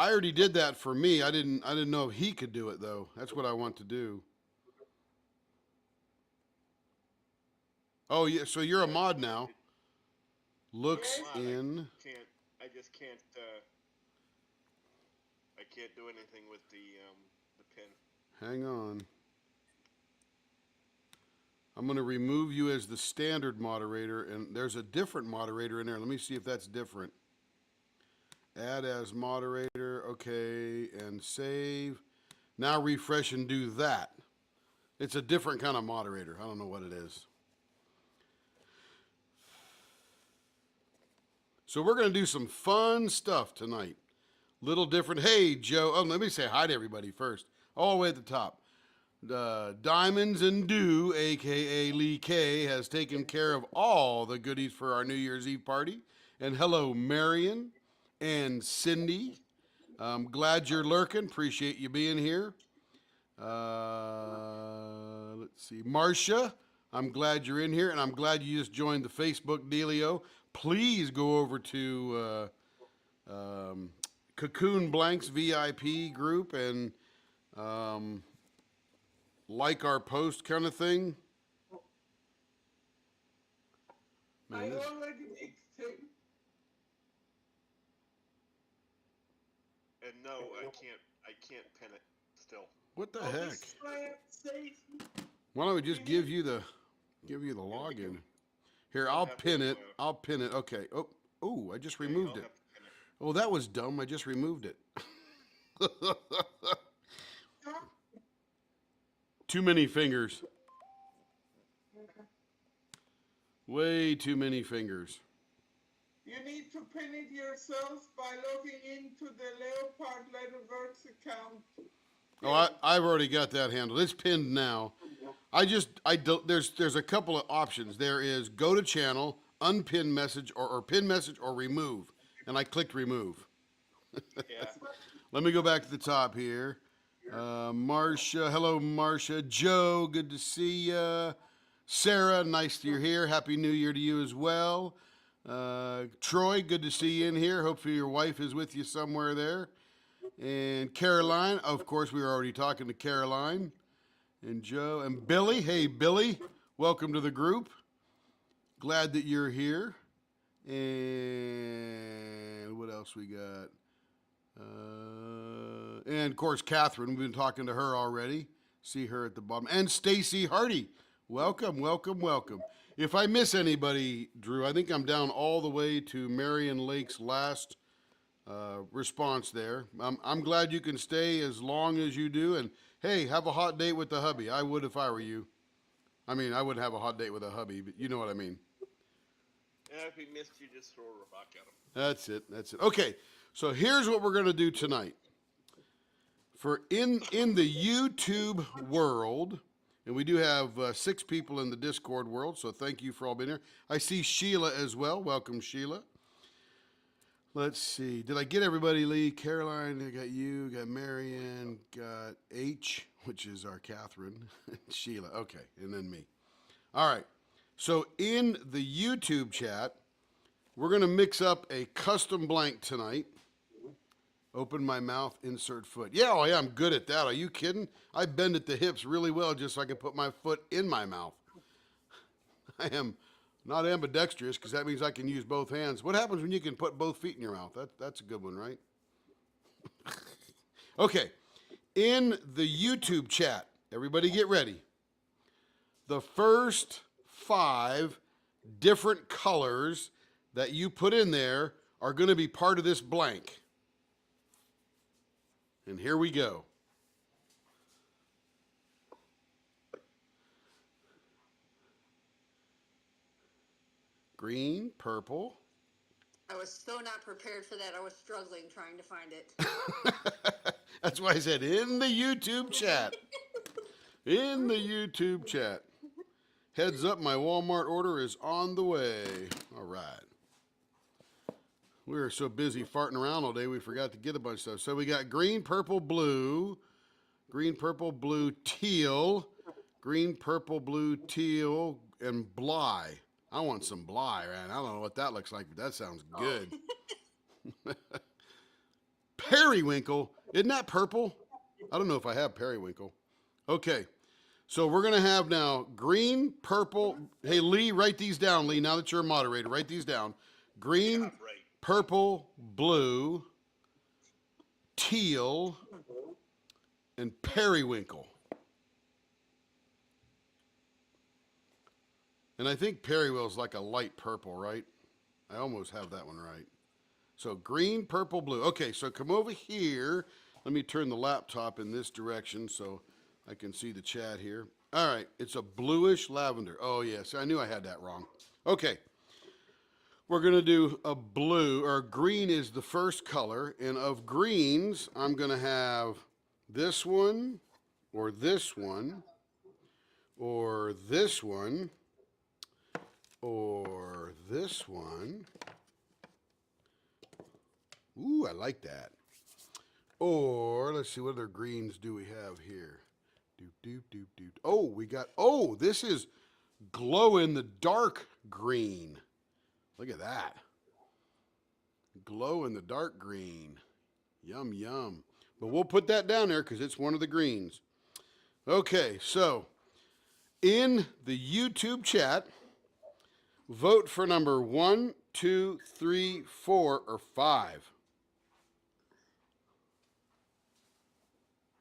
I already did that for me. I didn't know if he could do it though. That's what I want to do. Oh yeah, so you're a Yeah, mod now. I'm a Looks mod. in. I just can't. I can't do anything with the pin. Hang on. I'm going to remove you as the standard moderator, and there's a different moderator in there. Let me see if that's different. Add as moderator, okay, and save. Now refresh and do that. It's a different kind of moderator. I don't know what it is. So we're going to do some fun stuff tonight. Little different. Hey, Joe. Oh, let me say hi to everybody first. All the way at the top. Diamonds and Dew, aka Lee K, has taken care of all the goodies for our New Year's Eve party. And hello, Marion and Cindy. I'm glad you're lurking. Appreciate you being here. Let's see, Marcia. I'm glad you're in here, and I'm glad you just joined the Facebook dealio. Please go over to Cocoon Blank's VIP group and like our post kind of thing. Man, I this, already exchanged. And no, I can't. I can't pin it still. what the Oh, heck? this is why I say Why don't we just you give need. you the login? Here, You'll I'll have pin to. it. I'll pin it. Okay. Oh, I just Yeah, you'll removed it. have to pin it. Oh, that was dumb. I just removed it. Too many fingers. Way too many fingers. You need to pin it yourself by logging into the Leopard Letterworks account. Oh, I've already got that handled. It's pinned now. There's a couple of options. There is go to channel, unpin message, or pin message, or remove. And I clicked remove. Yeah. Let me go back to the top here. Marcia, hello, Marcia. Joe, good to see ya. Sarah, nice that you're here. Happy New Year to you as well. Troy, good to see you in here. Hopefully your wife is with you somewhere there. And Caroline, of course, we were already talking to Caroline. And Joe and Billy. Hey, Billy, welcome to the group. Glad that you're here. And what else we got? And of course, Catherine. We've been talking to her already. See her at the bottom. And Stacy Hardy. Welcome, welcome, welcome. If I miss anybody, Drew, I think I'm down all the way to Marion Lake's last response there. I'm glad you can stay as long as you do. And hey, have a hot date with the hubby. I would if I were you. I mean, I wouldn't have a hot date with a hubby, but you know what I mean. And if he missed you, just throw a rock at him. That's it. That's it. Okay, so here's what we're gonna do tonight. For in the YouTube world, and we do have 6 people in the Discord world, so thank you for all being here. I see Sheila as well. Welcome, Sheila. Let's see. Did I get everybody, Lee? Caroline, I got you, got Marianne, got H, which is our Catherine, Sheila. Okay, and then me. All right. So in the YouTube chat, we're going to mix up a custom blank tonight. Open my mouth, insert foot. Yeah, oh yeah, I'm good at that. Are you kidding? I bend at the hips really well just so I can put my foot in my mouth. I am not ambidextrous because that means I can use both hands. What happens when you can put both feet in your mouth? That's a good one, right? Okay, in the YouTube chat, everybody get ready. The first 5 different colors that you put in there are going to be part of this blank. And here we go. Green, purple. I was so not prepared for that. I was struggling trying to find it. That's why I said in the YouTube chat. In the YouTube chat. Heads up, my Walmart order is on the way. All right. We were so busy farting around all day, we forgot to get a bunch of stuff. So we got green, purple, blue, teal, green, purple, blue, teal, and bly. I want some bly, man. I don't know what that looks like, but that sounds good. Periwinkle. Isn't that purple? I don't know if I have periwinkle. Okay. So we're going to have now green, purple. Hey, Lee, write these down, Lee. Now that you're a moderator, write these down. Green, Yeah, right. purple, blue, teal, and periwinkle. And I think periwinkle's like a light purple, right? I almost have that one right. So green, purple, blue. Okay, so come over here. Let me turn the laptop in this direction so I can see the chat here. All right, it's a bluish lavender. Oh, yes, I knew I had that wrong. Okay, we're going to do a blue, or green is the first color. And of greens, I'm going to have this one, or this one, or this one, or this one. Ooh, I like that. Or let's see, what other greens do we have here? Oh, we got, oh, this is glow in the dark green. Look at that. Glow in the dark green. Yum, yum. But we'll put that down there because it's one of the greens. Okay, so in the YouTube chat, vote for number 1, 2, 3, 4, or 5.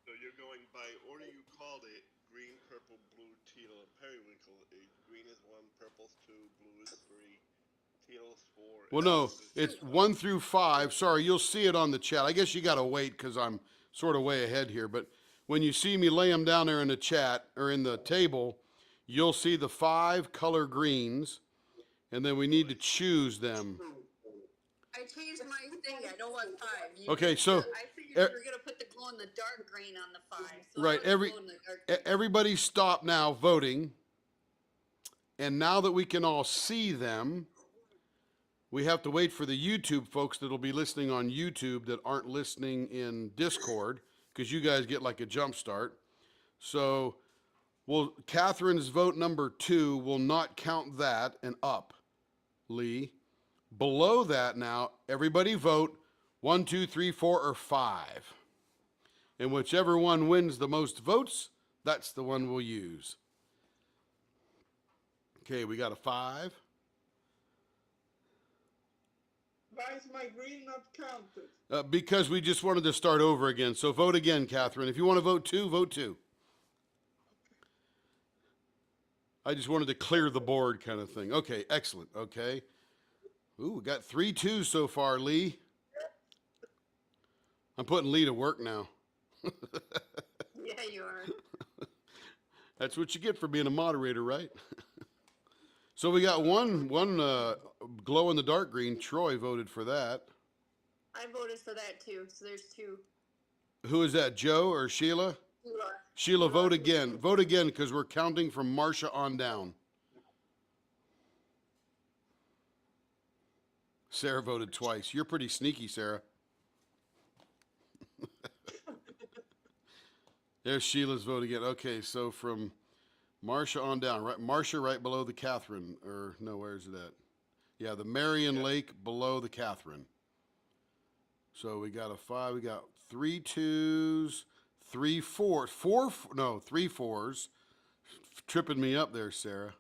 So you're going by order you called it: green, purple, blue, teal, and periwinkle. Green is 1, purple's 2, blue is 3, teal is 4. Well, no, it's 1 through 5. Sorry, you'll see it on the chat. I guess you got to wait because I'm sort of way ahead here. But when you see me lay them down there in the chat or in the table, you'll see the 5 color greens, and then we need to choose them. I changed my thing. I don't want 5. Okay, so I figured you were gonna put the glow in the dark green on the 5. So right, everybody stop now voting. And now that we can all see them, we have to wait for the YouTube folks that'll be listening on YouTube that aren't listening in Discord, because you guys get like a jump start. So, well, Catherine's vote number 2 will not count that, and up, Lee. Below that now, everybody vote 1, 2, 3, 4, or 5. And whichever one wins the most votes, that's the one we'll use. Okay, we got a 5. Why is my green not counted? Because we just wanted to start over again. So vote again, Catherine. If you want to vote 2, vote 2. I just wanted to clear the board kind of thing. Okay, excellent. Okay. Ooh, we got 3 2s so far, Lee. I'm putting Lee to work now. Yeah, you are. That's what you get for being a moderator, right? So we got one glow in the dark green. Troy voted for that. I voted for that too. So there's 2. Who is that, Joe or Sheila? Sheila, vote again. Vote again because we're counting from Marcia on down. Sarah voted twice. You're pretty sneaky, Sarah. There's Sheila's vote again. Okay, so from Marcia on down, right? Marcia right below the Catherine, or no, where is it at? Yeah, the Marion Lake below the Catherine. So we got a 5. We got 3 2s, 3 4s, 3 4s. Tripping me up there, Sarah.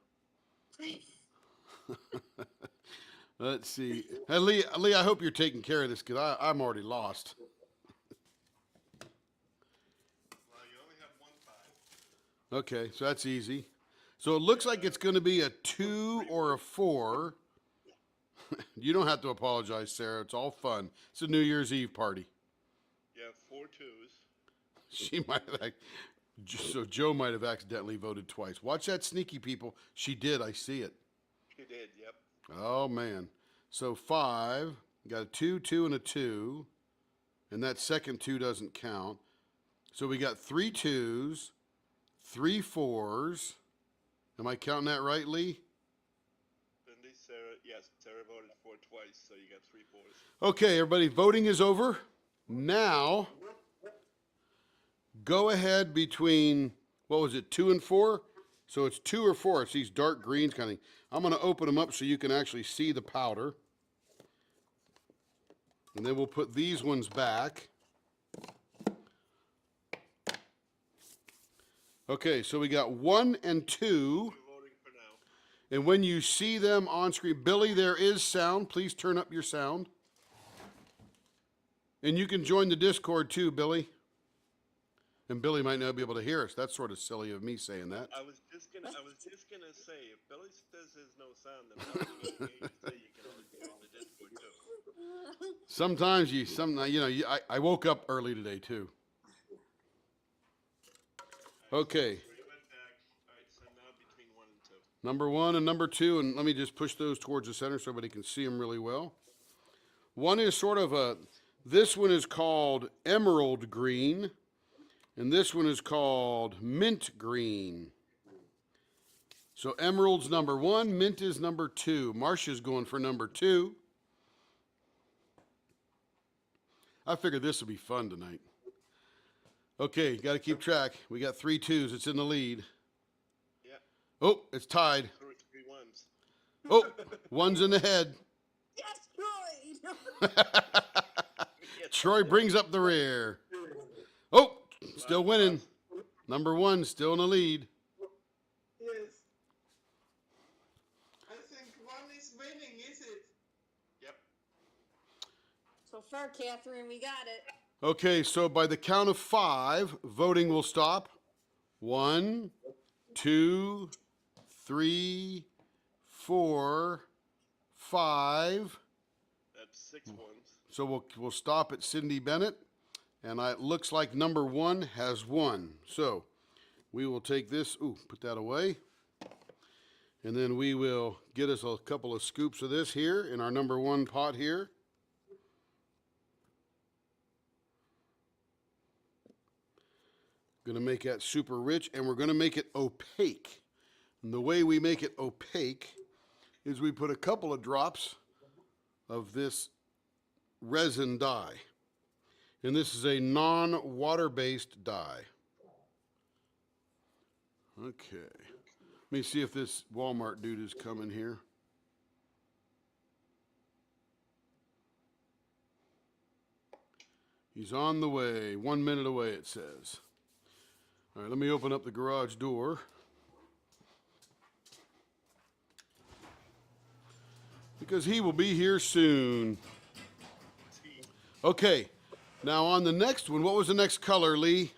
Let's see. Hey, Lee, I hope you're taking care of this because I'm already lost. Well, you only have 1 5. Okay, so that's easy. So it looks like it's going to be a 2 or a 4. You don't have to apologize, Sarah. It's all fun. It's a New Year's Eve party. You have 4 2s. She might have, so Joe might have accidentally voted twice. Watch that, sneaky people. She did. I see it. She did, yep. Oh, man. So 5, got a 2, 2, and a 2. And that second 2 doesn't count. So we got 3 2s, 3 4s. Am I counting that right, Lee? Cindy, Sarah, yes, Sarah voted 4 twice, so you got 3 4s. Okay, everybody, voting is over. Now, go ahead between, what was it, 2 and 4? So it's 2 or 4. It's these dark greens kind of thing. I'm going to open them up so you can actually see the powder. And then we'll put these ones back. Okay, so we got 1 and 2. We're voting for now. And when you see them on screen, Billy, there is sound. Please turn up your sound. And you can join the Discord too, Billy. And Billy might not be able to hear us. That's sort of silly of me saying that. I was just gonna say, if Billy says there's no sound, then how can you say you can always be on the Discord too? Sometimes I woke up early today too. Okay, So you went back. All right, so now between 1 and 2. number 1 and number 2, and let me just push those towards the center so everybody can see them really well. One is sort of this one is called emerald green, and this one is called mint green. So emerald's number 1, mint is number 2. Marcia's going for number 2. I figured this would be fun tonight. Okay, got to keep track. We got 3 2s. It's in the lead. Yeah. Oh, it's tied. 3 1s. Oh, one's in the head. Yes, Troy! Troy brings up the rear. Oh, still winning. Number 1 still in the lead. Yes. I think 1 is winning, is it? Yep. So far, Catherine, we got it. Okay, so by the count of 5, voting will stop. 1, 2, 3, 4, 5. That's 6 1s. So we'll stop at Cindy Bennett, and it looks like number 1 has won. So we will take this. Ooh, put that away, and then we will get us a couple of scoops of this here in our number 1 pot here. Going to make that super rich, and we're going to make it opaque. And the way we make it opaque is we put a couple of drops of this resin dye. And this is a non-water-based dye. Okay. Let me see if this Walmart dude is coming here. He's on the way. 1 minute away, it says. All right, let me open up the garage door. Because he will be here soon. Okay, now on the next one, what was the next color, Lee?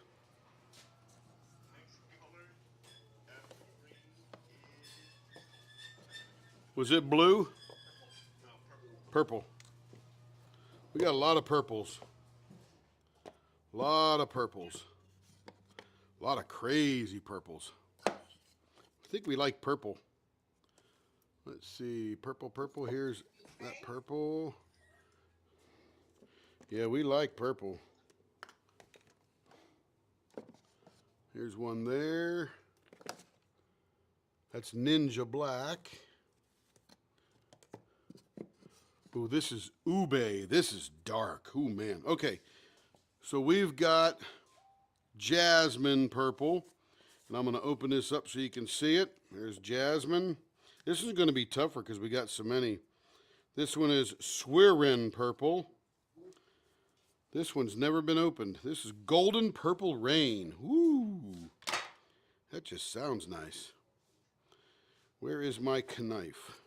Next color after green is Was it blue? no purple. Purple. We got a lot of purples. A lot of purples. A lot of crazy purples. I think we like purple. Let's see, purple, purple. Here's that purple. Yeah, we like purple. Here's one there. That's Ninja Black. Oh, this is ube. This is dark. Oh, man. Okay, so we've got jasmine purple. And I'm going to open this up so you can see it. There's jasmine. This is going to be tougher because we got so many. This one is Swearin purple. This one's never been opened. This is golden purple rain. Woo! That just sounds nice. Where is my knife?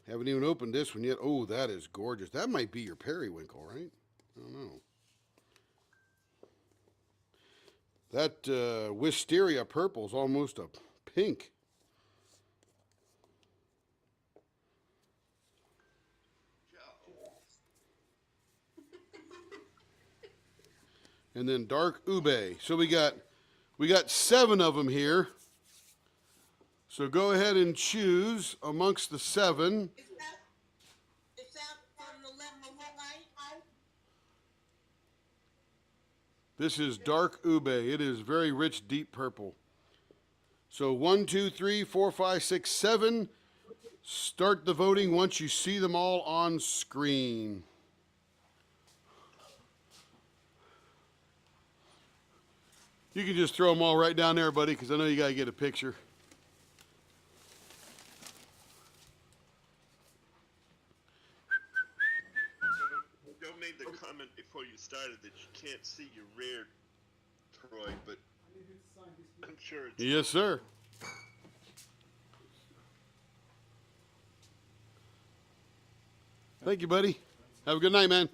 Haven't even opened this one yet. Oh, that is gorgeous. That might be your periwinkle, right? I don't know. That wisteria purple is almost a pink. And then dark ube. So we got 7 of them here. So go ahead and choose amongst the 7. Is that from the left and right? This is dark ube. It is very rich, deep purple. So 1, 2, 3, 4, 5, 6, 7. Start the voting once you see them all on screen. You can just throw them all right down there, buddy, because I know you got to get a picture. comment before you started that you can't see your rear, Troy, but I'm sure it's. Yes, sir. Thank you, buddy. Have a good night, man.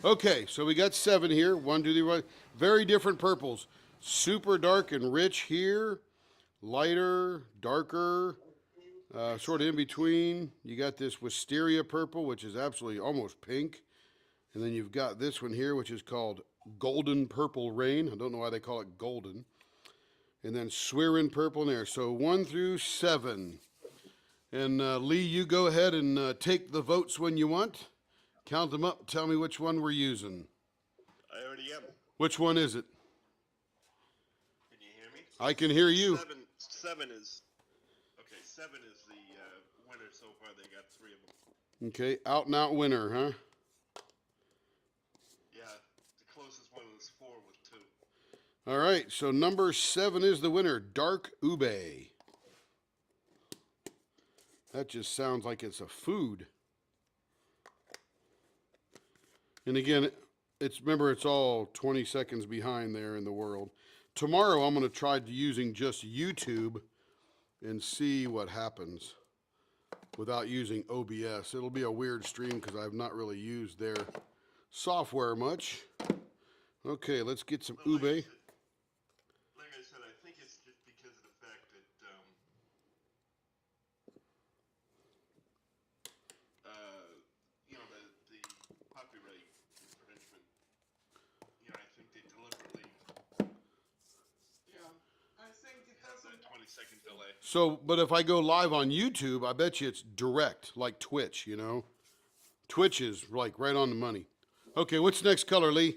Okay, so we got 7 here. 1, 2, 3, 4. Very different purples. Super dark and rich here. Lighter, darker, sort of in between. You got this wisteria purple, which is absolutely almost pink. And then you've got this one here, which is called golden purple rain. I don't know why they call it golden. And then Swearin purple in there. So 1 through 7. And Lee, you go ahead and take the votes when you want. Count them up. Tell me which one we're using. I already am. Which one is it? Can you hear me? I can hear you. 7 is. Okay, 7 is the winner so far. They got 3 of them. Okay, out and out winner, huh? Yeah, the closest one was 4 with 2. All right, so number 7 is the winner, Dark Ube. That just sounds like it's a food. And again, remember it's all 20 seconds behind there in the world. Tomorrow I'm going to try using just YouTube and see what happens without using OBS. It'll be a weird stream because I've not really used their software much. Okay, let's get some Well, Ube. like I said, I think it's just because of the fact that you know, the copyright infringement. You know, I think they deliberately Yeah. I think it have doesn't. that 20-second delay. So, but if I go live on YouTube, I bet you it's direct, like Twitch, you know? Twitch is like right on the money. Okay, what's next color, Lee?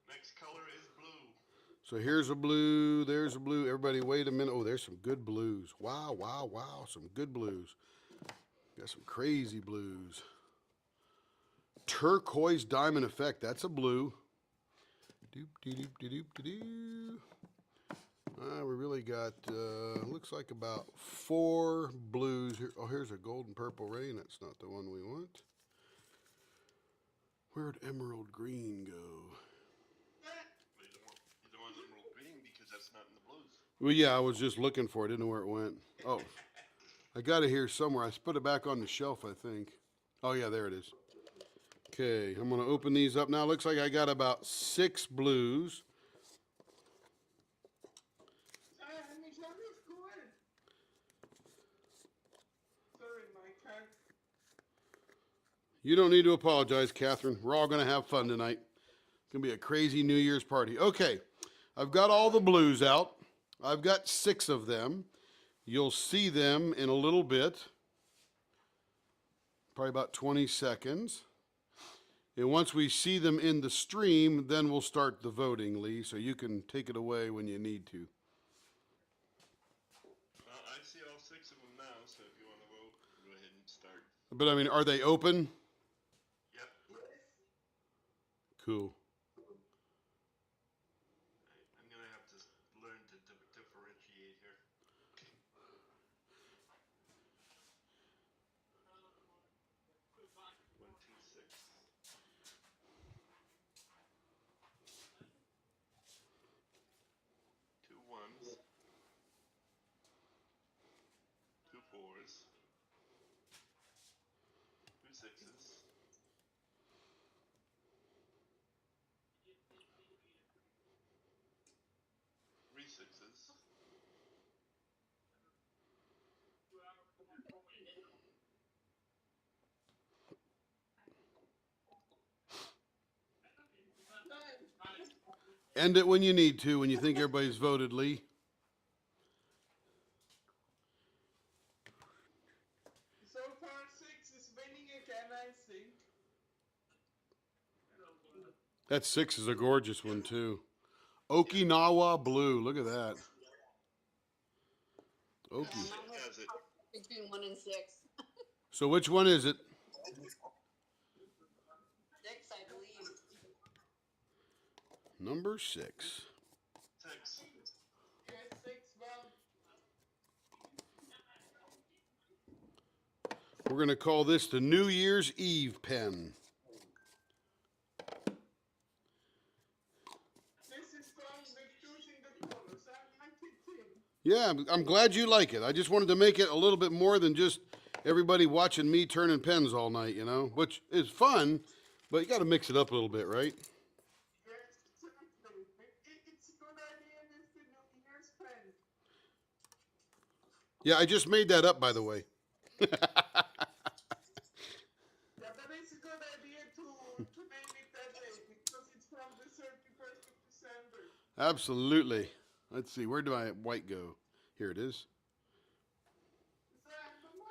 Next color is blue. So here's a blue, there's a blue. Everybody wait a minute. Oh, there's some good blues. Wow, wow, wow, some good blues. Got some crazy blues. Turquoise diamond effect, that's a blue. Doop, doop, doop, doop, doop, doop. We really got, looks like about 4 blues here. Oh, here's a golden purple rain. That's not the one we want. Where'd emerald green go? You don't want emerald green because that's not in the blues. Well, yeah, I was just looking for it. Didn't know where it went. Oh, I got it here somewhere. I put it back on the shelf, I think. Oh, yeah, there it is. Okay, I'm going to open these up now. Looks like I got about 6 blues. Sorry, my cat. You don't need to apologize, Catherine. We're all going to have fun tonight. It's going to be a crazy New Year's party. Okay, I've got all the blues out. I've got 6 of them. You'll see them in a little bit. Probably about 20 seconds. And once we see them in the stream, then we'll start the voting, Lee, so you can take it away when you need to. Well, I see all 6 of them now, so if you want to vote, go ahead and start. But, I mean, are they open? Yep. Cool. I'm going to have to learn to differentiate here. 1, 2, 6. 2 1s. 2 4s. 2 6s. 3 6s. End it when you need to, when you think everybody's voted, Lee. So far, 6 is winning again, I think. That 6 is a gorgeous one, too. Okinawa blue. Look at that. Oki. It has it. Between 1 and 6. So which one is it? 6, I believe. Number 6. 6. We're going to call this the New Year's Eve pen. This is fun with choosing the colors. I like it too. Yeah, I'm glad you like it. I just wanted to make it a little bit more than just everybody watching me turning pens all night, you know, which is fun, but you got to mix it up a little bit, right? Yes, exactly. It's a good idea with the New Year's pen. Yeah, I just made that up, by the way. Yeah, but it's a good idea to name it that way because it's from the 31st of December. Absolutely. Let's see, where do my white go? Here it is. Is that the one?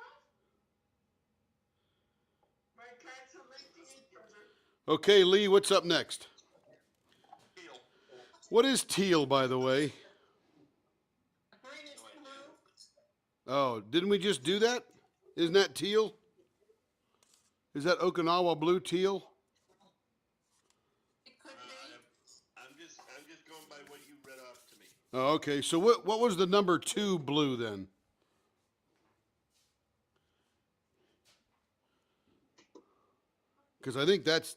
My cats are making each other. Okay, Lee, what's up next? Teal. What is teal, by the way? Green is blue. Oh, didn't we just do that? Isn't that teal? Is that Okinawa blue teal? It could be. I'm just going by what you read off to me. Oh, okay. So what was the number 2 blue then? Because I think that's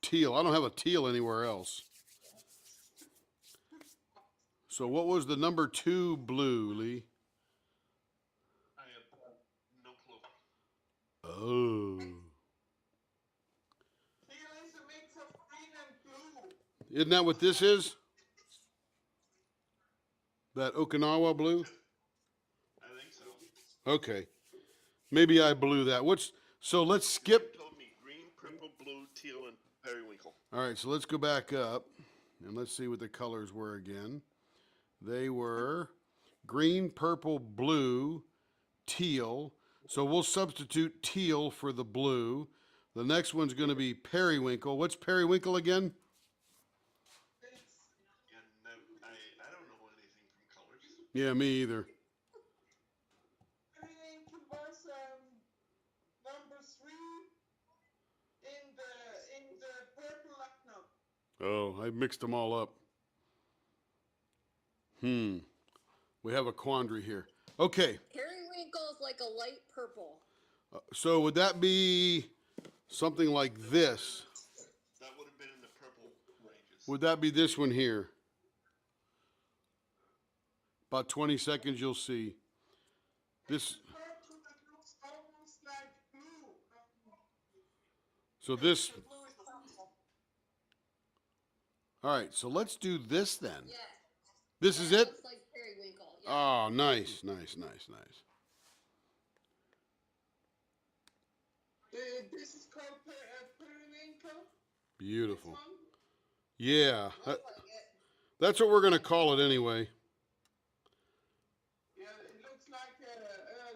teal. I don't have a teal anywhere else. So what was the number 2 blue, Lee? I have no clue. Oh. Teal is a mix of green and blue. Isn't that what this is? That Okinawa blue? I think so. Okay. Maybe I blew that. So let's skip. You told me green, purple, blue, teal, and periwinkle. All right, so let's go back up and let's see what the colors were again. They were green, purple, blue, teal. So we'll substitute teal for the blue. The next one's going to be periwinkle. What's periwinkle again? It's And I don't know anything from colors. Yeah, me either. periwinkle was number 3 in the purple lineup. Oh, I mixed them all up. We have a quandary here. Okay, Periwinkle is like a light purple. so would that be something like this? That would have been in the purple ranges. Would that be this one here? About 20 seconds, you'll see. This. Purple that looks almost like blue. So this. The blue is purple. All right, so let's do this then. Yeah. This is That it? looks like periwinkle. Yeah. Oh, nice. This is called periwinkle. Beautiful. One. Yeah, Looks like it. that's what we're going to call it anyway. Yeah, it looks like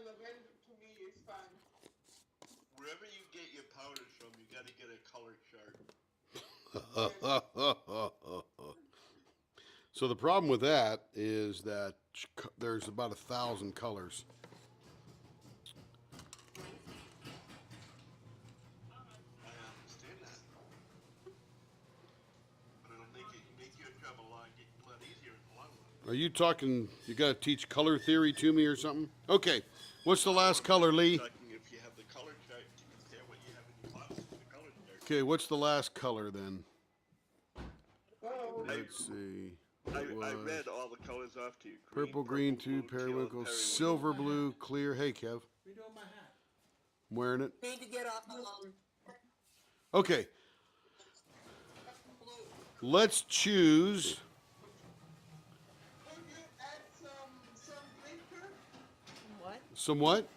lavender to me. It's fine. Wherever you get your powders from, you got to get a color chart. So the problem with that is that there's about 1,000 colors. I understand that. But it'll make your job a lot easier in the long run. Are you talking, you got to teach color theory to me or something? Okay, what's the last color, Lee? Talking if you have the color chart to compare what you have in your box with the color chart. Okay, what's the last color then? Oh, Let's see. I It was read all the colors off to you. purple, green, 2, blue, teal, periwinkle, silver, blue, clear. Hey, Kev. Redoing my hat. I'm wearing it. Need to get off Okay, blue. let's choose. could you add some glitter? What? Some what?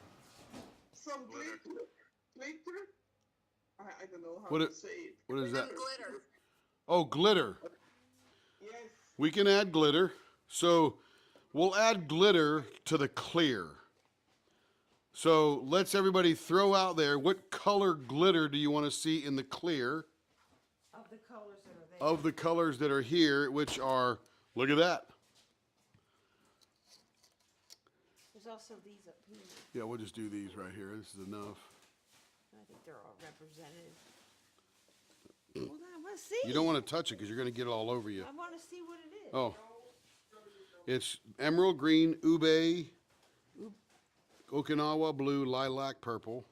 Some Glitter. glitter? I don't know how What to it- say it. What is that? Glitter. Oh, glitter. Yes. We can add glitter. So we'll add glitter to the clear. So let's everybody throw out there, what color glitter do you want to see in the clear Of the colors that are there. of the colors that are here, which are, look at that. There's also these up here. Yeah, we'll just do these right here. This is enough. I think they're all represented. Hold on, I want to see. You don't want to touch it because you're going to get it all over you. I want to see what it is. Oh, it's emerald green, ube, Okinawa blue, lilac purple,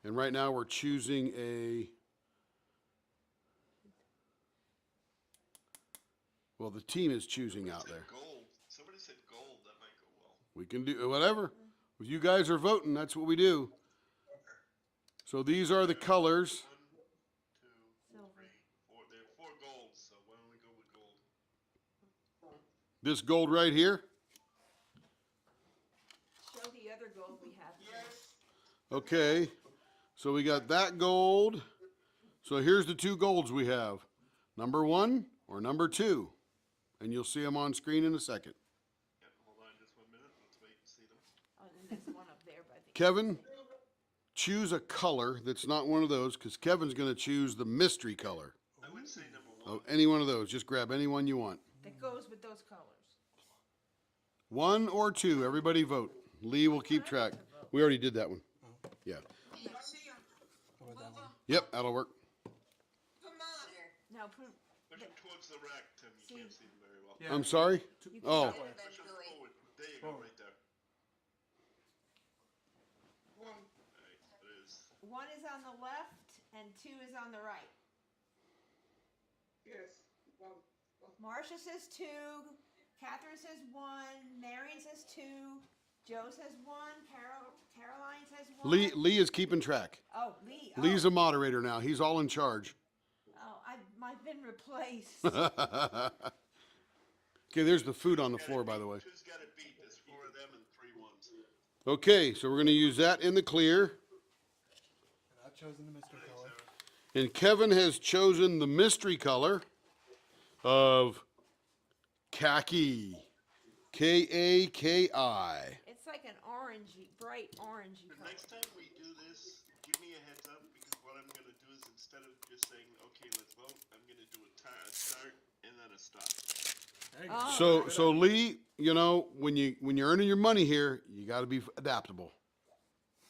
And right now we're choosing a, well, the team is choosing out there. Gold. Somebody said gold. That might go well. We can do whatever. If you guys are voting, that's what we do. So these are the colors. 1, 2, 3, 4. There are 4 golds, so why don't we go with gold? This gold right here. Show the other gold we have. Yes. Okay. So we got that gold. So here's the 2 golds we have. Number 1 or number 2. And you'll see them on screen in a second. Yeah, hold on just 1 minute. Let's wait and see them. Oh, and there's one up there, but I think. Kevin, choose a color that's not one of those, because Kevin's going to choose the mystery color. I would say number 1. Oh, any one of those. Just grab any one you want. That goes with those colors. 1 or 2. Everybody vote. Lee will keep track. We already did that one. Yeah. You see 'em. Move 'em. Yep, that'll work. Come on. Now, put, Push them towards the rack, Tim. You can't see them very well. Yeah. I'm sorry? you can Oh. get it Push them eventually. forward. There you go, right there. 1. All right, it is. 1 is on the left and 2 is on the right. Yes. 1. Marcia says 2, Catherine says 1, Marion says 2, Joe says 1, Caroline says 1. Lee is keeping track. Oh, Lee. Oh, Lee's a moderator now. He's all in charge. oh, I've been replaced. Okay, there's the food on the floor, by the way. 2's got it beat. There's 4 of them and 3 ones. Okay, so we're going to use that in the clear. And I've chosen the mystery color. And Kevin has chosen the mystery color of khaki. K-A-K-I. It's like an orangey, bright orangey The color. next time we do this, give me a heads up, because what I'm going to do is instead of just saying, okay, let's vote, I'm going to do a start and then a stop. There you Oh. go. So Lee, you know, when you're earning your money here, you got to be adaptable.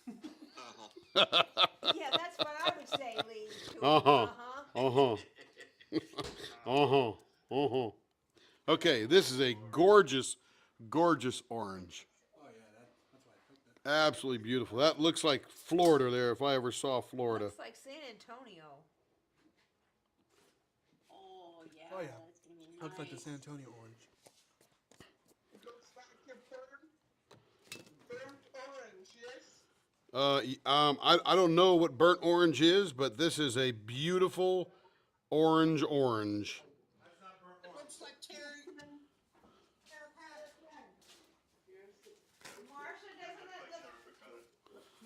Uh-huh. Yeah, that's what I would say, Lee. to it. Uh-huh. Uh-huh. Uh-huh. Uh-huh. Okay, this is a gorgeous, gorgeous orange. Oh yeah, that's why I picked it. Absolutely beautiful. That looks like Florida there, if I ever saw Florida. Looks like San Antonio. Oh, yeah. Oh, yeah. That's gonna be nice. Looks like the San Antonio orange. It looks like a burnt orange, yes? I don't know what burnt orange is, but this is a beautiful orange. It looks like Terry.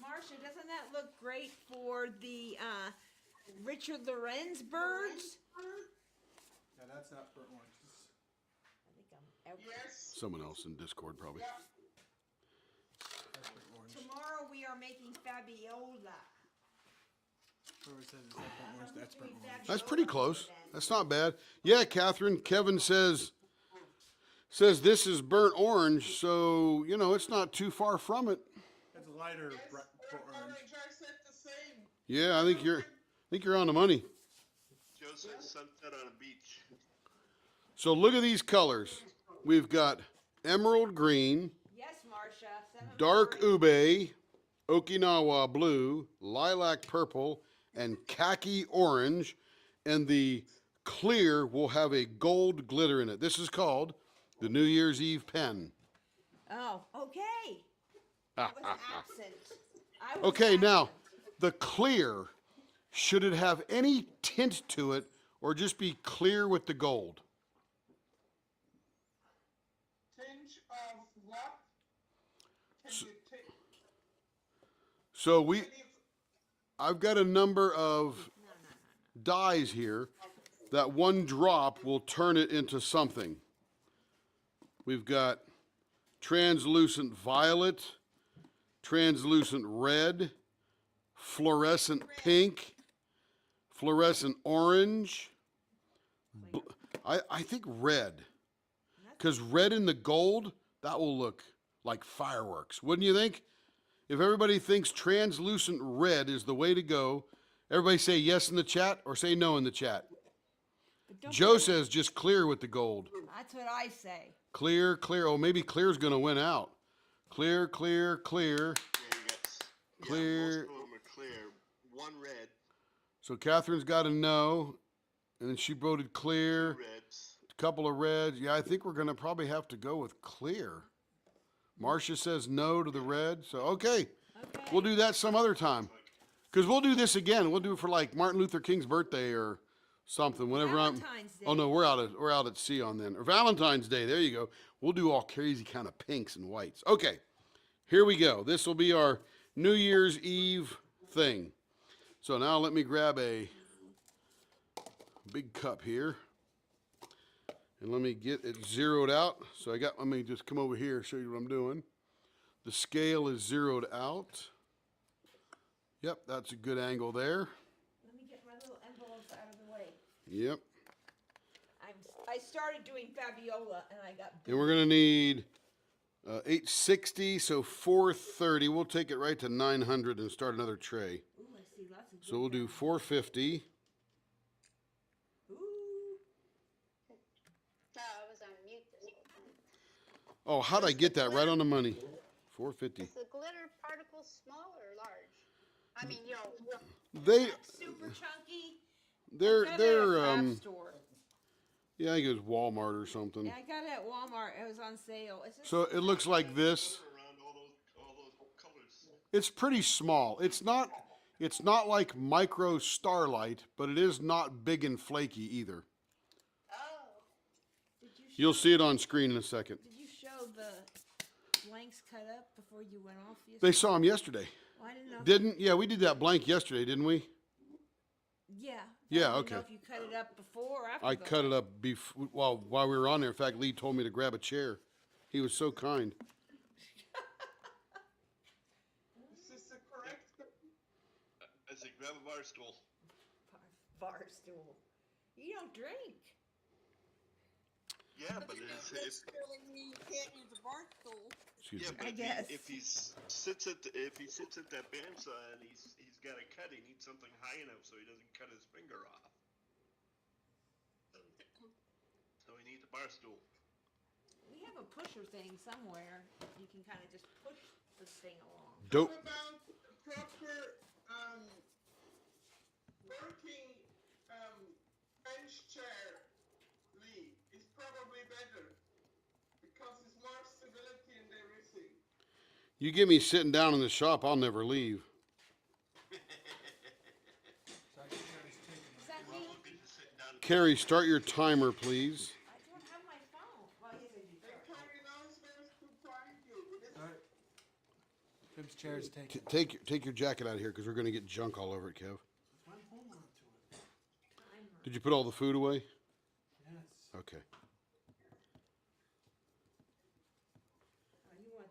Marcia, doesn't that look great for the Richard Lorenz birds? Yeah, that's not burnt orange. I think I'm out. Yes. Someone else in Discord probably. That's burnt orange. Tomorrow we are making Fabiola. Whoever says it's not burnt orange, that's burnt orange. That's pretty close. That's not bad. Yeah, Catherine. Kevin says this is burnt orange, so you know it's not too far from it. That's a lighter Yes, burnt burnt orange. orange, I said the same. Yeah, I think you're on the money. Joe said sunset on a beach. So look at these colors. We've got emerald green, Yes, Marcia. dark 7:40. ube, Okinawa blue, lilac purple, and khaki orange, and the clear will have a gold glitter in it. This is called the New Year's Eve pen. Oh, okay. I was absent. I was Okay, now absent. the clear, should it have any tint to it or just be clear with the gold? Tinge of what? Can you take? So I've got a number of dyes here that one drop will turn it into something. We've got translucent violet, translucent red, fluorescent pink, fluorescent orange. I think red. Because red in the gold, that will look like fireworks. Wouldn't you think? If everybody thinks translucent red is the way to go, everybody say yes in the chat or say no in the chat. But don't Joe forget- says just clear with the gold. That's what I say. Clear, clear. Oh, maybe clear's going to win out. Clear, clear, clear. Yeah, you got. Clear. Yeah, most of them are clear. one red, So Catherine's got a no, and then she voted clear. 2 reds. A couple of reds. Yeah, I think we're gonna probably have to go with clear. Marcia says no to the red. So okay, Okay. we'll do that some other time. Because we'll do this again. We'll do it for like Martin Luther King's birthday or something. Whenever Valentine's Day. Oh no, we're out at sea on then. Or Valentine's Day. There you go. We'll do all crazy kind of pinks and whites. Okay, here we go. This will be our New Year's Eve thing. So now let me grab a big cup here. And let me get it zeroed out. So let me just come over here and show you what I'm doing. The scale is zeroed out. Yep, that's a good angle there. Let me get my little envelopes out of the way. Yep. I started doing Fabiola and I got. And we're gonna need 860, so 430. We'll take it right to 900 and start another tray. Ooh, I see lots of. So we'll do 450. Ooh. Oh, I was on mute this whole time. Oh, how'd I get that right on the money? 450. Is the glitter particle small or large? I mean, They Super chunky. they're I got it at a craft store. yeah, I think it was Walmart or something. Yeah, I got it at Walmart. It was on sale. It's just So it looks like this. Around all those colors. It's pretty small. It's not like micro starlight, but it is not big and flaky either. oh, Did you show, You'll see it on screen in a second. Did you show the blanks cut up before you went off? They saw them yesterday. Well, I didn't know. Didn't? Yeah, we did that blank yesterday, didn't we? Yeah. Yeah, I didn't okay. know if you cut it up before or after. I the- cut it up while we were on there. In fact, Lee told me to grab a chair. He was so kind. Is this the correct? I say grab a bar stool. Bar stool. You don't drink. Yeah, but That's telling me you can't use a bar stool. Excuse yeah, me. but I guess. if he sits at that bandsaw and he's got a cut, he needs something high enough so he doesn't cut his finger off. So he needs a bar stool. We have a pusher thing somewhere. You can kind of just push the thing along. Dope. What about proper working bench chair, Lee? It's probably better because it's more stability and everything. You get me sitting down in the shop, I'll never leave. So I think I was taking Is that me? Look at you sitting down. Carrie, start your timer, please. I don't have my phone. Well, yes, I do. And Carrie knows where to find you. Alright. Tim's chair is taken. Take your jacket out of here because we're gonna get junk all over it, Kev. I'm holding on to it. Timer. Did you put all the food away? Yes. Okay. Oh, you want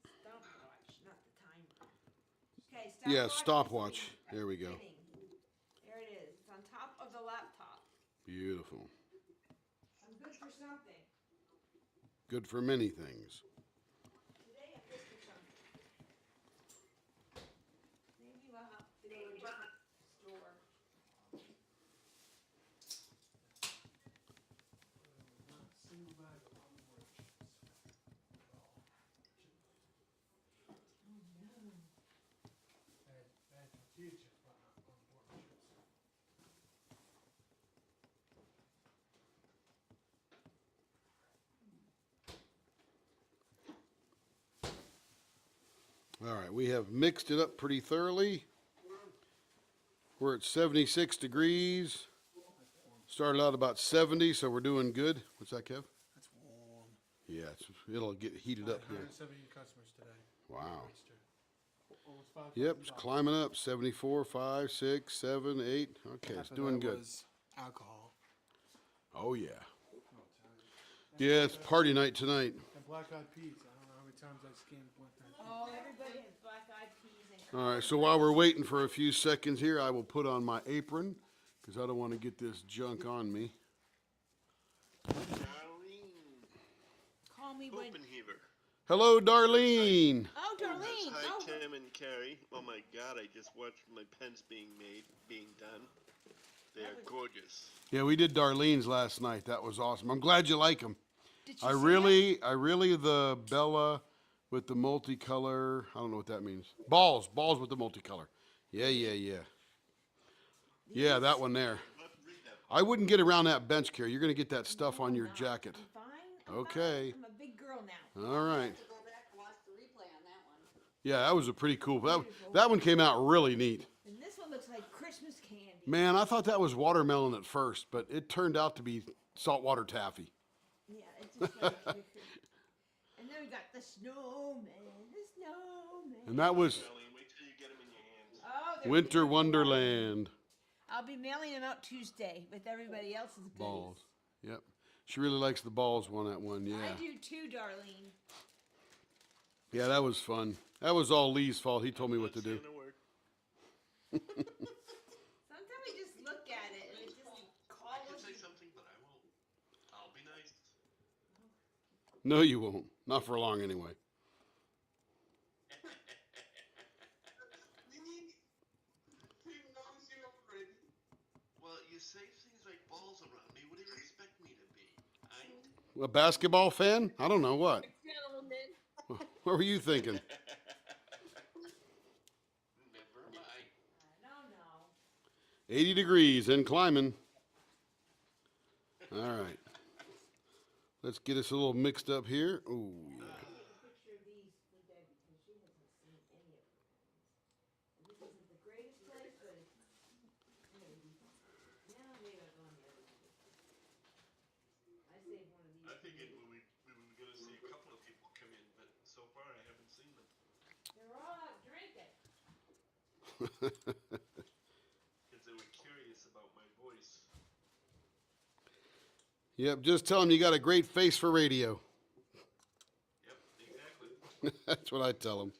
the stopwatch, not the timer. Okay, stopwatch. Yeah, is stopwatch. There we go. fitting. There it is. It's on top of the laptop. Beautiful. I'm good for something. Good for many things. Today I'm good for something. Maybe we'll have to go to a different store. Single bag of onboard chips. Bad tortilla chips, but not onboard chips. All right, we have mixed it up pretty thoroughly. We're at 76 degrees. Started out about 70, so we're doing good. What's that, Kev? That's warm. Yeah, it'll get heated up here. 170 customers today. Wow. Registered. Almost 5,000 Yep, it's dollars. climbing up. 74, 5, 6, 7, 8. Okay, Half it's of doing that good. was alcohol. Oh, yeah. I'll tell you. Yeah, it's party night tonight. And black eyed peas. I don't know how many times I skimmed with that. Oh, everybody has black-eyed peas and. All right, so while we're waiting for a few seconds here, I will put on my apron because I don't want to get this junk on me. Darlene Call me when. Oppenheaver. Hello, Darlene. Oh, Darlene. Hi, Oh, Tim and Carrie. Oh my God! I just watched my pens being done. They are gorgeous. Yeah, we did Darlene's last night. That was awesome. I'm glad you like them. did you I see really the Bella with the multicolor. I don't know what that means. Balls with the multicolor. Yeah, yeah, yeah. Yeah, that one there. Let read that. I wouldn't get around that bench, Carrie. You're going to get that stuff No, on I'm your not. jacket. I'm fine. I'm Okay. fine. I'm a big girl now. All I right. have to go back and watch the replay on that one. Yeah, that was a pretty cool. Beautiful. That one came out really neat. And this one looks like Christmas candy. Man, I thought that was watermelon at first, but it turned out to be saltwater taffy. Yeah, it's just like. And then we got the snowman. The snowman. And that was Darlene, wait till you get them in your hands. Oh, they're Winter beautiful. Wonderland. I'll be mailing them out Tuesday with everybody else's goodies. Balls. Yep. She really likes the balls one, that one, yeah. I do too, Darlene. Yeah, that was fun. That was all Lee's fault. He told me what to do. Saying a word. Sometimes we just look at it and it just I calls can us. say something, but I won't. I'll be nice. No, you won't. Not for long, anyway. Tim knows you already. Well, you say things like balls around me. What do you expect me to be? A basketball fan? I don't know what. Gentlemen. What were you thinking? Never mind. No, no. 80 degrees and climbing. All right. Let's get us a little mixed up here. Oh, yeah. I need a picture of these for Debbie because she hasn't seen any of them. This isn't the greatest place, but it's maybe. Yeah, maybe I'll go on the other one. I saved one of these. I figured we were going to see a couple of people come in, but so far I haven't seen them. They're all out drinking. Because they were curious about my voice. Yep, just tell them you got a great face for radio. Yep, exactly. That's what I tell them.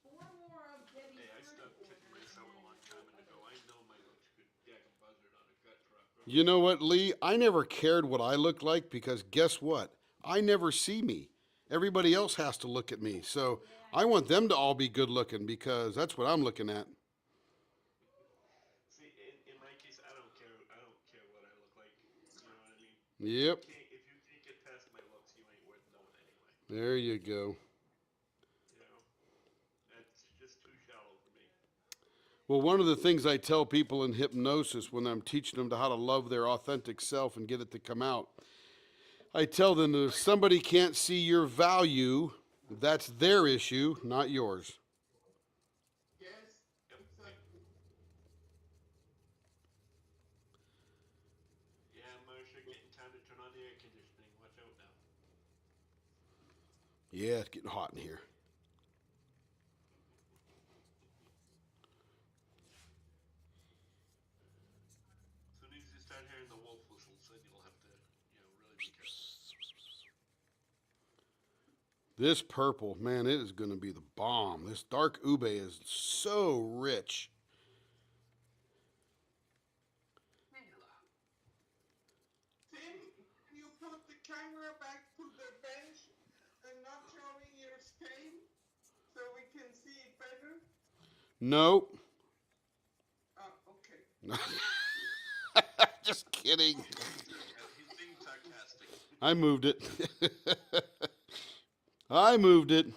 Four more of Debbie's Hey, I fruit stopped kicking orders myself a and long time ago. I know my looks could jack a buzzard on a gut truck. You know what, Lee? I never cared what I looked like because guess what? I never see me. Everybody else has to look at me. So I want them to all be good looking because that's what I'm looking at. See, in my case, I don't care. I don't care what I look like. You know what I mean? Yep, If you can't get past my looks, you ain't worth knowing anyway. there you go. You know, that's just too shallow for me. Well, one of the things I tell people in hypnosis when I'm teaching them to how to love their authentic self and get it to come out, I tell them that if somebody can't see your value, that's their issue, not yours. Yes, exactly. Yeah, Marcia, getting time to turn on the air conditioning. Watch out now. Yeah, it's getting hot in here. As soon as you start hearing the wolf whistles, then you'll have to, really be careful. This purple, man, it is going to be the bomb. This dark ube is so rich. Tim, can you put the camera back to the bench and not showing your stain so we can see it better? Nope. Oh, okay. Just kidding. He's being sarcastic. I moved it. I moved it.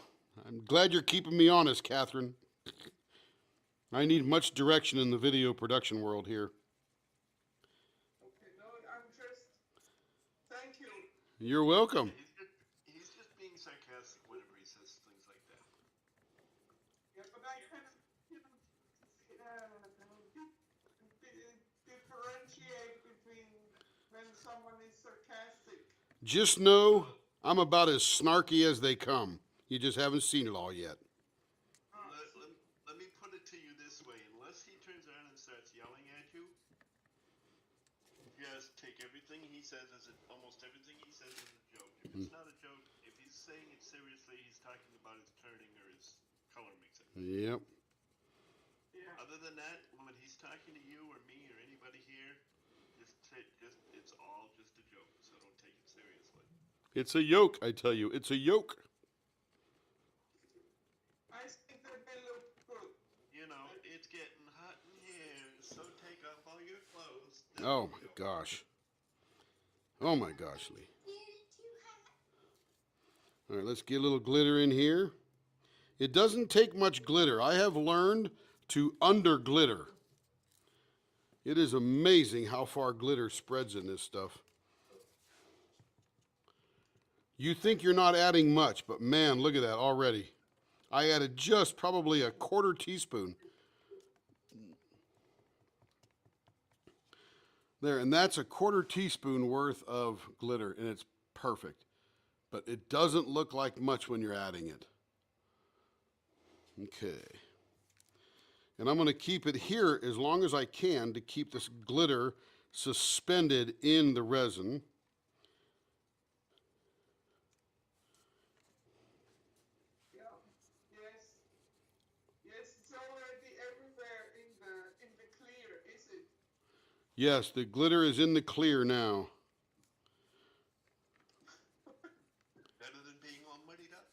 I'm glad you're keeping me honest, Catherine. I need much direction in the video production world here. Okay, no, I'm just. Thank you. You're welcome. He's just being sarcastic whenever he says things like that. Yeah, but I can, differentiate between when someone is sarcastic. Just know I'm about as snarky as they come. You just haven't seen it all yet. Let me put it to you this way. Unless he turns around and starts yelling at you, just take everything he says almost everything he says as a joke. If it's not a joke, if he's saying it seriously, he's talking about his turning or his color mixing. Yep. Yeah. Other than that, when he's talking to you or me or anybody here, it's all just a joke. So don't take it seriously. It's a yoke, I tell you. It's a yoke. I think that they look good. It's getting hot in here, so take off all your clothes. Oh my gosh. Oh my gosh, Lee. All right, let's get a little glitter in here. It doesn't take much glitter. I have learned to under glitter. It is amazing how far glitter spreads in this stuff. You think you're not adding much, but man, look at that already. I added just probably a quarter teaspoon. There, and that's a quarter teaspoon worth of glitter, and it's perfect. But it doesn't look like much when you're adding it. Okay. And I'm going to keep it here as long as I can to keep this glitter suspended in the resin. Yeah. Yes. Yes, it's already everywhere in the clear, is it? Yes, the glitter is in the clear now. Better than being all muddied up.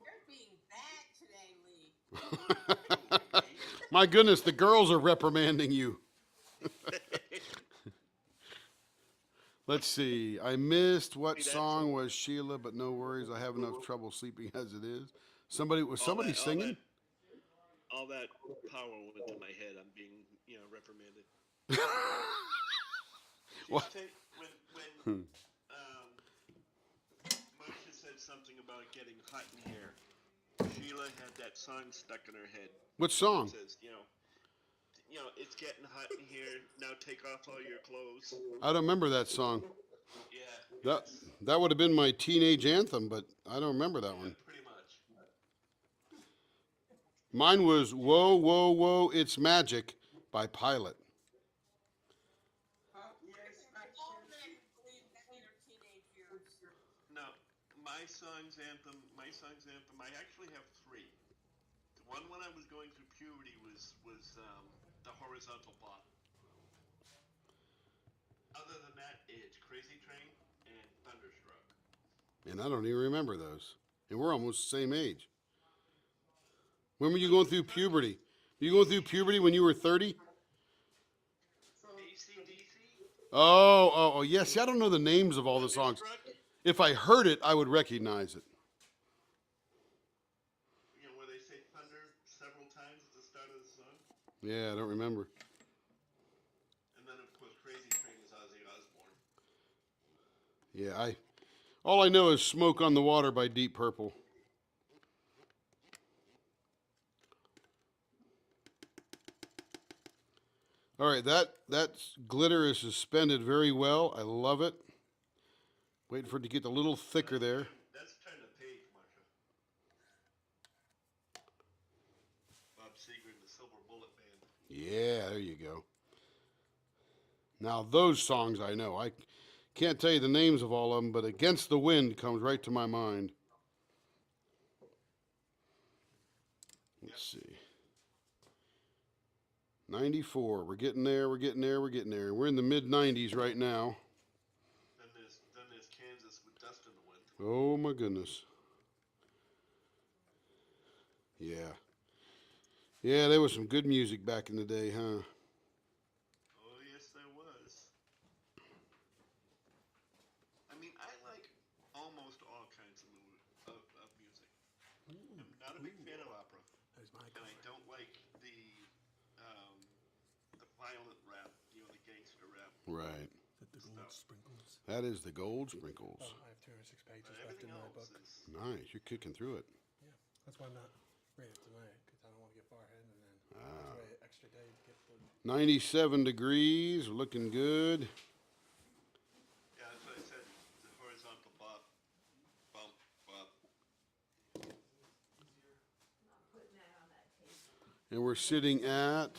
You're being bad today, Lee. My goodness, the girls are reprimanding you. Let's see. I missed what song was Sheila, but no worries. I have enough trouble sleeping as it is. Somebody singing? All that power went to my head. I'm being, reprimanded. What? When Marcia said something about it getting hot in here, Sheila had that song stuck in her head. What song? It says, it's getting hot in here. Now take off all your clothes. I don't remember that song. Yeah. That would have been my teenage anthem, but I don't remember that one. Pretty much. Mine was Whoa, Whoa, Whoa, It's Magic by Pilot. Yes, All actually. men believe in their teenage years. No, my son's anthem. I actually have three. The one when I was going through puberty was the horizontal bop. Other than that, it's Crazy Train and Thunderstruck. And I don't even remember those. And we're almost the same age. When were you going through puberty? Were you going through puberty when you were 30? AC/DC. Oh, yes. See, I don't know the names of all the songs. If I heard it, I would recognize it. Where they say thunder several times at the start of the song. Yeah, I don't remember. And then, of course, Crazy Train is Ozzy Osbourne. Yeah, all I know is Smoke on the Water by Deep Purple. All right, that glitter is suspended very well. I love it. Waiting for it to get a little thicker there. That's turn the page, Marsha. Bob Seger and the Silver Bullet Band. Yeah, there you go. Now those songs I know. I can't tell you the names of all of them, but Against the Wind comes right to my mind. Let's see. 94. We're getting there. We're in the mid-90s right now. Then there's Kansas with Dust in the Wind. Oh my goodness. Yeah. Yeah, there was some good music back in the day, huh? Oh yes, there was. I mean, I like almost all kinds of music. I'm not a big fan of opera, That is my and I color. don't like the violent rap. The gangster rap. Right. Is that the gold sprinkles? That is the Gold Sprinkles. Oh, I have 206 pages But left in everything my else book. is. Nice. You're kicking through it. Yeah, that's why I'm not reading it tonight, because I don't want to get far ahead and then that's why an extra day to get through. 97 degrees. Looking good. Yeah, that's what I said. The horizontal bop, bump, bop. Not putting that on that table. And we're sitting at...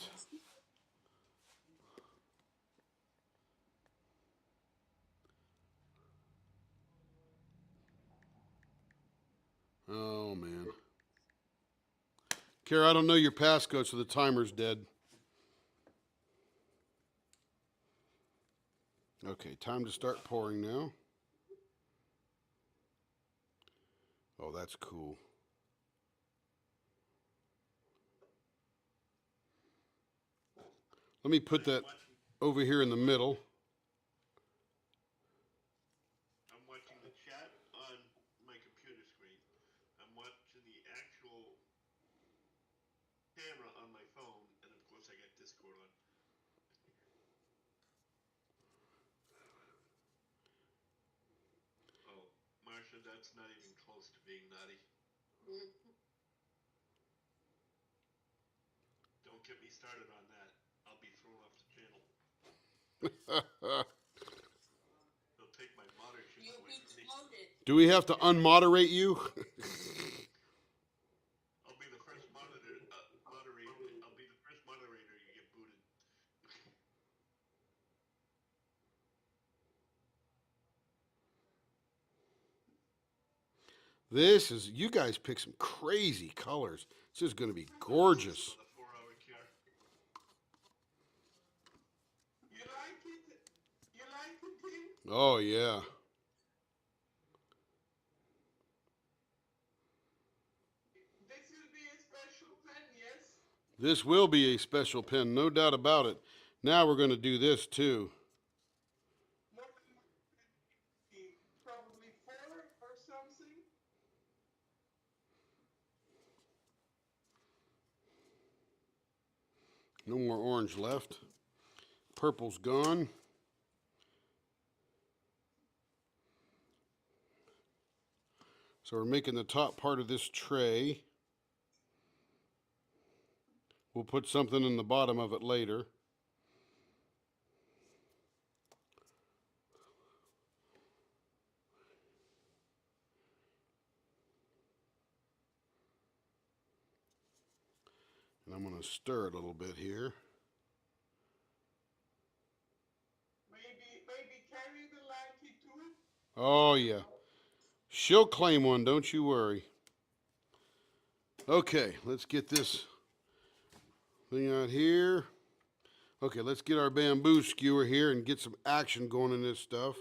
Oh, man. Kara, I don't know your passcode, so the timer's dead. Okay, time to start pouring now. Oh, that's cool. Let me put that over here in the middle. I'm watching the chat on my computer screen. I'm watching the actual That's not even close to being naughty. Don't get me started on that. I'll be thrown off the channel. They'll take my modership You'll away be from me. demoted. Do we have to unmoderate you? I'll be the first moderator. I'll be the first moderator you get booted. This is, you guys pick some crazy colors. This is going to be gorgeous. So the 4-hour cure. You like it? You like it, Tim? Oh, yeah. This will be a special pen, yes? This will be a special pen, no doubt about it. Now we're going to do this too. What probably 4 or something? No more orange left. Purple's gone. So we're making the top part of this tray. We'll put something in the bottom of it later. And I'm going to stir it a little bit here. Maybe Carrie will like it too? Oh, yeah. She'll claim one, don't you worry. Okay, let's get this thing out here. Okay, let's get our bamboo skewer here and get some action going in this stuff.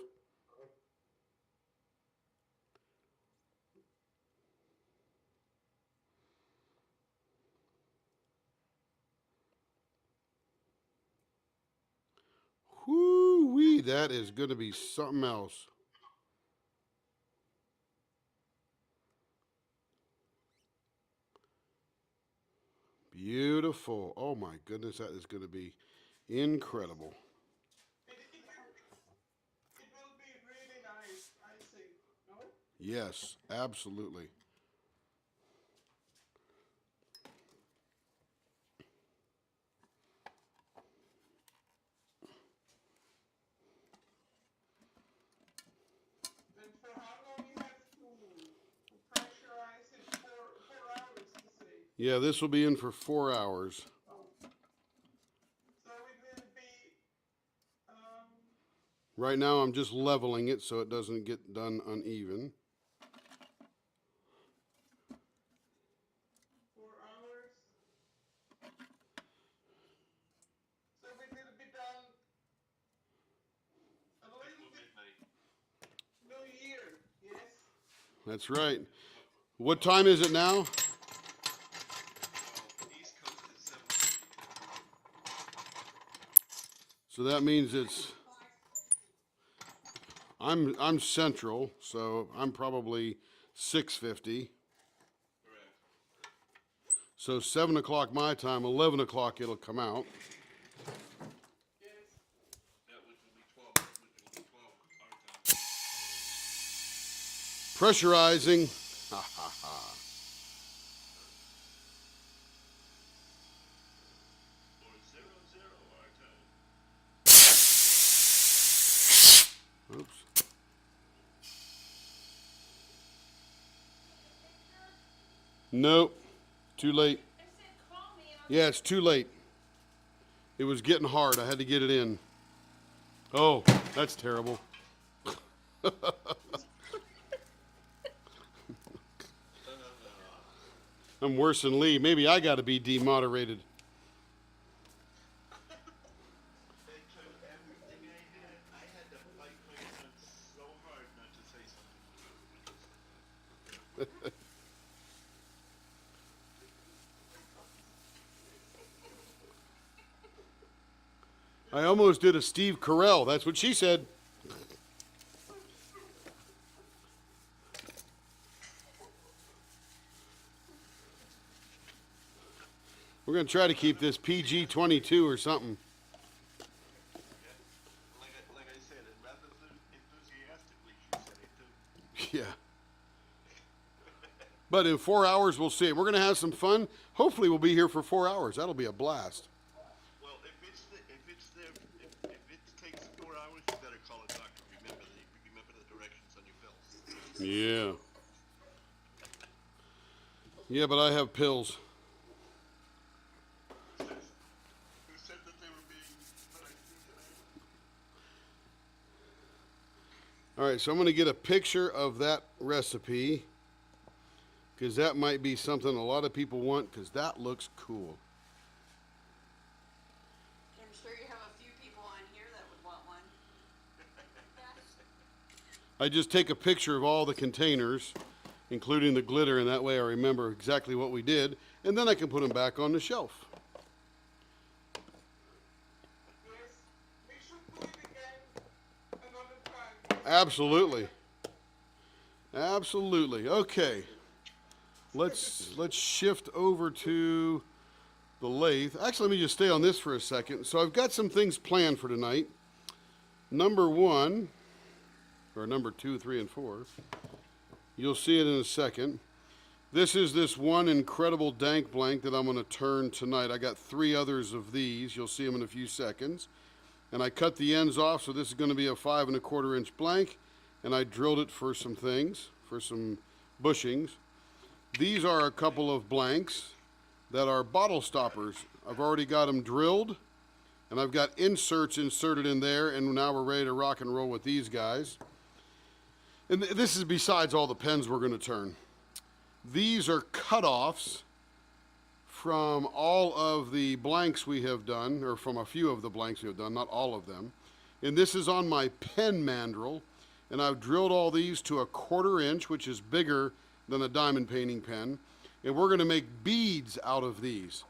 Whoo-wee, that is going to be something else. Beautiful. Oh my goodness, that is going to be incredible. It will be really nice, I think. No? Yes, absolutely. And for how long you have to pressurize it? 4 hours, you say? Yeah, this will be in for 4 hours. So it will be, Right now I'm just leveling it so it doesn't get done uneven. 4 hours. So it will be done a little bit Midnight. New Year, yes? That's right. What time is it now? East Coast is 7:50. So that means it's I'm central, so I'm probably 6:50. Correct. So 7 o'clock my time, 11 o'clock it'll come out. Yes. That which will be 12. Which will be 12 our time. Pressurizing. Or 00 our time. Oops. Nope. Too late. I said, call me and I'll Yeah, it's too late. It was getting hard. I had to get it in. Oh, that's terrible. I'm worse than Lee. Maybe I got to be demoderated. They took everything I had. I had to fight my son so hard not to say something when you said that. I almost did a Steve Carell. That's what she said. We're going to try to keep this PG-22 or something. Like I said, and rather enthusiastically, she said it too. Yeah. But in 4 hours, we'll see. We're going to have some fun. Hopefully, we'll be here for 4 hours. That'll be a blast. Well, if it takes 4 hours, you better call a doctor. Remember the directions on your pills. Yeah. Yeah, but I have pills. Who said that they were being put on tonight? All right, so I'm going to get a picture of that recipe because that might be something a lot of people want because that looks cool. I'm sure you have a few people on here that would want one. I just take a picture of all the containers, including the glitter, and that way I remember exactly what we did, and then I can put them back on the shelf. Yes, we should do it again another time. Absolutely. Absolutely. Okay. Let's shift over to the lathe. Actually, let me just stay on this for a second. So I've got some things planned for tonight. Number 1, or number 2, 3, and 4. You'll see it in a second. This is this one incredible dank blank that I'm going to turn tonight. I got 3 others of these. You'll see them in a few seconds. And I cut the ends off, so this is going to be a 5 1/4 inch blank. And I drilled it for some things, for some bushings. These are a couple of blanks that are bottle stoppers. I've already got them drilled, and I've got inserts inserted in there, and now we're ready to rock and roll with these guys. And this is besides all the pens we're going to turn. These are cutoffs from all of the blanks we have done, or from a few of the blanks we have done, not all of them. And this is on my pen mandrel, and I've drilled all these to a 1/4 inch, which is bigger than a diamond painting pen. And we're going to make beads out of these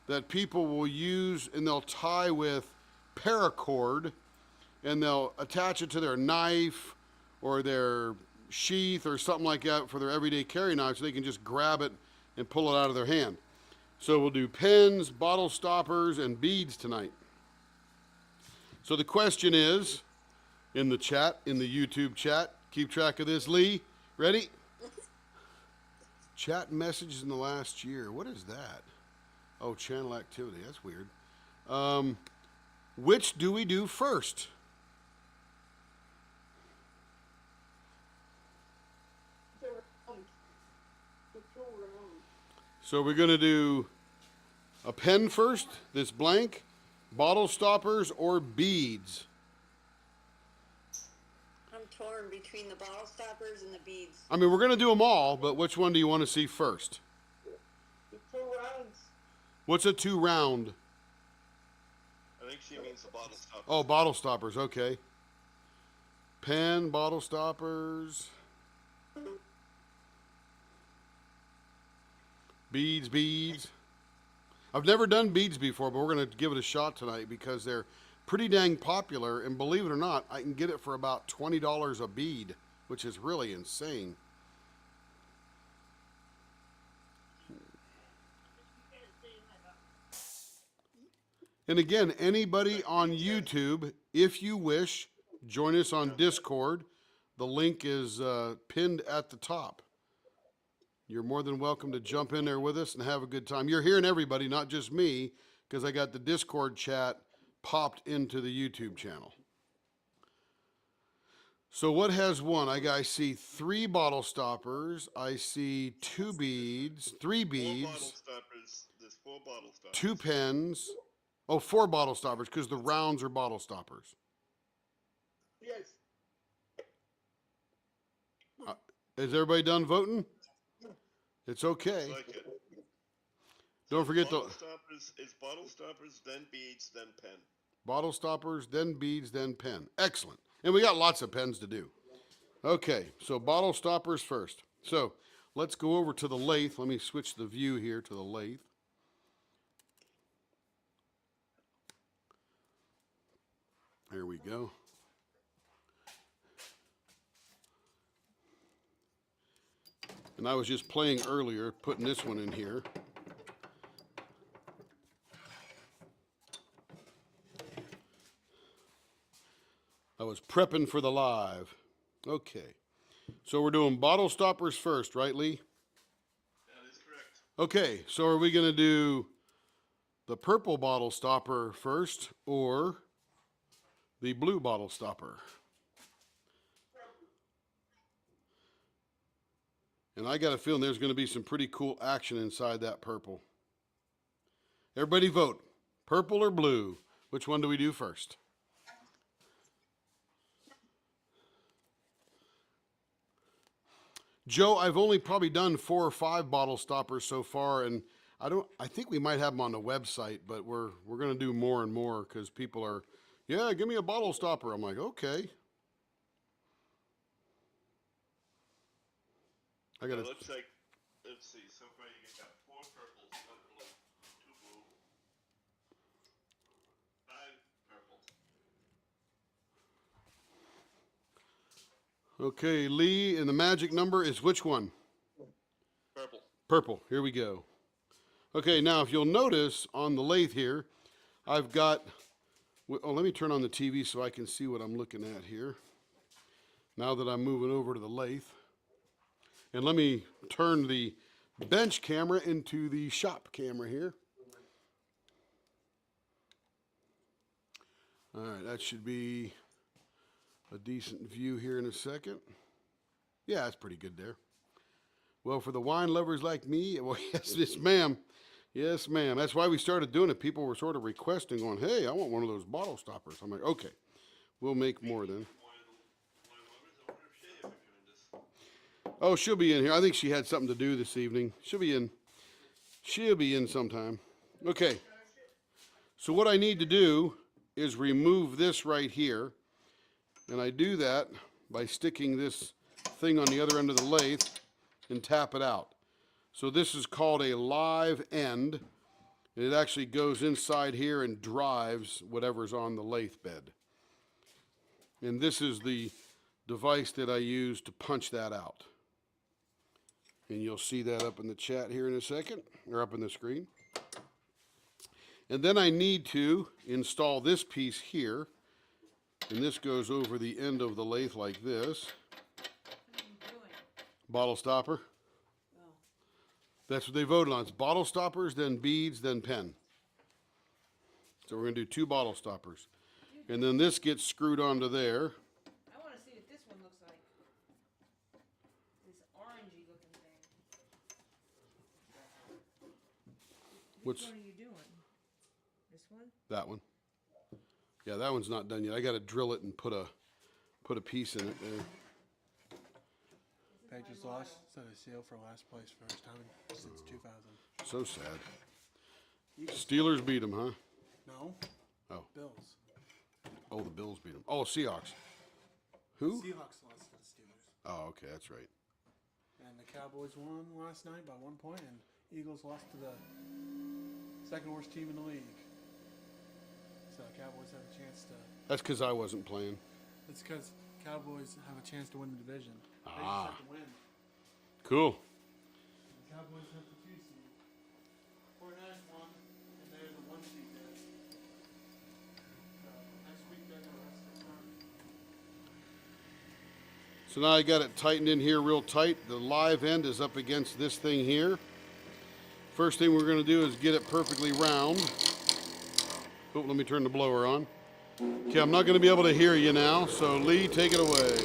that people will use, and they'll tie with paracord, and they'll attach it to their knife or their sheath or something like that for their everyday carry knife, so they can just grab it and pull it out of their hand. So we'll do pens, bottle stoppers, and beads tonight. So the question is, in the chat, in the YouTube chat, keep track of this, Lee. Ready? Chat messages in the last year. What is that? Oh, channel activity. That's weird. Which do we do first? So we're going to do a pen first, this blank, bottle stoppers, or beads. I'm torn between the bottle stoppers and the beads. I mean, we're going to do them all, but which one do you want to see first? The 2 rounds. What's a 2 round? I think she means the bottle stopper. Oh, bottle stoppers, okay. Pen, bottle stoppers. Beads, beads. I've never done beads before, but we're going to give it a shot tonight because they're pretty dang popular. And believe it or not, I can get it for about $20 a bead, which is really insane. And again, anybody on YouTube, if you wish, join us on Discord. The link is pinned at the top. You're more than welcome to jump in there with us and have a good time. You're hearing everybody, not just me, because I got the Discord chat popped into the YouTube channel. So what has won? I see 3 bottle stoppers. I see 2 beads, 3 beads. 4 bottle stoppers. There's 4 bottle stoppers. 2 pens. Oh, 4 bottle stoppers because the rounds are bottle stoppers. Yes. Is everybody done voting? It's okay. Like it. Don't forget Bottle the stoppers is bottle stoppers, then beads, then pen. bottle stoppers, then beads, then pen. Excellent. And we got lots of pens to do. Okay, so bottle stoppers first. So let's go over to the lathe. Let me switch the view here to the lathe. There we go. And I was just playing earlier, putting this one in here. I was prepping for the live. Okay. So we're doing bottle stoppers first, right, Lee? Okay, so are we going to do the purple bottle stopper first or the blue bottle stopper? And I got a feeling there's going to be some pretty cool action inside that purple. Everybody vote. Purple or blue? Which one do we do first? Joe, I've only probably done 4 or 5 bottle stoppers so far, and I think we might have them on the website, but we're going to do more and more because people are, yeah, give me a bottle stopper. I'm like, okay. I got It to. looks like, let's see, so far you got 4 purples, 1 blue, 2 blue, 5 purple. Okay, Lee, and the magic number is which one? Purple. Purple. Here we go. Okay, now if you'll notice on the lathe here, I've got, oh, let me turn on the TV so I can see what I'm looking at here. Now that I'm moving over to the lathe. And let me turn the bench camera into the shop camera here. All right, that should be a decent view here in a second. Yeah, that's pretty good there. Well, for the wine lovers like me, well, yes, ma'am. Yes, ma'am. That's why we started doing it. People were sort of requesting, going, hey, I want one of those bottle stoppers. I'm like, okay, we'll make more then. Oh, she'll be in here. I think she had something to do this evening. She'll be in. She'll be in sometime. Okay. So what I need to do is remove this right here. And I do that by sticking this thing on the other end of the lathe and tap it out. So this is called a live end. And it actually goes inside here and drives whatever's on the lathe bed. And this is the device that I use to punch that out. And you'll see that up in the chat here in a second, or up in the screen. And then I need to install this piece here. And this goes over the end of the lathe like this. What are you doing? Bottle stopper. Oh, That's what they voted on. It's bottle stoppers, then beads, then pen. So we're going to do 2 bottle stoppers. And then this gets screwed onto there. I want to see what this one looks like. This orangey looking thing. Which What's one are you doing? This one? that one? Yeah, that one's not done yet. I got to drill it and put a piece in it there. Patriots lost, so they seal for last place first time since 2000. So sad. Steelers beat them, huh? No. Oh. Bills. Oh, the Bills beat them. Oh, Seahawks. Who? Seahawks lost to the Steelers. Oh, okay, that's right. And the Cowboys won last night by 1 point, and Eagles lost to the second worst team in the league. So the Cowboys have a chance to. That's because I wasn't playing. It's because Cowboys have a chance to win the division. They Ah. just have to win. Cool. The Cowboys have the 2 seed. 49ers won, and they're the 1 seed there. So next week they're going to rest their turn. So now I got it tightened in here real tight. The live end is up against this thing here. First thing we're going to do is get it perfectly round. Oh, let me turn the blower on. Okay, I'm not going to be able to hear you now, so Lee, take it away.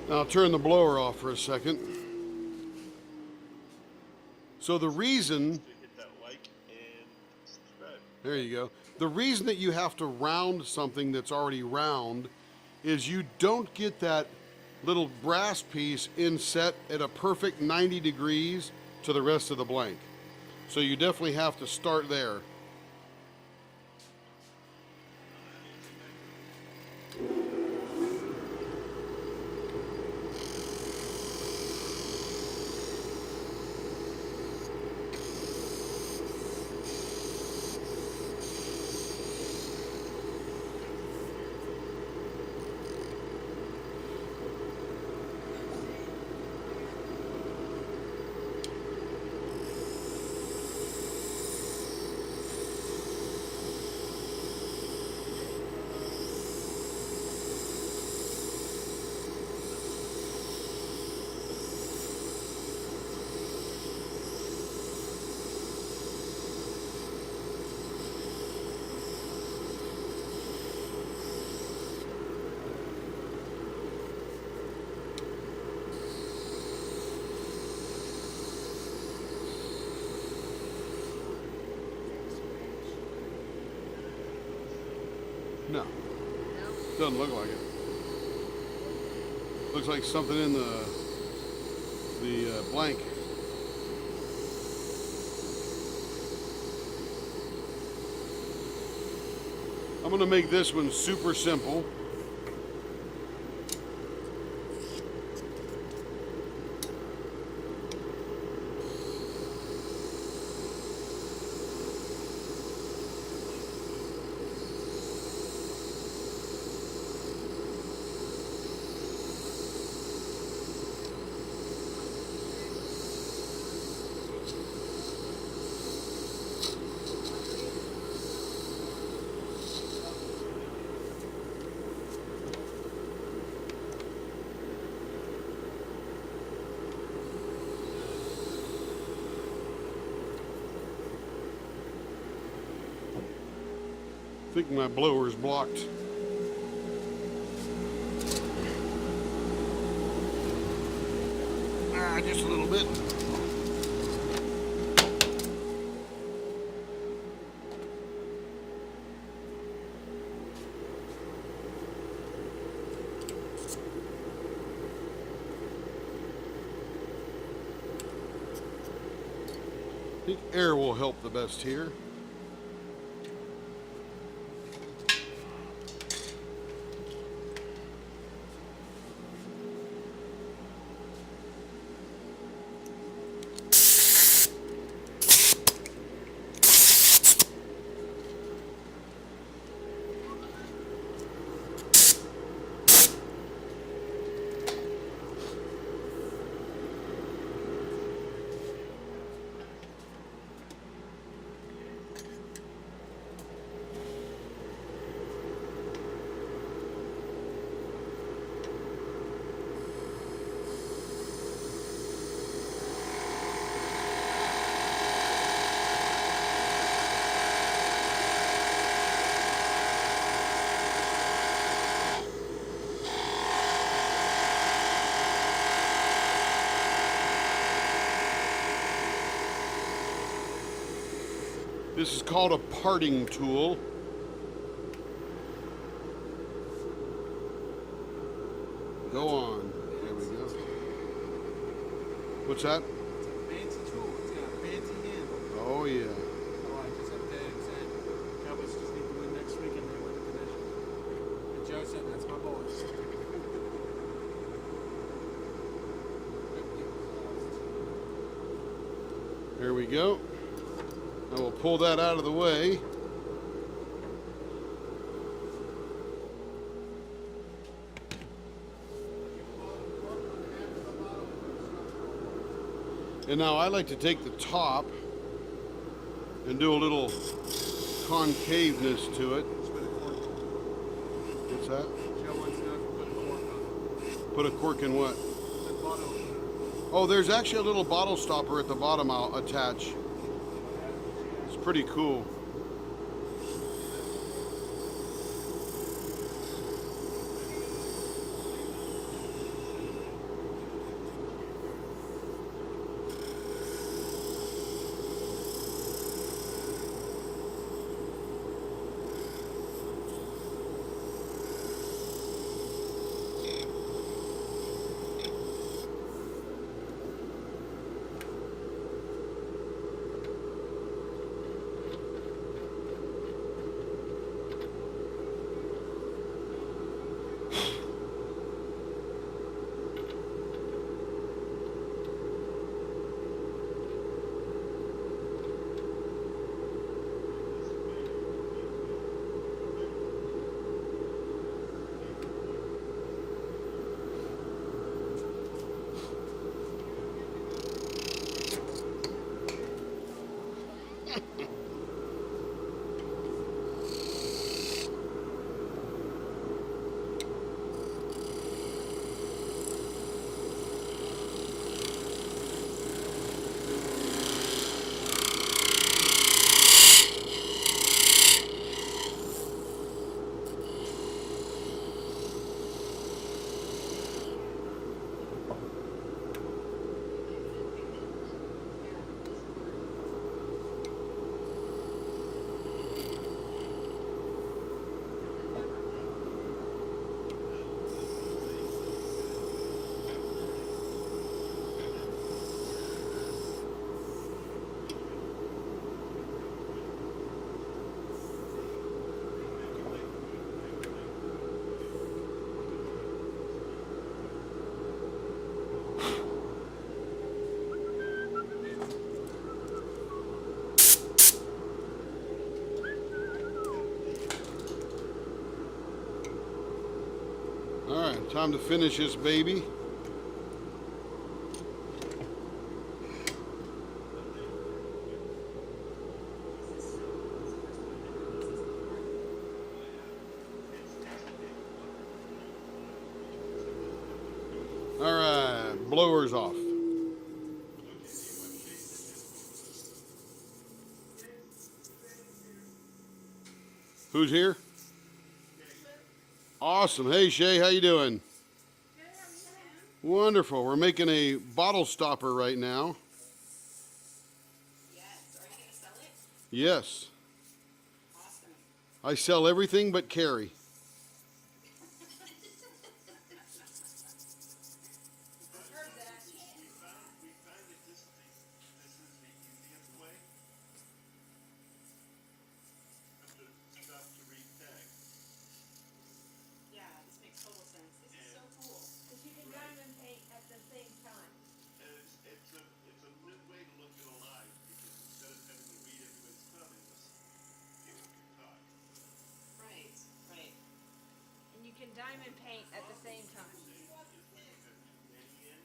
Now I'll turn the blower off for a second. So the reason, Hit that like and subscribe. there you go. The reason that you have to round something that's already round is you don't get that little brass piece inset at a perfect 90 degrees to the rest of the blank. So you definitely have to start there. No, doesn't look like it. Looks like something in the blank. I'm gonna make this one super simple. I think my blower's blocked. Just a little bit. I think air will help the best here. This is called a parting tool. Go on. There we go. What's that? It's a fancy tool. It's got a fancy handle. Oh, yeah. Oh, I just have to say, Cowboys just need to win next week and they win the division. And Joe said that's my boys. There we go. I will pull that out of the way. And now I like to take the top and do a little concaveness to it. What's that? Joe wants to know if you put a cork on it. Put a cork in what? The bottle. Oh, there's actually a little bottle stopper at the bottom I'll attach. It's pretty cool. All right, time to finish this baby. All right, blowers off. Who's here? Awesome. Hey Shay, how you doing? Wonderful. We're making a bottle stopper right now. Yes. Are you gonna sell it? Yes. Awesome. I sell everything but carry. Heard that. We found that this is the easiest way to stop to read text. Yeah, this makes total sense. This is so cool. Cause you can diamond paint at the same time. And it's a good way to look at a live because instead of having to read everybody's comments, people can talk. Right. Right. And you can diamond paint at the same time. Is when you have too many in,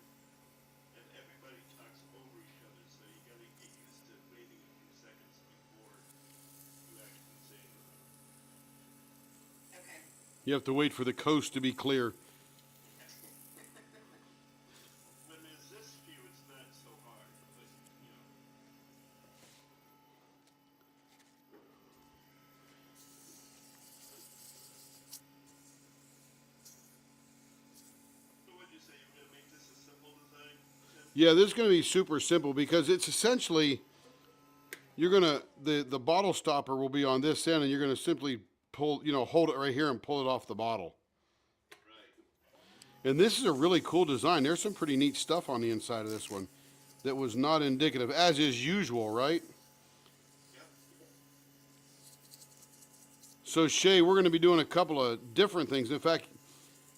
and everybody talks over each other, so you gotta get used to waiting a few seconds before you actually say anything. Okay. You have to wait for the coast to be clear. When there's this few, it's not so hard, but you know. So what'd you say? You were gonna make this a simple design, Tim? Yeah, this is going to be super simple because it's essentially you're going to the bottle stopper will be on this end and you're going to simply pull, hold it right here and pull it off the bottle. Right. And this is a really cool design. There's some pretty neat stuff on the inside of this one that was not indicative, as is usual, right? Yep. So Shay, we're going to be doing a couple of different things. In fact,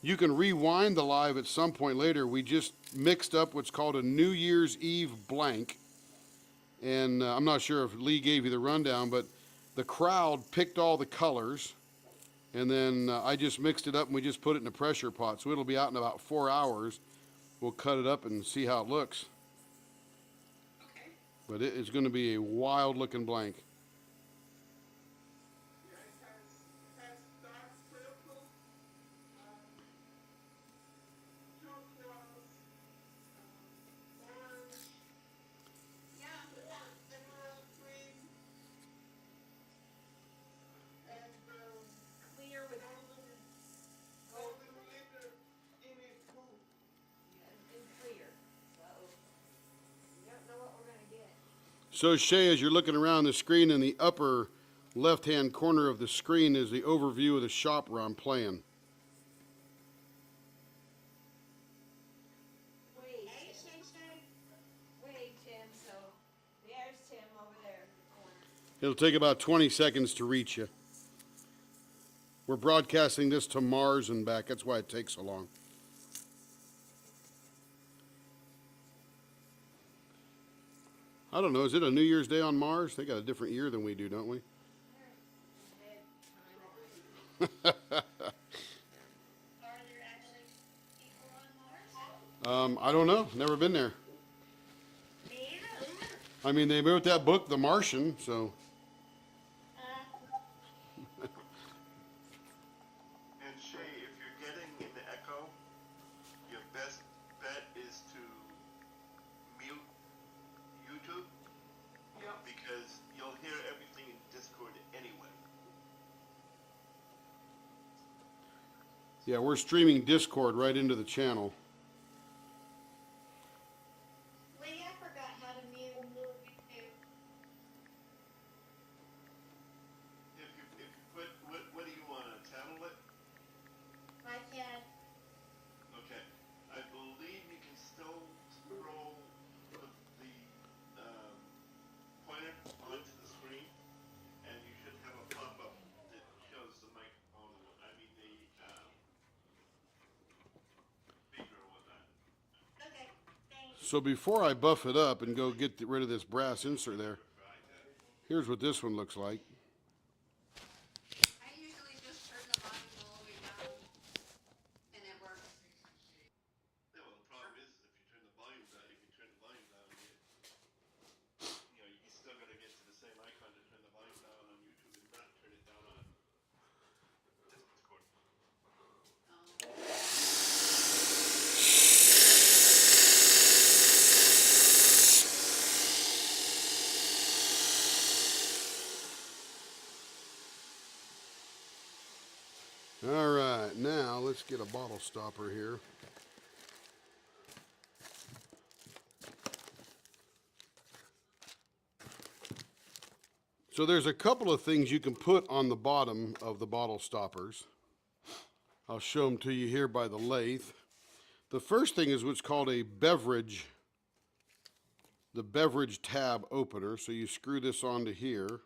you can rewind the live at some point later. We just mixed up what's called a New Year's Eve blank. And I'm not sure if Lee gave you the rundown, but the crowd picked all the colors. And then I just mixed it up and we just put it in a pressure pot. So it'll be out in about 4 hours. We'll cut it up and see how it looks. Okay. But it is going to be a wild looking blank. Yeah, it has dark purple, turquoise, orange, Yeah. emerald green, and Clear with golden glitter in it too. and clear. So you don't know what we're gonna get. So Shay, as you're looking around the screen, in the upper left-hand corner of the screen is the overview of the shop where I'm playing. Wait, wait, Tim. So there's Tim over there in the corner. It'll take about 20 seconds to reach you. We're broadcasting this to Mars and back. That's why it takes so long. I don't know. Is it a New Year's Day on Mars? They got a different year than we do, don't we? Are there actually people on Mars? I don't know. Never been there. Me either. I mean, they wrote that book, The Martian, so Yeah, we're streaming Discord right into the channel. Lee, I forgot how to mute YouTube. If you put, what do you want, a tablet? iPad. Okay, I believe you can still scroll the pointer onto the screen, and you should have a pop-up that shows the microphone, I mean the speaker and whatnot. Okay, thanks. So before I buff it up and go get rid of this brass insert there, here's what this one looks like. I usually just turn the volume all the way down, and it works. Yeah, well, the problem is if you turn the volume down, you still gotta get to the same icon to turn the volume down on YouTube and not turn it down on Discord. All right, now let's get a bottle stopper here. So there's a couple of things you can put on the bottom of the bottle stoppers. I'll show them to you here by the lathe. The first thing is what's called a beverage, the beverage tab opener. So you screw this onto here.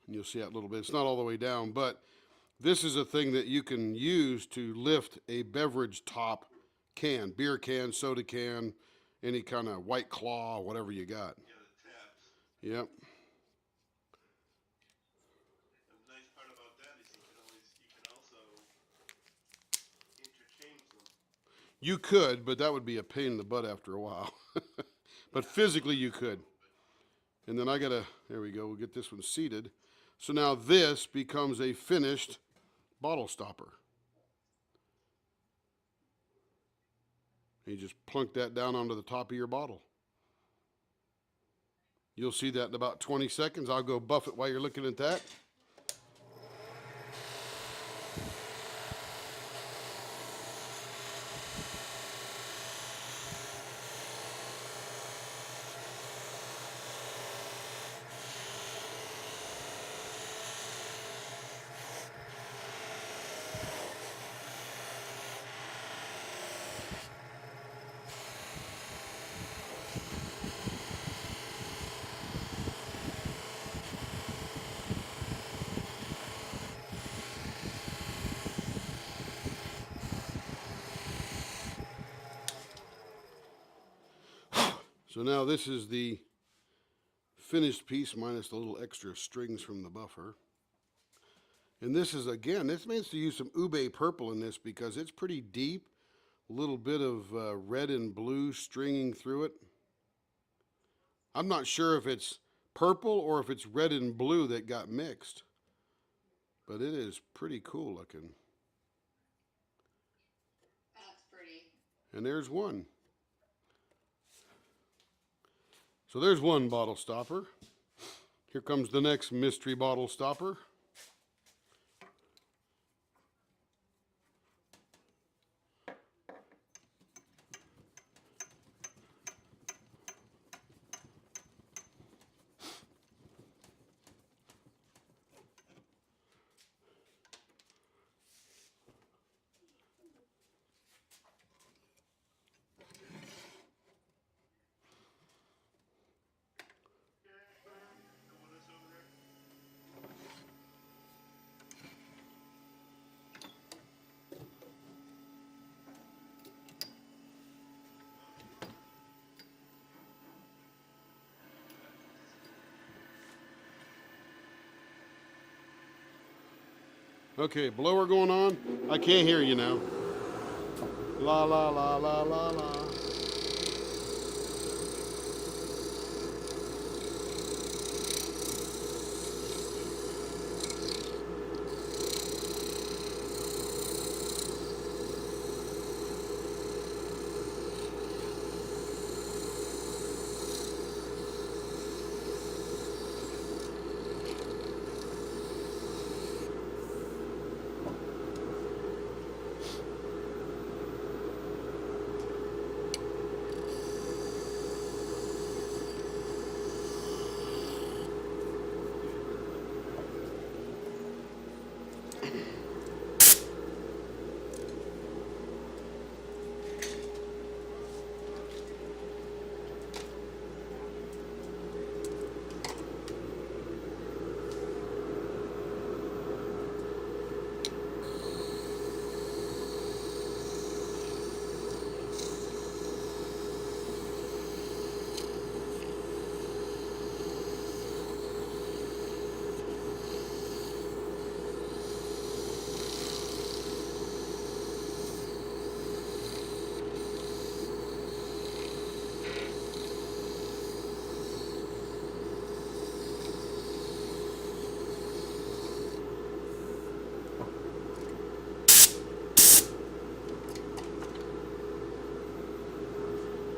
And you'll see that a little bit. It's not all the way down, but this is a thing that you can use to lift a beverage top can, beer can, soda can, any kind of White Claw, whatever you got. Yeah, the tabs. Yep. The nice part about that is you can also interchange them. You could, but that would be a pain in the butt after a while. But physically you could. And then there we go, we'll get this one seated. So now this becomes a finished bottle stopper. And you just plunk that down onto the top of your bottle. You'll see that in about 20 seconds. I'll go buff it while you're looking at that. So now this is the finished piece minus the little extra strings from the buffer. And this is, again, this means to use some ube purple in this because it's pretty deep. A little bit of red and blue stringing through it. I'm not sure if it's purple or if it's red and blue that got mixed. But it is pretty cool looking. That's pretty. And there's one. So there's one bottle stopper. Here comes the next mystery bottle stopper. Okay, blower going on. I can't hear you now. La la la la la la.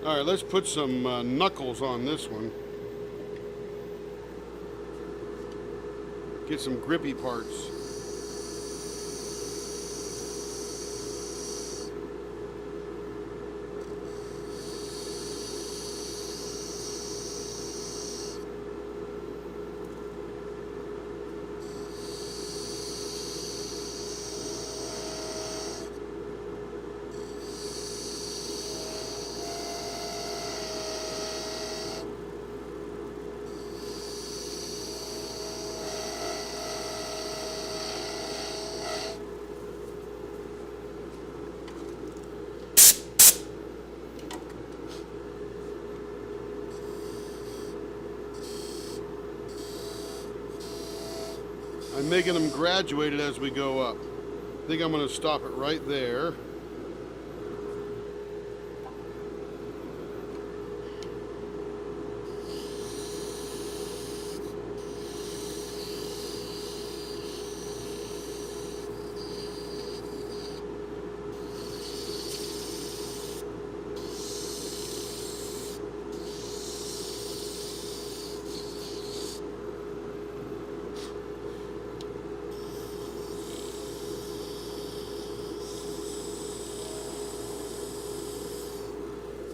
All right, let's put some knuckles on this one. Get some grippy parts. I'm making them graduated as we go up. I think I'm going to stop it right there.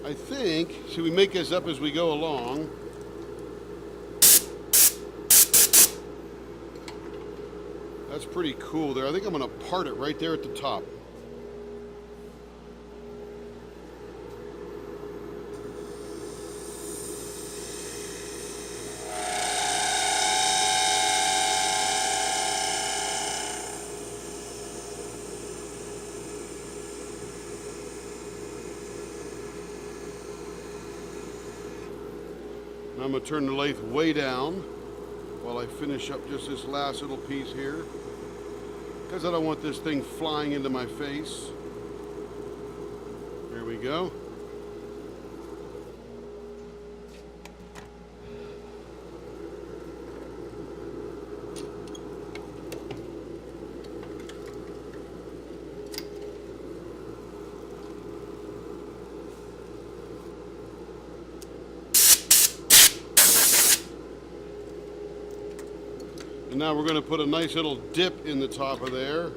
I think, should we make this up as we go along? That's pretty cool there. I think I'm going to part it right there at the top. I'm going to turn the lathe way down while I finish up just this last little piece here, because I don't want this thing flying into my face. There we go. And now we're going to put a nice little dip in the top of there.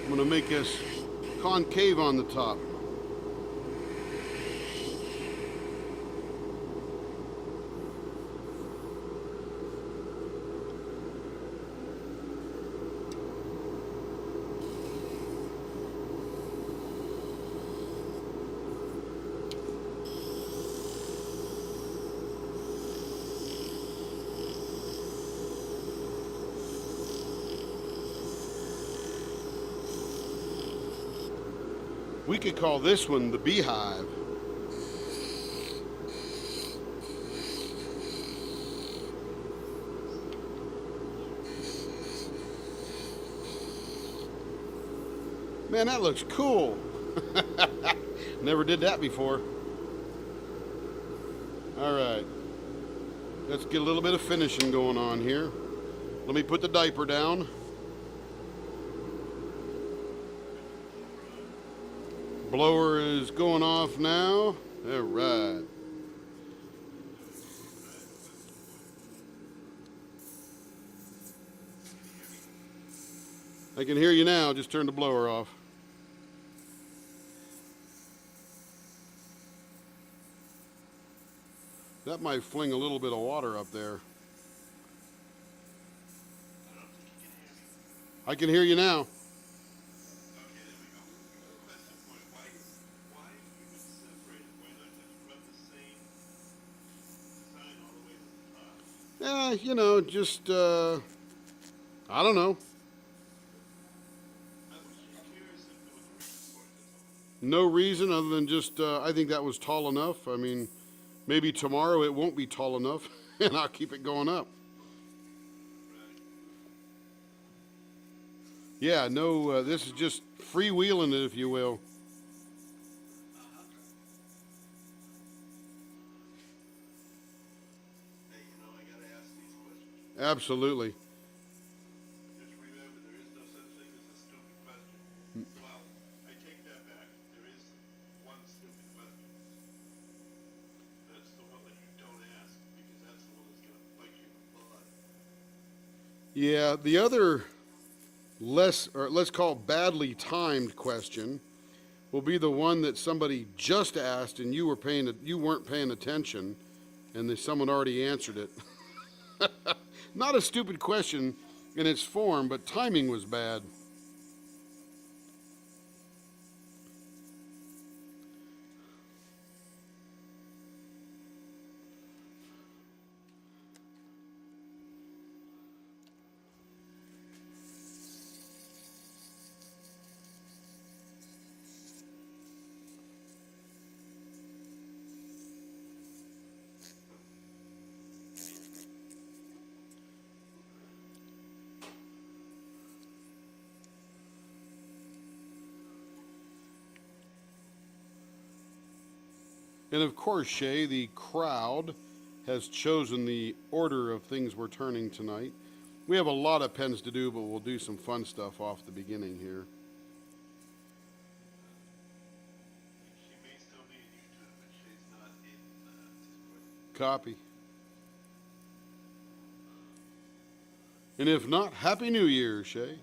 I'm going to make this concave on the top. We could call this one the beehive. Man, that looks cool. Never did that before. All right. Let's get a little bit of finishing going on here. Let me put the diaper down. Blower is going off now. All right. I can hear you now. Just turn the blower off. That might fling a little bit of water up there. I can hear you now. Okay, there we go. Question for you. Why keep it separated? Why not just run the same design all the way to the top? You know, just, I don't know. I was just curious if there was a reason for it, that's all. No reason other than just, I think that was tall enough. I mean, maybe tomorrow it won't be tall enough, and I'll keep it going up. Right. Yeah, no, this is just freewheeling it, if you will. Hey, you know, I gotta ask these questions. Absolutely. Just remember, there is no such thing as a stupid question. Well, I take that back. There is one stupid question. That's the one that you don't ask, because that's the one that's gonna bite you in the butt. Yeah, the other less, or let's call it badly timed question will be the one that somebody just asked and you weren't paying attention, and someone already answered it. Not a stupid question in its form, but timing was bad. And of course, Shay, the crowd has chosen the order of things we're turning tonight. We have a lot of pens to do, but we'll do some fun stuff off the beginning here. She may still be in YouTube, but she's not in Discord. Copy. And if not, Happy New Year, Shay.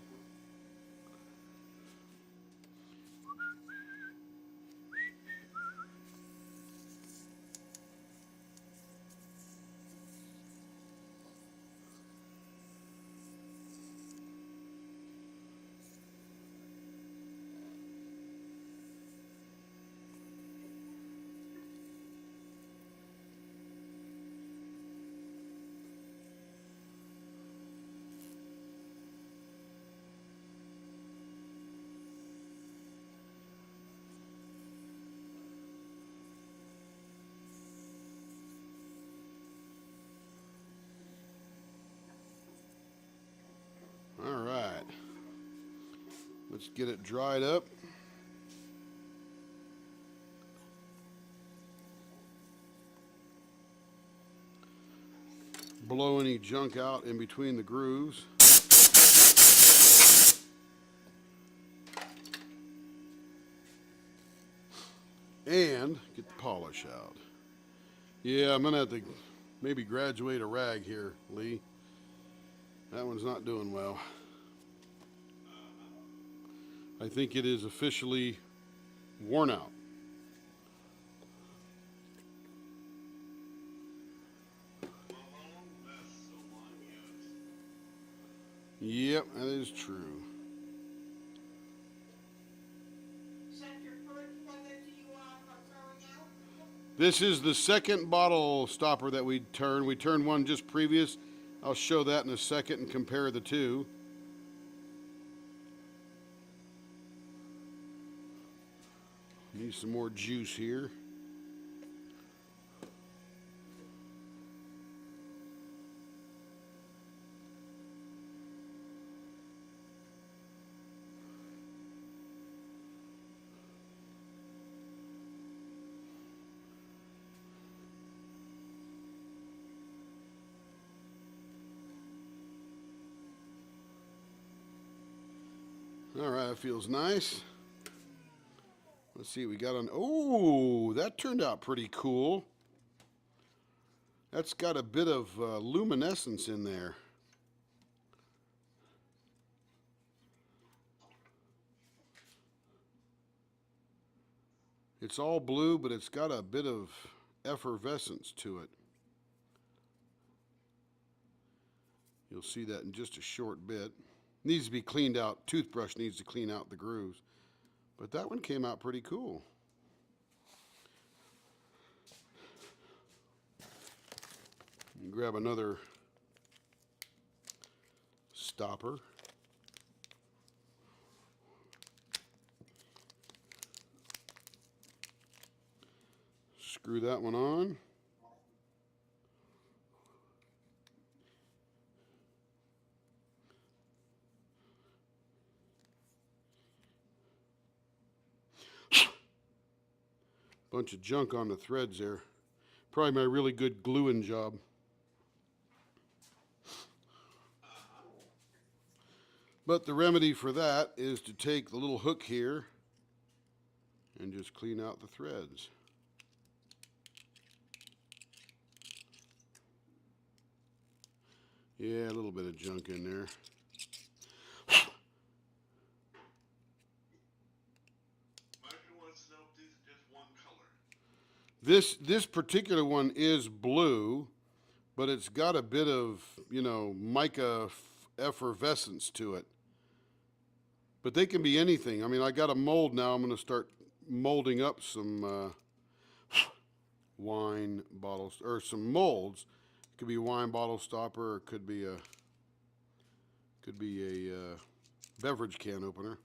All right. Let's get it dried up. Blow any junk out in between the grooves. And get the polish out. Yeah, I'm gonna have to maybe graduate a rag here, Lee. That one's not doing well. I think it is officially worn out. Well, how long lasts so long use? Yep, that is true. Is that your first one that you are throwing out? This is the second bottle stopper that we turned. We turned one just previous. I'll show that in a second and compare the two. Need some more juice here. All right, that feels nice. Let's see, we got on. Oh, that turned out pretty cool. That's got a bit of luminescence in there. It's all blue, but it's got a bit of effervescence to it. You'll see that in just a short bit. Needs to be cleaned out. Toothbrush needs to clean out the grooves. But that one came out pretty cool. Grab another stopper. Screw that one on. Bunch of junk on the threads there. Probably my really good gluing job. But the remedy for that is to take the little hook here and just clean out the threads. Yeah, a little bit of junk in there. Marshall wants to know if these are just one color. This particular one is blue, but it's got a bit of, mica effervescence to it. But they can be anything. I mean, I got a mold now. I'm going to start molding up some wine bottles, or some molds. It could be a wine bottle stopper, or it could be a beverage can opener.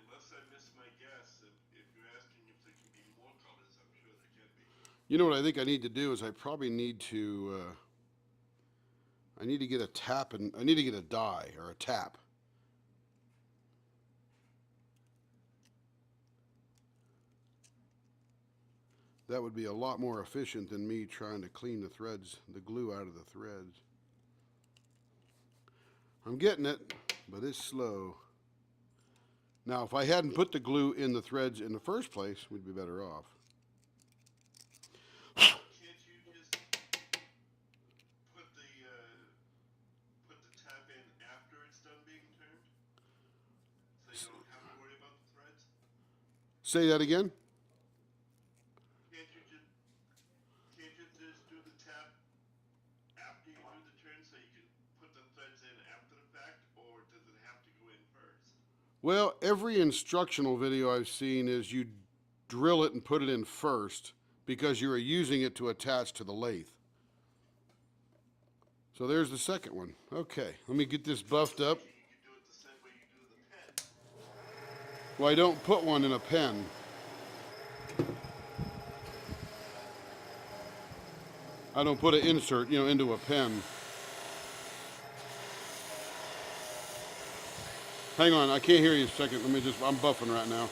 Unless I missed my guess, if you're asking if there can be more colors, I'm sure there can be. You know what I think I need to do is I probably need to I need to get a tap, and I need to get a die or a tap. That would be a lot more efficient than me trying to clean the threads, the glue out of the threads. I'm getting it, but it's slow. Now, if I hadn't put the glue in the threads in the first place, we'd be better off. Can't you just put the tap in after it's done being turned? So you don't have to worry about the threads? Say that again? Can't you just do the tap after you do the turn so you can put the threads in after the fact, or does it have to go in first? Well, every instructional video I've seen is you drill it and put it in first because you are using it to attach to the lathe. So there's the second one. Okay, let me get this buffed up. You can do it the same way you do the pen. Well, I don't put one in a pen. I don't put an insert, into a pen. Hang on, I can't hear you a second. I'm buffing right now.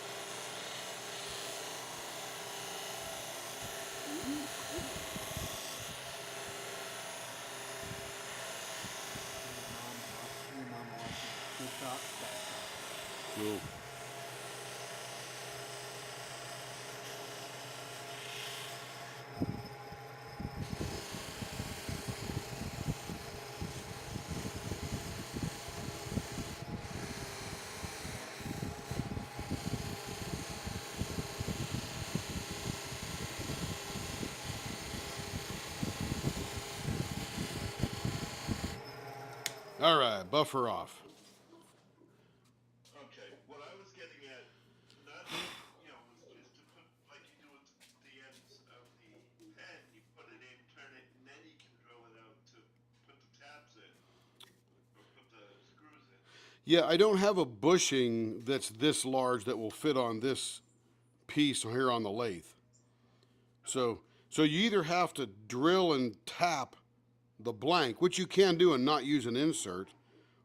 Good shot, bad shot. Cool. All right, buffer off. Okay, what I was getting at, not, was just to put, like you do with the ends of the pen, you put it in, turn it, and then you can drill it out to put the tabs in, or put the screws in. Yeah, I don't have a bushing that's this large that will fit on this piece here on the lathe. So you either have to drill and tap the blank, which you can do and not use an insert,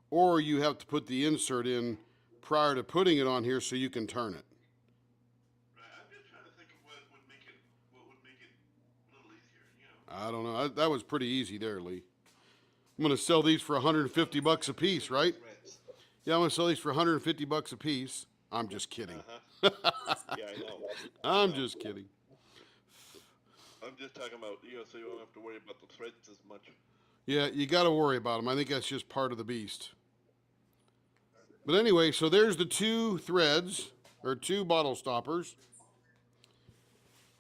or you have to put the insert in prior to putting it on here so you can turn it. Right, I'm just trying to think of what would make it a little easier, I don't know. That was pretty easy there, Lee. I'm gonna sell these for 150 bucks a piece, right? Threads. Yeah, I'm gonna sell these for 150 bucks a piece. I'm just kidding. Uh-huh. Yeah, I know. I'm just kidding. I'm just talking about, so you don't have to worry about the threads as much. Yeah, you got to worry about them. I think that's just part of the beast. But anyway, so there's the 2 threads, or 2 bottle stoppers.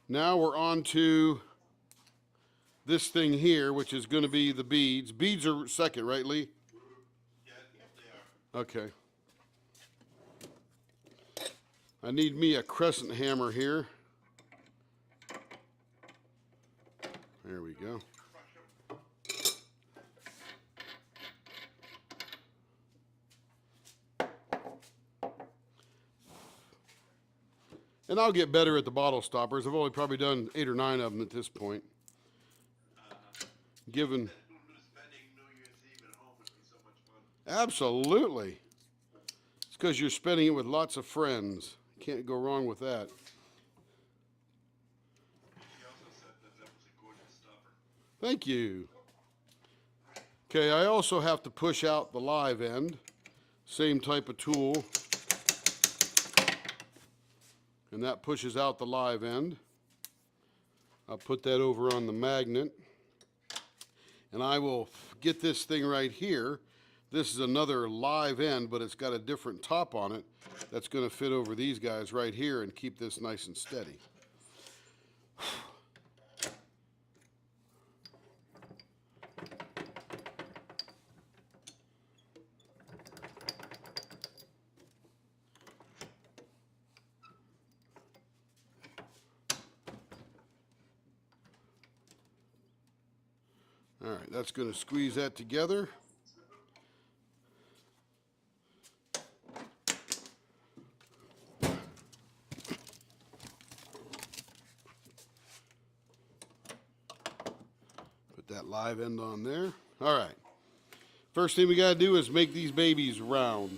Now we're on to this thing here, which is going to be the beads. Beads are second, right, Lee? Yeah, they are. Okay. I need me a crescent hammer here. There we go. And I'll get better at the bottle stoppers. I've only probably done 8 or 9 of them at this point. Given. Spending New Year's Eve at home would be so much fun. Absolutely. It's because you're spending it with lots of friends. Can't go wrong with that. He also said that that was a gorgeous stopper. Thank you. Okay, I also have to push out the live end. Same type of tool. And that pushes out the live end. I'll put that over on the magnet. And I will get this thing right here. This is another live end, but it's got a different top on it. That's going to fit over these guys right here and keep this nice and steady. All right, that's going to squeeze that together. Put that live end on there. All right. First thing we got to do is make these babies round.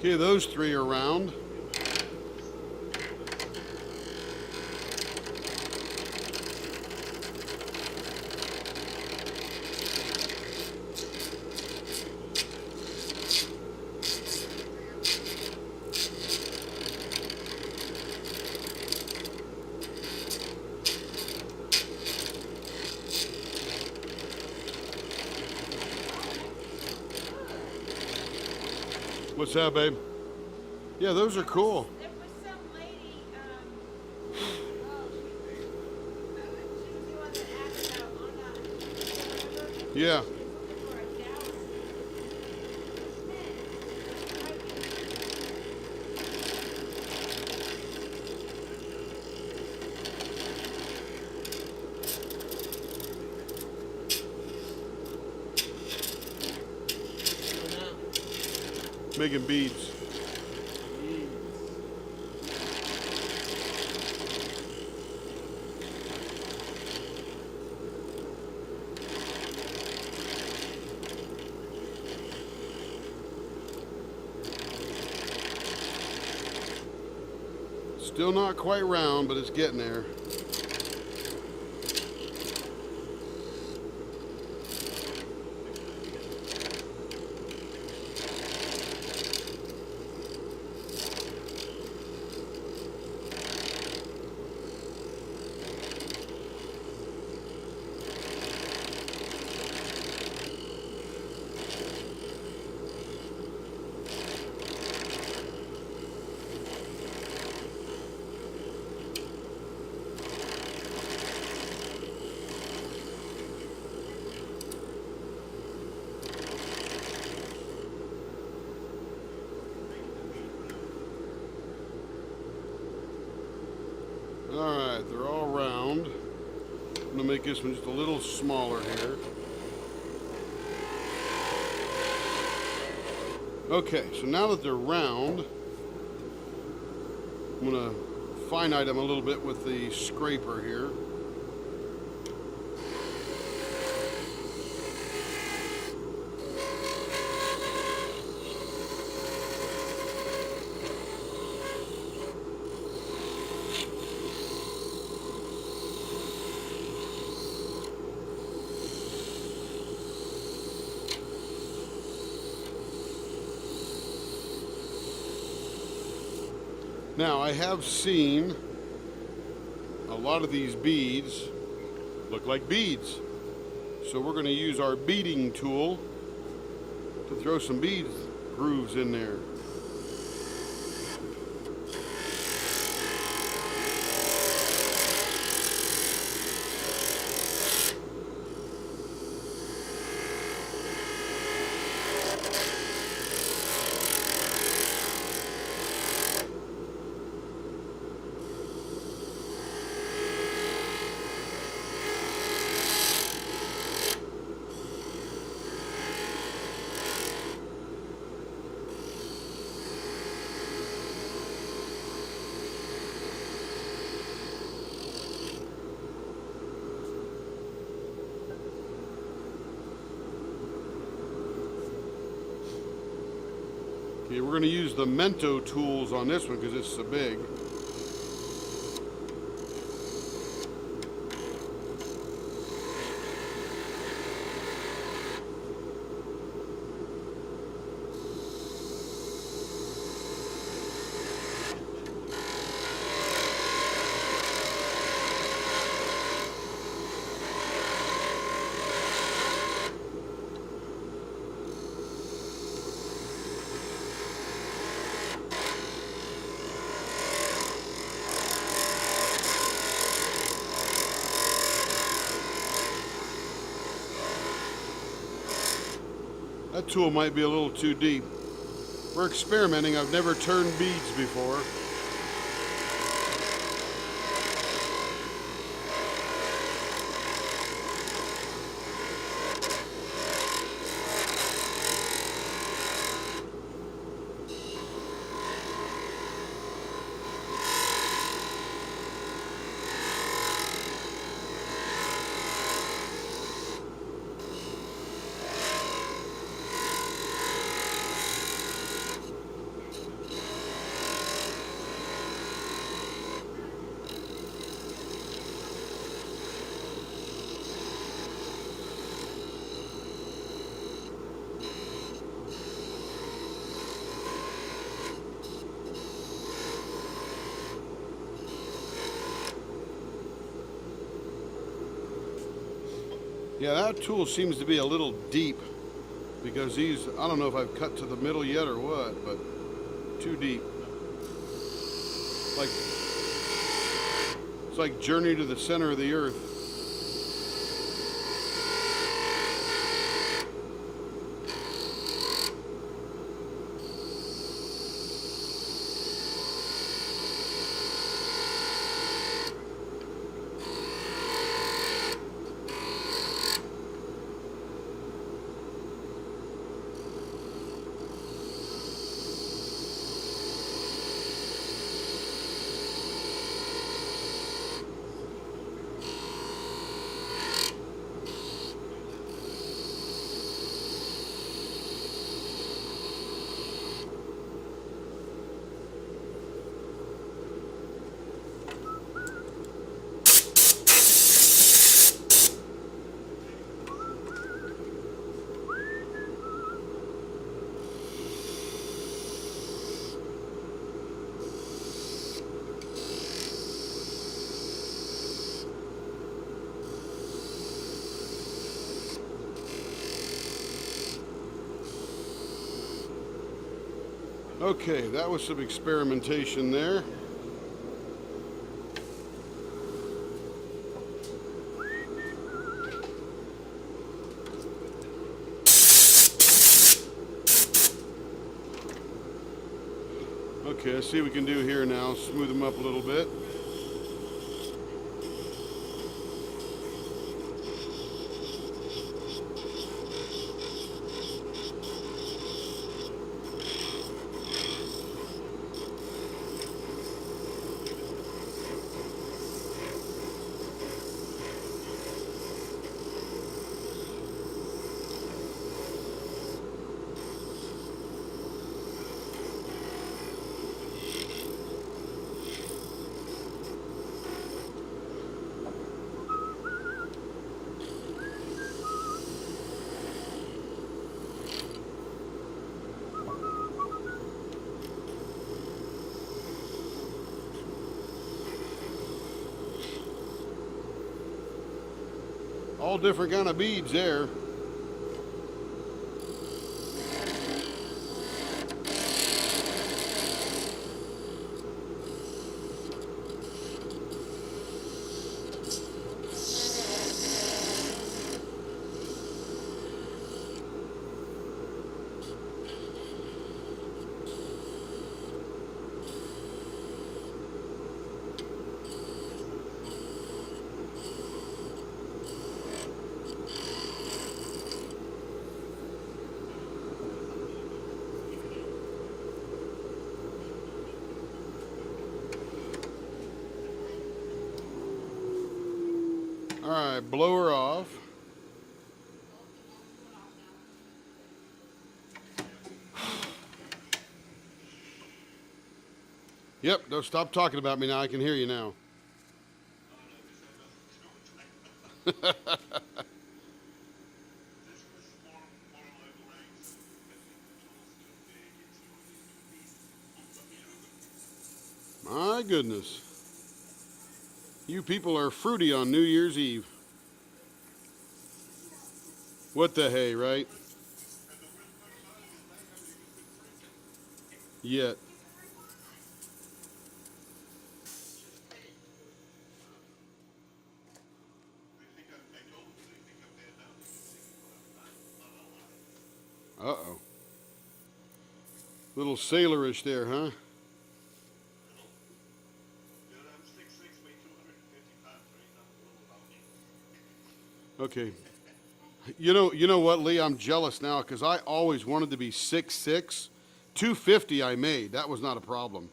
Okay, those three are round. What's that, babe? Yeah, those are cool. There was some lady, oh, she was the one that asked about on a, Yeah. she was looking for a galaxy. Making beads. Still not quite round, but it's getting there. Alright, they're all round. I'm going to make this one just a little smaller here. Okay, so now that they're round, I'm going to finite them a little bit with the scraper here. Now, I have seen a lot of these beads look like beads. So we're going to use our beading tool to throw some bead grooves in there. Okay, we're going to use the Mento tools on this one because it's so big. That tool might be a little too deep. We're experimenting. I've never turned beads before. Yeah, that tool seems to be a little deep because these, I don't know if I've cut to the middle yet or what, but too deep. Like, it's like Journey to the Center of the Earth. Okay, that was some experimentation there. Okay, let's see what we can do here now. Smooth them up a little bit. All different kind of beads there. All right, blow her off. Yep, don't stop talking about me now. I can hear you now. This was more along the lines, I think the tools too big, it's too easy to piece. My goodness. You people are fruity on New Year's Eve. What the hey, right? And the worst part about it is I haven't even been drinking. Yet. I told them they think I'm bad now, they've been thinking, but I'm not alive. Uh-oh. Little sailorish there, huh? Dude, I'm 6'6", weigh 250 pounds, there ain't nothing little about me. Okay. You know what, Lee? I'm jealous now because I always wanted to be 6'6". 250 I made. That was not a problem.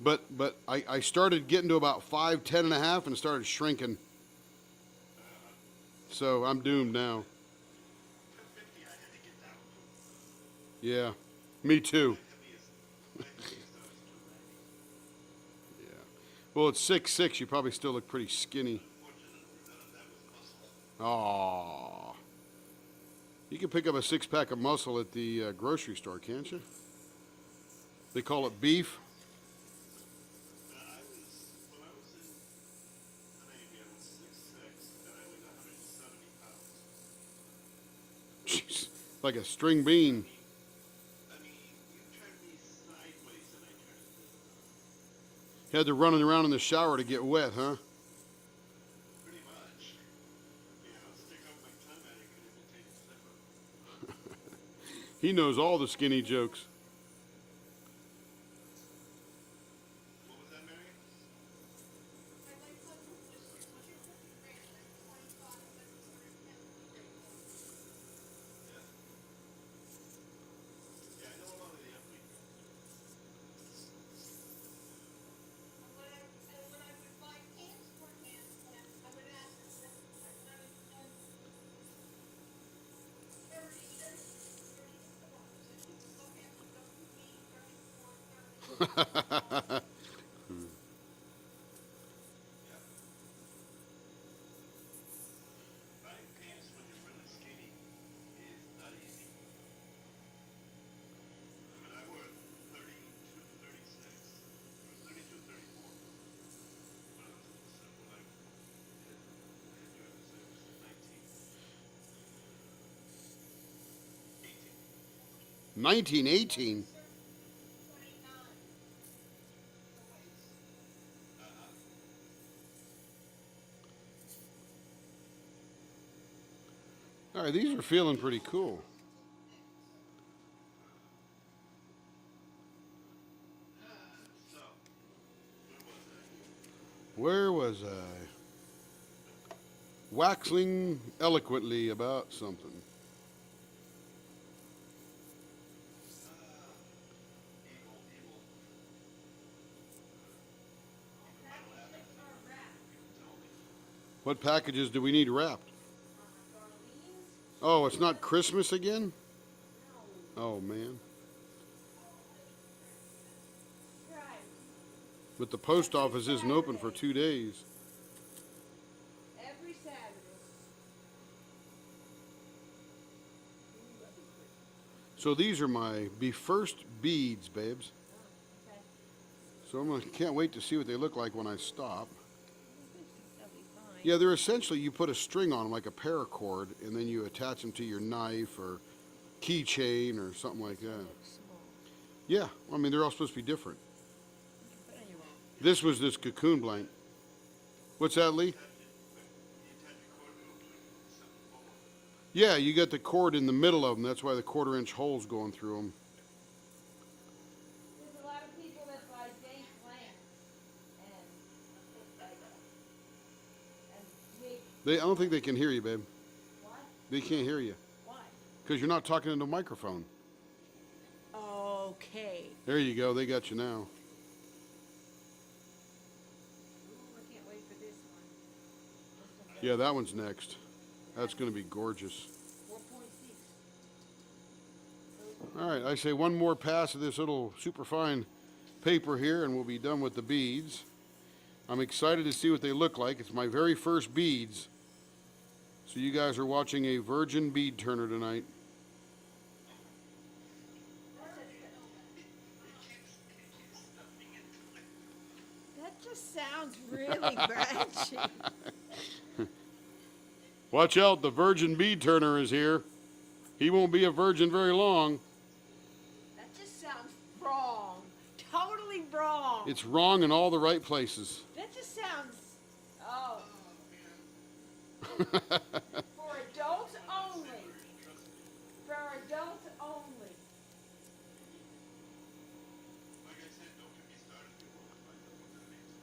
But I started getting to about 5'10" and a half and started shrinking. So I'm doomed now. 250 I had to get down to. Yeah. Me too. My heaviest I was 290. Yeah. Well, at 6'6", you probably still look pretty skinny. Unfortunately, none of that was muscle. Aw. You can pick up a 6-pack of muscle at the grocery store, can't you? They call it beef. When I was in the Navy, I was 6'6", and I weighed 170 pounds. Jeez, like a string bean. I mean, you turn me sideways and I turn it this way. Had to running around in the shower to get wet, huh? Pretty much. Yeah, I'll stick out my tongue at it and imitate a zipper. He knows all the skinny jokes. What was that, Mary? My cousin was 250 grams, like 25, that's 110 grams. Yeah. Yeah, I know a lot of the upbeat. And when I would buy pants for him, I would ask him, I would 34. And he would look at me, go, you mean 34, 30. Yeah. Buying pants when you're really skinny is not easy. I mean, I wore 32, 36, or 32, 34 when I was in the when I had joined the service in 1918. 1918. 29. The waist. Uh-huh. All right, these are feeling pretty cool. So, where was I? Where was I? Waxing eloquently about something. Evil, evil. Packages are wrapped. Tell me. What packages do we need wrapped? Darlene's? Oh, it's not Christmas again? No. Oh, man. Right. But the post office isn't open for 2 days. Every Saturday. So these are my first beads, babes. Okay. So can't wait to see what they look like when I stop. That'll be fine. Yeah, they're essentially, you put a string on them like a paracord, and then you attach them to your knife or keychain or something like that. Small. Yeah, I mean, they're all supposed to be different. Put on your own. This was this cocoon blank. What's that, Lee? You attach a cord to it with something forward. Yeah, you got the cord in the middle of them. That's why the 1/4-inch hole's going through them. There's a lot of people that buy fake lamps and make I don't think they can hear you, babe. what? They can't hear you Why? because you're not talking into a microphone. Okay. There you go. They got you now. Ooh, I can't wait for this one. Yeah, that one's next. That's going to be gorgeous. 4.6. All right, I say one more pass of this little superfine paper here, and we'll be done with the beads. I'm excited to see what they look like. It's my very first beads. So you guys are watching a virgin bead turner tonight. That just sounds really branchy. Watch out, the virgin bead turner is here. He won't be a virgin very long. That just sounds wrong. Totally wrong. It's wrong in all the right places. That just sounds. Oh. For adults only. For adults only. Like I said, don't get me started. You won't find out what that means.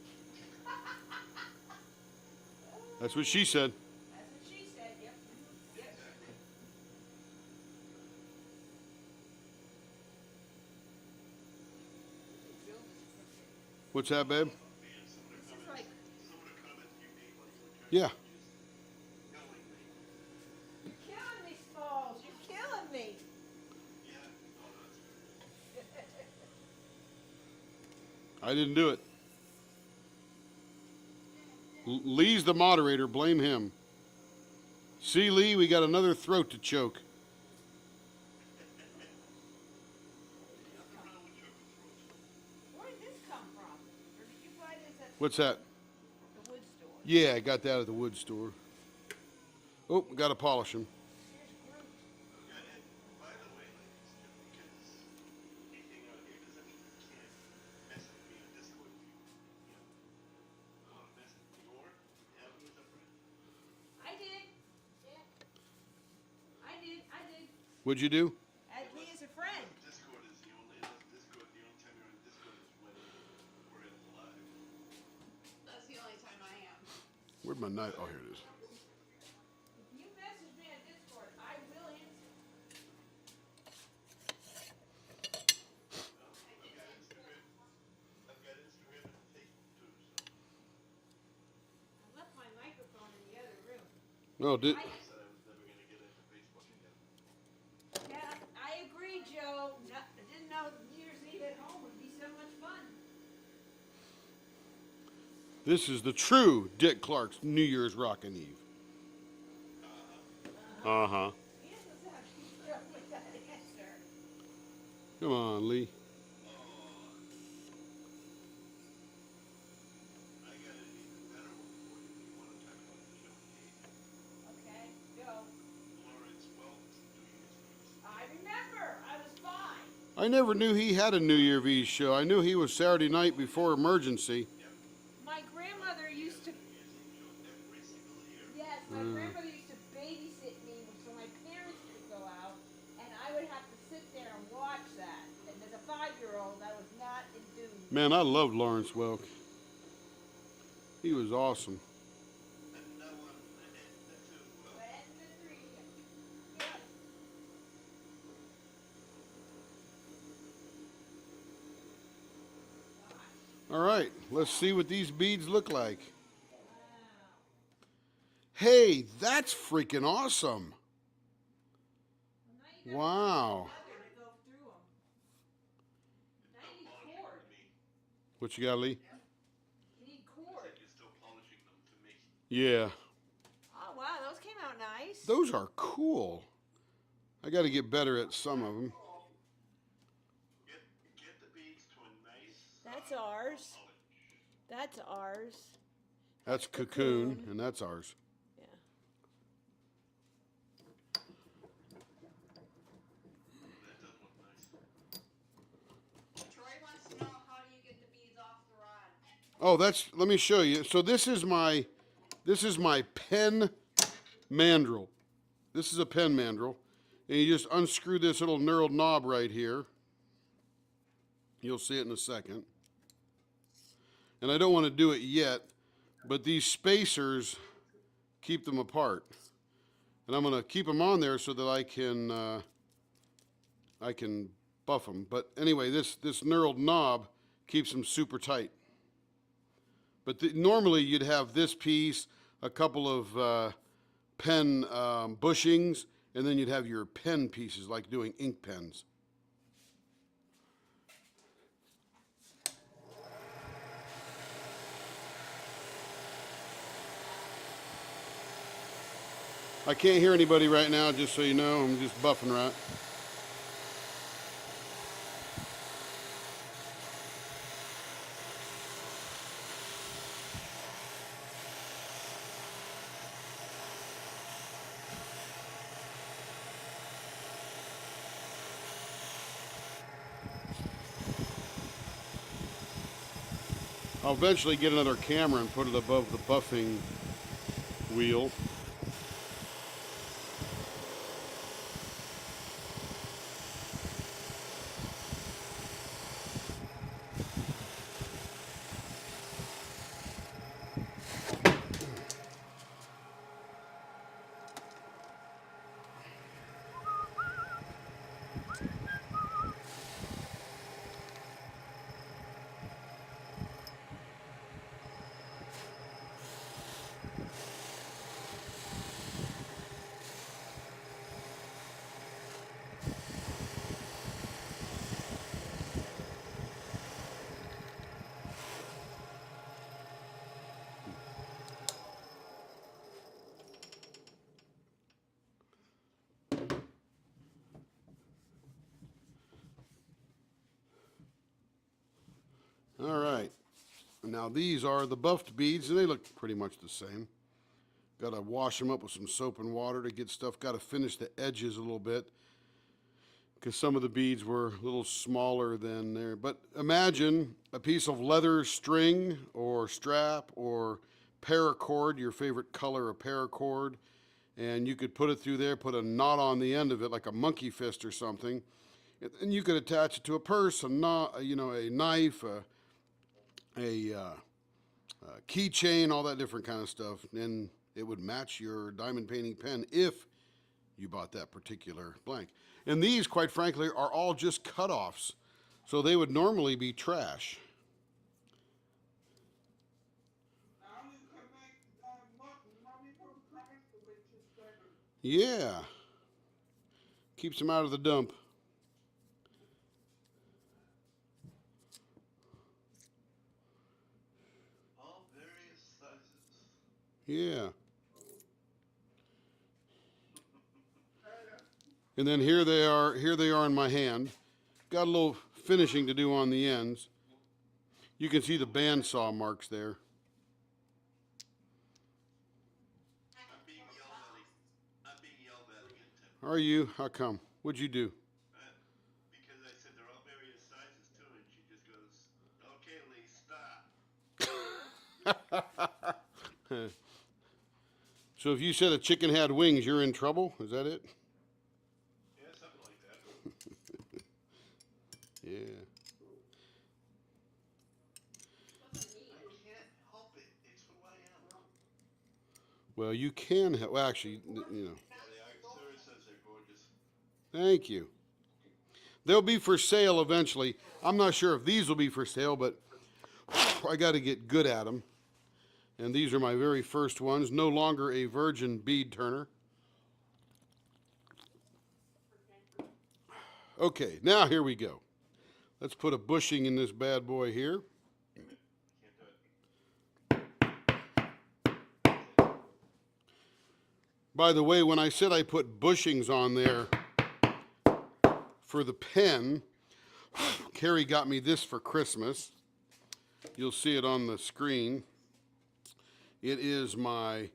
That's what she said. That's what she said. Yep. Yep. Exactly. What's that, babe? Man, some of the This is comments, like some of the comments you made while you were trying Yeah. to just killing me. you're killing me, Smalls. You're killing me. Yeah, no, that's good. I didn't do it. Lee's the moderator. Blame him. See, Lee, we got another throat to choke. Where did this come from? Or did you buy this at What's that? the wood store? Yeah, I got that at the wood store. Oh, got to polish him. Here's Groot. What'd you do? Add me as a friend. Discord is the only Discord. The only time you're on Discord is when we're in live. That's the only time I am. Where'd my knife? Oh, here it is. If you message me on Discord, I will answer. I've got Instagram and Facebook too. So I left my microphone in the other room. No, did I said I was never gonna get into Facebook again. Yeah, I agree, Joe. No, I didn't know New Year's Eve at home would be so much fun. this is the true Dick Clark's New Year's Rockin' Eve? Uh-huh. He doesn't sound too thrilled with that answer. Come on, Lee. I got an even better one for you. If you want to talk about the show Kate. Okay, go. Lawrence Welk doing his piece. I remember. I was 5. I never knew he had a New Year's Eve show. I knew he was Saturday night before Emergency. My grandmother used to. Every single year. Yes, my grandmother used to babysit me so my parents could go out, and I would have to sit there and watch that. And as a 5-year-old, I was not enthused. Man, I loved Lawrence Welk. He was awesome. And that one, and the two. And the 3. Yep. All right, let's see what these beads look like. Wow. Hey, that's freaking awesome. Well, now you got Wow. another to go through them. Now you need cord. What you got, Lee? You need cord. You're still polishing them to make. Yeah, Oh wow, those came out nice. those are cool. I got to get better at some of them. Get the beads to a nice. That's ours. Polish. That's ours. That's Cocoon, and that's ours. Yeah. That does look nice. Troy wants to know how do you get the beads off the rod? Oh, let me show you. So this is my pen mandrel. This is a pen mandrel. And you just unscrew this little knurled knob right here. You'll see it in a second. And I don't want to do it yet, but these spacers keep them apart. And I'm going to keep them on there so that I can buff them. But anyway, this knurled knob keeps them super tight. But normally you'd have this piece, a couple of pen bushings, and then you'd have your pen pieces like doing ink pens. I can't hear anybody right now, just so you know. I'm just buffing right. I'll eventually get another camera and put it above the buffing wheel. All right. Now these are the buffed beads, and they look pretty much the same. Got to wash them up with some soap and water to get stuff. Got to finish the edges a little bit because some of the beads were a little smaller than there. But imagine a piece of leather string or strap or paracord, your favorite color of paracord, and you could put it through there, put a knot on the end of it like a monkey fist or something, and you could attach it to a purse, a knot, you know, a knife, a keychain, all that different kind of stuff, and it would match your diamond painting pen if you bought that particular blank. And these, quite frankly, are all just cutoffs, so they would normally be trash. Now you can make money from craft, which is better. Yeah, keeps them out of the dump. All various sizes. Yeah. And then here they are in my hand. Got a little finishing to do on the ends. You can see the bandsaw marks there. I'm being yelled at again, Tim. Are you? How come? What'd you do? Because I said they're all various sizes too, and she just goes, "Okay, Lee, stop." So if you said a chicken had wings, you're in trouble? Is that it? Yeah, something like that. Yeah. I can't help it. It's who I am. Well, you can have, well, actually, you know. Yeah, Sarah says they're gorgeous. Thank you. They'll be for sale eventually. I'm not sure if these will be for sale, but I got to get good at them. And these are my very first ones. No longer a virgin bead turner. Okay, now here we go. Let's put a bushing in this bad boy here. By the way, when I said I put bushings on there for the pen, Carrie got me this for Christmas. You'll see it on the screen. It is my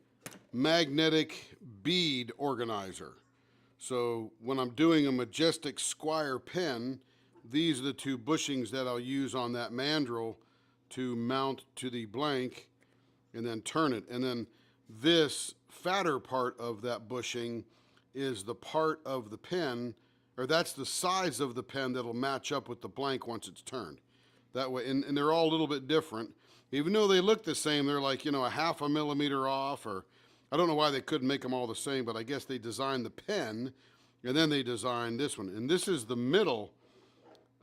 magnetic bead organizer. So when I'm doing a Majestic Squire pen, these are the two bushings that I'll use on that mandrel to mount to the blank and then turn it. And then this fatter part of that bushing is the part of the pen, or that's the size of the pen that'll match up with the blank once it's turned. That way, and they're all a little bit different. Even though they look the same, they're like, you know, a half a millimeter off, or I don't know why they couldn't make them all the same, but I guess they designed the pen, and then they designed this one. And this is the middle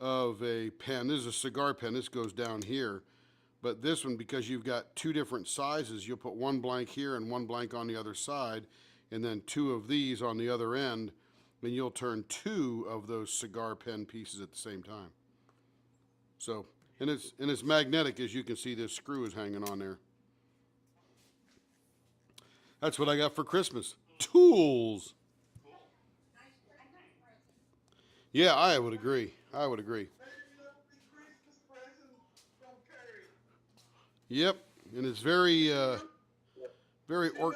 of a pen. This is a cigar pen. This goes down here. But this one, because you've got two different sizes, you'll put one blank here and one blank on the other side, and then two of these on the other end, and you'll turn two of those cigar pen pieces at the same time. So, and it's magnetic, as you can see. This screw is hanging on there. That's what I got for Christmas. Tools. Yeah, I would agree. I would agree. Maybe that'll be Christmas present from Carrie. Yep, and it's very, very You know,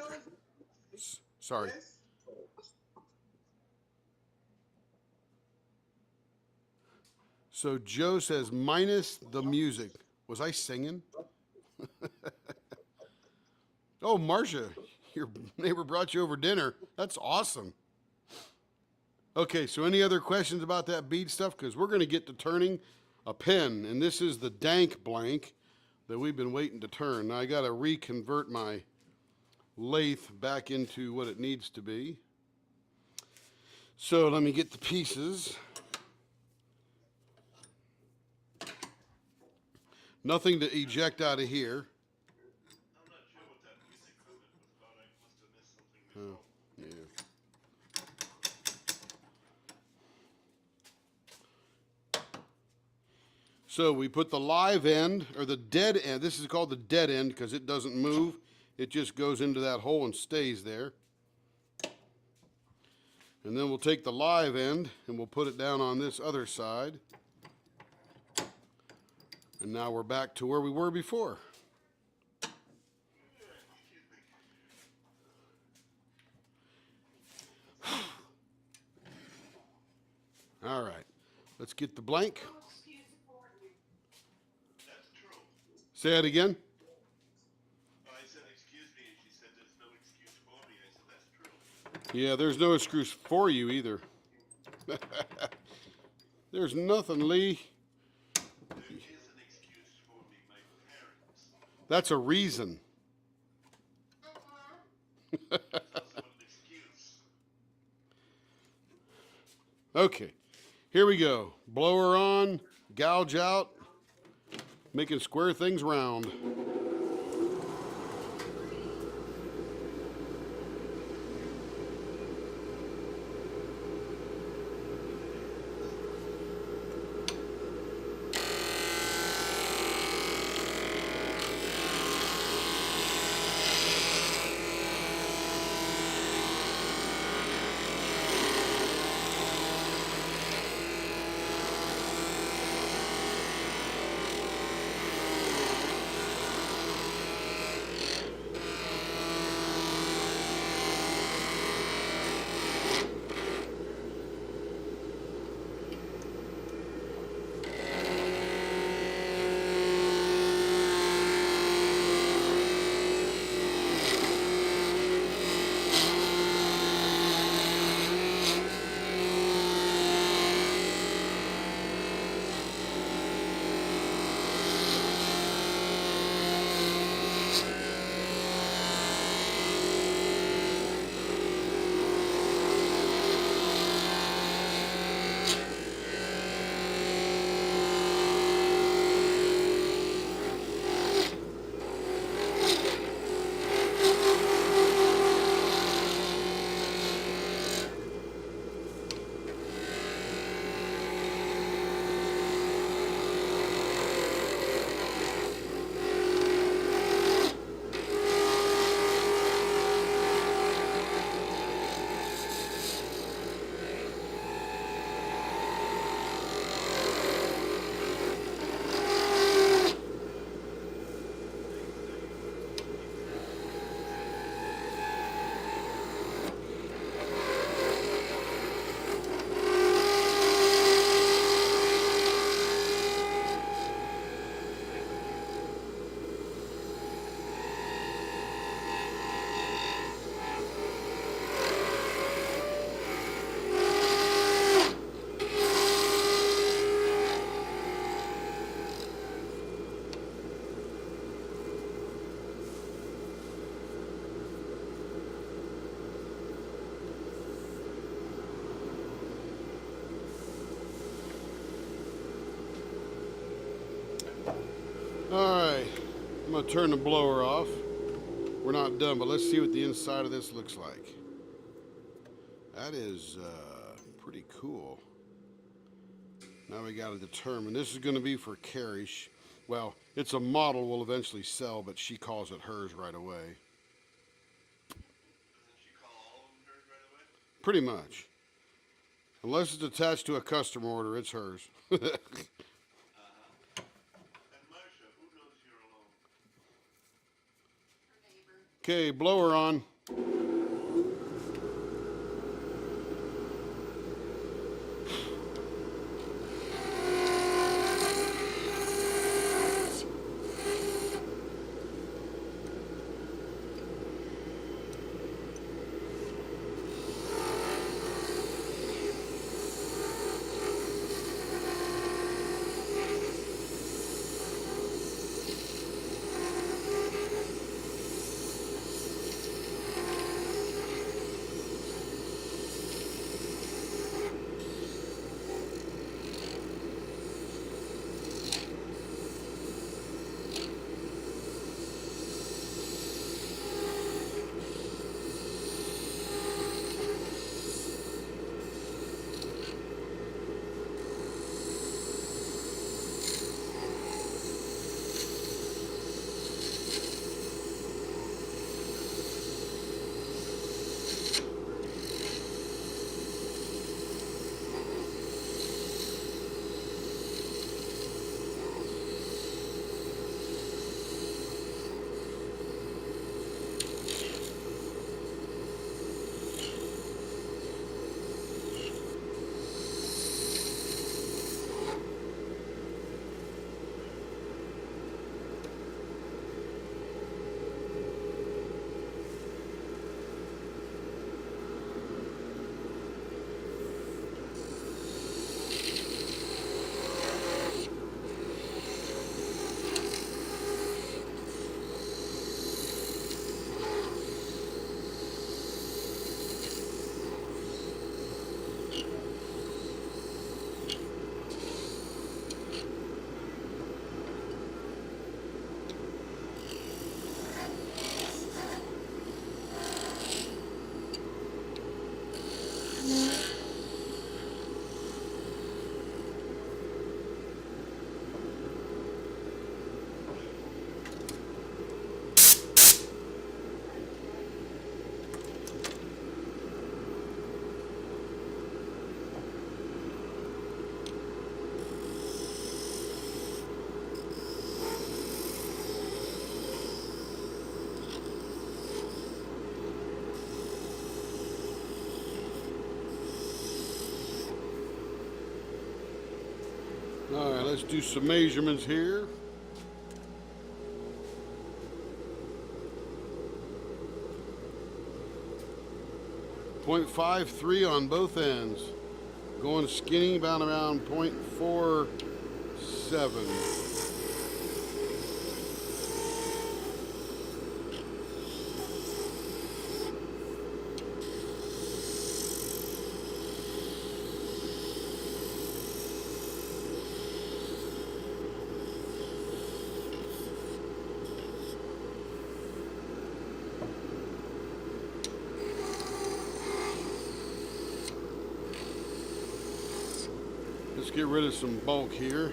sorry. yes, So Joe says minus the music. Was I singing? Oh, Marcia, your neighbor brought you over dinner. That's awesome. Okay, so any other questions about that bead stuff? Because we're going to get to turning a pen, and this is the dank blank that we've been waiting to turn. Now I got to reconvert my lathe back into what it needs to be. So let me get the pieces. Nothing to eject out of here. I'm not sure what that music comment was about. I must have missed something before. Yeah. So we put the live end, or the dead end. This is called the dead end because it doesn't move. It just goes into that hole and stays there. And then we'll take the live end and we'll put it down on this other side. And now we're back to where we were before. All right, let's get the blank. That's true. Say that again. I said, excuse me, and she said, there's no excuse for me. I said, that's true. Yeah, there's no screws for you either. There's nothing, Lee. There is an excuse for me, my parents. That's a reason. It's also an excuse. Okay, here we go. Blower on, gouge out, making square things round. Alright, I'm going to turn the blower off. We're not done, but let's see what the inside of this looks like. That is pretty cool. Now we got to determine. This is going to be for Carrie. Well, it's a model we'll eventually sell, but she calls it hers right away. Doesn't she call all of them hers right away? Pretty much. Unless it's attached to a custom order, it's hers. And Marsha, who knows you're alone? Her neighbor. Okay, blower on. All right, let's do some measurements here. .53 on both ends. Going skinny, about around .47. Let's get rid of some bulk here.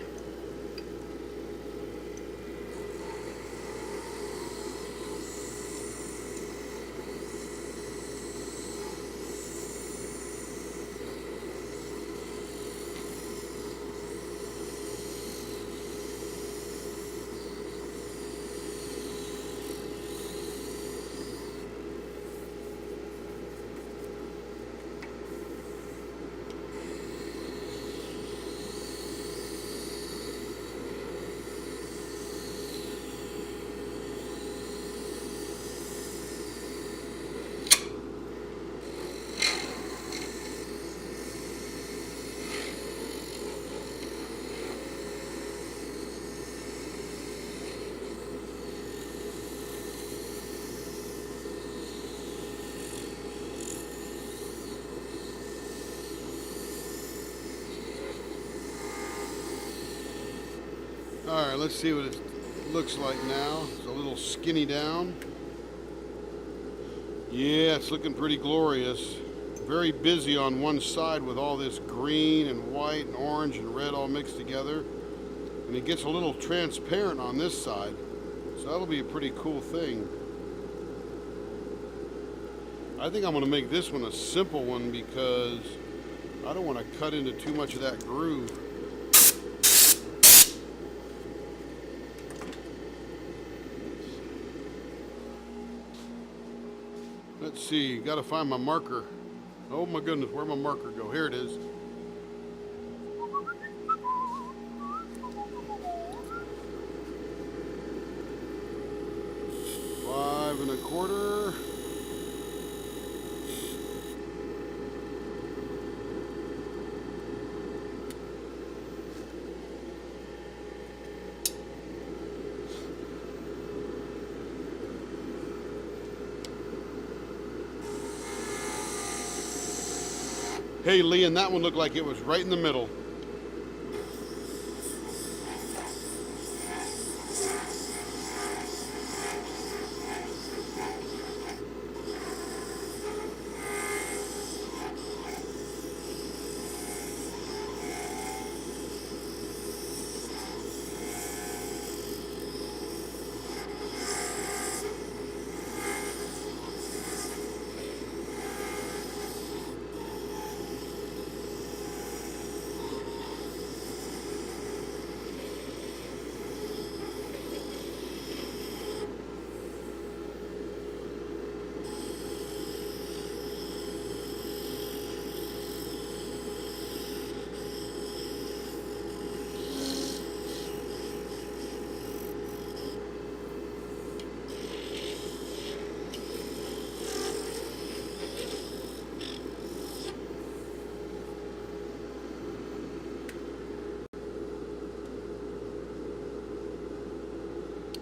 All right, let's see what it looks like now. It's a little skinny down. Yeah, it's looking pretty glorious. Very busy on one side with all this green and white and orange and red all mixed together. And it gets a little transparent on this side. So that'll be a pretty cool thing. I think I'm going to make this one a simple one because I don't want to cut into too much of that groove. Let's see, got to find my marker. Oh my goodness, where'd my marker go? Here it is. Five and a quarter. Hey, Lee, and that one looked like it was right in the middle.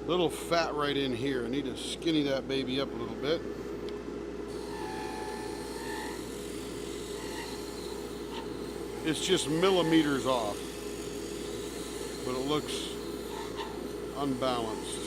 Little fat right in here. I need to skinny that baby up a little bit. It's just millimeters off, but it looks unbalanced.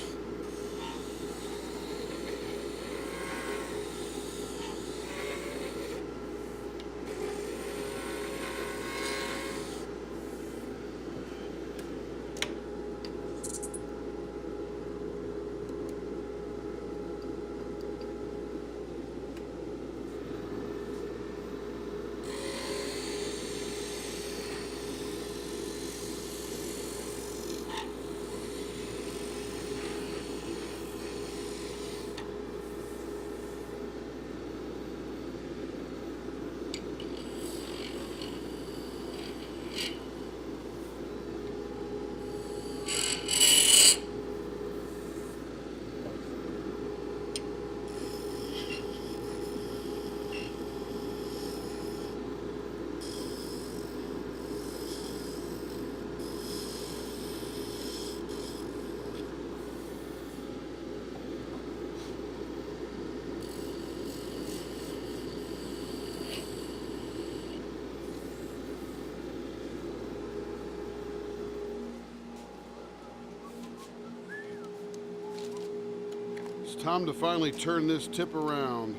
Time to finally turn this tip around.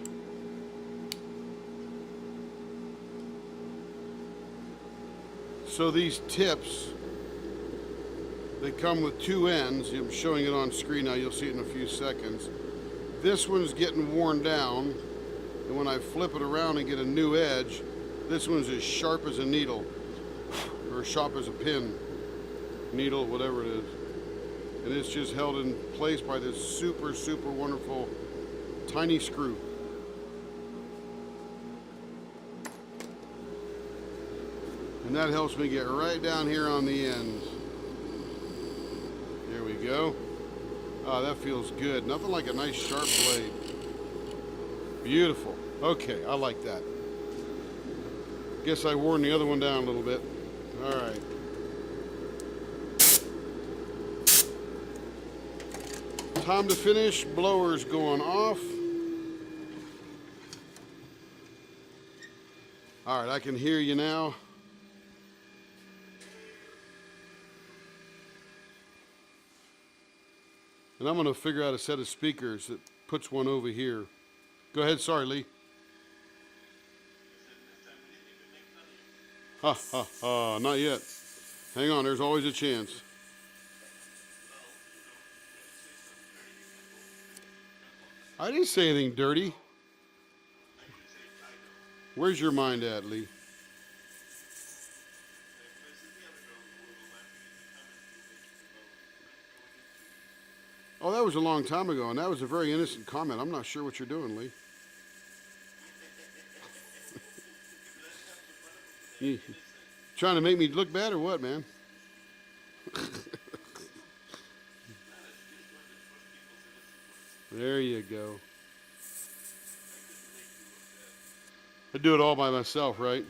So these tips, they come with two ends. I'm showing it on screen now. You'll see it in a few seconds. This one's getting worn down, and when I flip it around and get a new edge, this one's as sharp as a needle, or sharp as a pin, needle, whatever it is. And it's just held in place by this super, super wonderful tiny screw. And that helps me get right down here on the end. There we go. Oh, that feels good. Nothing like a nice sharp blade. Beautiful. Okay, I like that. Guess I worn the other one down a little bit. All right. Time to finish. Blower's going off. All right, I can hear you now. And I'm going to figure out a set of speakers that puts one over here. Go ahead, sorry, Lee. Ha, ha, ha, not yet. Hang on, there's always a chance. I didn't say anything dirty. Where's your mind at, Lee? Oh, that was a long time ago, and that was a very innocent comment. I'm not sure what you're doing, Lee. You trying to make me look bad or what, man? There you go. I do it all by myself, right?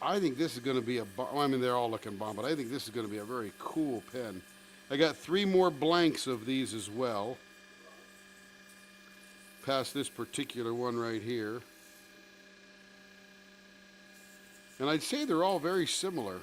I think this is going to be a bomb. I mean, they're all looking bomb, but I think this is going to be a very cool pen. I got 3 more blanks of these as well. Past this particular one right here. And I'd say they're all very similar.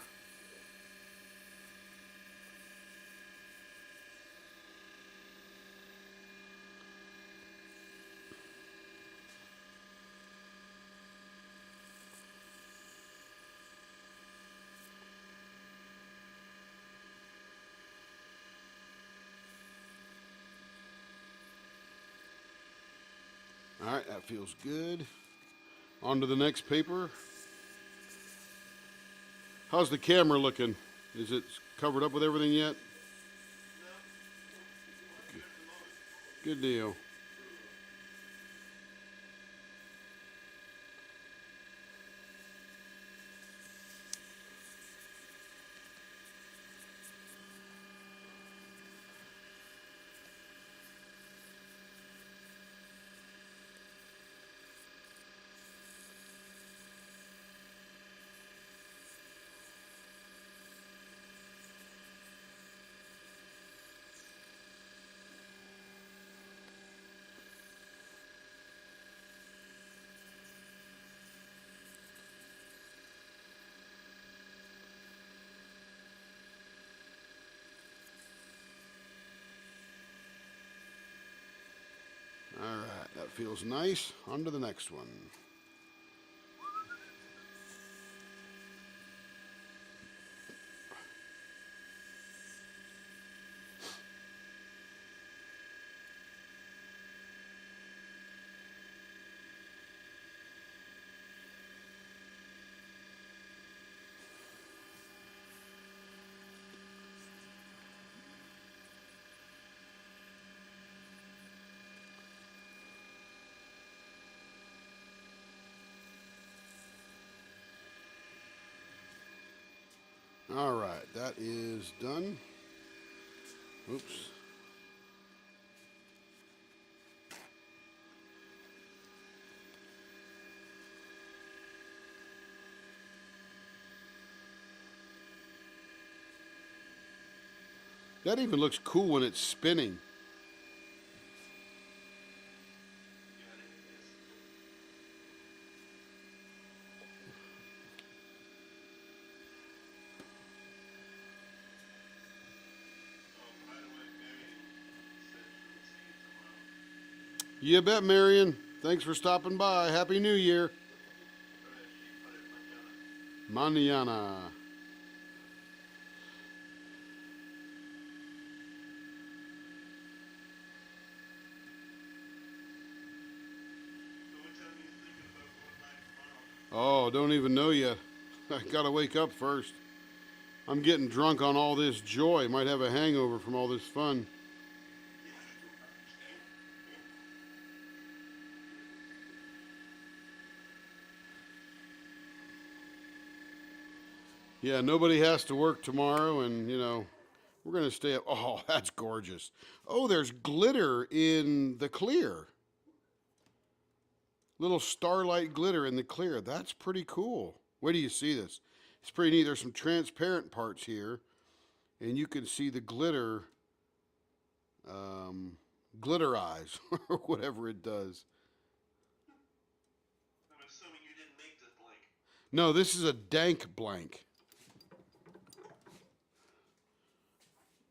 All right, that feels good. On to the next paper. How's the camera looking? Is it covered up with everything yet? Good deal. All right, that feels nice. On to the next one. All right, that is done. Oops. That even looks cool when it's spinning. You bet, Marion. Thanks for stopping by. Happy New Year. Go ahead, keep put it mañana. Mañana. So what time are you thinking about going live tomorrow? Oh, don't even know yet. I gotta wake up first. I'm getting drunk on all this joy. Might have a hangover from all this fun. Yeah, nobody has to work tomorrow, and we're gonna stay up. Oh, that's gorgeous. Oh, there's glitter in the clear. Little starlight glitter in the clear. That's pretty cool. Where do you see this? It's pretty neat. There's some transparent parts here, and you can see the glitter, glitter eyes, or whatever it does. I'm assuming you didn't make this blank. No, this is a dank blank.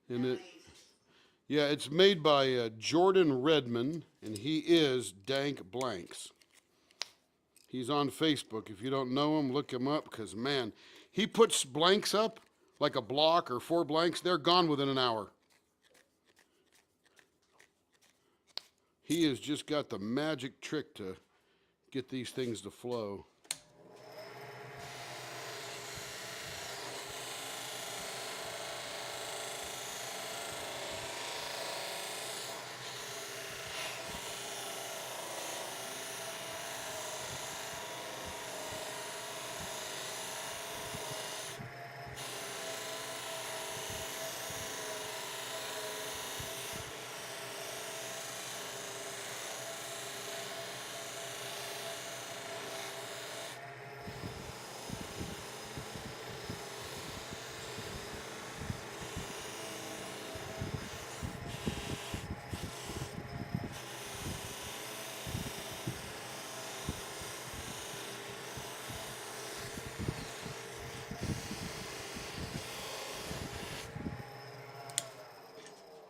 And yeah, it's made by Jordan Redman, and he is Dank Blanks. He's on Facebook. If you don't know him, look him up, because, man, he puts blanks up, like a block or 4 blanks. They're gone within an hour. He has just got the magic trick to get these things to flow.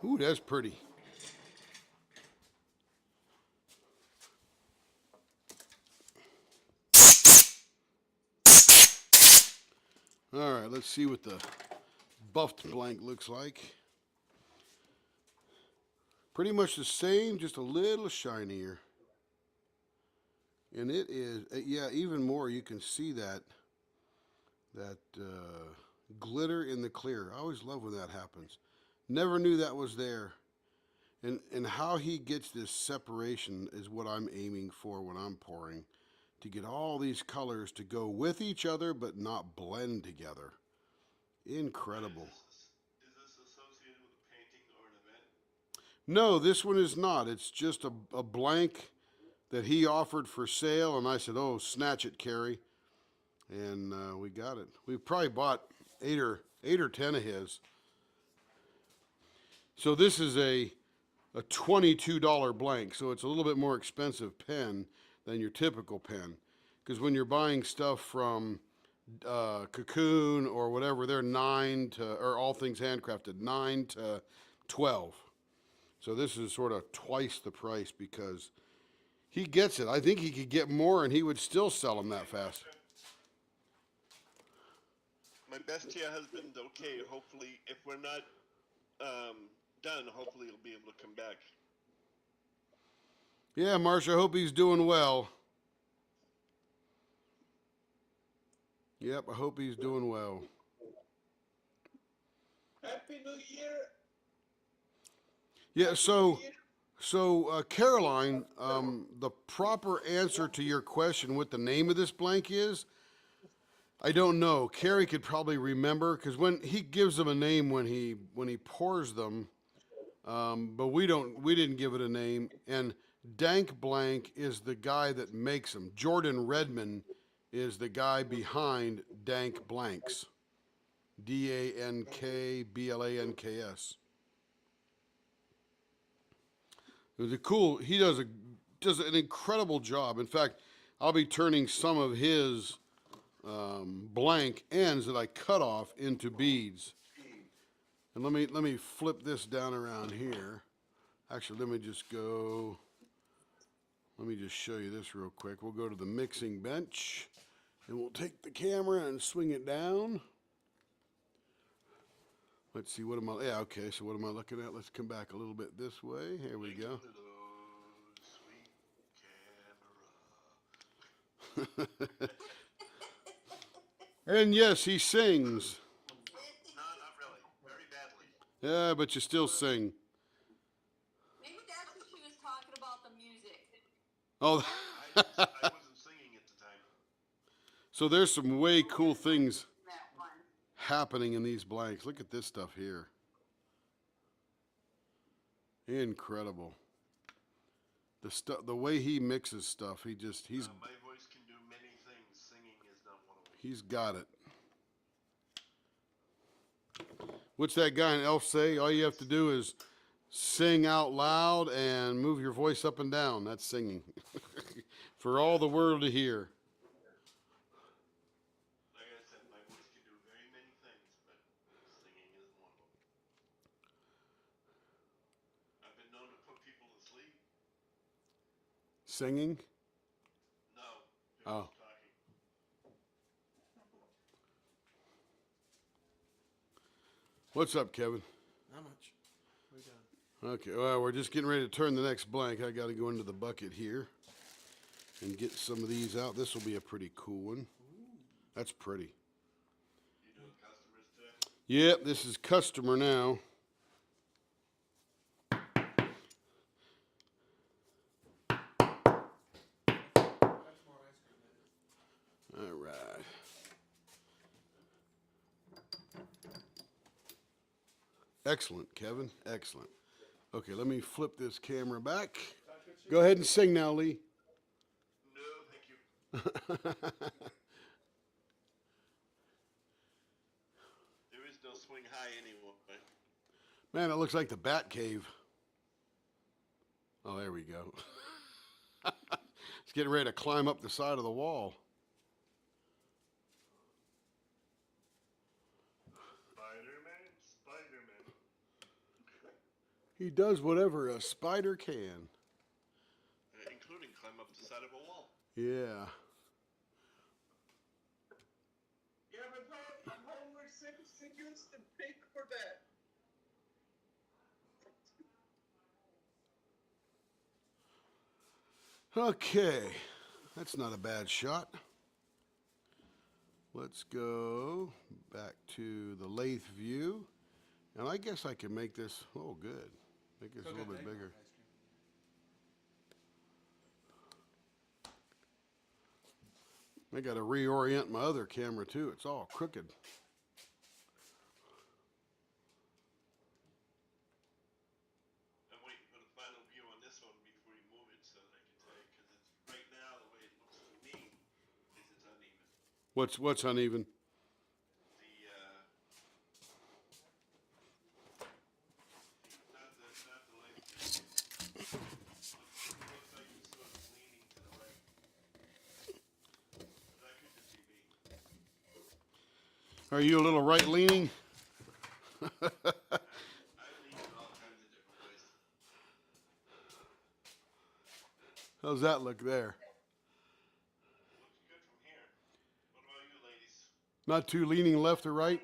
Ooh, that's pretty. All right, let's see what the buffed blank looks like. Pretty much the same, just a little shinier. And it is, yeah, even more. You can see that glitter in the clear. I always love when that happens. Never knew that was there. And how he gets this separation is what I'm aiming for when I'm pouring, to get all these colors to go with each other but not blend together. Incredible. Is this associated with a painting or an event? No, this one is not. It's just a blank that he offered for sale, and I said, "Oh, snatch it, Carrie," and we got it. We probably bought eight or 10 of his. So this is a $22 blank, so it's a little bit more expensive pen than your typical pen, because when you're buying stuff from Cocoon or whatever, they're or All Things Handcrafted, 9 to 12. So this is sort of twice the price because he gets it. I think he could get more and he would still sell them that fast. My best to your husband, okay. Hopefully, if we're not done, hopefully he'll be able to come back. Yeah, Marcia, I hope he's doing well. Yep, I hope he's doing well. Happy New Year. Yeah, so Caroline, the proper answer to your question, what the name of this blank is, I don't know. Carrie could probably remember, because when he gives them a name when he pours them, but we didn't give it a name. And Dank Blank is the guy that makes them. Jordan Redman is the guy behind Dank Blanks. DANKBLANKS. It was cool. He does an incredible job. In fact, I'll be turning some of his blank ends that I cut off into beads. And let me flip this down around here. Actually, let me just go Let me just show you this real quick. We'll go to the mixing bench and we'll take the camera and swing it down. Let's see, what am I, yeah, okay, so what am I looking at? Let's come back a little bit this way. Here we go. Sweet camera. And yes, he sings. No, not really. Very badly. Yeah, but you still sing. Maybe that's what she was talking about, the music. Oh, I wasn't singing at the time. so there's some way cool things That one. happening in these blanks. Look at this stuff here. Incredible. The way he mixes stuff, he's My voice can do many things. Singing is not one of them. he's got it. What's that guy in Elf say? All you have to do is sing out loud and move your voice up and down. That's singing. For all the world to hear. Like I said, my voice can do very many things, but singing isn't one of them. I've been known to put people to sleep. Singing? No, just Oh. talking. What's up, Kevin? Not much. We done. Okay, well, we're just getting ready to turn the next blank. I got to go into the bucket here and get some of these out. This will be a pretty cool one. That's pretty. You doing customers today? Yep, this is customer now. That's more ice cream than All right. Excellent, Kevin. Excellent. Okay, let me flip this camera back. Go ahead and sing now, Lee. No, thank you. There is no swing high anymore. Man, it looks like the Bat Cave. Oh, there we go. It's getting ready to climb up the side of the wall. Spider-Man, Spider-Man. He does whatever a spider can. Including climb up the side of a wall. Yeah. Yeah, but Homer Simpson used to pay for that. Okay. That's not a bad shot. Let's go back to the lathe view. And I guess I can make this, oh, good. Make this a little bit bigger. I got to reorient my other camera too. It's all crooked. I'm waiting for the final view on this one before you move it so that I can tell you, because it's right now the way it looks to me is it's uneven. What's uneven? Not the lathe. Looks like it's sort of leaning to the right. But that could just be me. Are you a little right leaning? I lean in all kinds of different ways. How's that look there? Looks good from here. What about you, ladies? Not too leaning left or right?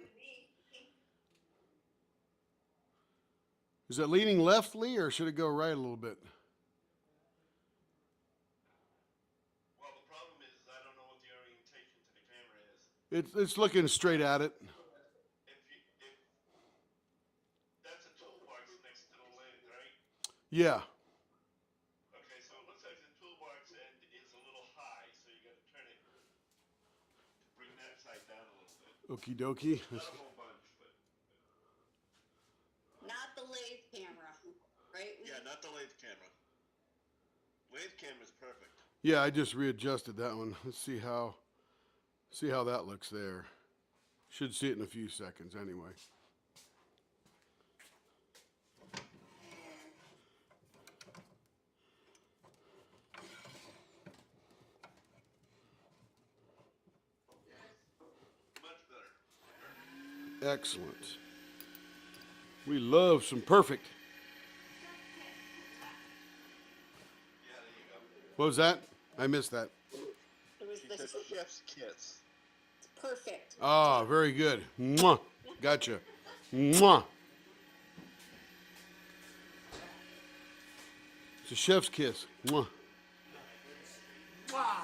Is it leaning left, Lee, or should it go right a little bit? Well, the problem is I don't know what the orientation to the camera is. It's looking straight at it. If that's a toolbox next to the lathe, right? Yeah. Okay, so it looks like the toolbox end is a little high, so you got to turn it to bring that side down a little bit. Okie dokie. Not a whole bunch, but Not the lathe camera, right? yeah, not the lathe camera. Lathe camera's perfect. Yeah, I just readjusted that one. Let's see how that looks there. Should see it in a few seconds anyway. Much better. Excellent. We love some perfect. Yeah, there you go. What was that? I missed that. It was She the said chef's kiss. perfect. Ah, very good. Mwah. Gotcha. Mwah. It's a chef's kiss. Mwah. Wow.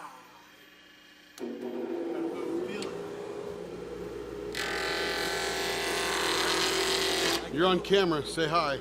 You're on camera. Say hi.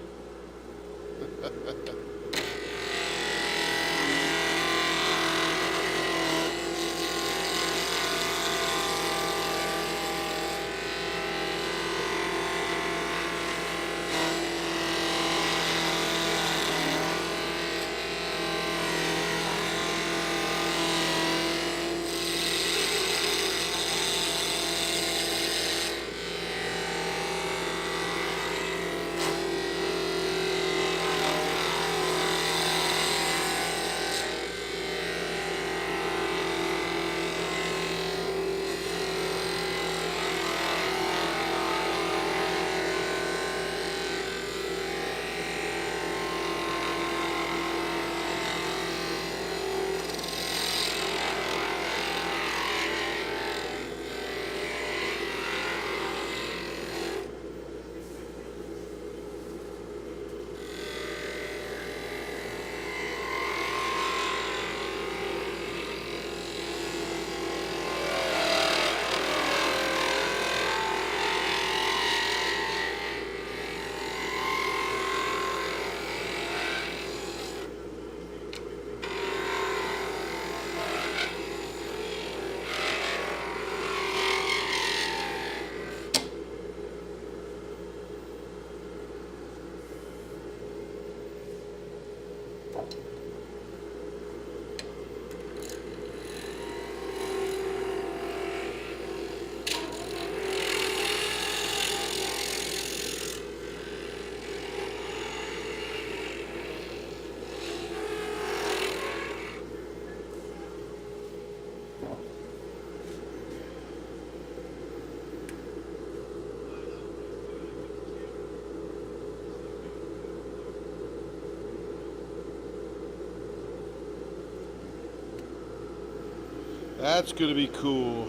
That's going to be cool.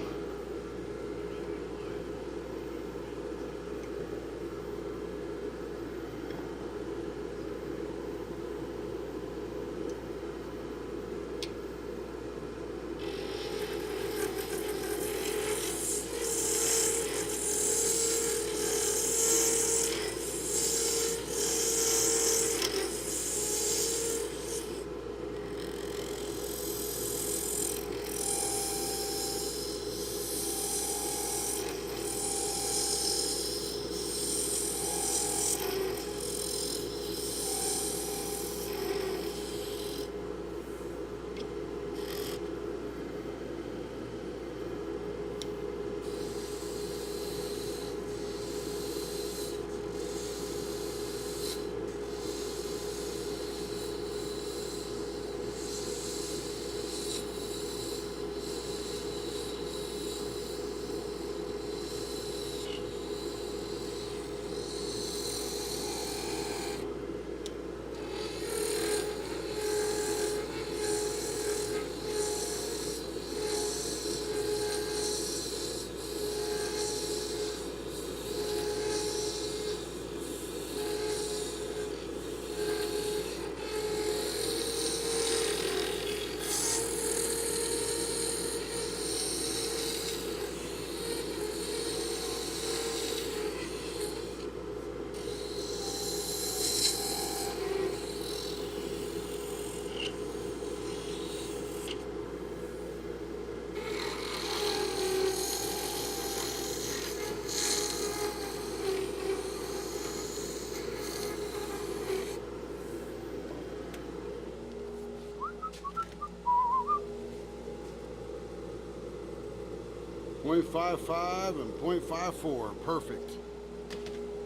.55 and .54. Perfect.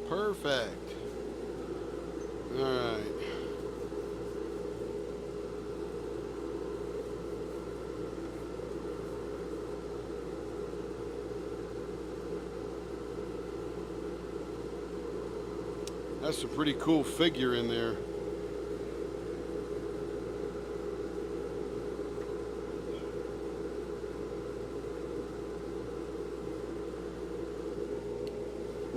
Perfect. All right. That's a pretty cool figure in there.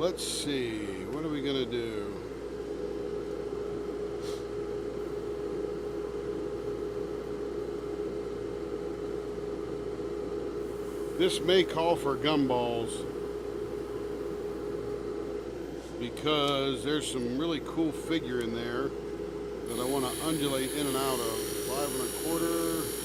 Let's see. What are we going to do? This may call for gumballs because there's some really cool figure in there that I want to undulate in and out of. 5 1/4.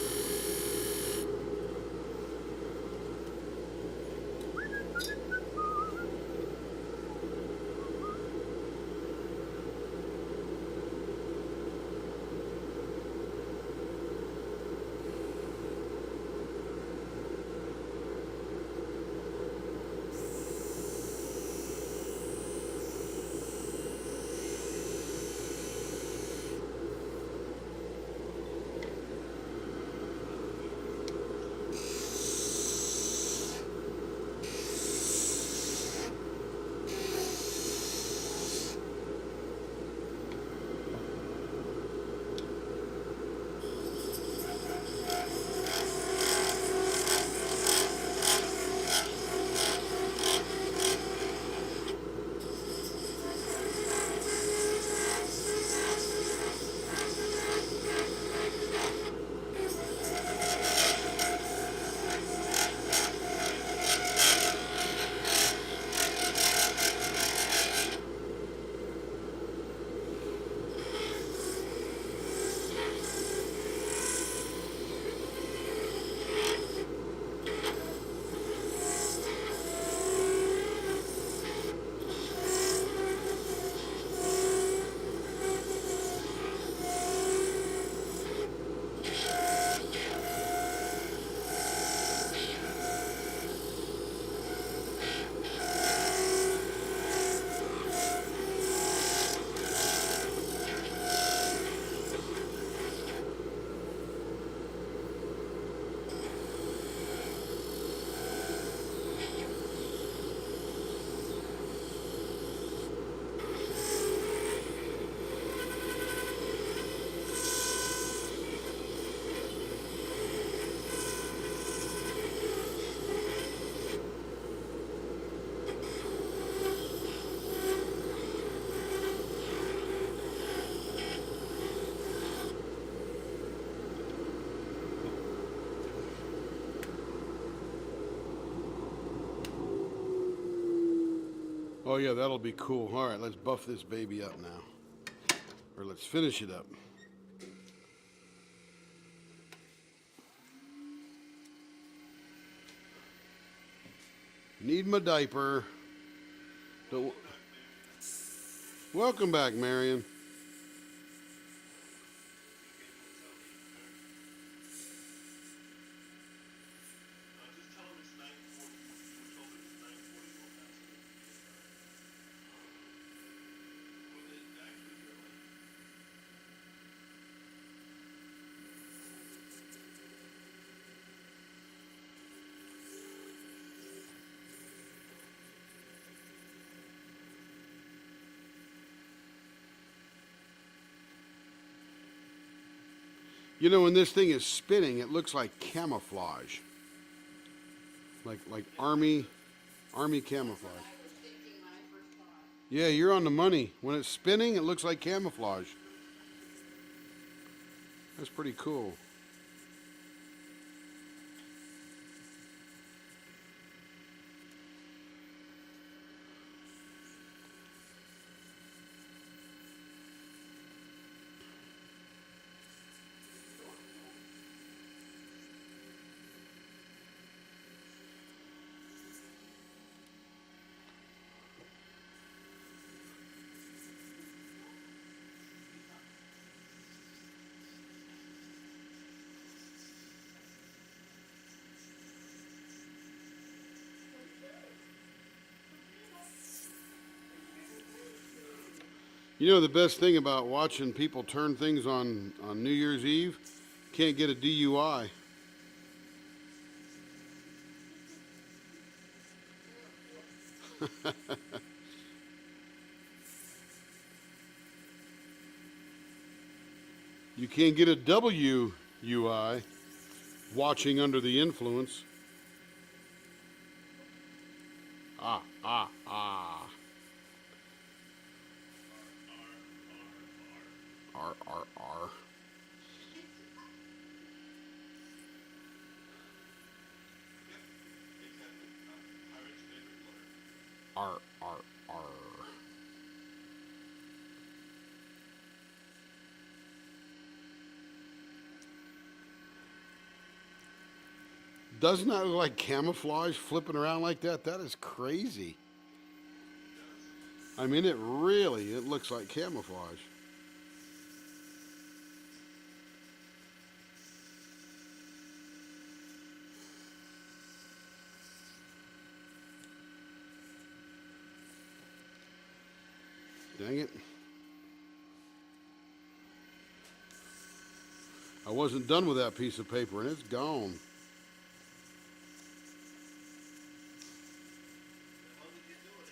Oh yeah, that'll be cool. All right, let's buff this baby up now. Or let's finish it up. Need my diaper. Don't... Welcome back, Marion. Just tell him it's 9:40. We told him it's 9:40. When it actually you're late. You know, when this thing is spinning, it looks like camouflage. Like army camouflage. I was thinking when I first saw it. Yeah, you're on the money. When it's spinning, it looks like camouflage. That's pretty cool. You know the best thing about watching people turn things on New Year's Eve? Can't get a DUI. You can't get a WUI watching under the influence. Ah. R, R, R. Yep, exactly. Pirate's favorite letter. R, R, R. Doesn't that look like camouflage flipping around like that? That is crazy. It does. I mean, it looks like camouflage. Dang it. I wasn't done with that piece of paper and it's gone. The hell did you do with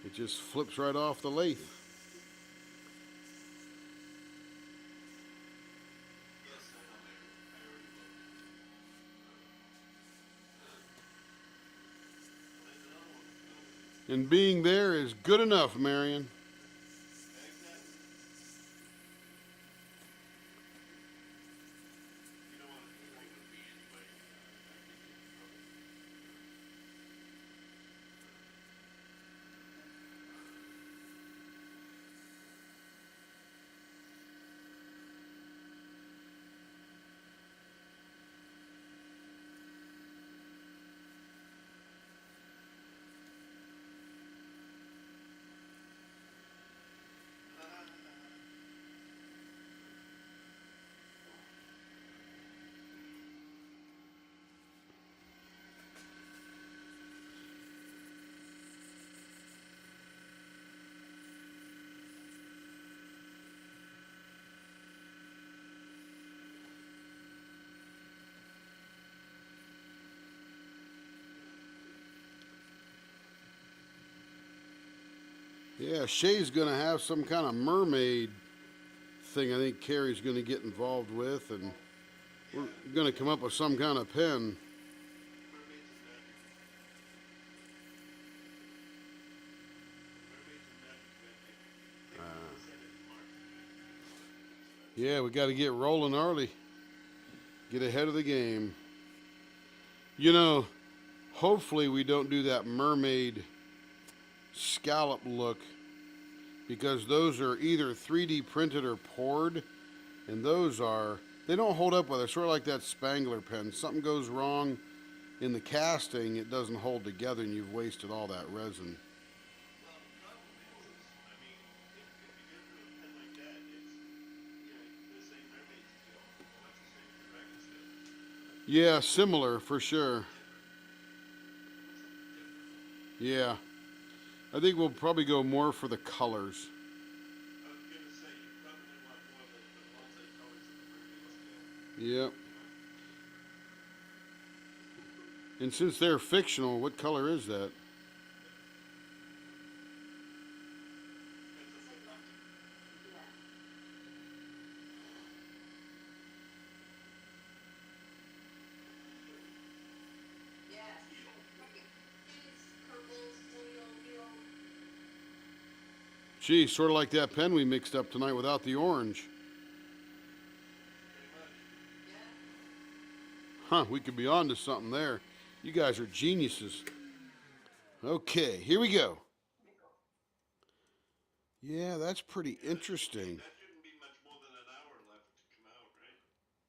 it? It just flips right off the lathe. Yes, I know, Mary. I already looked. Find another one to fill with. And being there is good enough, Marion. Exactly. You don't want to do anything with me anyway. I get you in trouble. Yeah, Shay's going to have some kind of mermaid thing I think Carrie's going to get involved with, and we're going to come up with some kind of pen. Mermaids and magic. Mermaids and magic magic. They will send it in March. Yeah, we got to get rolling early. Get ahead of the game. You know, hopefully we don't do that mermaid scallop look because those are either 3D printed or poured, and they don't hold up well. They're sort of like that Spangler pen. Something goes wrong in the casting, it doesn't hold together, and you've wasted all that resin. Well, the problem is, I mean, if you're gonna do a pen like that, it's, you know, the same mermaid steel. What's the same for dragon steel? Yeah, similar for sure. Different. You want something different. Yeah, I think we'll probably go more for the colors. I was gonna say, you probably want more of the multicolors of the mermaid steel. Yep. You know? And since they're fictional, what color is that? Depends on the printing. Yeah. Yes. Teal. It's purple, teal. Gee, sort of like that pen we mixed up tonight without the orange. Pretty much. Yeah. Huh, we could be on to something there. You guys are geniuses. Okay, here we go. Yeah, that's pretty interesting. That shouldn't be much more than an hour left to come out, right?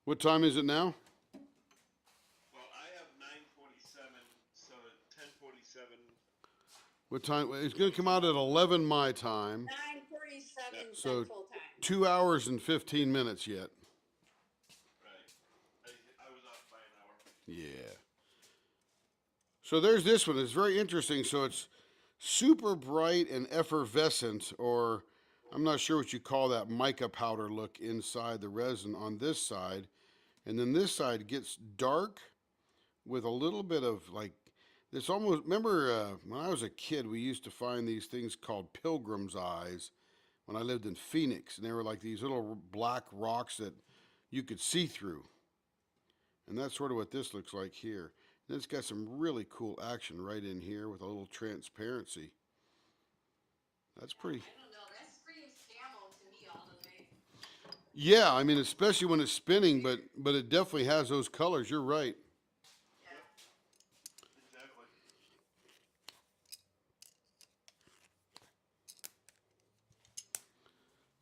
What time is it now? Well, I have 9:47, so at 10:47. What time? It's going to come out at 11 my time. 9:47 So Central Time. 2 hours and 15 minutes yet. Right. I was off by an hour. Yeah. So there's this one. It's very interesting. So it's super bright and effervescent, or I'm not sure what you call that mica powder look inside the resin on this side. And then this side gets dark with a little bit of like, this almost, remember when I was a kid, we used to find these things called pilgrim's eyes when I lived in Phoenix. And they were like these little black rocks that you could see through. And that's sort of what this looks like here. And it's got some really cool action right in here with a little transparency. That's pretty. I don't know. That screams camel Yeah, I mean, especially when it's spinning, but it definitely has those colors. You're right. Yep. Exactly.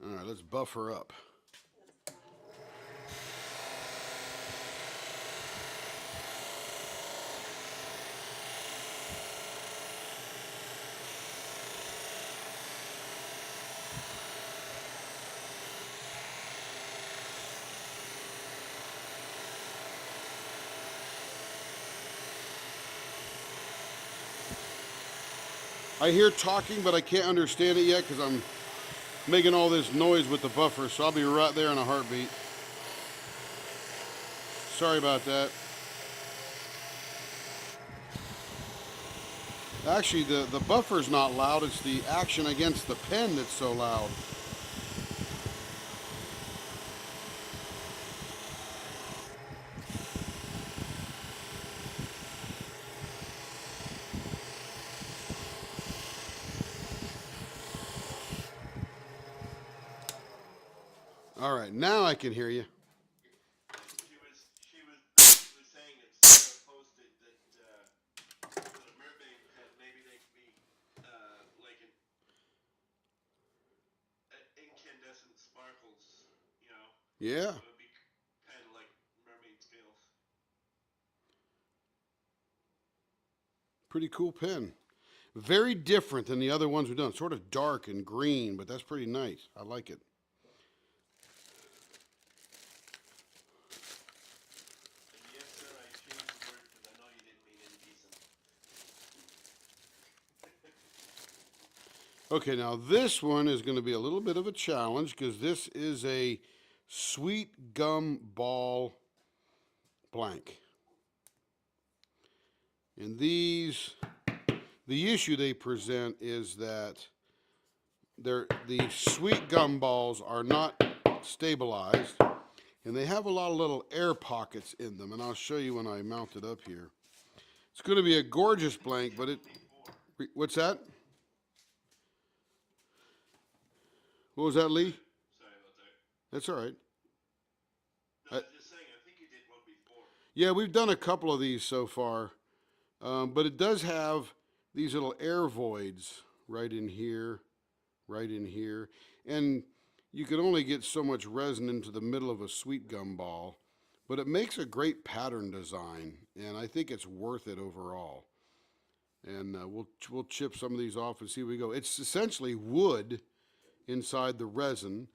All right, let's buffer up. I hear talking, but I can't understand it yet because I'm making all this noise with the buffer, so I'll be right there in a heartbeat. Sorry about that. Actually, the buffer's not loud. It's the action against the pen that's so loud. All right, now I can hear you. She was basically saying that Sarah posted that for the mermaid pen, maybe they could be like incandescent sparkles, you know. Yeah, So it would be kind of like mermaid scales. pretty cool pen. Very different than the other ones we've done. Sort of dark and green, but that's pretty nice. I like it. And yes, sir, I changed the word because I know you didn't mean indecent. Okay, now this one is going to be a little bit of a challenge because this is a sweet gum ball blank. And these, the issue they present is that the sweet gum balls are not stabilized and they have a lot of little air pockets in them. And I'll show you when I mount it up here. It's going to be a gorgeous blank, but it, what's that? What was that, Lee? Sorry about that. That's all right. No, I was just saying, I think you did one before. Yeah, we've done a couple of these so far, but it does have these little air voids right in here, and you can only get so much resin into the middle of a sweet gum ball, but it makes a great pattern design, and I think it's worth it overall. And we'll chip some of these off and see where we go. It's essentially wood inside the resin,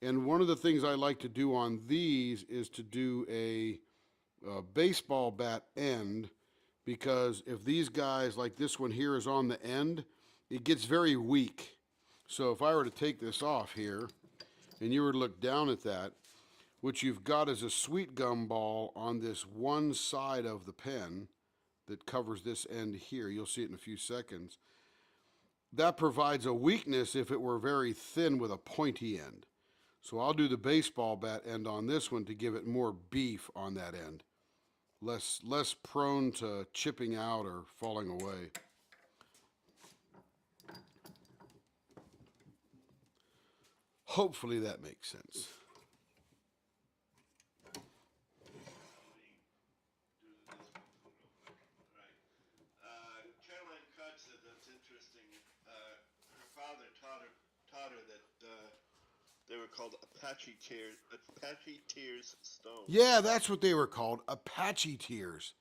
and one of the things I like to do on these is to do a baseball bat end, because if these guys, like this one here, is on the end, it gets very weak. So if I were to take this off here and you were to look down at that, what you've got is a sweet gum ball on this one side of the pen that covers this end here. You'll see it in a few seconds. That provides a weakness if it were very thin with a pointy end. So I'll do the baseball bat end on this one to give it more beef on that end. Less prone to chipping out or falling away. Hopefully that makes sense. Caroline Codd said that's interesting. Her father taught her that they were called Apache tears stones. Yeah, that's what they were called, Apache tears.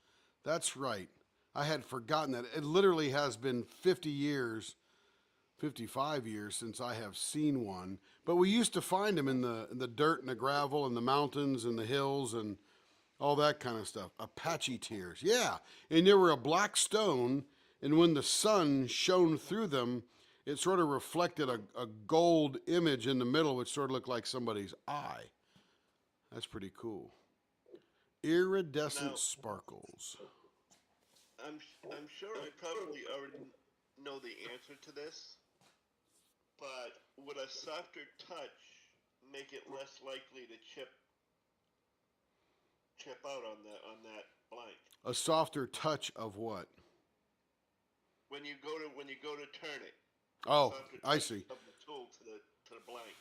That's right. I had forgotten that. It literally has been 50 years, 55 years since I have seen one. But we used to find them in the dirt and the gravel and the mountains and the hills and all that kind of stuff. Apache tears. Yeah. And they were a black stone, and when the sun shone through them, it sort of reflected a gold image in the middle, which sort of looked like somebody's eye. That's pretty cool. Iridescent Now, sparkles. I'm sure I probably already know the answer to this, but would a softer touch make it less likely to chip out on that blank? A softer touch of what? When you go to turn it. Oh, Softer I touch see. of the tool to the blank.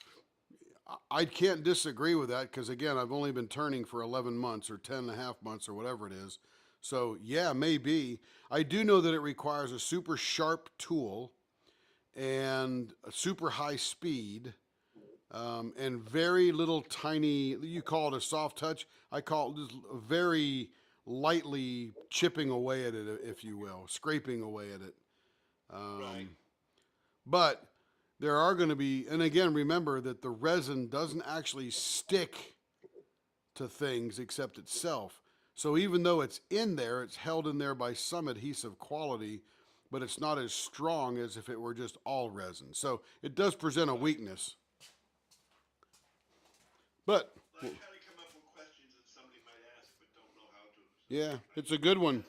I can't disagree with that because, again, I've only been turning for 11 months or 10 and a half months or whatever it is. So, yeah, maybe. I do know that it requires a super sharp tool and a super high speed and very little tiny, you call it a soft touch. I call it just very lightly chipping away at it, if you will, scraping away at it. Right. But there are going to be, and again, remember that the resin doesn't actually stick to things except itself. So even though it's in there, it's held in there by some adhesive quality, but it's not as strong as if it were just all resin. So it does present a weakness. But I try to come up with questions that somebody might ask but don't know how to. So yeah, it's a good one.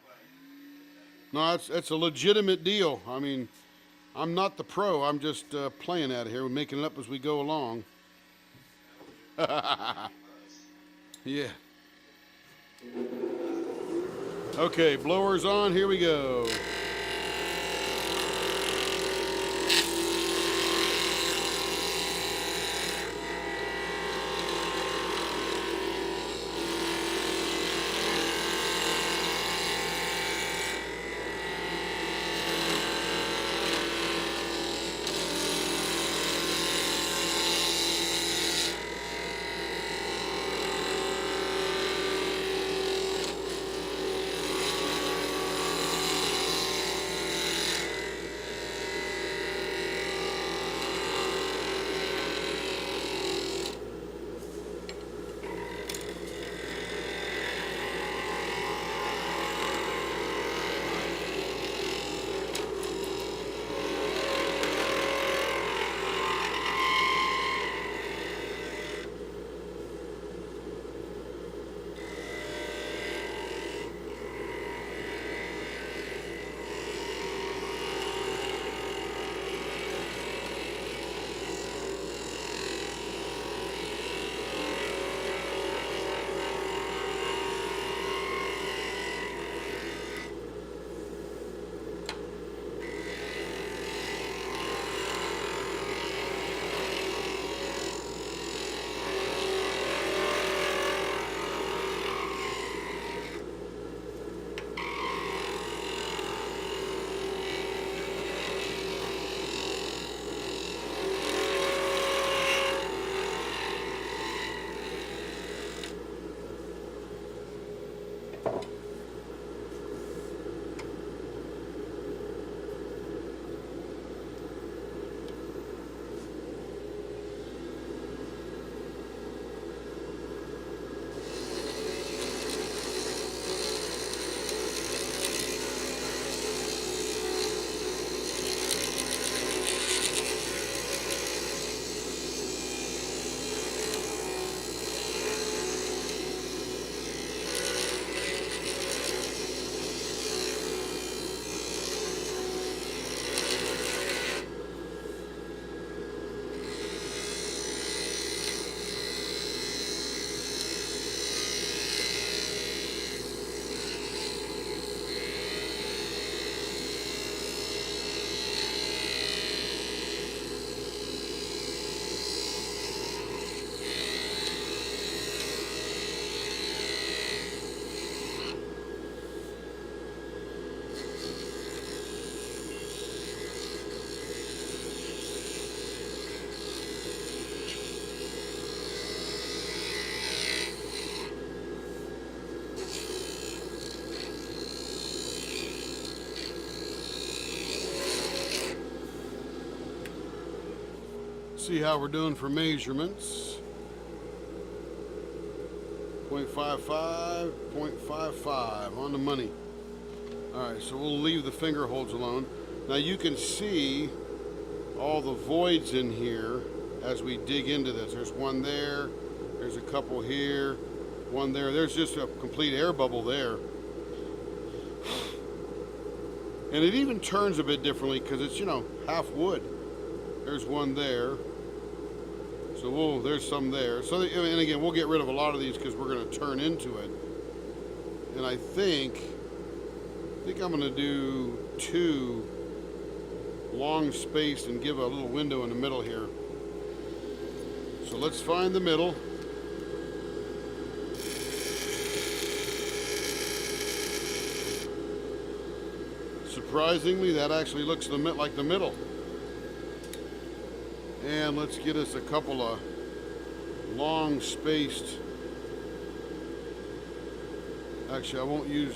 that's why No, it's a legitimate deal. I mean, I'm not the pro. I'm just playing at it here. We're making it up as we go along. Yeah. Okay, blowers on. Here we go. See how we're doing for measurements. 0.55, 0.55 on the money. All right, so we'll leave the finger holds alone. Now you can see all the voids in here as we dig into this. There's one there, there's a couple here, one there. There's just a complete air bubble there. And it even turns a bit differently because it's, you know, half wood. There's one there. So there's some there. So, and again, we'll get rid of a lot of these because we're going to turn into it. And I think I'm going to do 2 long spaced and give a little window in the middle here. So let's find the middle. Surprisingly, that actually looks like the middle. And let's get us a couple of long spaced. Actually, I won't use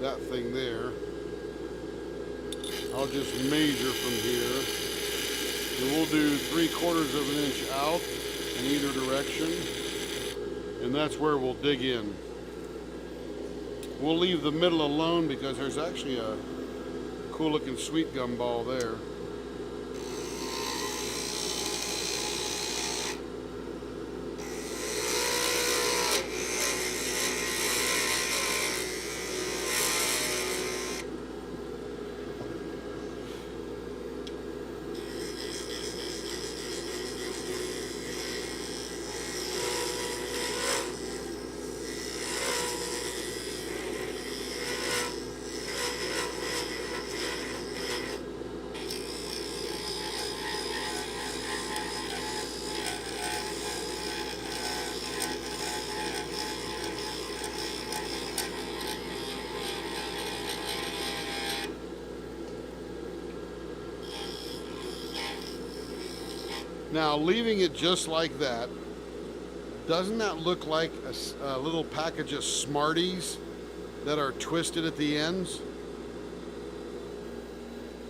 that thing there. I'll just measure from here. And we'll do 3/4 of an inch out in either direction. And that's where we'll dig in. We'll leave the middle alone because there's actually a cool looking sweet gum ball there. Now, leaving it just like that, doesn't that look like a little package of Smarties that are twisted at the ends?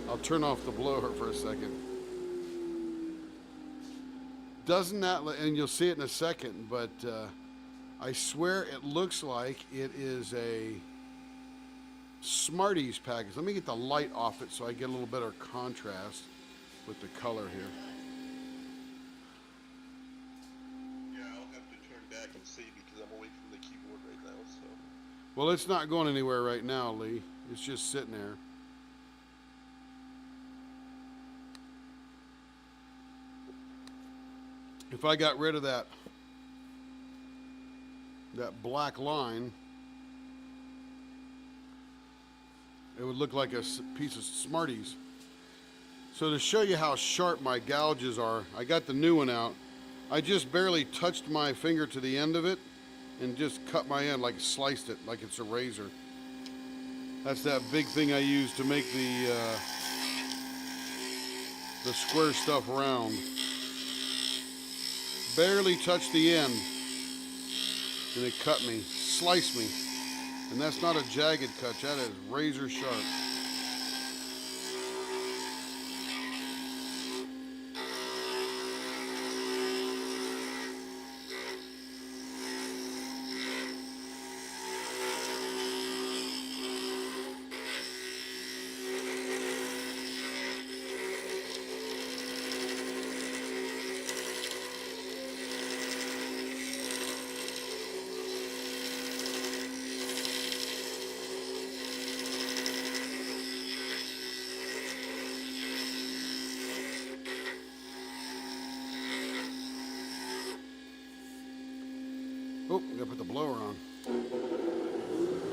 I'll turn off the blower for a second. Doesn't that, and you'll see it in a second, but I swear it looks like it is a Smarties package. Let me get the light off it so I get a little better contrast with the color here. Back and see because I'm away from the keyboard right now. So. Well, it's not going anywhere right now, Lee. It's just sitting there. If I got rid of that black line, it would look like a piece of Smarties. So to show you how sharp my gouges are, I got the new one out. I just barely touched my finger to the end of it and just cut my end, like sliced it, like it's a razor. That's that big thing I use to make the square stuff round. Barely touched the end, and it cut me, sliced me. And that's not a jagged cut, that is razor sharp. Oh, gotta put the blower on.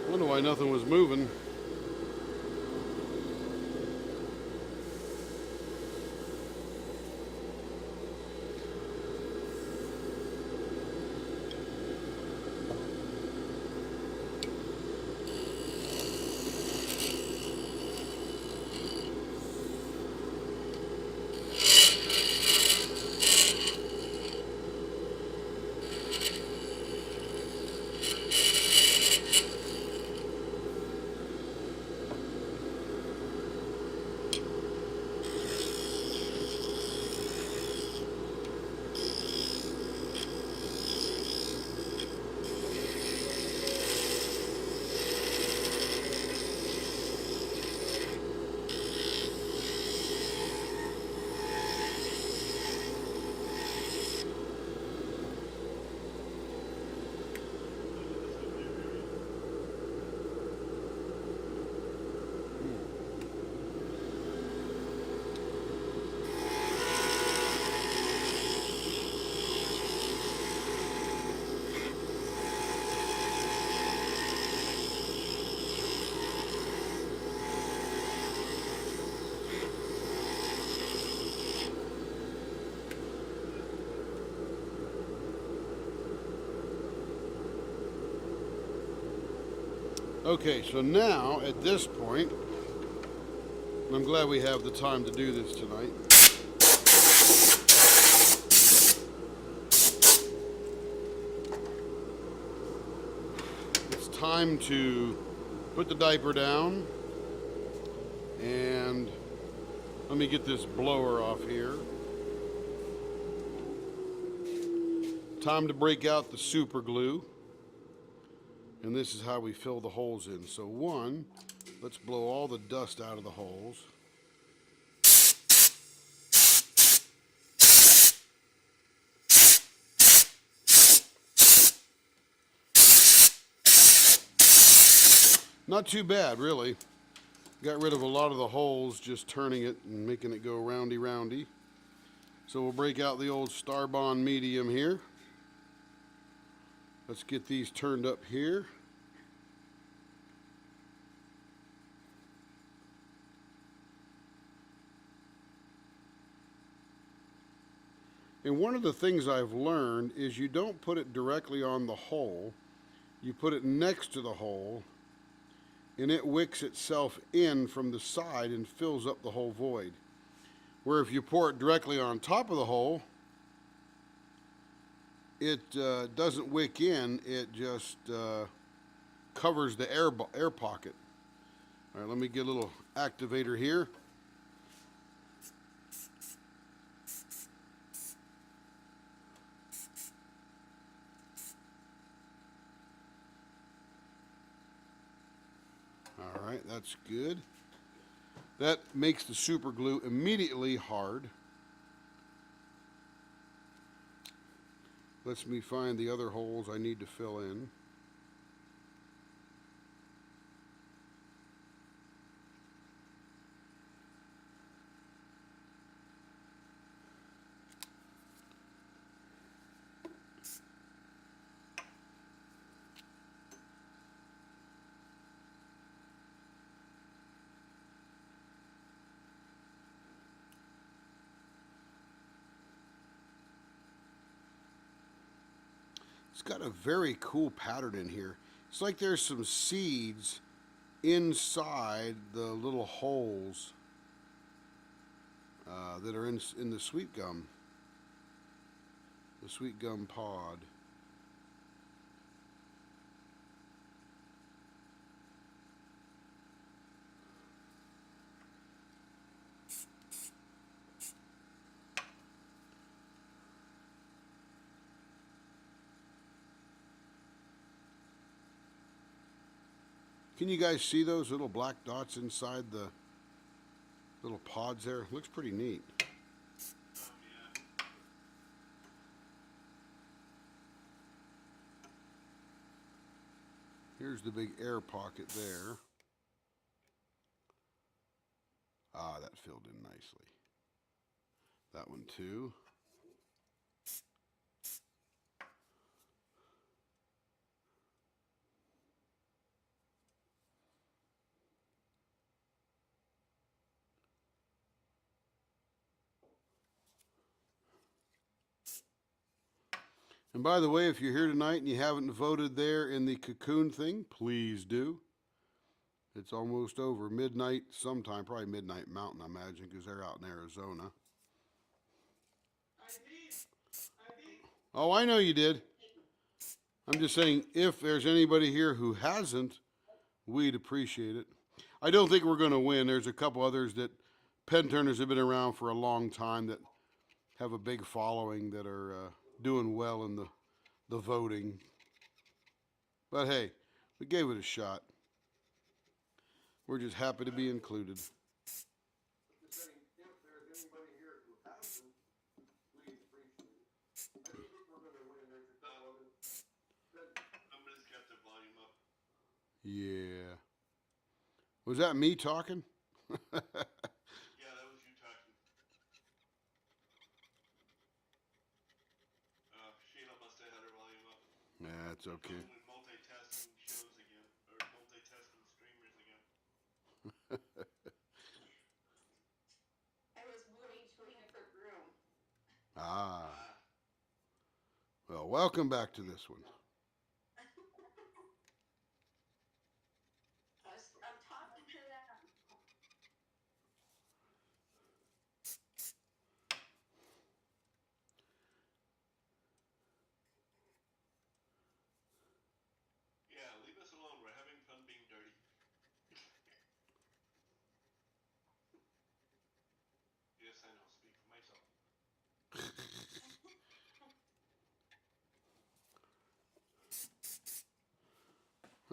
Wonder why nothing was moving. Okay, so now at this point, and I'm glad we have the time to do this tonight. It's time to put the diaper down, and let me get this blower off here. Time to break out the super glue. And this is how we fill the holes in. So one, let's blow all the dust out of the holes. Not too bad, really. Got rid of a lot of the holes, just turning it and making it go roundy roundy. So we'll break out the old Starbond medium here. Let's get these turned up here. And one of the things I've learned is you don't put it directly on the hole. You put it next to the hole, and it wicks itself in from the side and fills up the whole void. Where if you pour it directly on top of the hole, it doesn't wick in, it just covers the air pocket. All right, let me get a little activator here. All right, that's good. That makes the super glue immediately hard. Lets me find the other holes I need to fill in. It's got a very cool pattern in here. It's like there's some seeds inside the little holes that are in the sweet gum pod. Can you guys see those little black dots inside the little pods there? Looks pretty neat. Yeah. Here's the big air pocket there. Ah, that filled in nicely. That one too. And by the way, if you're here tonight and you haven't voted there in the cocoon thing, please do. It's almost over. Midnight sometime, probably midnight mountain, I imagine, because they're out in Arizona. I did. Oh, I know you did. I'm just saying, if there's anybody here who hasn't, we'd appreciate it. I don't think we're going to win. There's a couple others that pen turners have been around for a long time that have a big following that are doing well in the voting. But hey, we gave it a shot. We're just happy to be included. Just saying, if there's anybody here who hasn't, please appreciate it. I don't think we're going to win. There's a couple of it. Somebody's got their volume up. Yeah. Was that me talking? Yeah, that was you talking. Sheila must have had her volume up. That's okay. Doing multitasking shows again, or multitasking streamers again. I was moving to a different room. Ah. Well, welcome back to this one.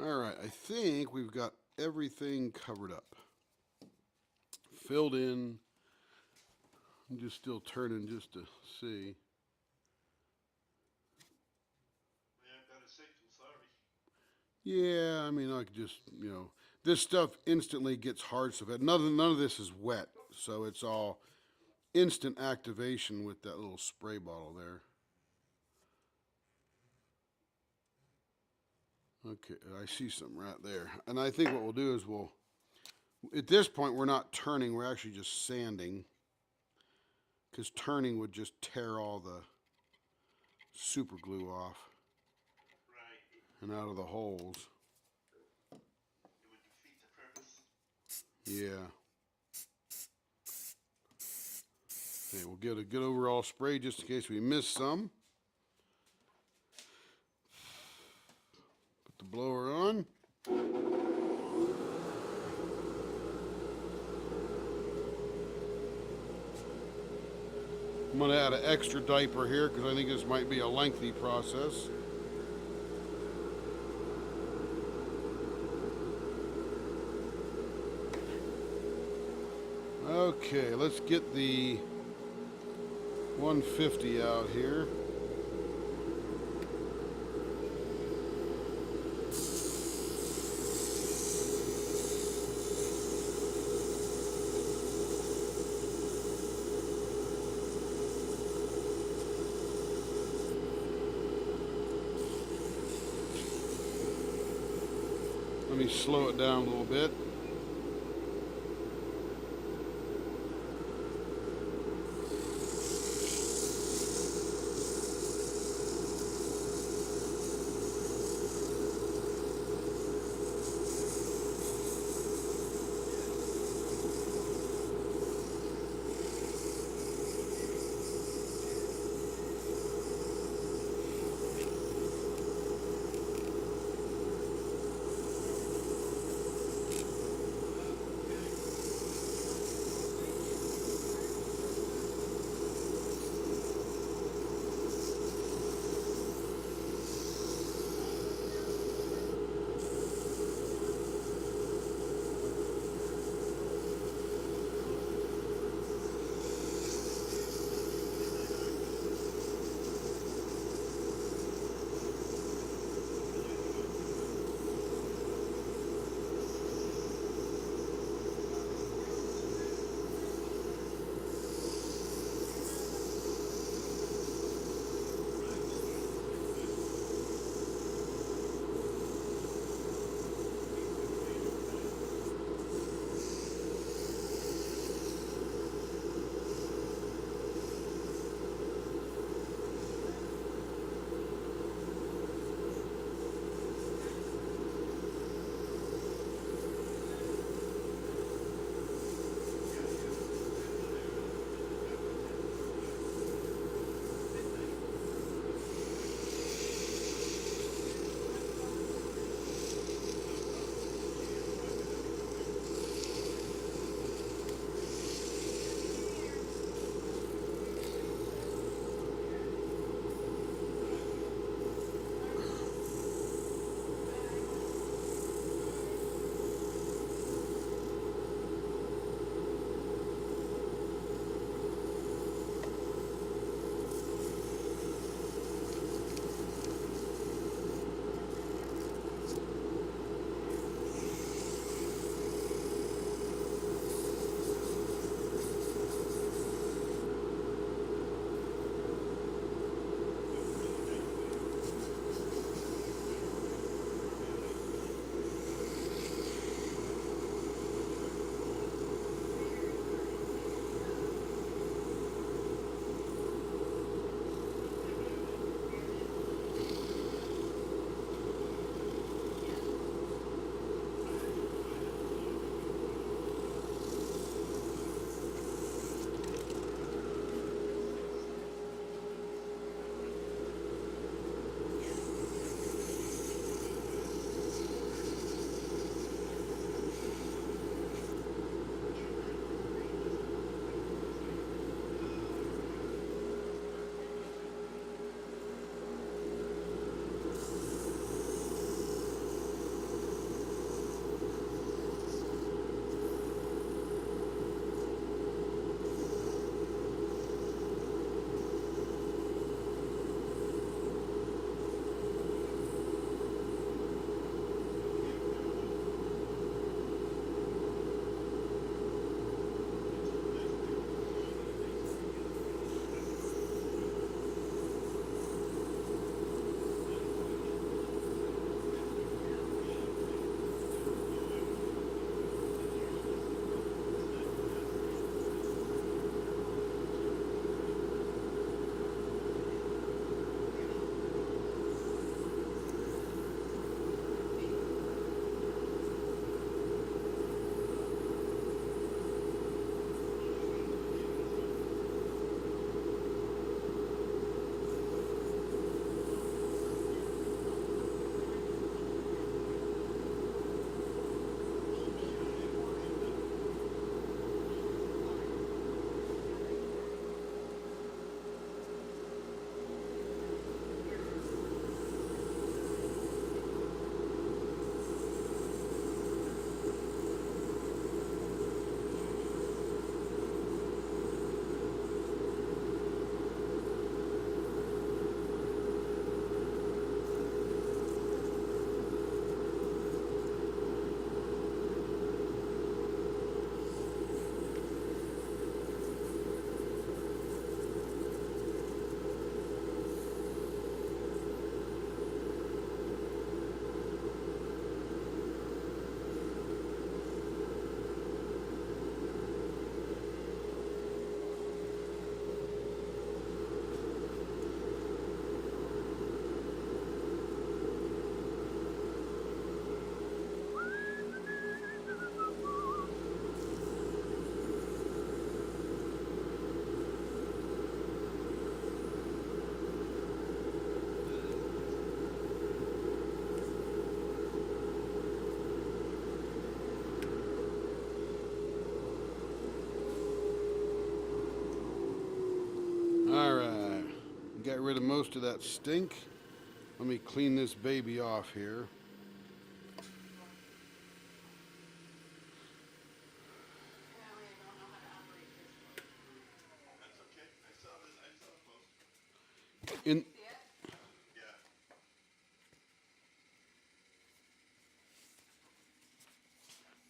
All right, I think we've got everything covered up. Filled in. I'm just still turning just to see. Yeah, I've got a signal, sorry. Yeah, I mean, I could just, this stuff instantly gets hard stuff. None of this is wet, so it's all instant activation with that little spray bottle there. Okay, I see some right there. And I think what we'll do is at this point, we're not turning, we're actually just sanding. Because turning would just tear all the super glue off Right. and out of the holes. It would defeat the purpose. Yeah. Okay, we'll get a good overall spray just in case we miss some. Put the blower on. I'm going to add an extra diaper here because I think this might be a lengthy process. Okay, let's get the 150 out here. Let me slow it down a little bit. rid of most of that stink. Let me clean this baby off here. Apparently I don't know how to operate Facebook. That's okay. I saw the post. In See it? Yeah.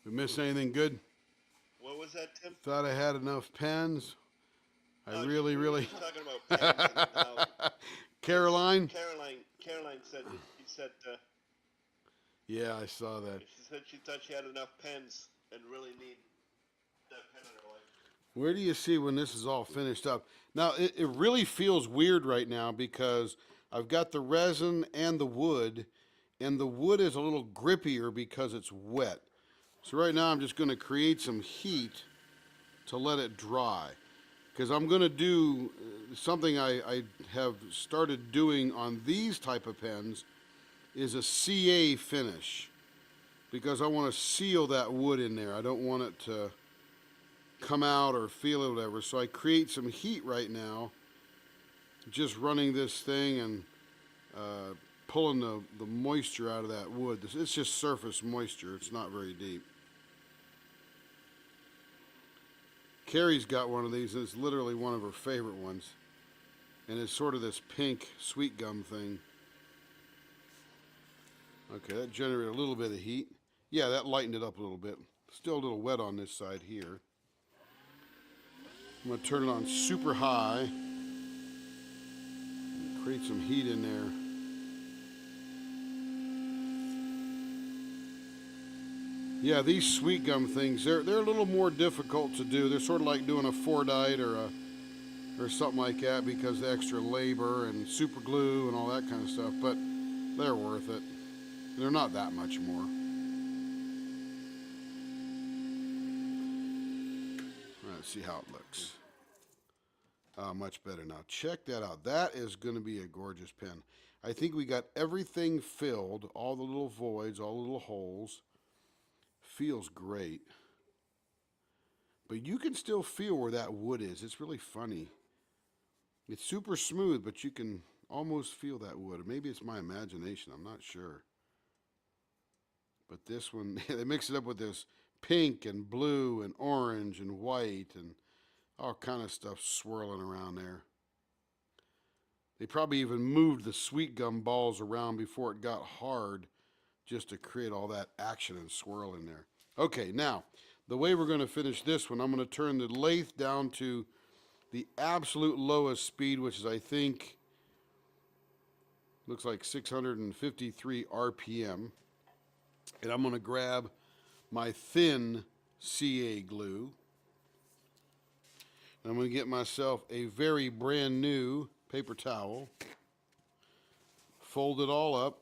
we miss anything good? What was that, Tim? Thought I had enough pens. I Oh, really, we were really. just talking about pens and how Caroline? Caroline said Yeah, I saw that. she said she thought she had enough pens and really need that pen in her life. Where do you see when this is all finished up? Now, it really feels weird right now because I've got the resin and the wood is a little grippier because it's wet. So right now I'm just going to create some heat to let it dry. Because I'm going to do something I have started doing on these type of pens is a CA finish. Because I want to seal that wood in there. I don't want it to come out or feel it or whatever. So I create some heat right now, just running this thing and pulling the moisture out of that wood. It's just surface moisture. It's not very deep. Carrie's got one of these, and it's literally one of her favorite ones. And it's sort of this pink sweet gum thing. Okay, that generated a little bit of heat. Yeah, that lightened it up a little bit. Still a little wet on this side here. I'm going to turn it on super high. Create some heat in there. Yeah, these sweet gum things, they're a little more difficult to do. They're sort of like doing a Fordite or something like that because of the extra labor and super glue and all that kind of stuff, but they're worth it. They're not that much more. Let's see how it looks. Much better now. Check that out. That is going to be a gorgeous pen. I think we got everything filled, all the little voids, all the little holes. Feels great. But you can still feel where that wood is. It's really funny. It's super smooth, but you can almost feel that wood. Maybe it's my imagination. I'm not sure. But this one, they mix it up with this pink and blue and orange and white and all kind of stuff swirling around there. They probably even moved the sweet gum balls around before it got hard just to create all that action and swirl in there. Okay, now, the way we're going to finish this one, I'm going to turn the lathe down to the absolute lowest speed, which is, I think, looks like 653 RPM. And I'm going to grab my thin CA glue. And I'm going to get myself a very brand new paper towel. Fold it all up.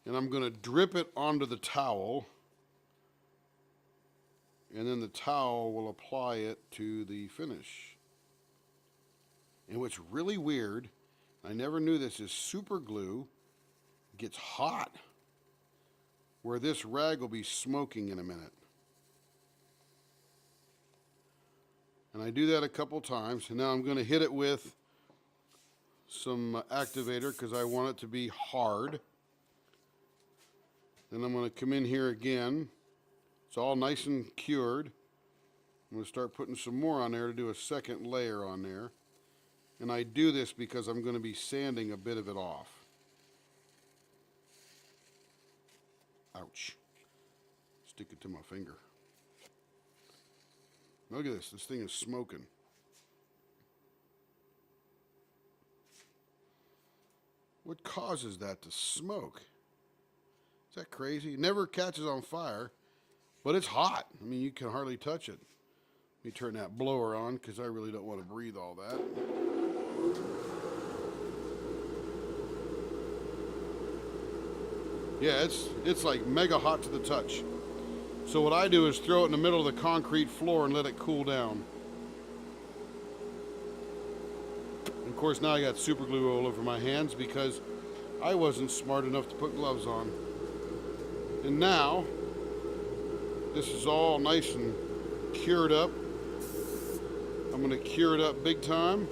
And I'm going to drip it onto the towel. And then the towel will apply it to the finish. And what's really weird, I never knew this, is super glue gets hot, where this rag will be smoking in a minute. And I do that a couple times, and now I'm going to hit it with some activator because I want it to be hard. Then I'm going to come in here again. It's all nice and cured. I'm going to start putting some more on there to do a second layer on there. And I do this because I'm going to be sanding a bit of it off. Ouch. Stick it to my finger. Look at this. This thing is smoking. What causes that to smoke? Is that crazy? It never catches on fire, but it's hot. I mean, you can hardly touch it. Let me turn that blower on because I really don't want to breathe all that. Yeah, it's like mega hot to the touch. So what I do is throw it in the middle of the concrete floor and let it cool down. And of course, now I got super glue all over my hands because I wasn't smart enough to put gloves on. And now, this is all nice and cured up. I'm going to cure it up big time.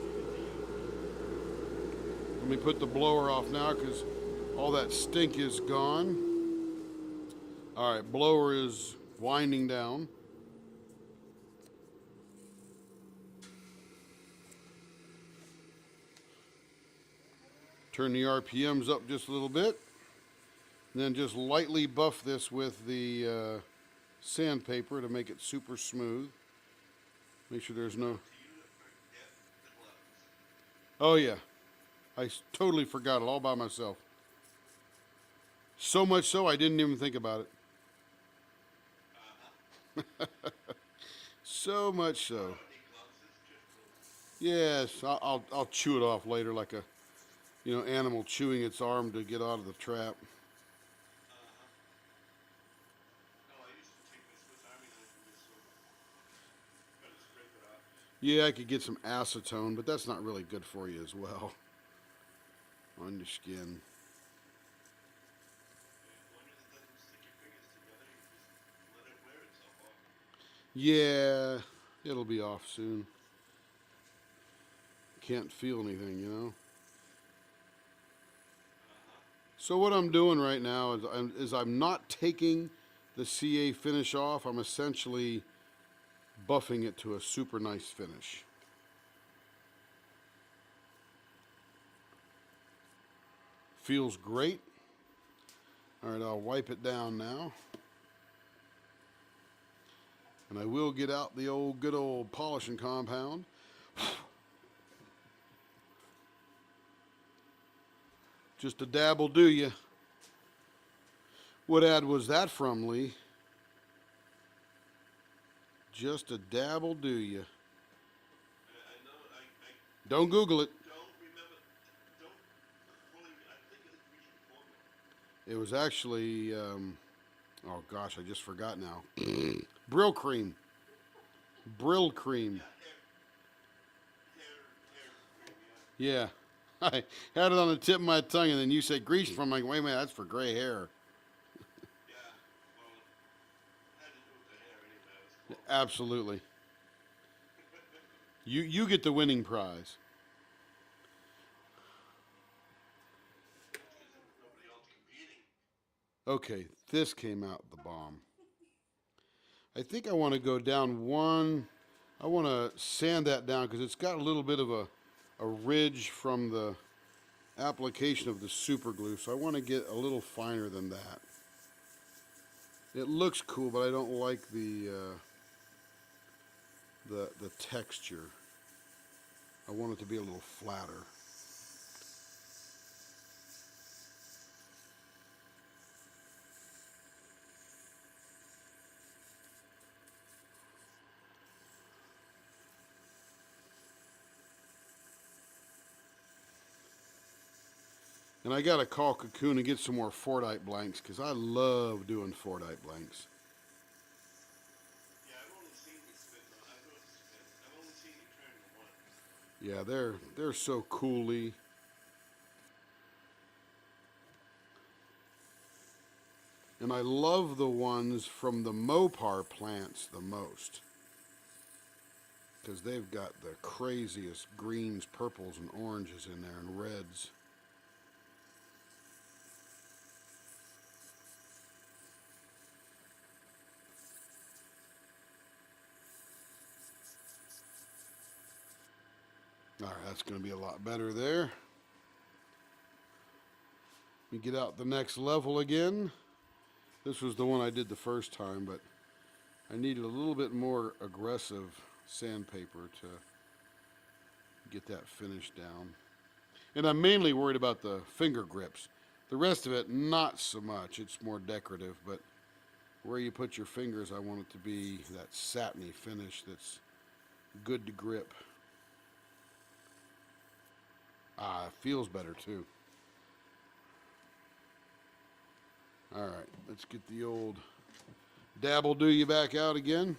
Let me put the blower off now because all that stink is gone. All right, blower is winding down. Turn the RPMs up just a little bit. And then just lightly buff this with the sandpaper to make it super smooth. Make sure there's no... You forget the gloves. Oh yeah, totally forgot it all by myself. So much so I didn't even think about it. So much so. I don't need gloves. It's just Yes, I'll chew it off later like a animal chewing its arm to get out of the trap. No, I used to take my Swiss Army knife and just sort of try to scrape it off. Yeah, I could get some acetone, but that's not really good for you as well on your skin. As long as it doesn't stick your fingers together, you just let it wear itself off. Yeah, it'll be off soon. Can't feel anything. So what I'm doing right now is I'm not taking the CA finish off. I'm essentially buffing it to a super nice finish. Feels great. All right, I'll wipe it down now. And I will get out the good old polishing compound. Just a dab will do you. What ad was that from, Lee? Just a dab will do you. I know, I Don't Google it. don't remember, don't fully, I think it's Grecian formula. It was actually, oh gosh, I just forgot now. Brill cream. Brill cream. Hair cream, yeah. Yeah. I had it on the tip of my tongue, and then you said grease from. I'm like, wait a minute, that's for gray hair. Yeah, well, it had to do with the hair anyway. I was close. Absolutely. You get the winning prize. Because there was nobody else competing. Okay, this came out the bomb. I think I want to go down one. I want to sand that down because it's got a little bit of a ridge from the application of the super glue. So I want to get a little finer than that. It looks cool, but I don't like the texture. I want it to be a little flatter. And I got to call Cocoon and get some more Fordite blanks because I love doing Fordite blanks. Yeah, I've only seen you spit on. I know it's spit. I've only seen you turn the one. Yeah, they're so coolly. And I love the ones from the Mopar plants the most. Because they've got the craziest greens, purples, and oranges in there, and reds. All right, that's going to be a lot better there. We get out the next level again. This was the one I did the first time, but I needed a little bit more aggressive sandpaper to get that finish down. And I'm mainly worried about the finger grips. The rest of it, not so much. It's more decorative, but where you put your fingers, I want it to be that satiny finish that's good to grip. Ah, it feels better too. All right, let's get the old dabble do you back out again.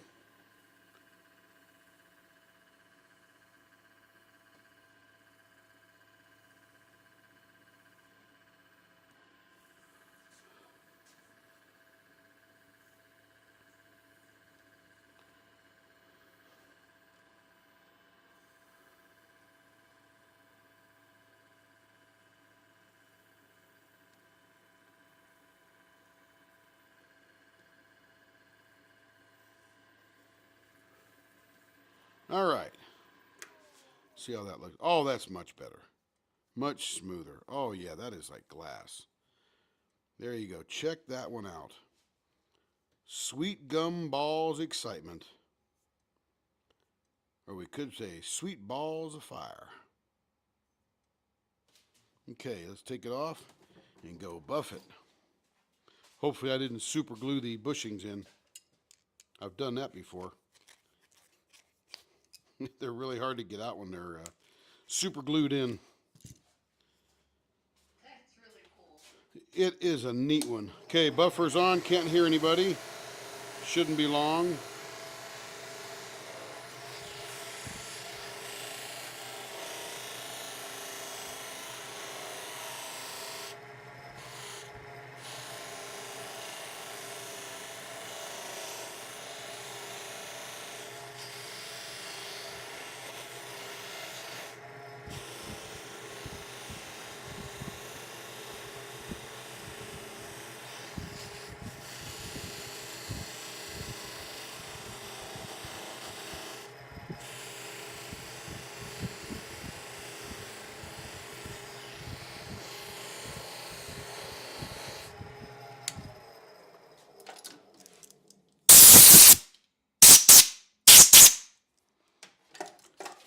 All right. See how that looks. Oh, that's much better. Much smoother. Oh, yeah, that is like glass. There you go. Check that one out. Sweet gum balls excitement. Or we could say sweet balls of fire. Okay, let's take it off and go buff it. Hopefully I didn't super glue the bushings in. I've done that before. They're really hard to get out when they're super glued in. That's really cool. It is a neat one. Okay, buffer's on. Can't hear anybody. Shouldn't be long.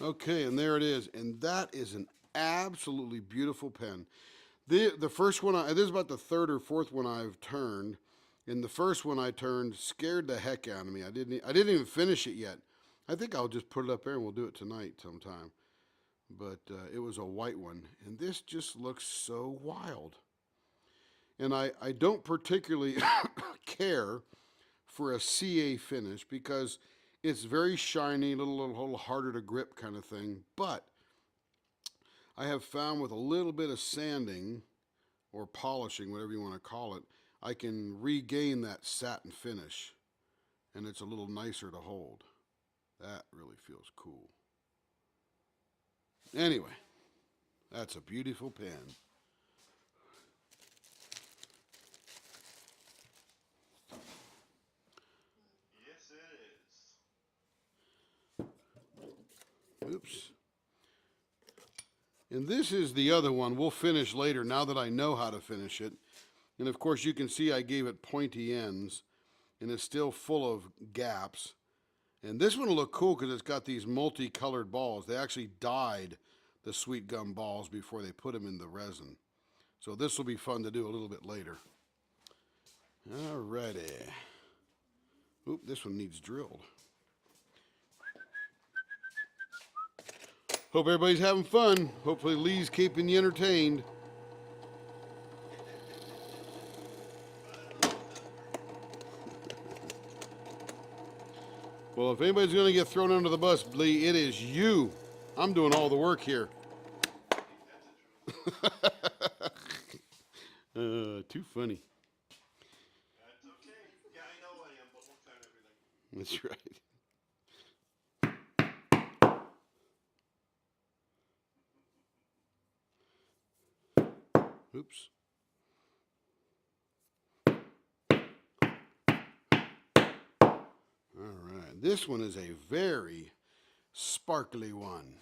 Okay, and there it is. And that is an absolutely beautiful pen. The first one, this is about the third or fourth one I've turned. And the first one I turned scared the heck out of me. I didn't even finish it yet. I think I'll just put it up there and we'll do it tonight sometime. But it was a white one. And this just looks so wild. And I don't particularly care for a CA finish because it's very shiny, a little harder to grip kind of thing. But I have found with a little bit of sanding or polishing, whatever you want to call it, I can regain that satin finish. And it's a little nicer to hold. That really feels cool. Anyway, that's a beautiful pen. Yes, it is. Oops. And this is the other one. We'll finish later now that I know how to finish it. And of course you can see I gave it pointy ends and it's still full of gaps. And this one will look cool because it's got these multicolored balls. They actually dyed the sweet gum balls before they put them in the resin. So this will be fun to do a little bit later. Alrighty. Oop, this one needs drilled. Hope everybody's having fun. Hopefully Lee's keeping you entertained. Well, if anybody's going to get thrown under the bus, Lee, it is you. I'm doing all the work here. Too funny. That's okay. Yeah, I know I am, but we'll turn everything. That's right. Oops. All right. This one is a very sparkly one.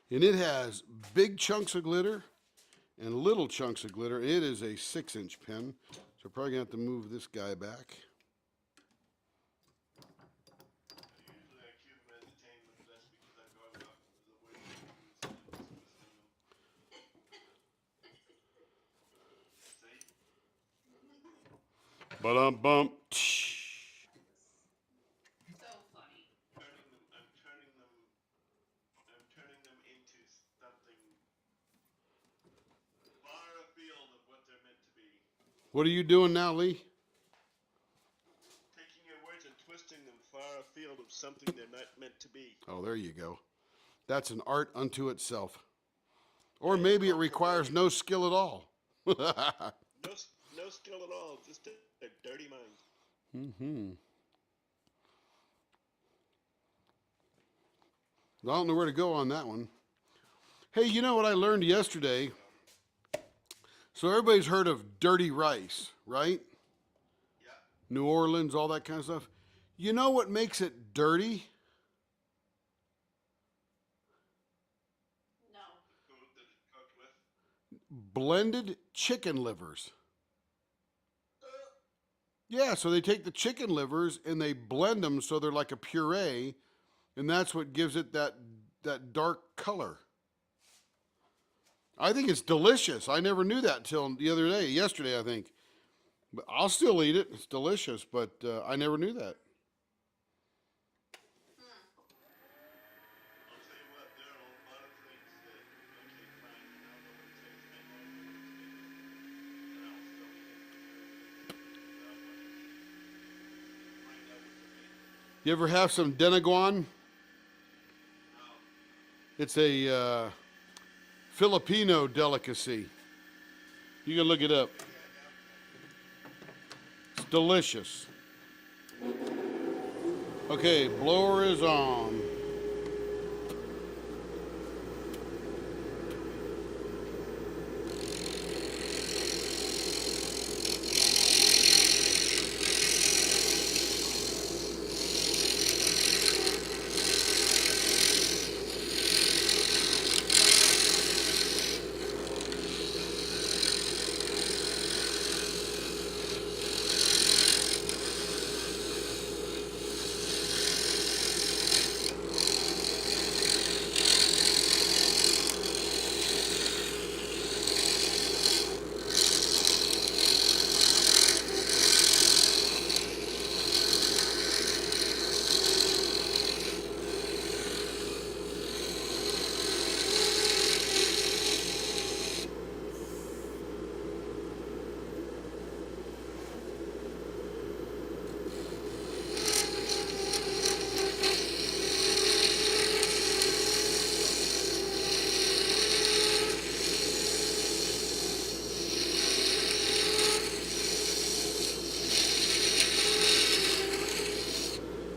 And it has big chunks of glitter and little chunks of glitter. It is a 6-inch pen. So I'm probably going to have to move this guy back. Usually I keep them entertainment less because I go up the way they See? Ba-dum-bum. So funny. I'm turning them into something far afield of what they're meant to be. What are you doing now, Lee? Taking your words and twisting them far afield of something they're not meant to be. Oh, there you go. That's an art unto itself. Or maybe it requires no skill at all. No skill at all, just a dirty mind. Mm-hmm. I don't know where to go on that one. Hey, you know what I learned yesterday? So everybody's heard of dirty rice, right? Yeah. New Orleans, all that kind of stuff. You know what makes it dirty? No. Food that it's cooked with. Blended chicken livers. Yeah, so they take the chicken livers and they blend them so they're like a puree, and that's what gives it that dark color. I think it's delicious. I never knew that till the other day, yesterday I think. But I'll still eat it. It's delicious, but I never knew that. I'll tell you what, there are a lot of things that, okay, fine, I don't know what it tastes, I know what it tastes, and I'll still eat it. Find out what to make. You ever have some denaguan? No. It's a Filipino delicacy. You can look it up. It's delicious. Okay, blower is on.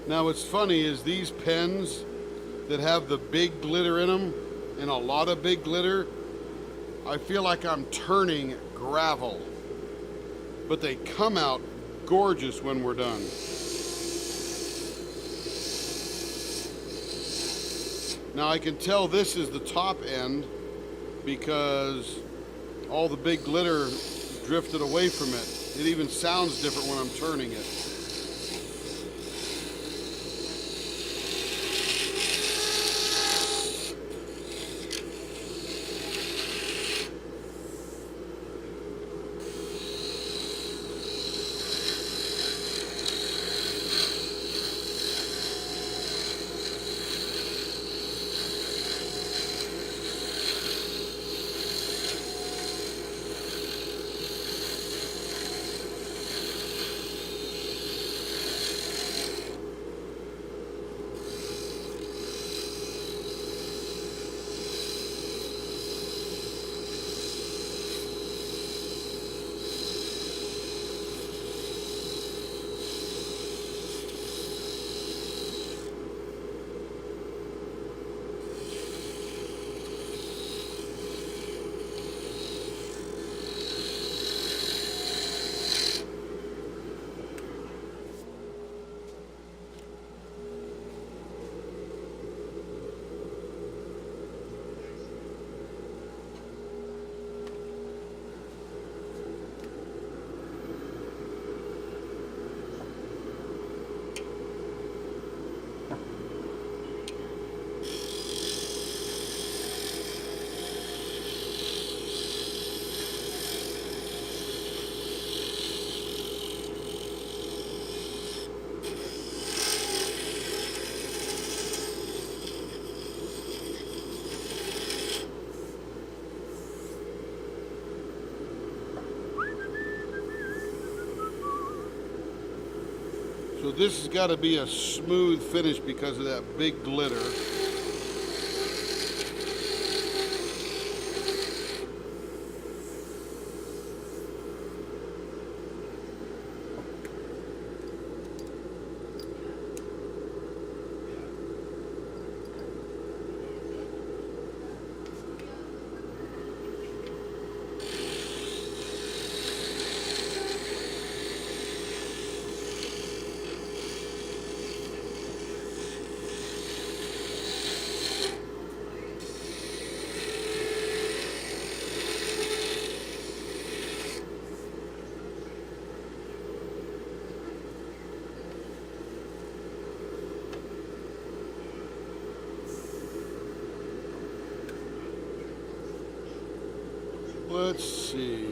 Now what's funny is these pens that have the big glitter in them, and a lot of big glitter, I feel like I'm turning gravel. But they come out gorgeous when we're done. Now I can tell this is the top end because all the big glitter drifted away from it. It even sounds different when I'm turning it. So this has got to be a smooth finish because of that big glitter. Let's see.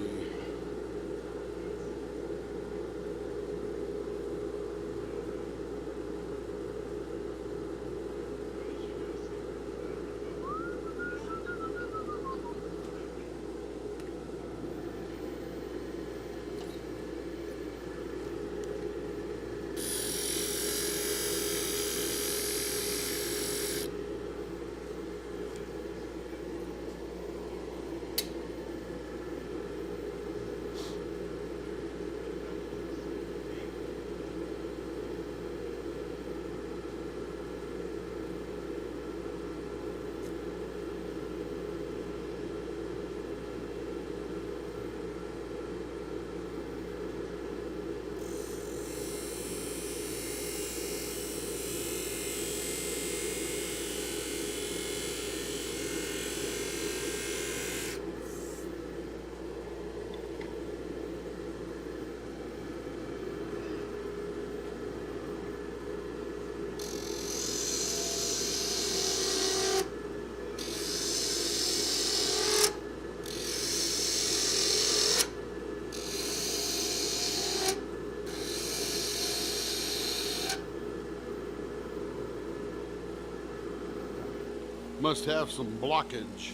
Must have some blockage.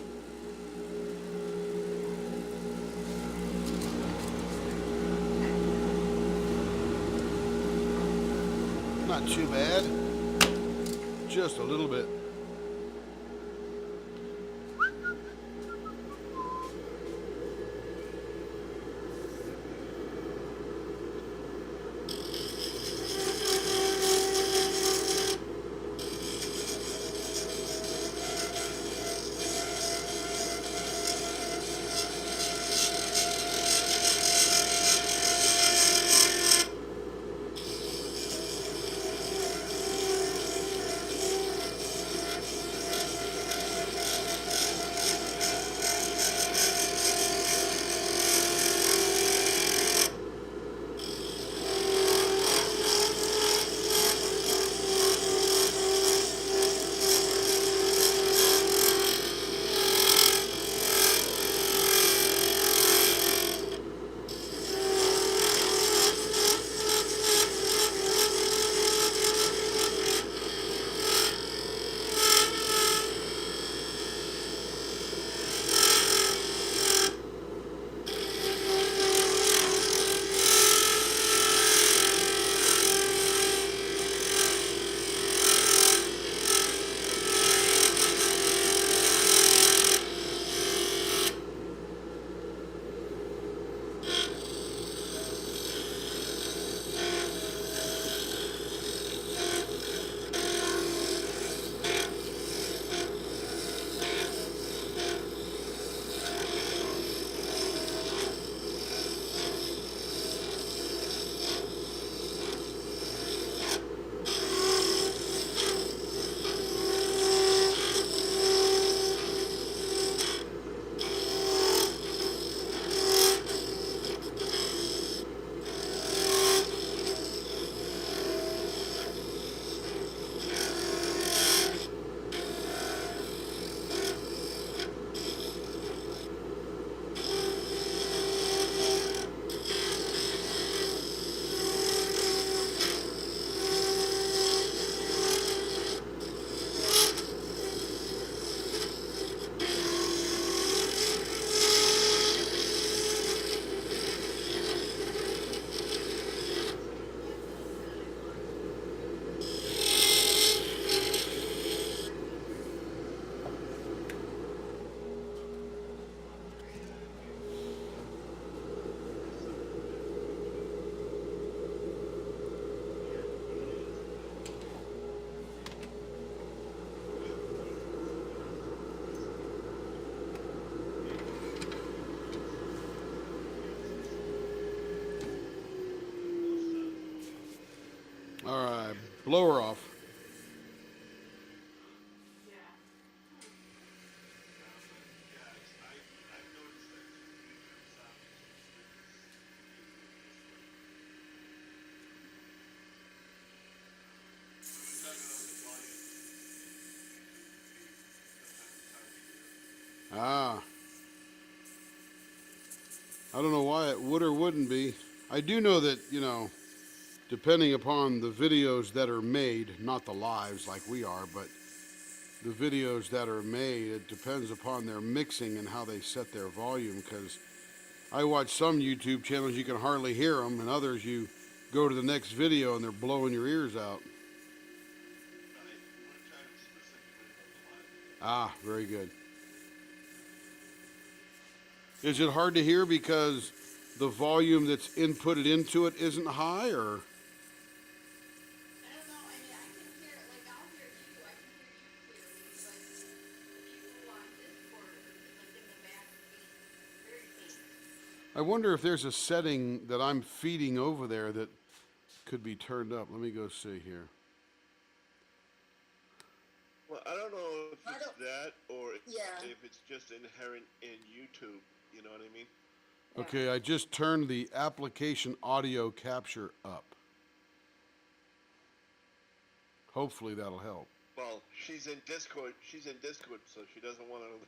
Not too bad. Just a little bit. All right, blow her off. I've noticed that YouTube sound is talking about the volume. Sometimes it's hard to hear. Ah, I don't know why it would or wouldn't be. I do know that, depending upon the videos that are made, not the lives like we are, but the videos that are made, it depends upon their mixing and how they set their volume. Because I watch some YouTube channels, you can hardly hear them, and others you go to the next video and they're blowing your ears out. Right. We're talking specifically about the live video. Ah, very good. Is it hard to hear because the volume that's inputted into it isn't high, or? I don't know, I mean, I can hear, like, I'll hear you, I can hear you clearly, but the people on Discord, like, in the back, it's very faint. I wonder if there's a setting that I'm feeding over there that could be turned up. Let me go see here. Well, I don't know if I it's don't- that or Yeah. if it's just inherent in YouTube. You know what I mean? Okay, I just turned the application audio capture up. Hopefully that'll help. Well, she's in Discord. So she doesn't want to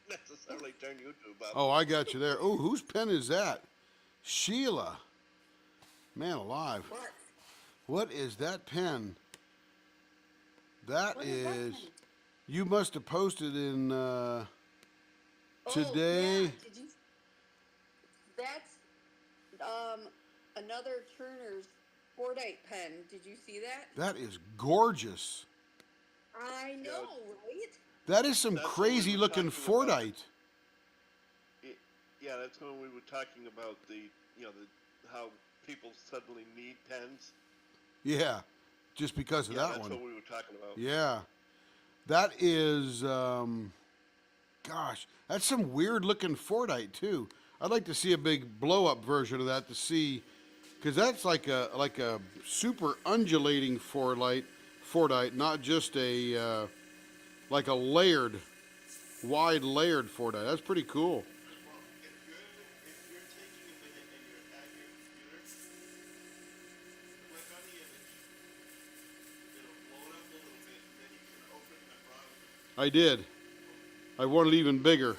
necessarily turn YouTube up. Oh, I got you there. Oh, whose pen is that? Sheila. Man alive. What? What is that pen? That What is that is. pen? You must have posted in Oh, today. yeah. Did you? That's another Turner's Fordite pen. Did you see that? That is gorgeous. I know, right? That is some That's what crazy we were looking talking about. Fordite. Yeah, that's when we were talking about how people suddenly need pens. Yeah, just because of Yeah, that that's one. what we were talking about. Yeah, that is, gosh, that's some weird looking Fordite too. I'd like to see a big blow up version of that to see, because that's like a super undulating Fordite, not just a like a wide layered Fordite. That's pretty cool. Well, if you're taking a minute and you're at your computer, click on the image. It'll blow it up a little bit, and then you can open the browser. I did. I want it even bigger.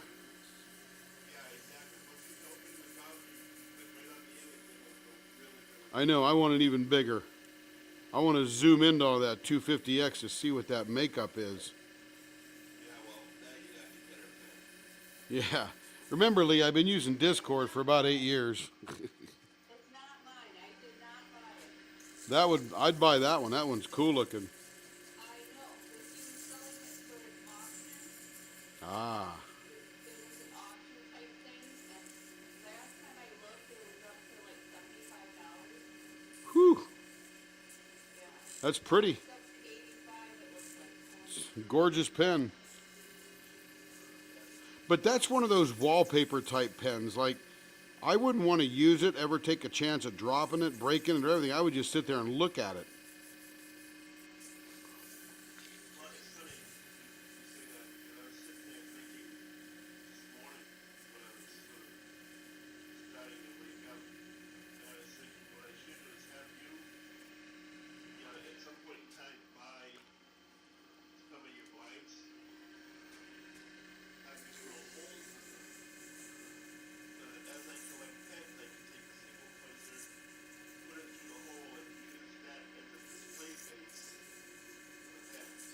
Yeah, exactly. Once you open the browser, you click right on the image, and it'll go really, really. I know. I want it even bigger. I want to zoom into all that 250X to see what that makeup is. Yeah, well, now you'd have to get her pen. Yeah. Remember, Lee, I've been using Discord for about 8 years. It's not mine, I did not buy it. I'd buy that one. That one's cool looking. I know, but he was selling it for an auction. Ah. It was an auction type thing, and last time I looked, it was up to like $75. Whew. Yeah. That's pretty. It's up to 85, it looks like. Gorgeous pen. But that's one of those wallpaper type pens. Like, I wouldn't want to use it, ever take a chance of dropping it, breaking it, or everything. I would just sit there and look at it. Well, it's funny you say that. And I was sitting there thinking this morning when I was sort of starting to wake up, and I was thinking what I should do is have you, at some point in time, buy some of your blinds, have you drill holes in them, so that as I collect pens, I can take a single pointer, put it through the hole, and use that as a display base for the pens.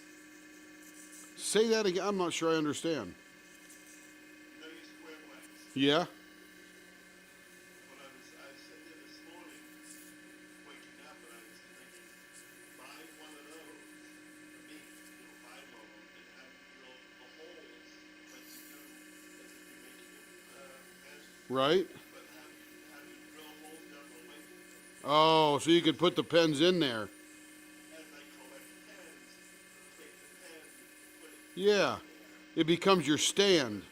Say that again. I'm not sure I understand. You know your square blanks. Yeah? When I was sitting there this morning, waking up, and I was thinking, buy one of those for me, buy one of them and have you drill the holes like you do as if you're making a pen, Right? but have you drill holes down the length. Oh, so you could put the pens in there. As I collect pens, take the pen, put it Yeah. It becomes your stand. there,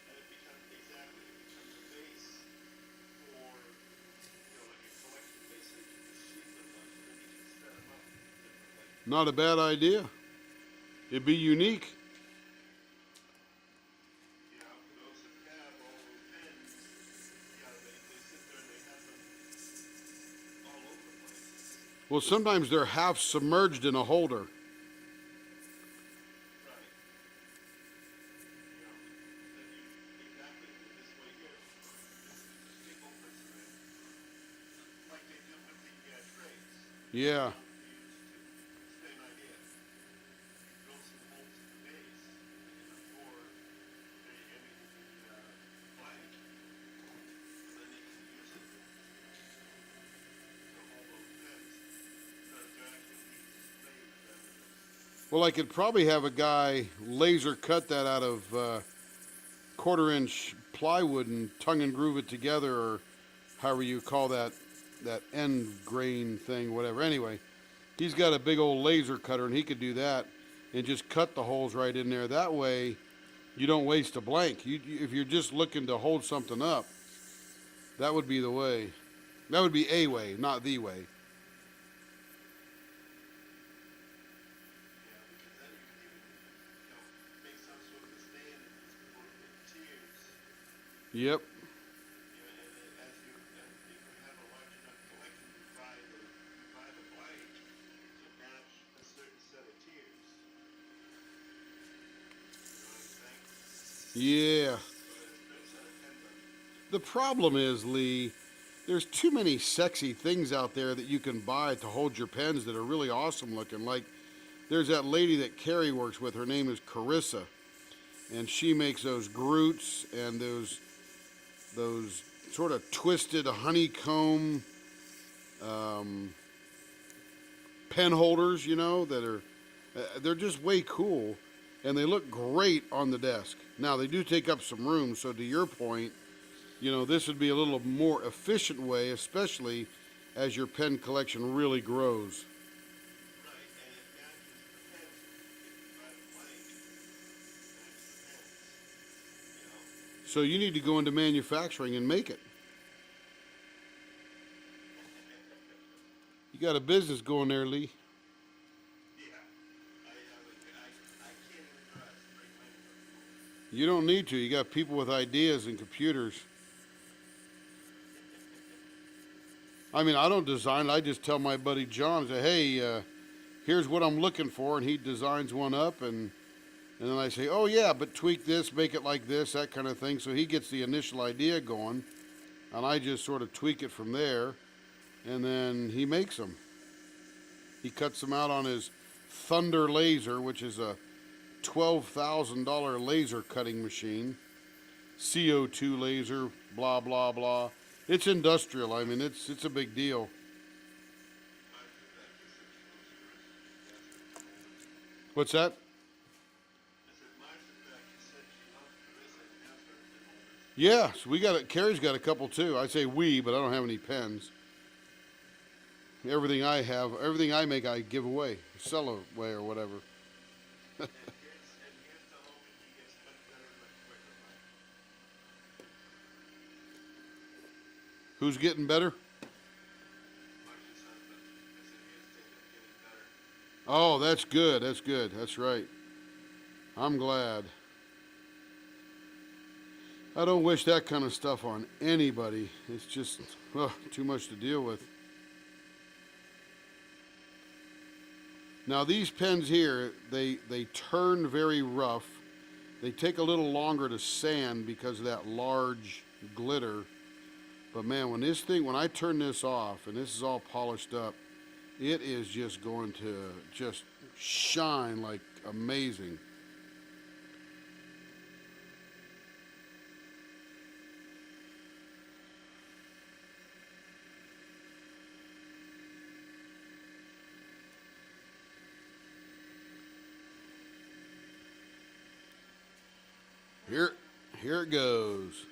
and it becomes a base for, like a collection base, so you can just sheet them up, and then you can set them up differently. Not a bad idea. It'd be unique. For those that have all those pens, they sit there and they have them all over the place. Well, sometimes they're half submerged in a holder. Right. Then you, exactly, this way here, this is the Yeah. Same idea. You drill some holes at the base in the floor, blank, and then you can use it to hold those pins. So they're actually made with that. Well, I could probably have a guy laser cut that out of 1/4 inch plywood and tongue and groove it together, or however you call that end grain thing, whatever. Anyway, he's got a big old laser cutter, and he could do that and just cut the holes right in there. That way, you don't waste a blank. If you're just looking to hold something up, that would be the way. That would be a way, not the way. Yeah, because then you can even, make some sort of a stand and just put it in tiers. Yep. And as you have a large enough collection, you buy the blank to match a certain set of tiers. You know what I'm saying? Yeah. So there's a set of pens on it. The problem is, Lee, there's too many sexy things out there that you can buy to hold your pens that are really awesome looking. Like, there's that lady that Carrie works with. Her name is Carissa, and she makes those Groots and those sort of twisted honeycomb pen holders, that are they're just way cool, and they look great on the desk. Now they do take up some room, so to your point, this would be a little more efficient way, especially as your pen collection really grows. Right, and it matches the pens. If you buy the blank, match the pens. So you need to go into manufacturing and make it. You got a business going there, Lee. Yeah, I can't even draw a straight line. You don't need to. You got people with ideas and computers. I mean, I don't design. I just tell my buddy John, say, hey, here's what I'm looking for, and he designs one up, and then I say, oh yeah, but tweak this, make it like this, that kind of thing. So he gets the initial idea going, and I just sort of tweak it from there, and then he makes them. He cuts them out on his Thunder laser, which is a $12,000 laser cutting machine. CO2 laser, blah blah blah. It's industrial. I mean, it's a big deal. What's that? Yeah, so we got it. Carrie's got a couple too. I say we, but I don't have any pens. Everything I make, I give away, sell away, or whatever. Who's getting better? Oh, that's good. That's good. That's right. I'm glad. I don't wish that kind of stuff on anybody. It's just too much to deal with. Now these pens here, they turn very rough. They take a little longer to sand because of that large glitter. But man, when I turn this off and this is all polished up, it is just going to just shine like amazing. Here it goes.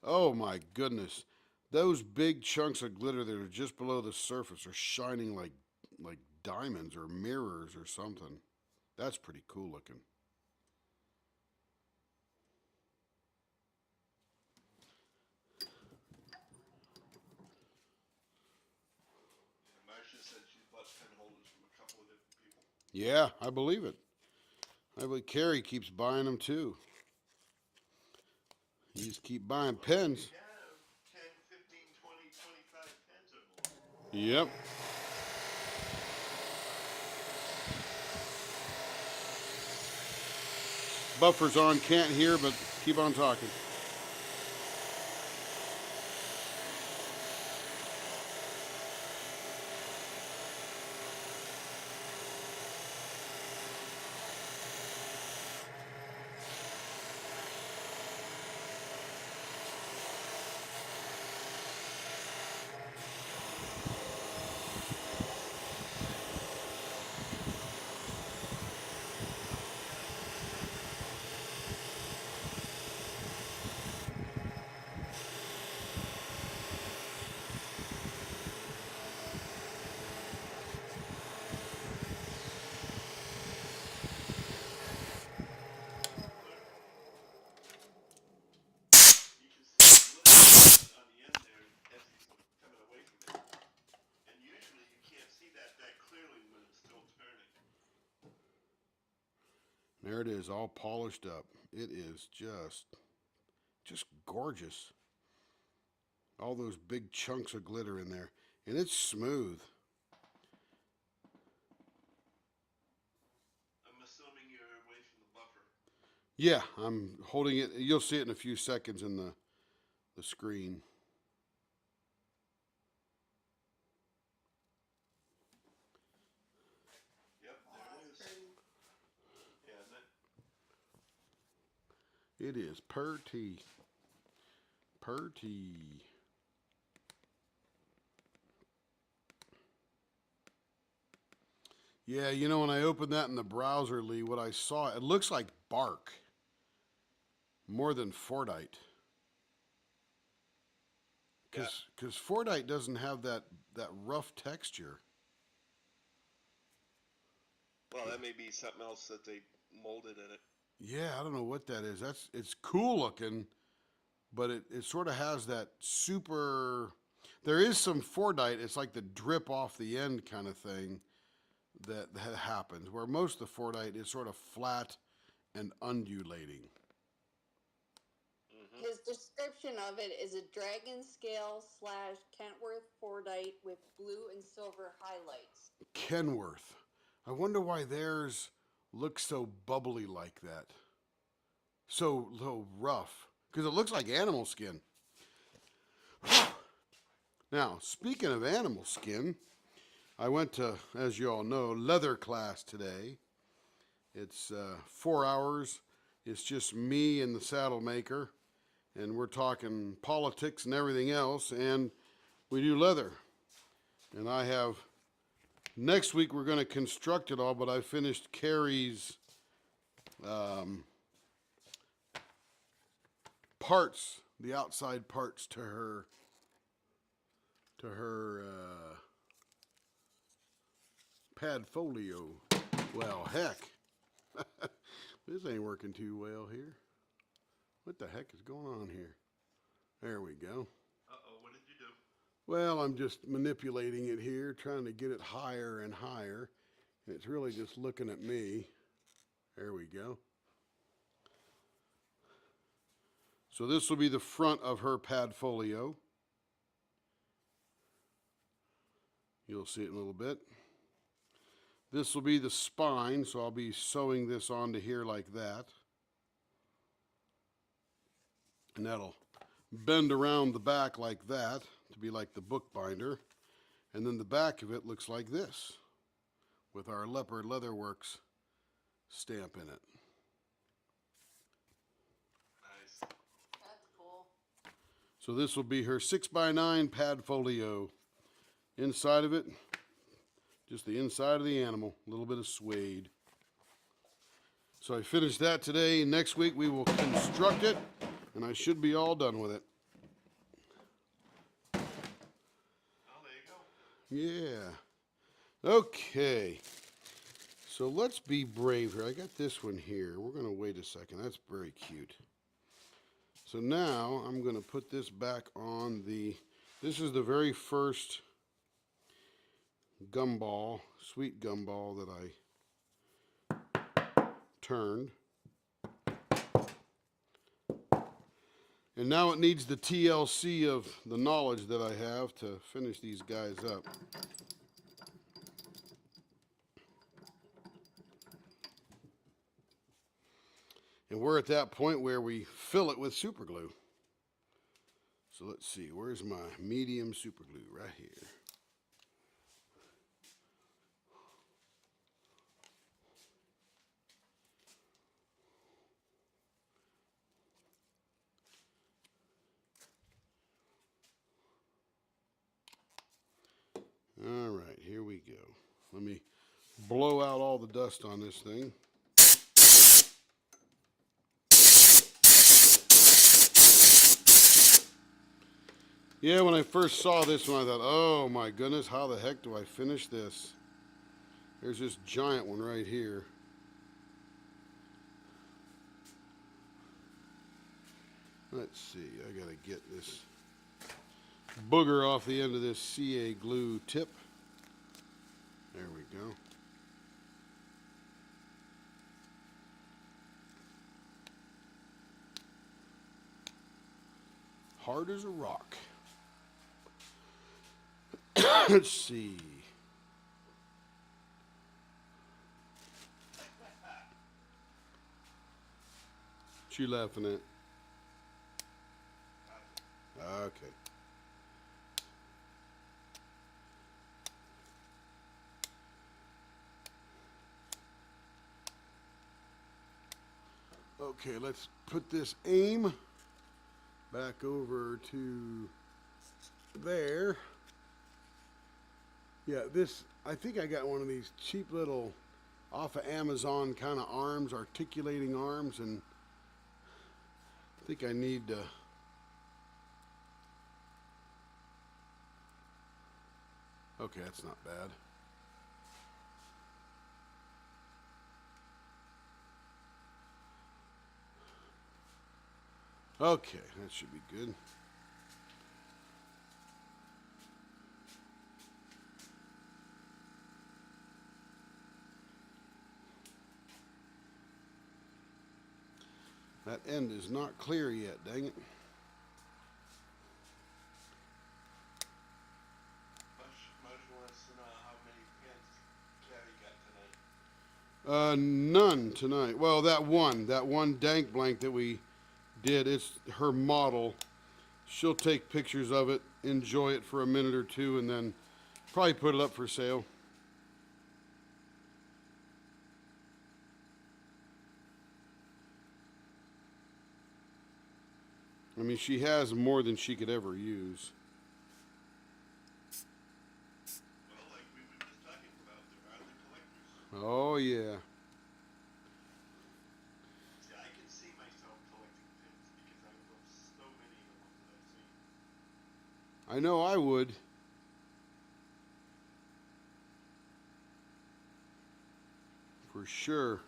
Oh my goodness. Those big chunks of glitter that are just below the surface are shining like diamonds or mirrors or something. That's pretty cool looking. Marcia said she bought pen holders from a couple of different people. Yeah, I believe it. I believe Carrie keeps buying them too. You just keep buying pens. We have 10, 15, 20, 25 pens or more. Yep. Buffer's on, can't hear, but keep on talking. There it is, all polished up. It is just gorgeous. All those big chunks of glitter in there. And it's smooth. I'm assuming you're away from the buffer. Yeah, I'm holding it. You'll see it in a few seconds in the screen. Yep, there it is. Yeah, isn't it? It is pretty. Pretty. Yeah, you know, when I opened that in the browser, Lee, what I saw, it looks like bark more than Fordite. Because Fordite doesn't have that rough texture. Well, that may be something else that they molded in it. Yeah, I don't know what that is. It's cool looking, but it sort of has that super. There is some Fordite. It's like the drip off the end kind of thing that happens, where most of the Fordite is sort of flat and undulating. His description of it is a dragon scale / Kentworth Fordite with blue and silver highlights. Kenworth. I wonder why theirs looks so bubbly like that. So rough. Because it looks like animal skin. Now, speaking of animal skin, I went to, as you all know, leather class today. It's 4 hours. It's just me and the saddle maker. And we're talking politics and everything else. And we do leather. And I have, next week we're going to construct it all, but I finished Carrie's parts, the outside parts to her padfolio. Well, heck, this ain't working too well here. What the heck is going on here? There we go. Uh-oh, what did you do? Well, I'm just manipulating it here, trying to get it higher and higher. And it's really just looking at me. There we go. So this will be the front of her padfolio. You'll see it in a little bit. This will be the spine, so I'll be sewing this onto here like that. And that'll bend around the back like that to be like the bookbinder. And then the back of it looks like this with our Leopard Leatherworks stamp in it. Nice. That's cool. So this will be her 6x9 padfolio. Inside of it, just the inside of the animal, a little bit of suede. So I finished that today. Next week we will construct it, and I should be all done with it. Oh, there you go. Yeah. Okay. So let's be brave here. I got this one here. We're going to wait a second. That's very cute. So now I'm going to put this back on the, this is the very first gumball, sweet gumball that I turned. And now it needs the TLC of the knowledge that I have to finish these guys up. And we're at that point where we fill it with super glue. So let's see, where's my medium super glue? Right here. All right, here we go. Let me blow out all the dust on this thing. Yeah, when I first saw this one, I thought, oh my goodness, how the heck do I finish this? There's this giant one right here. Let's see, I gotta get this booger off the end of this CA glue tip. There we go. Hard as a rock. Let's see. What you laughing at? Okay. Okay, let's put this aim back over to there. Yeah, this, I think I got one of these cheap little off of Amazon kind of arms, articulating arms, and I think I need to. Okay, that's not bad. Okay, that should be good. That end is not clear yet, dang it. Mush wants to know how many pins Carrie got tonight. None tonight. Well, that one dank blank that we did, it's her model. She'll take pictures of it, enjoy it for a minute or two, and then probably put it up for sale. I mean, she has more than she could ever use. Well, like we were just talking about, there are the collectors. Oh, yeah. See, I can see myself collecting pins because I love so many of the ones that I've seen. I know I would. For sure.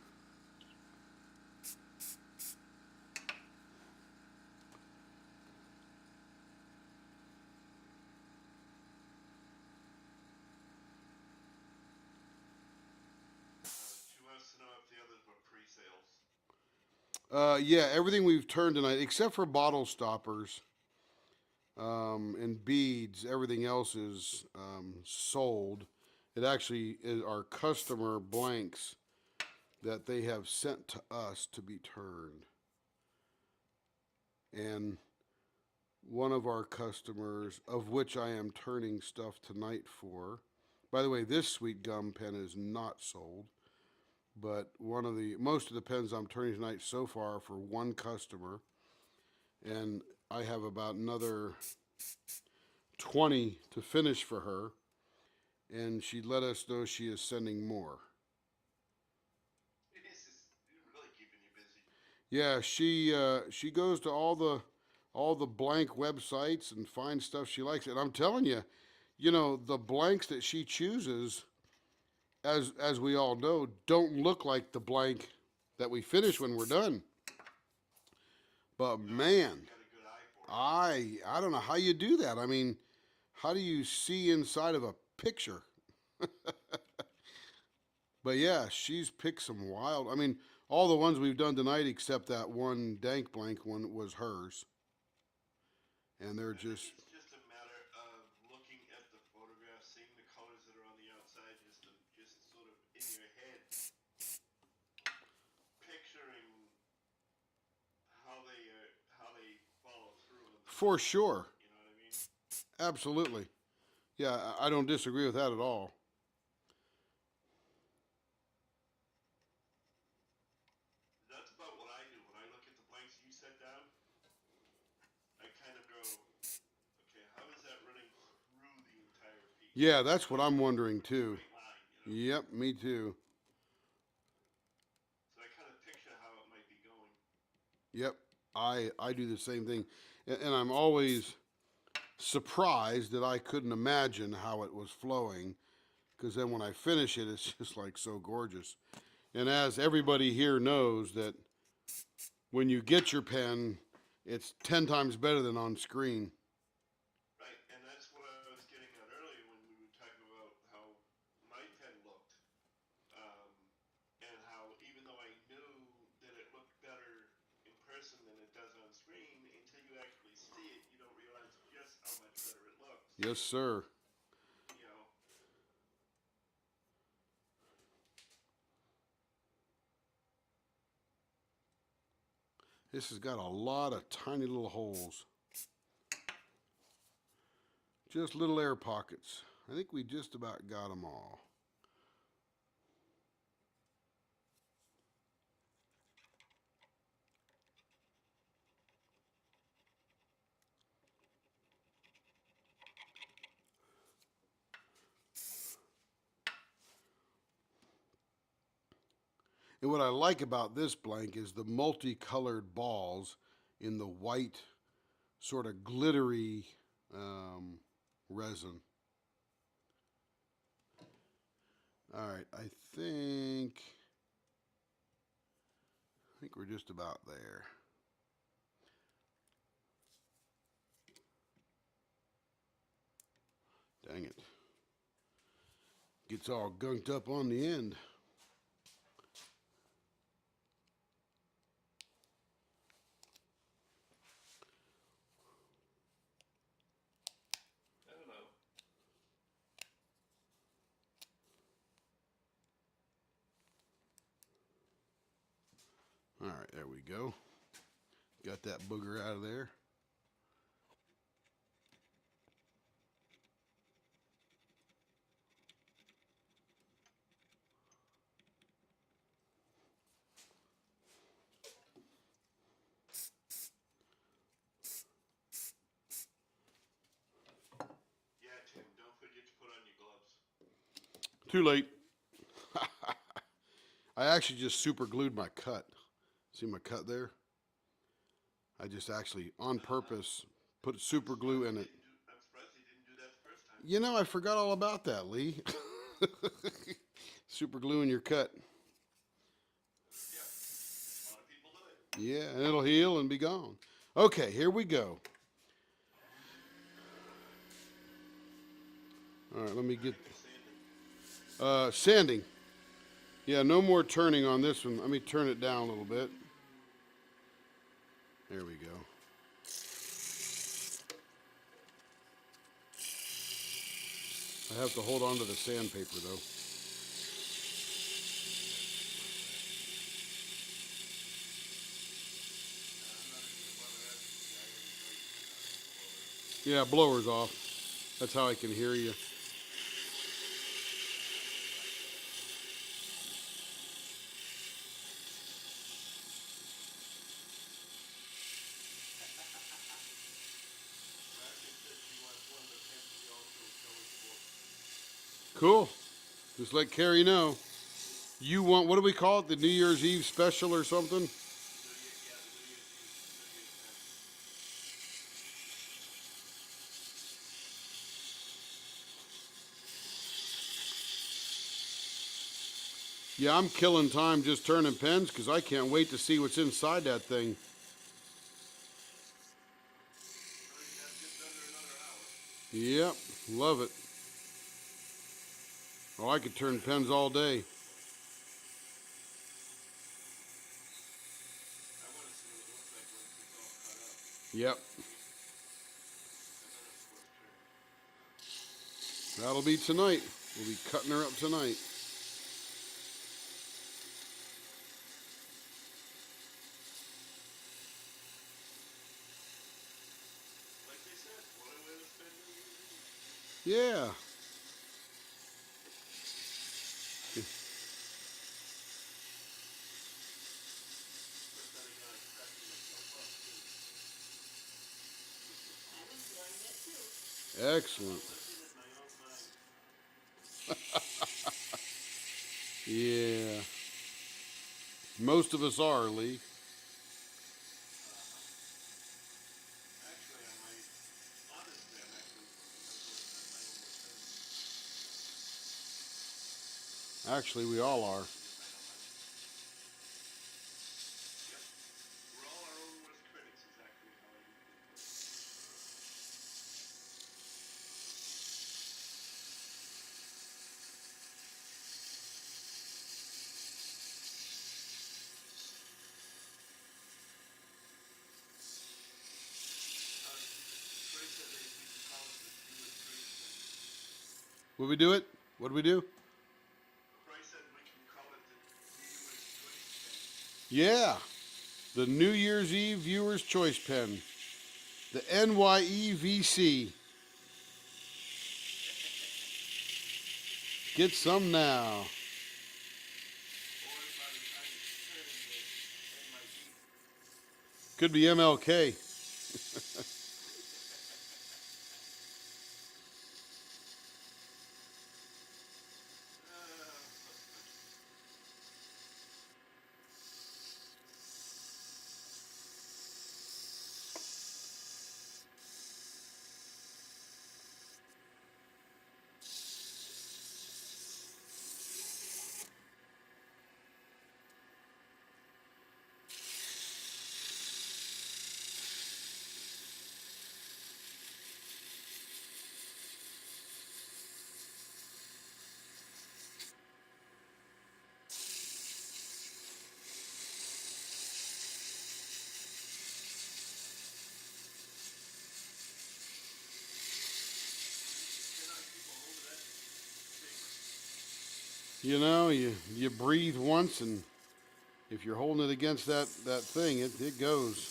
She wants to know if the others were pre-sales. Yeah, everything we've turned tonight, except for bottle stoppers and beads, everything else is sold. It actually is our customer blanks that they have sent to us to be turned. And one of our customers, of which I am turning stuff tonight for, by the way, this sweet gum pen is not sold, but most of the pens I'm turning tonight so far are for one customer, and I have about another 20 to finish for her, and she let us know she is sending more. This is really keeping you busy. Yeah, she goes to all the blank websites and finds stuff she likes. And I'm telling you, the blanks that she chooses, as we all know, don't look like the blank that we finish when we're done. But man, Got a good eye for it. I don't know how you do that. I mean, how do you see inside of a picture? But yeah, she's picked some wild. I mean, all the ones we've done tonight, except that one dank blank one, was hers. And they're I think just. it's just a matter of looking at the photograph, seeing the colors that are on the outside, just sort of in your head, picturing how they follow through on the For sure. You know what I mean? Absolutely. Yeah, I don't disagree with that at all. That's about what I do when I look at the blanks you set down. I kind of go, okay, how is that running through the entire piece? Yeah, that's what I'm wondering too. Straight line, Yep, me too. So I kind of picture how it might be going. Yep, I do the same thing. And I'm always surprised that I couldn't imagine how it was flowing, because then when I finish it, it's just like so gorgeous. And as everybody here knows, that when you get your pen, it's 10 times better than on screen. Right, and that's what I was getting at earlier when we were talking about how my pen looked, and how even though I knew that it looked better in person than it does on screen, until you actually see it, you don't Yes, sir. You know, This has got a lot of tiny little holes. Just little air pockets. I think we just about got them all. And what I like about this blank is the multicolored balls in the white, sort of glittery resin. All right, I think we're just about there. Dang it. Gets all gunked up on the end. I don't know. All right, there we go. Got that booger out of there. Yeah, Tim, don't forget to put on your gloves. Too late. I actually just super glued my cut. See my cut there? I just actually, on purpose, put super glue in it. I'm surprised he didn't do that the first time. You know, I forgot all about that, Lee. Super glue in your cut. Yep. A lot of people do it. Yeah, and it'll heal and be gone. Okay, here we go. All right, let me get sanding. Yeah, no more turning on this one. Let me turn it down a little bit. There we go. I have to hold on to the sandpaper though. Yeah, blower's off. That's how I can hear you. Margaret said she wants one, but can she also show us books? Cool. Just let Carrie know. You want, what do we call it? The New Year's Eve special or something? The New Year's Eve, New Year's Eve. Yeah, I'm killing time just turning pens because I can't wait to see what's inside that thing. So you have just under another hour. Yep, love it. Oh, I could turn pens all day. I want to see what it looks like once it's all cut up. Yep, And then, of course, trim. that'll be tonight. We'll be cutting her up tonight. Like they said, what a way to spend New Year's Eve. Yeah. First time I got cracking myself up, too. I'm enjoying it too. Excellent. Listen in my own mind. Yeah. Most of us are, Lee. Actually, honestly, I'm actually sometimes going to spend my own worst enemy. Actually, we all are. In my own mind. Yep. We're all our own worst critics, is actually how I usually put it. Trey said they used to call it the Judas Priest Would we do it? What do we do? Bryce said we can call it the viewers' choice pen. Yeah, the New Year's Eve Viewer's Choice Pen. The NYEVC. Get some now. Or by the time it's turned, it might be. Could be MLK. You know, you breathe once, and if you're holding it against that thing, it goes.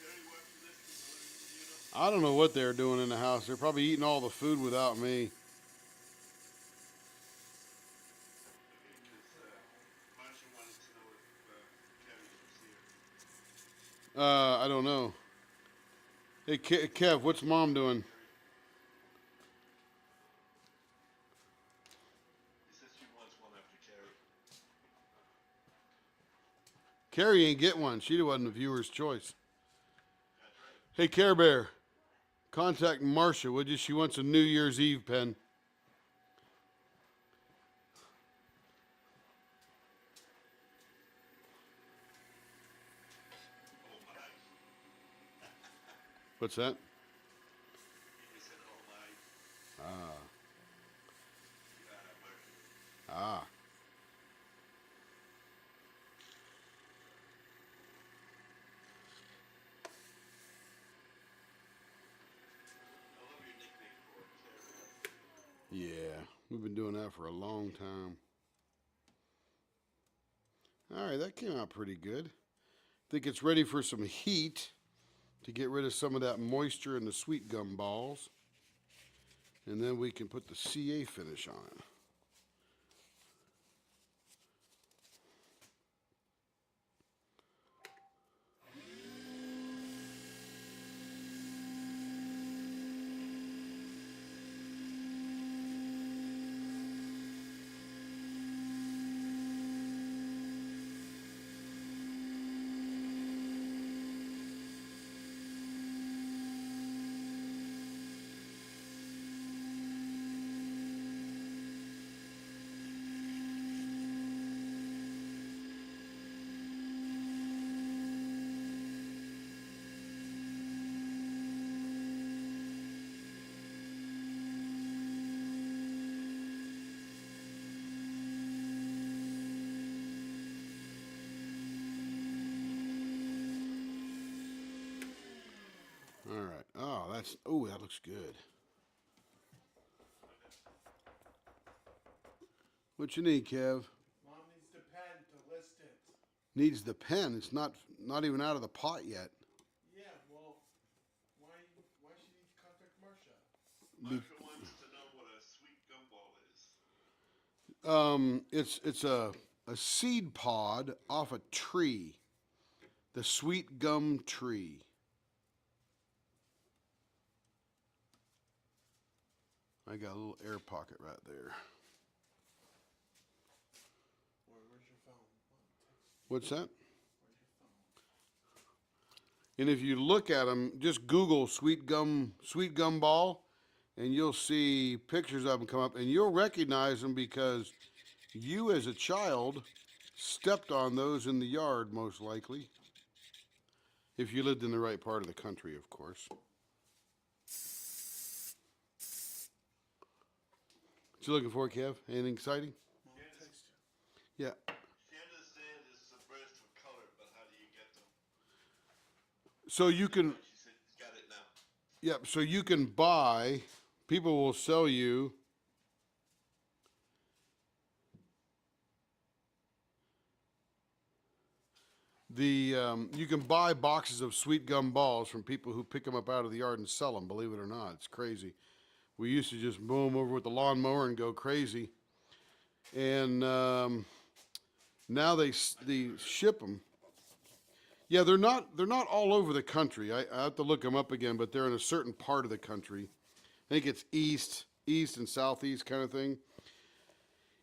Carrie watch this in the living room, you know? I don't know what they're doing in the house. They're probably eating all the food without me. Because Marcia wanted to know if Carrie was here. I don't know. Hey, Kev, what's Mom doing? He says she wants one after Carrie. Carrie ain't get one. She wasn't a viewer's choice. That's right. Hey, Care Bear, contact Marcia, would you? She wants a New Year's Eve pen. Oh my. What's that? He said, oh my. Ah. Marcia. Ah. I love your nickname for Carrie. Yeah, we've been doing that for a long time. All right, that came out pretty good. Think it's ready for some heat to get rid of some of that moisture in the sweet gum balls. And then we can put the CA finish on it. All right. Oh, that looks good. What you need, Kev? Mom needs the pen to list it. Needs the pen. It's not even out of the pot yet. Yeah, well, why she need to contact Marcia? Marcia wants to know what a sweet gumball is. It's a seed pod off a tree. The sweet gum tree. I got a little air pocket right there. Where's your phone? What's that? Where's your phone? And if you look at them, just Google sweet gum ball, and you'll see pictures of them come up, and you'll recognize them because you, as a child, stepped on those in the yard, most likely. If you lived in the right part of the country, of course. What you looking for, Kev? Anything exciting? Mom text Yeah. She understands this is a burst of color, but how do you get them? So you can. She said, got it now. Yep. So you can buy. People will sell you. You can buy boxes of sweet gum balls from people who pick them up out of the yard and sell them. Believe it or not, it's crazy. We used to just mow them over with the lawnmower and go crazy, and now they ship them. Yeah, they're not all over the country. I have to look them up again, but they're in a certain part of the country. I think it's east and southeast kind of thing.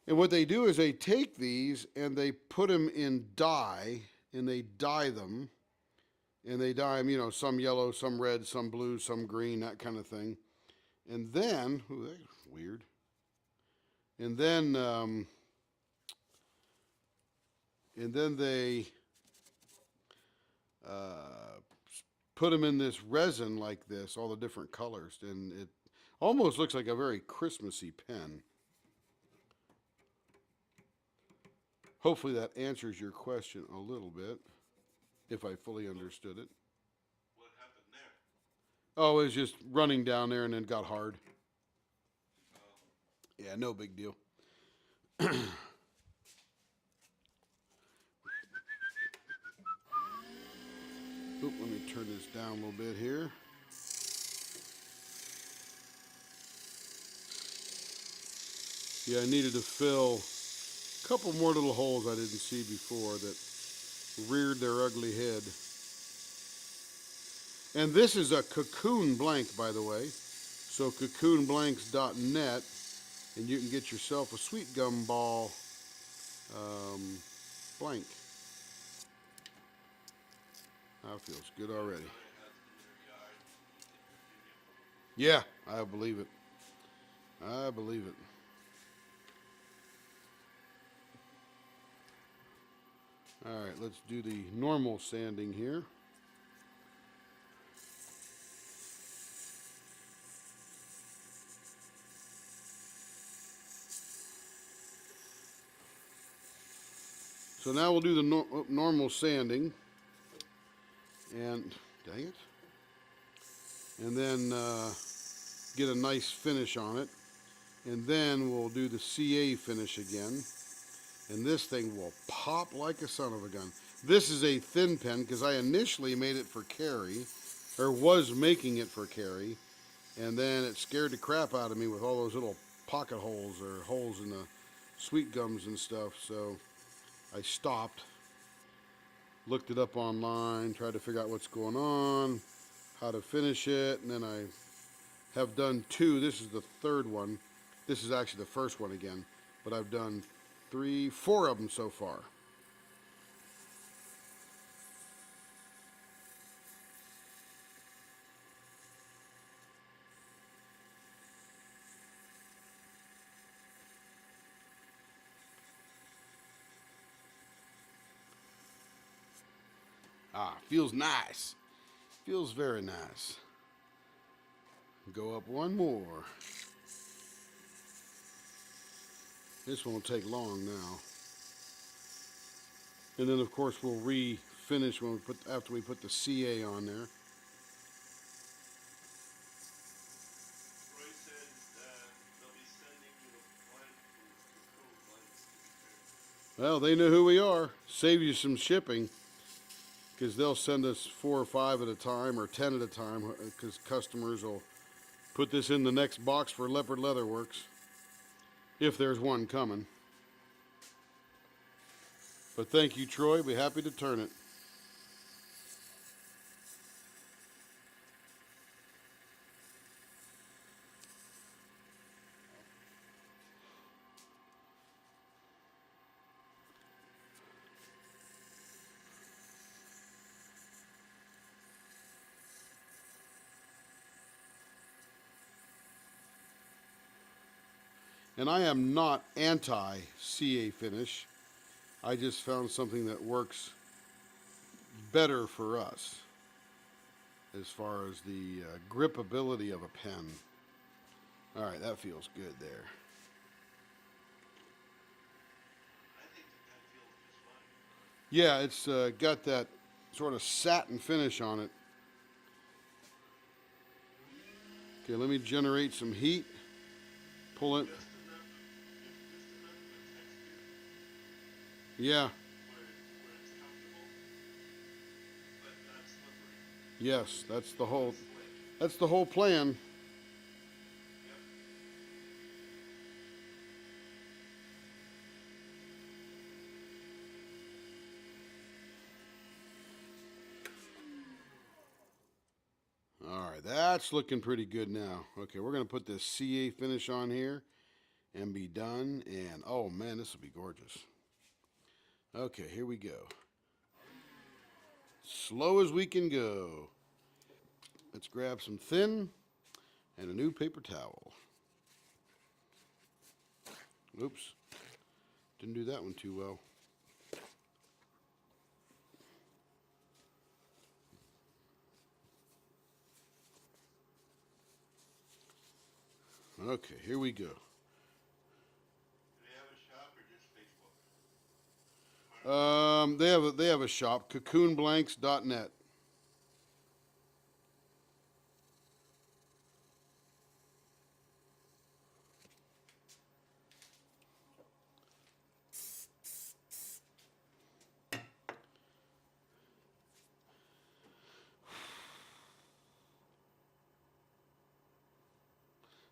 And what they do is they take these and they put them in dye and they dye them. And they dye them, some yellow, some red, some blue, some green, that kind of thing. And then, ooh, that's weird. And then they put them in this resin like this, all the different colors, and it almost looks like a very Christmassy pen. Hopefully that answers your question a little bit, if I fully understood it. What happened there? Oh, it was just running down there and then got hard. Oh, Yeah, no big deal. Oop, let me turn this down a little bit here. Yeah, I needed to fill a couple more little holes I didn't see before that reared their ugly head. And this is a cocoon blank, by the way. So cocoonblanks.net, and you can get yourself a sweet gum ball blank. That feels good already. somebody has in their yard, you get your beauty from them. Yeah, I believe it. I believe it. All right, let's do the normal sanding here. So now we'll do the normal sanding. And, dang it. And then get a nice finish on it. And then we'll do the CA finish again. And this thing will pop like a son of a gun. This is a thin pen because I initially made it for Carrie, or was making it for Carrie, and then it scared the crap out of me with all those little pocket holes or holes in the sweet gums and stuff. So I stopped, looked it up online, tried to figure out what's going on, how to finish it, and then I have done two. This is the third one. This is actually the first one again, but I've done 4 of them so far. Ah, feels nice. Feels very nice. Go up one more. This won't take long now. And then of course we'll refinish when after we put the CA on there. Roy said they'll be sending you a blank from Cocoon Blanks to return. Well, they know who we are. Save you some shipping, because they'll send us 4 or 5 at a time or 10 at a time, because customers will put this in the next box for Leopard Leather Works, if there's one coming. But thank you, Troy. Be happy to turn it. And I am not anti-CA finish. I just found something that works better for us as far as the gripability of a pen. All right, that feels good there. I think the pen feels just fine. Yeah, it's got that sort of satin finish on it. Okay, let me generate some heat. Pull it. Just enough, just enough of a texture Yeah. where it's comfortable, but not slippery. Yes, that's the whole. Slick. That's the whole plan. Yep. All right, that's looking pretty good now. Okay, we're gonna put this CA finish on here and be done. And oh man, this will be gorgeous. Okay, here we go. Slow as we can go. Let's grab some thin and a new paper towel. Oops, didn't do that one too well. Okay, here we go. Do they have a shop or just Facebook? They have a shop, cocoonblanks.net.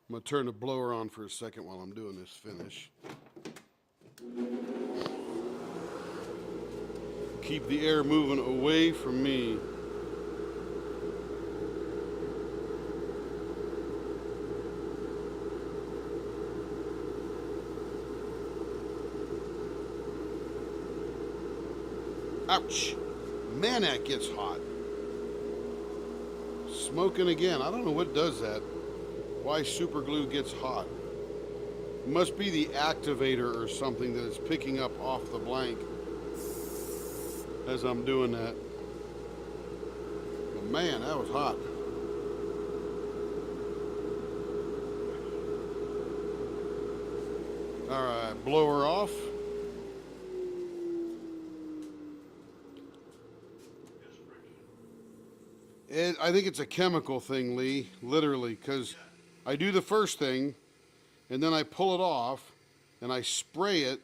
I'm gonna turn the blower on for a second while I'm doing this finish. Keep the air moving away from me. Ouch! Man, that gets hot. Smoking again. I don't know what does that. Why super glue gets hot. It must be the activator or something that is picking up off the blank as I'm doing that. But man, that was hot. All right, blower off. Just friction. I think it's a chemical thing, Lee, literally, because I do the first thing, and then I pull it off, and I spray it,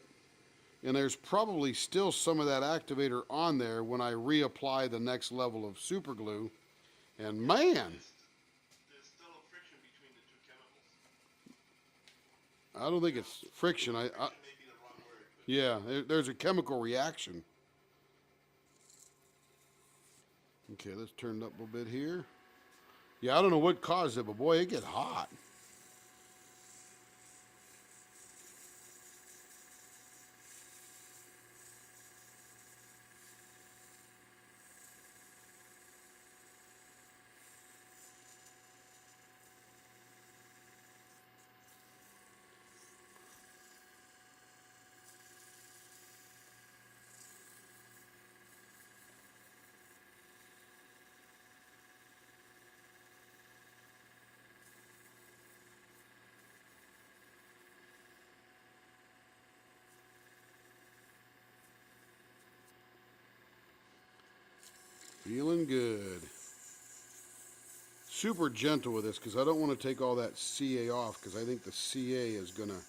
and there's probably still some of that activator on there when I reapply the next level of super glue. And man, There's still a friction between the two chemicals. I don't think it's friction. Friction may be the wrong word, but Yeah, there's a chemical reaction. Okay, let's turn it up a little bit here. Yeah, I don't know what caused it, but boy, it gets hot. Feeling good. Super gentle with this because I don't want to take all that CA off because I think the CA is going to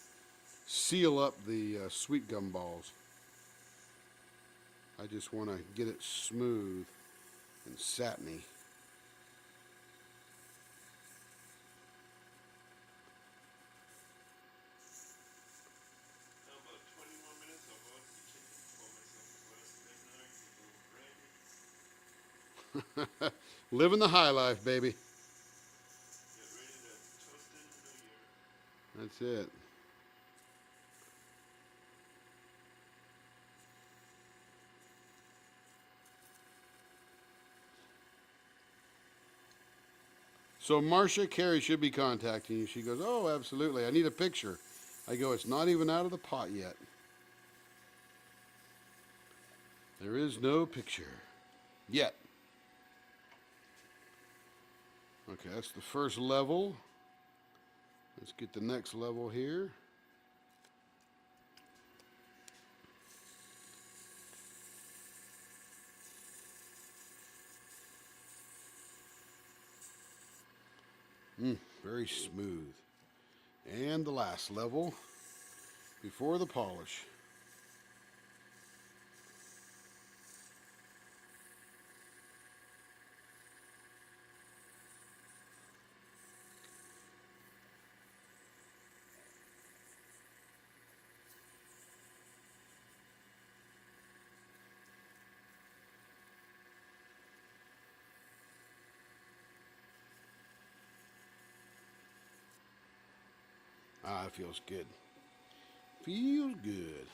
seal up the sweet gum balls. I just want to get it smooth and satiny. now about 20 more minutes, I'll go out to the kitchen, pour myself a glass of eggnog, take a little brandy, Living the high life, baby. get ready to toast in the new year. That's it. So Marcia Carey should be contacting you. She goes, oh, absolutely. I need a picture. I go, it's not even out of the pot yet. There is no picture yet. Okay, that's the first level. Let's get the next level here. Very smooth. And the last level before the polish. Ah, it feels good. Feels good.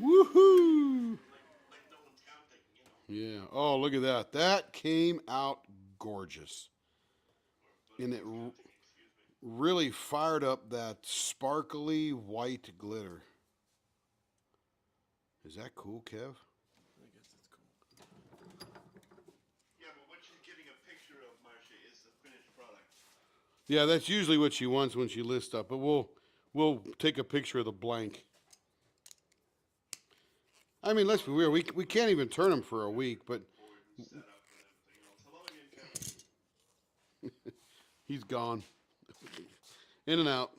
Woohoo! Like no one's counting, you know. Yeah. Oh, look at that. That came out gorgeous. Or And it counting, excuse me. really fired up that sparkly white glitter. Is that cool, Kev? I guess it's cool. Yeah, but what she's getting a picture of, Marcia, is the finished product. Yeah, that's usually what she wants when she lists stuff, but we'll take a picture of the blank. I mean, let's be real. We can't even turn them for a week, but Board and setup and everything else. Hello again, Kevin. he's gone. In and out.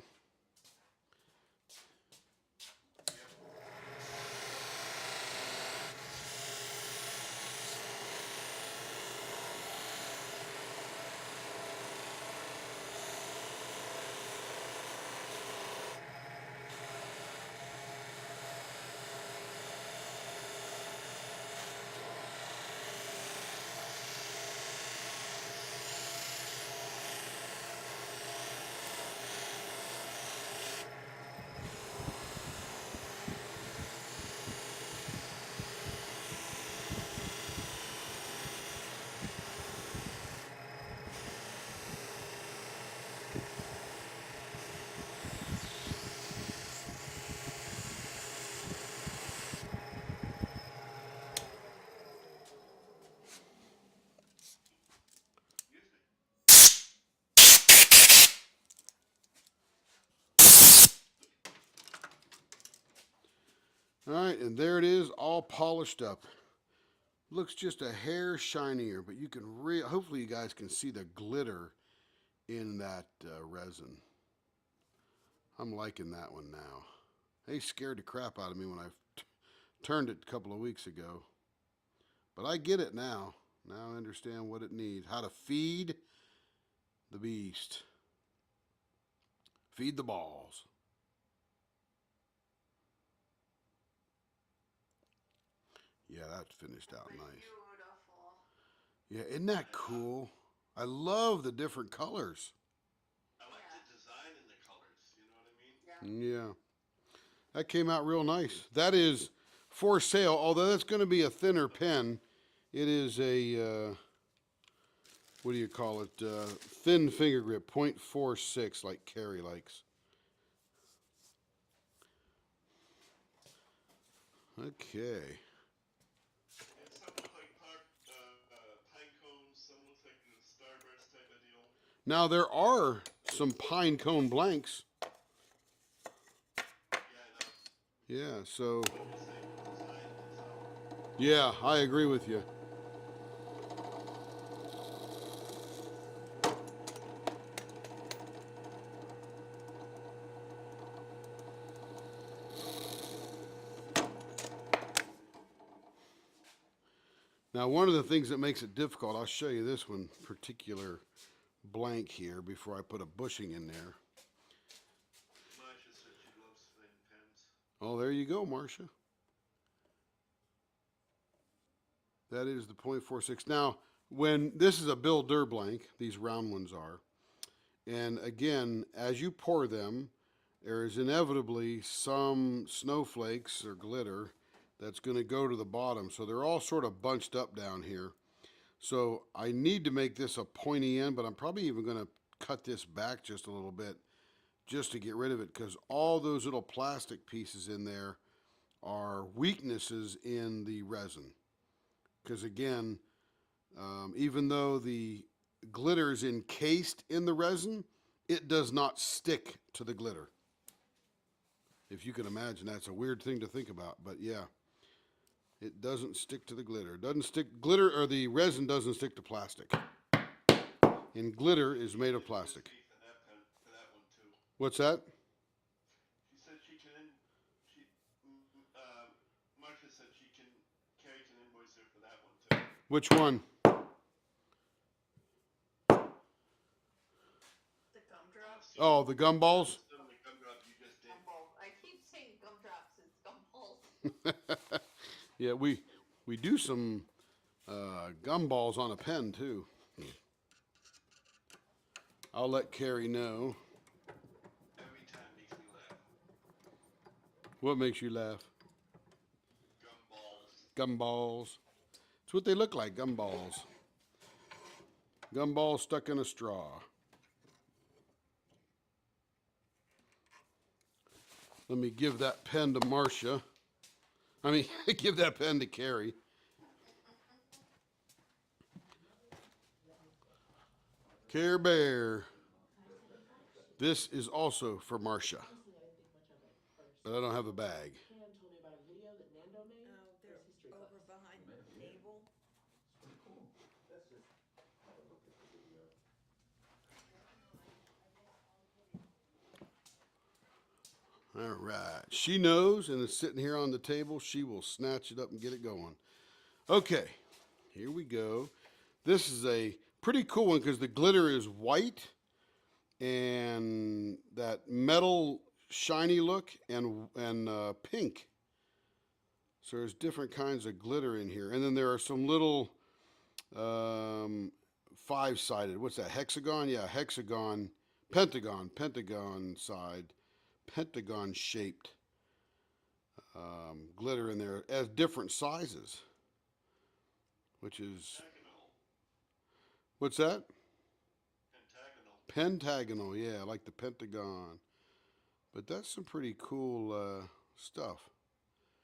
All right, and there it is, all polished up. Looks just a hair shinier, but you can hopefully you guys can see the glitter in that resin. I'm liking that one now. They scared the crap out of me when I turned it a couple of weeks ago. But I get it now. Now I understand what it needs. How to feed the beast. Feed the balls. Yeah, that's finished out nice. Beautiful. Yeah, isn't that cool? I love the different colors. I like the design and the colors, you know what I mean? Yeah. That came out real nice. That is for sale, although that's going to be a thinner pen. It is a, what do you call it? Thin finger grip, 0.46, like Carrie likes. Okay. And some look like pine cones, some look like the starburst type of deal. Now, there are some pine cone blanks. Yeah, Yeah, so, no, same design itself. yeah, I agree with you. Now, one of the things that makes it difficult, I'll show you this one particular blank here before I put a bushing in there. Marcia said she loves thin pens. Oh, there you go, Marcia. That is the 0.46. Now, when this is a Bill Durr blank, these round ones are. And again, as you pour them, there is inevitably some snowflakes or glitter that's going to go to the bottom. So they're all sort of bunched up down here. So I need to make this a pointy end, but I'm probably even going to cut this back just a little bit just to get rid of it, because all those little plastic pieces in there are weaknesses in the resin. Because again, even though the glitter is encased in the resin, it does not stick to the glitter. If you can imagine, that's a weird thing to think about, but yeah, it doesn't stick to the glitter. It doesn't stick, glitter, or the resin doesn't stick to plastic. And glitter is made of plastic. For that one too. What's that? She said she can. Marcia said Carrie can invoice her for that one too. Which one? The gumdrops. Oh, the gumballs? Still the gumdrop you just did. Gumballs. I keep saying gumdrops. It's gumballs. Yeah, we do some gumballs on a pen too. I'll let Carrie know. Every time makes me laugh. What makes you laugh? Gumballs. Gumballs. It's what they look like, gumballs. Gumballs stuck in a straw. Let me give that pen to Marcia. I mean, give that pen to Carrie. Care Bear. This is also for Marcia, but I don't have a bag. Told me about a video that Nando made. Oh, they're over behind the table. All right. She knows, and it's sitting here on the table. She will snatch it up and get it going. Okay, here we go. This is a pretty cool one because the glitter is white and that metal shiny look and pink. So there's different kinds of glitter in here. And then there are some little five-sided, what's that, hexagon? Yeah, hexagon, pentagon side, pentagon-shaped glitter in there as different sizes, which is, what's that? Pentagonal, yeah, like the Pentagon. But that's some pretty cool stuff.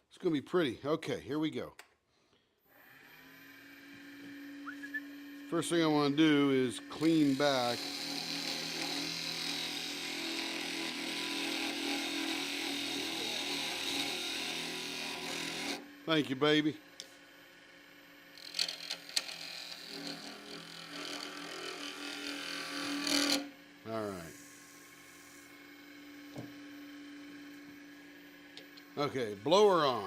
It's going to be pretty. Okay, here we go. First thing I want to do is clean back. Thank you, baby. All right. Okay, blower on.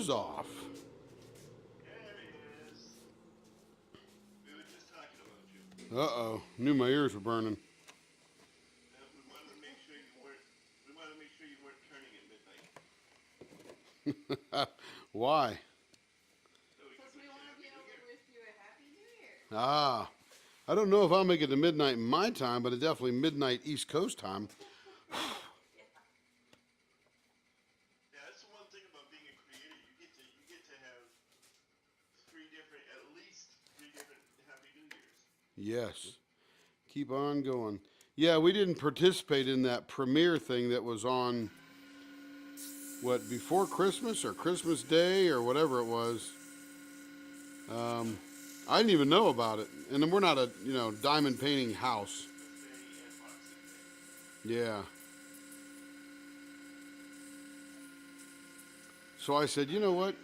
gloves off. There he is. We were just talking about you. Uh-oh. Knew my ears were burning. We wanted to make sure you weren't. We wanted to make sure you weren't turning at midnight. Why? So we Because could we wish want to be you able to wish you a happy new year. Ah. I don't know if I'll make it to midnight my time, but it's definitely midnight East Coast time. Yeah, that's the one thing about being a creator. You get to have at least three different Happy New Years. Yes. Keep on going. Yeah, we didn't participate in that premiere thing that was on, what, before Christmas or Christmas Day or whatever it was. I didn't even know about it. And then we're not a, diamond painting house. Christmas Day and Boxing Day. Yeah. So I said, you know what?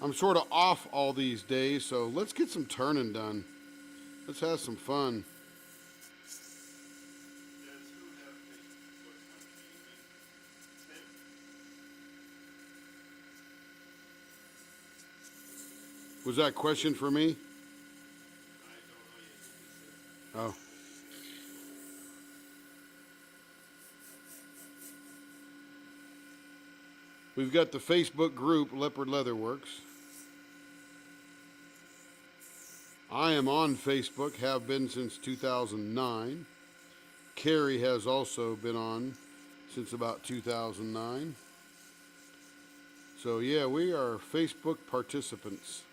I'm sort of off all these days, so let's get some turning done. Let's have some fun. Does who have Facebook on TV? Tim? Was that question for me? I don't know yet. Oh. We've got the Facebook group, Leopard Leatherworks. I am on Facebook, have been since 2009. Carrie has also been on since about 2009. So, yeah, we are Facebook participants.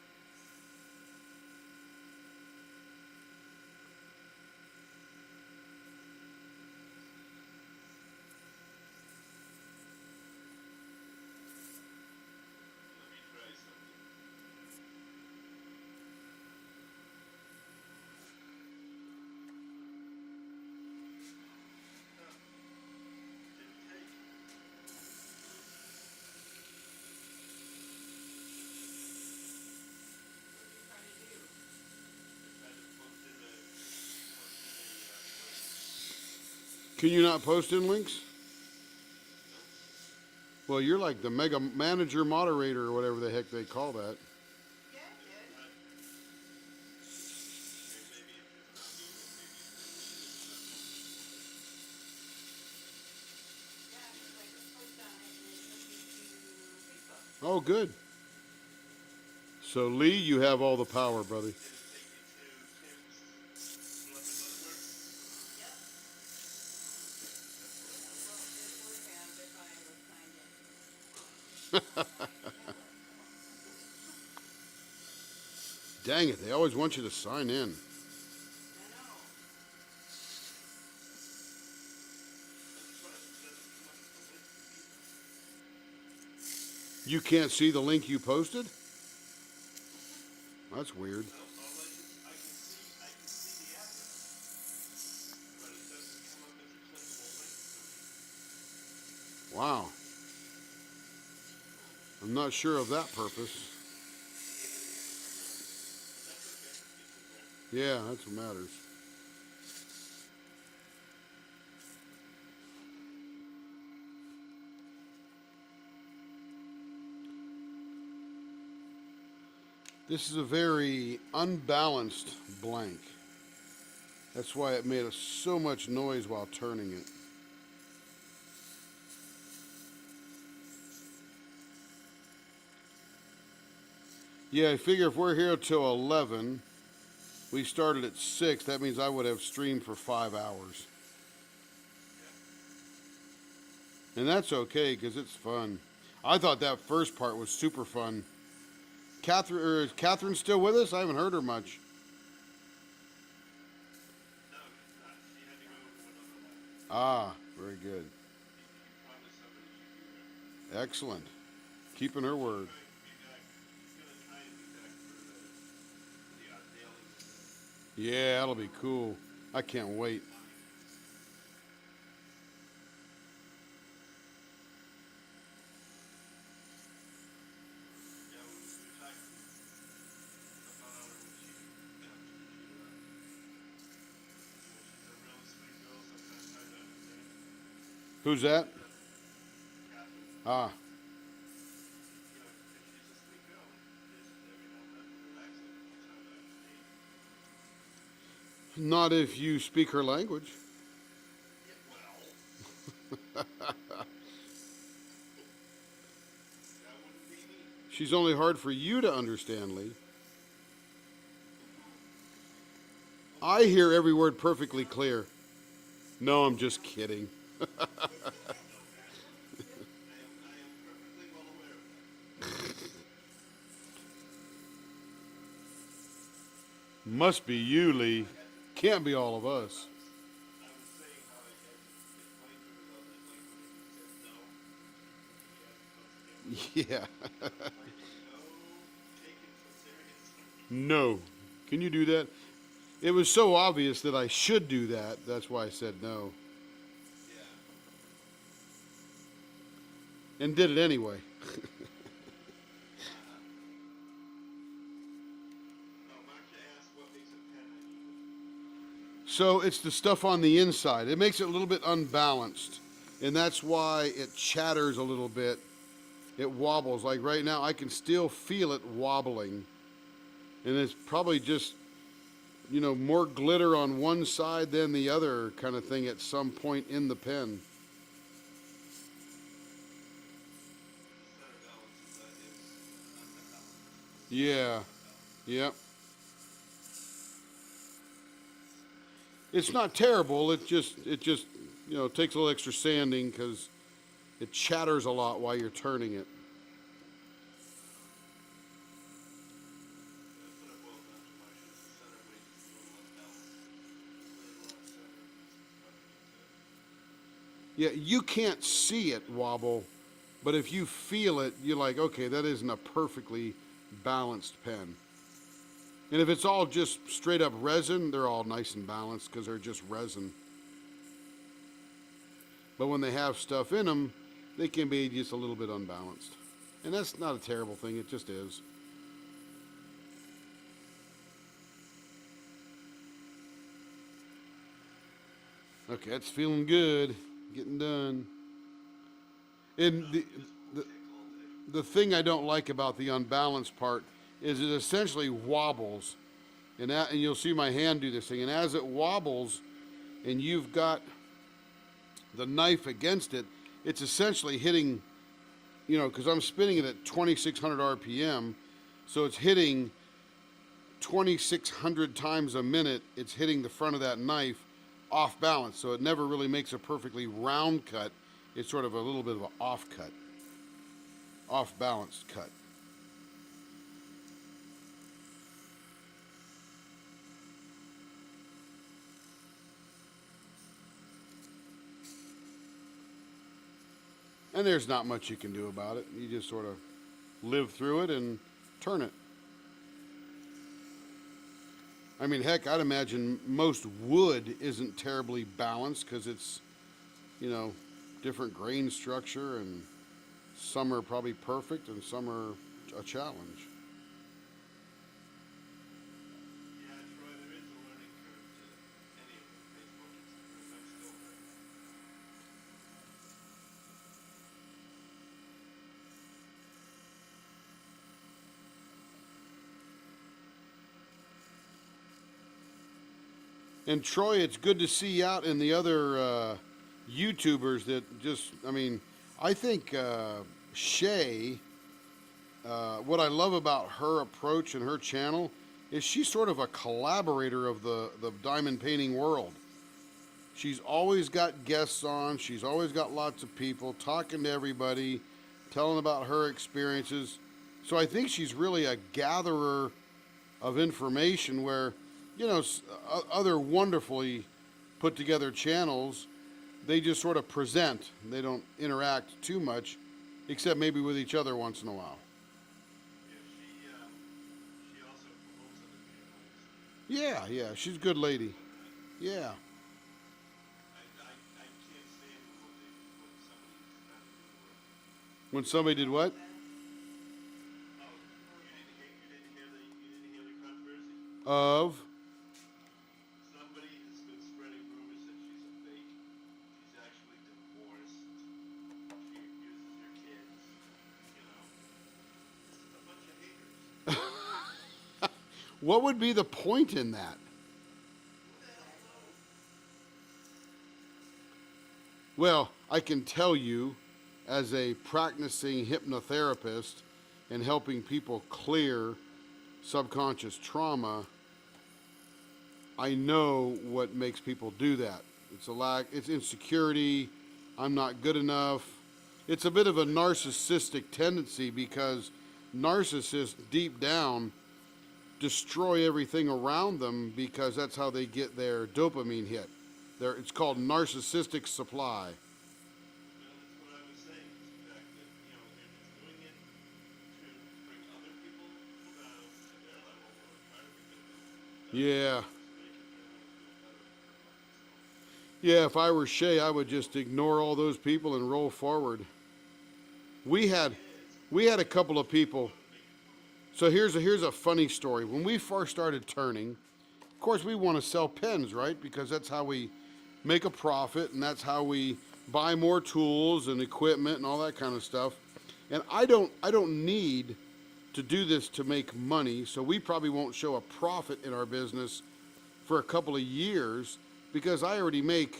Let me try something. Didn't take. What are you trying to do? I tried to post in a link. Can you not post in links? Nope. Well, you're like the mega manager moderator or whatever the heck they call that. Yeah, I did. Maybe if it's not me, then maybe it's just me that's not posting. Yeah, because I just clicked on it and it took me to Facebook. Oh, good. So, Lee, you have all the power, brother. Did it take you to Tim's Leopard Leatherworks? Yep. Okay, that's what I wanted. Well, it would have if I was signed in. Dang it, they always want you to sign in. I know. I'm surprised it doesn't come up with the link either. You can't see the link you posted? That's weird. No, I can see the address, but it doesn't come up as a clickable link for me. Wow. I'm not sure of that purpose. That's okay. It's in there. Yeah, that's what matters. This is a very unbalanced blank. That's why it made so much noise while turning it. Yeah, I figure if we're here till 11, we started at 6, that means I would have streamed for 5 hours. And that's okay, because it's fun. I thought that first part was super fun. Is Catherine still with us? I haven't heard her much. No, she's not. She had to go to another lab. Ah, very good. She promised somebody she'd be there. Excellent. Keeping her word. She's gonna try and be back for the dailies. Yeah, that'll be cool. I can't wait. Yeah, we talked about her when she's a real sweet girl. Sometimes hard to understand. Who's that? Catherine. Ah, Not if you speak her language. Well, that wouldn't be me. She's only hard for you to understand, Lee. I hear every word perfectly clear. No, I'm just kidding. I am perfectly well aware of that. Must be you, Lee. Can't be all of us. I was saying how I had to explain to her though that like when he said no, he Yeah. asked no, take him so serious. No. Can you do that? It was so obvious that I should do that. That's why I said no. Yeah. And did it anyway. No, Marcia asked what makes a pen uneven. So it's the stuff on the inside. It makes it a little bit unbalanced. And that's why it chatters a little bit. It wobbles. Like right now, I can still feel it wobbling. And it's probably just, more glitter on one side than the other kind of thing at some point in the pen. Center balance is unbalanced. Yeah. Yep. It's not terrible. It just takes a little extra sanding because it chatters a lot while you're turning it. That's what it boils down to, Marcia. The center weight is a little unbalanced. Really wrong center underneath it. Yeah, you can't see it wobble, but if you feel it, you're like, okay, that isn't a perfectly balanced pen. And if it's all just straight up resin, they're all nice and balanced because they're just resin. But when they have stuff in them, they can be just a little bit unbalanced. And that's not a terrible thing, it just is. Okay, that's feeling good. Getting done. And the thing I don't like about the unbalanced part is it essentially wobbles. And you'll see my hand do this thing. And as it wobbles and you've got the knife against it, it's essentially hitting, because I'm spinning it at 2,600 RPM. So it's hitting 2,600 times a minute. It's hitting the front of that knife off balance. So it never really makes a perfectly round cut. It's sort of a little bit of an off cut, off balanced cut. And there's not much you can do about it. You just sort of live through it and turn it. I mean, heck, I'd imagine most wood isn't terribly balanced because it's, different grain structure, and some are probably perfect and some are a challenge. Yeah, Troy, there is a learning curve to any of the Facebook Instagrams. I'm still learning. And Troy, it's good to see you out and the other YouTubers that I think Shay, what I love about her approach and her channel is she's sort of a collaborator of the diamond painting world. She's always got guests on. She's always got lots of people talking to everybody, telling about her experiences. So I think she's really a gatherer of information where, other wonderfully put together channels, they just sort of present. They don't interact too much, except maybe with each other once in a while. Yeah, she also promotes other channels. Yeah, she's a good lady. Yeah. I can't stand When somebody did what? Oh, you didn't hear the controversy? Of? Somebody has been spreading rumors that she's a fake. She's actually divorced. She abuses her kids. This is a bunch of haters. What would be the point in that? Who the Well, I can tell you, as a practicing hypnotherapist and helping people clear subconscious trauma, I know what makes people do that. It's a lack, it's insecurity, I'm not good enough. It's a bit of a narcissistic tendency because narcissists deep down destroy everything around them because that's how they get their dopamine hit. It's called narcissistic supply. That's what I was saying, is the fact that, they're just doing it to bring other people down to their level or try to bring them down. Yeah. So they can generally feel better for themselves. Yeah, if I were Shay, I would just ignore all those people and roll forward. We had a couple of people. So here's a funny story. When we first started turning, of course we want to sell pens, right? Because that's how we make a profit and that's how we buy more tools and equipment and all that kind of stuff. And I don't need to do this to make money, so we probably won't show a profit in our business for a couple of years because I already make,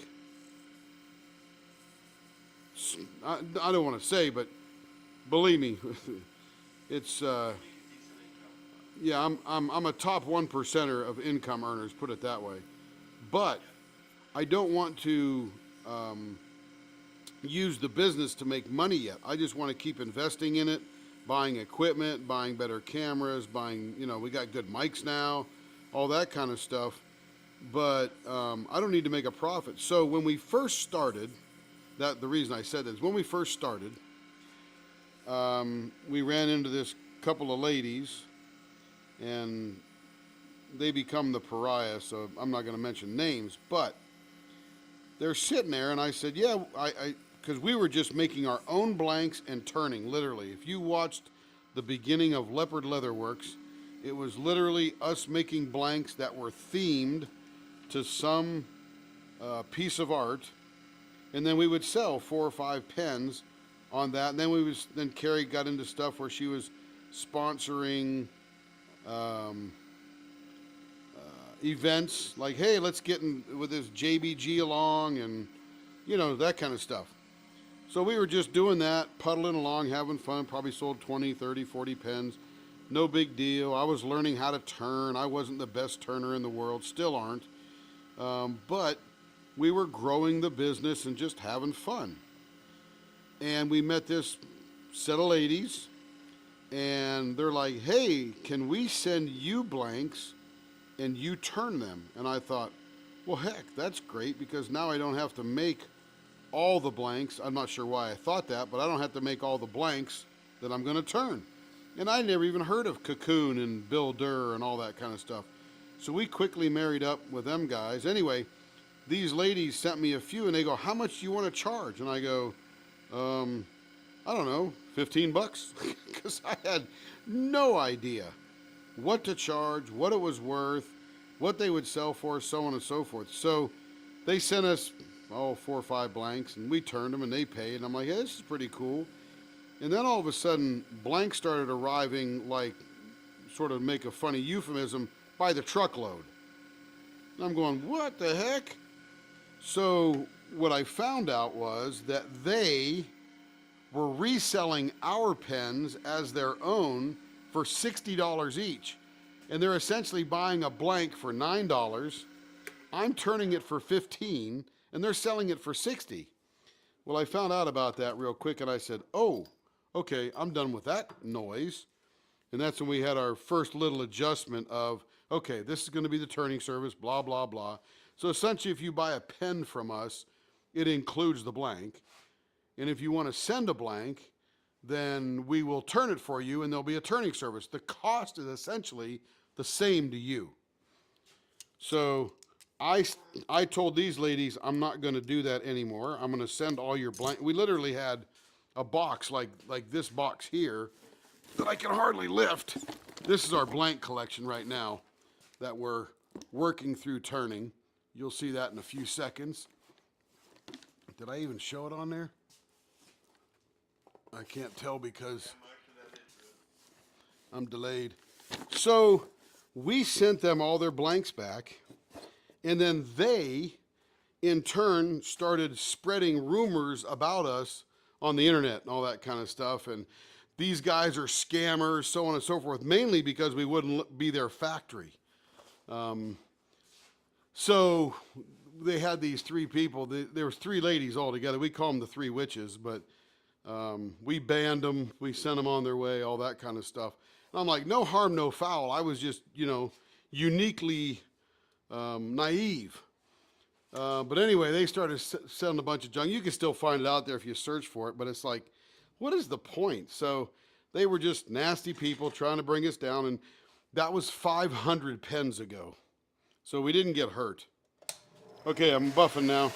I don't want to say, but believe me, it's yeah, I'm a top 1%er of income earners, put it that way. But I don't want to use the business to make money yet. I just want to keep investing in it, buying equipment, buying better cameras, buying, we got good mics now, all that kind of stuff. But I don't need to make a profit. So when we first started, the reason I said that is when we first started, we ran into this couple of ladies, and they become the pariah, so I'm not going to mention names, but they're sitting there, and I said, yeah, because we were just making our own blanks and turning, literally. If you watched the beginning of Leopard Leatherworks, it was literally us making blanks that were themed to some piece of art, and then we would sell 4 or 5 pens on that, and then Carrie got into stuff where she was sponsoring events, like, hey, let's get in with this JBG along, and that kind of stuff. So we were just doing that, puddling along, having fun, probably sold 20, 30, 40 pens. No big deal. I was learning how to turn. I wasn't the best turner in the world, still aren't. But we were growing the business and just having fun. And we met this set of ladies, and they're like, hey, can we send you blanks and you turn them? And I thought, well, heck, that's great, because now I don't have to make all the blanks. I'm not sure why I thought that, but I don't have to make all the blanks that I'm going to turn. And I never even heard of Cocoon and Bill Durr and all that kind of stuff. So we quickly married up with them guys. Anyway, these ladies sent me a few, and they go, how much do you want to charge? And I go, I don't know, $15, because I had no idea what to charge, what it was worth, what they would sell for, so on and so forth. So they sent us 4 or 5 blanks, and we turned them, and they paid. And I'm like, hey, this is pretty cool. And then all of a sudden, blanks started arriving, like, sort of make a funny euphemism, by the truckload. And I'm going, what the heck? So what I found out was that they were reselling our pens as their own for $60 each. And they're essentially buying a blank for $9. I'm turning it for $15, and they're selling it for $60. Well, I found out about that real quick, and I said, oh, okay, I'm done with that noise. And that's when we had our first little adjustment of, okay, this is going to be the turning service, blah, blah, blah. So essentially, if you buy a pen from us, it includes the blank. And if you want to send a blank, then we will turn it for you, and there'll be a turning service. The cost is essentially the same to you. So I told these ladies, I'm not going to do that anymore. I'm going to send all your blank. We literally had a box like this box here that I can hardly lift. This is our blank collection right now that we're working through turning. You'll see that in a few seconds. Did I even show it on there? I can't tell because I'm delayed. So we sent them all their blanks back, and then they in turn started spreading rumors about us on the internet and all that kind of stuff. And these guys are scammers, so on and so forth, mainly because we wouldn't be their factory. So they had these three people. There was three ladies all together. We call them the three witches, but we banned them. We sent them on their way, all that kind of stuff. And I'm like, no harm, no foul. I was just, uniquely naive. But anyway, they started selling a bunch of junk. You can still find it out there if you search for it, but it's like, what is the point? So they were just nasty people trying to bring us down, and that was 500 pens ago. So we didn't get hurt. Okay, I'm buffing now.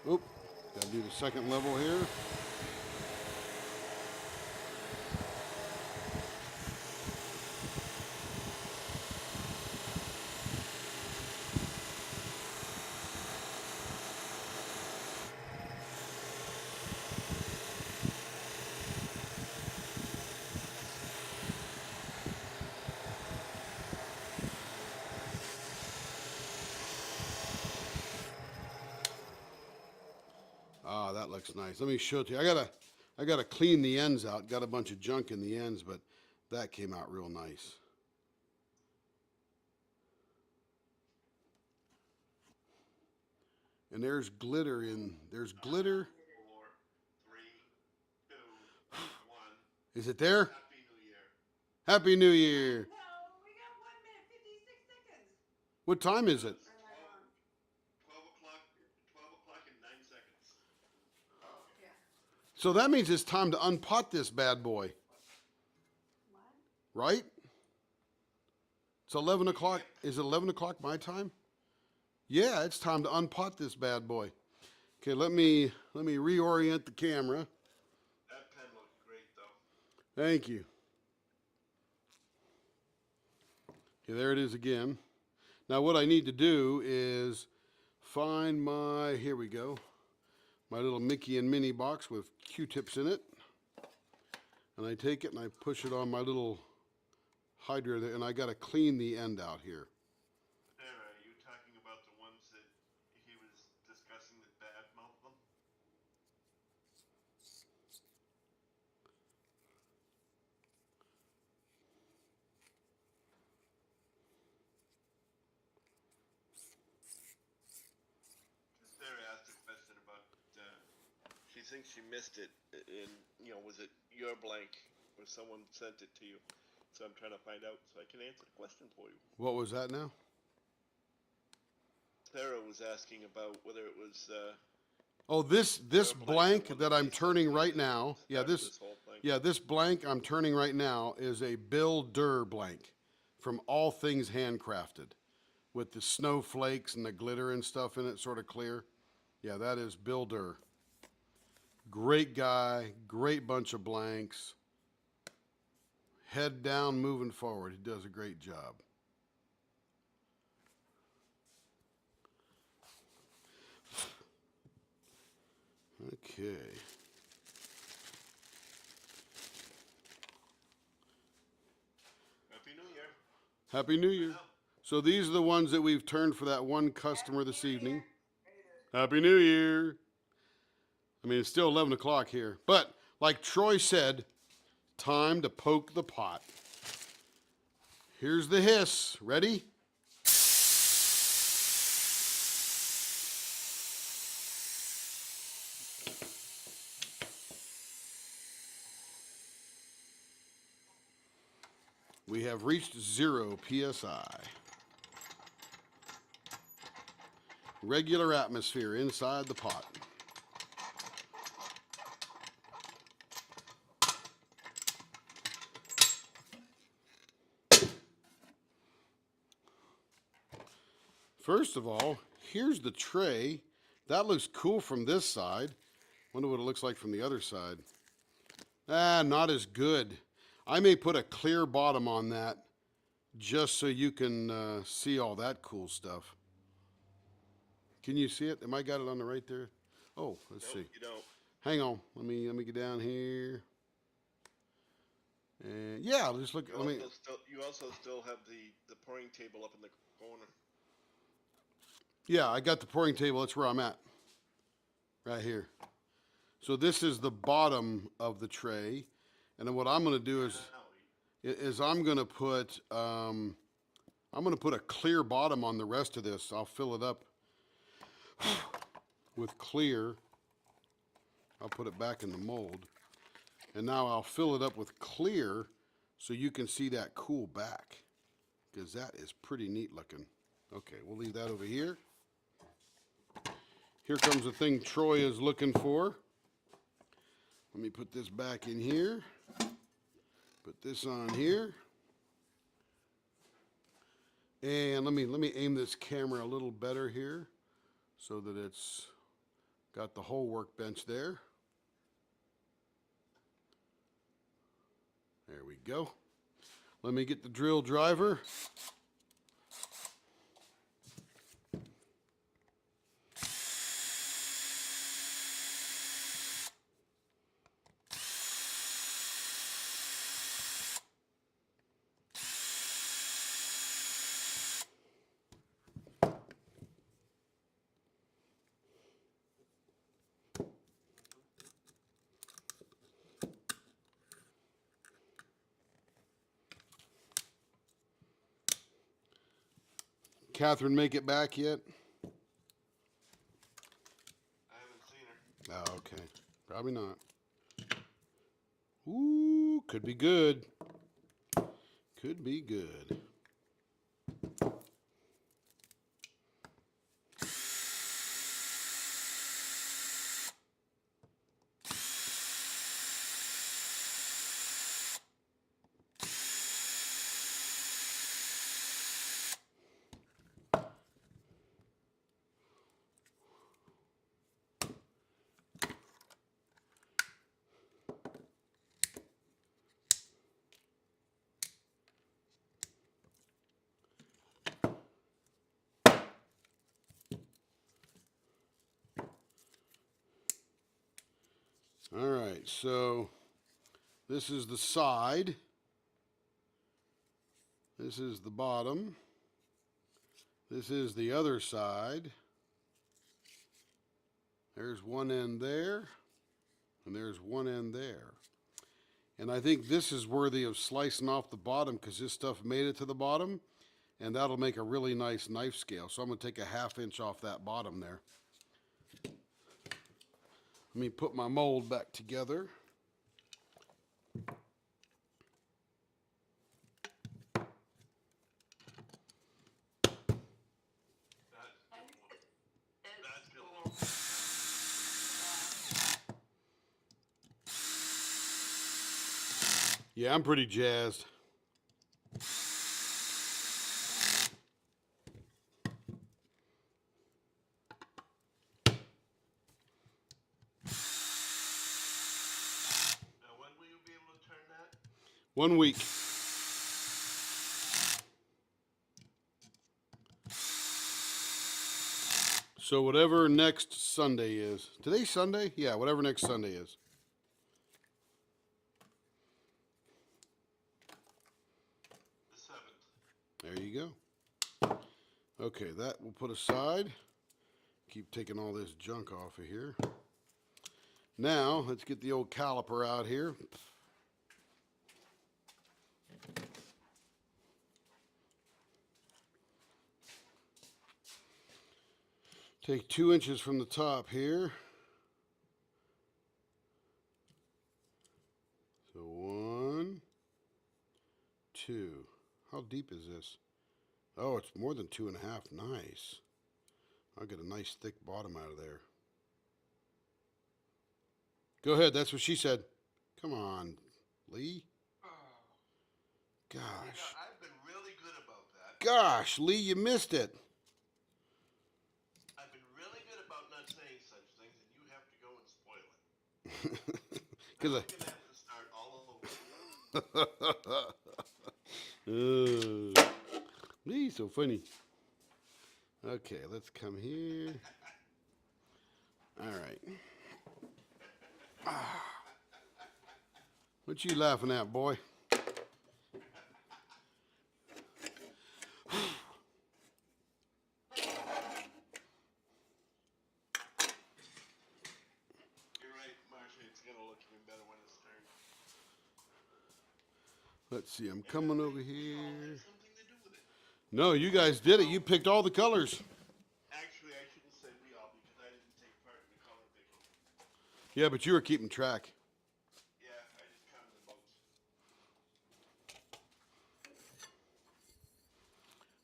Oop, gotta do the second level here. Ah, that looks nice. Let me show it to you. I gotta clean the ends out. Got a bunch of junk in the ends, but that came out real nice. And there's glitter there's glitter. 4, 3, 2, 1. Is it there? Happy New Year. Happy New Year. No, we got 1 minute, 56 seconds. What time is it? 12 o'clock and 9 seconds. Yeah. So that means it's time to unpot this bad boy. What? Right? It's 11 o'clock. Is it 11 o'clock my time? Yeah, it's time to unpot this bad boy. Okay, let me reorient the camera. That pen looked great, though. Thank you. Okay, there it is again. Now what I need to do is find here we go, my little Mickey and Minnie box with Q-tips in it. And I take it and I push it on my little hydra there, and I gotta clean the end out here. Sarah, are you talking about the ones that he was discussing that bad-mouthed them? Sarah asked a question about, she thinks she missed it, and, was it your blank, or someone sent it to you? So I'm trying to find out so I can answer the question for you. What was that now? Sarah was asking about whether it was, Oh, this blank that I'm turning right now. Yeah, this whole thing. yeah, this blank I'm turning right now is a Bill Durr blank from All Things Handcrafted, with the snowflakes and the glitter and stuff in it, sort of clear. Yeah, that is Bill Durr. Great guy, great bunch of blanks. Head down, moving forward. He does a great job. Okay. Happy New Year. Happy New Year. So these are the ones that we've turned for that one customer this evening. Happy New Year. I mean, it's still 11 o'clock here. But like Troy said, time to poke the pot. Here's the hiss. Ready? We have reached 0 PSI. Regular atmosphere inside the pot. First of all, here's the tray. That looks cool from this side. Wonder what it looks like from the other side. Ah, not as good. I may put a clear bottom on that just so you can see all that cool stuff. Can you see it? Am I got it on the right there? Oh, let's Nope, see. you don't. Hang on. Let me get down here. And yeah, just look. You also still have the pouring table up in the corner. Yeah, I got the pouring table. That's where I'm at. Right here. So this is the bottom of the tray, and then what I'm going to do is I'm going to put a clear bottom on the rest of this. I'll fill it up with clear. I'll put it back in the mold, and now I'll fill it up with clear so you can see that cool back, because that is pretty neat looking. Okay, we'll leave that over here. Here comes the thing Troy is looking for. Let me put this back in here. Put this on here. And let me aim this camera a little better here so that it's got the whole workbench there. There we go. Let me get the drill driver. Catherine make it back yet? I haven't seen her. Oh, okay. Probably not. Ooh, could be good. Could be good. All right, so this is the side. This is the bottom. This is the other side. There's one end there, and there's one end there. And I think this is worthy of slicing off the bottom because this stuff made it to the bottom, and that'll make a really nice knife scale. So I'm going to take a 1/2 inch off that bottom there. Let me put my mold back together. That's good. Yeah, I'm pretty jazzed. Now, when will you be able to turn that? 1 week. So whatever next Sunday is. Today's Sunday? Yeah, whatever next Sunday is. The 7th. There you go. Okay, that we'll put aside. Keep taking all this junk off of here. Now, let's get the old caliper out here. Take 2 inches from the top here. So 1, 2. How deep is this? Oh, it's more than 2.5. Nice. I'll get a nice thick bottom out of there. Go ahead, that's what she said. Come on, Lee. Gosh. I've been really good about that. Gosh, Lee, you missed it. Because I'm gonna have to start all over. He's so funny. Okay, let's come here. All right. What you laughing at, boy? You're right, Marsha. It's gonna look even better when it's turned. Let's see. I'm coming over We all here. had something to do with it. No, you guys did it. You picked all the colors. Actually, I shouldn't say we all because I didn't take part in the color picking. Yeah, but you were keeping track. Yeah, I just counted the votes.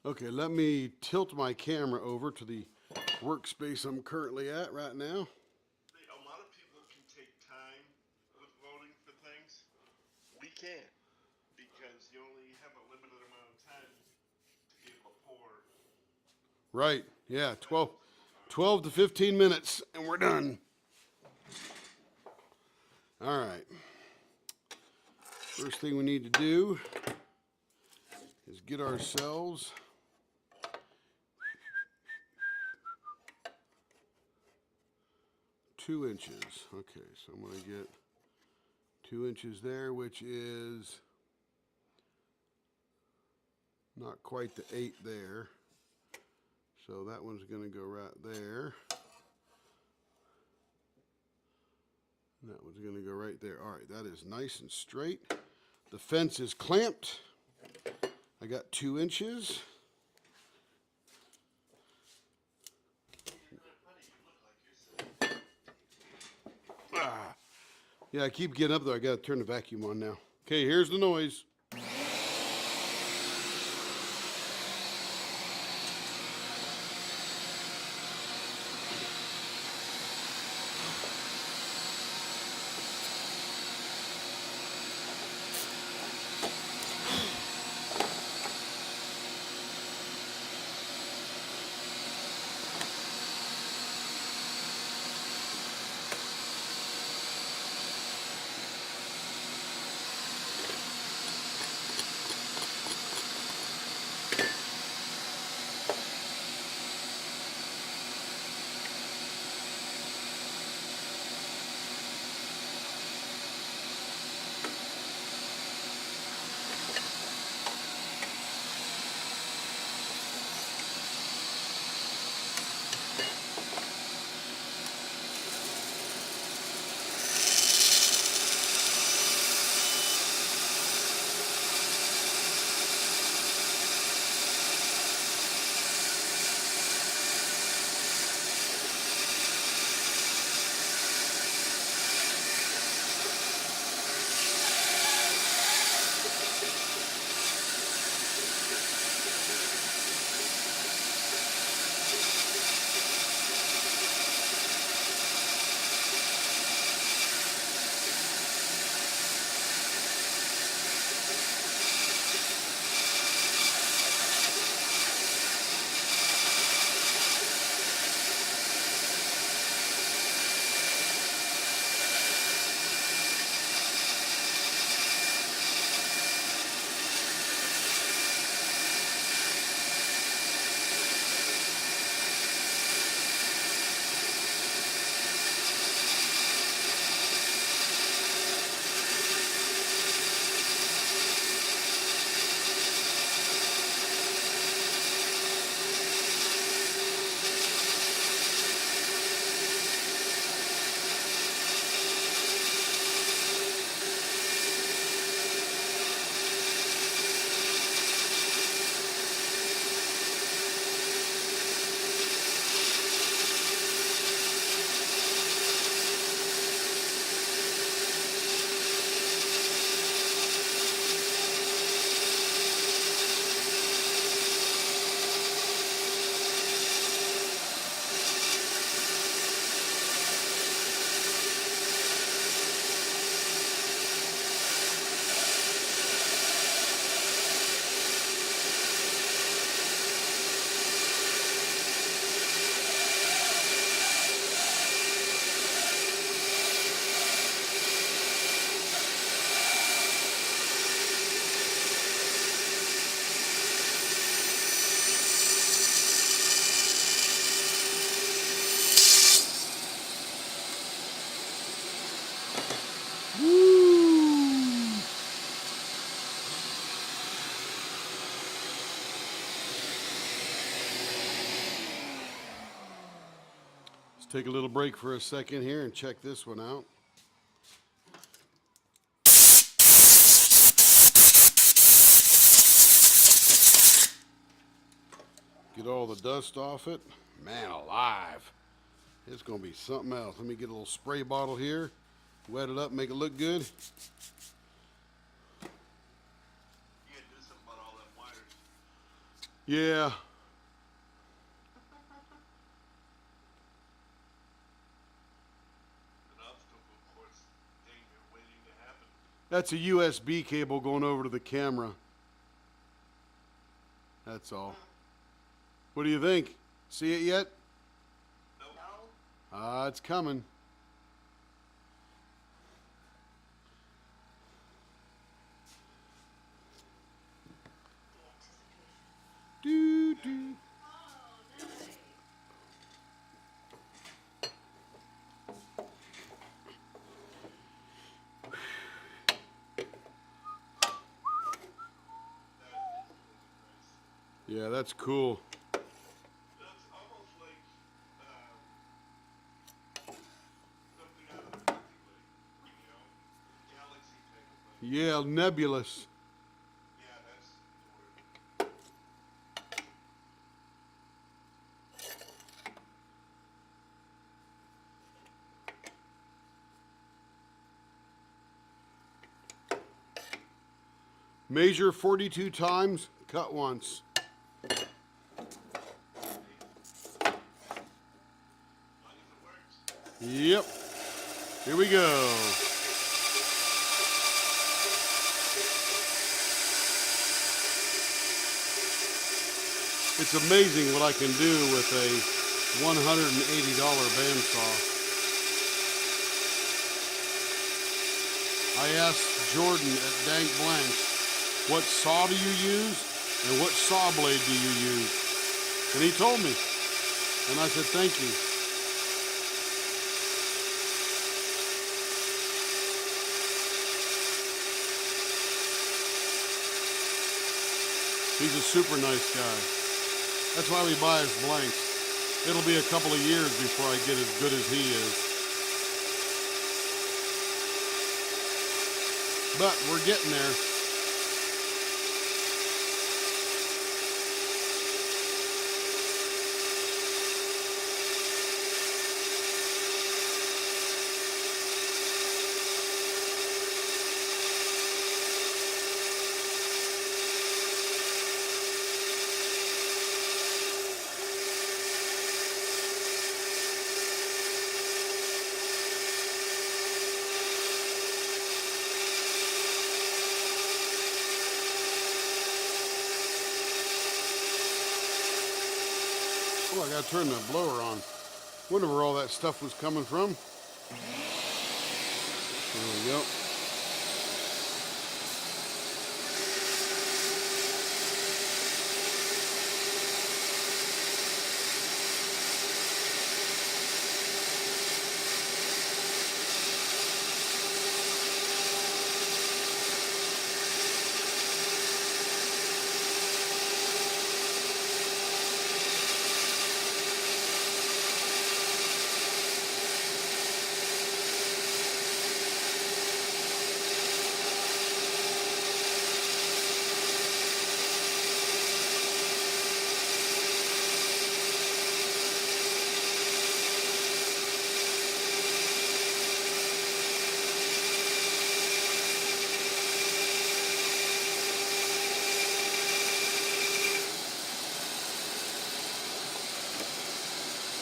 Okay, let me tilt my camera over to the workspace I'm currently at right now. A lot of people can take time with voting for things. We can't because you only have a limited amount of time to be able to pour. Right. Yeah, 12 to 15 minutes, and we're done. All right. First thing we need to do is get ourselves two inches. Okay, so I'm going to get 2 inches there, which is not quite the 8 there. So that one's going to go right there. And that one's going to go right there. All right, that is nice and straight. The fence is clamped. I got 2 inches. Ah. Yeah, I keep getting up there. I got to turn the vacuum on now. Okay, here's the noise. Take a little break for a second here and check this one out. Get all the dust off it. Man alive. It's going to be something else. Let me get a little spray bottle here. Wet it up, make it look good. You gotta do something about all them wires. Yeah. An obstacle course danger waiting to happen. That's a USB cable going over to the camera. That's all. What do you think? See it yet? No. It's coming. Doo, doo. Yeah, that's cool. That's almost like something out of the Milky Way, you know, galaxy type of thing. Yeah, nebulous. Yeah, that's the word. Measure 42 times, cut once. As long as it works. Yep. Here we go. It's amazing what I can do with a $180 bandsaw. I asked Jordan at Dank Blank, what saw do you use and what saw blade do you use? And he told me. And I said, thank you. He's a super nice guy. That's why we buy his blanks. It'll be a couple of years before I get as good as he is. But we're getting there. Oh, I gotta turn the blower on. Wonder where all that stuff was coming from. There we go.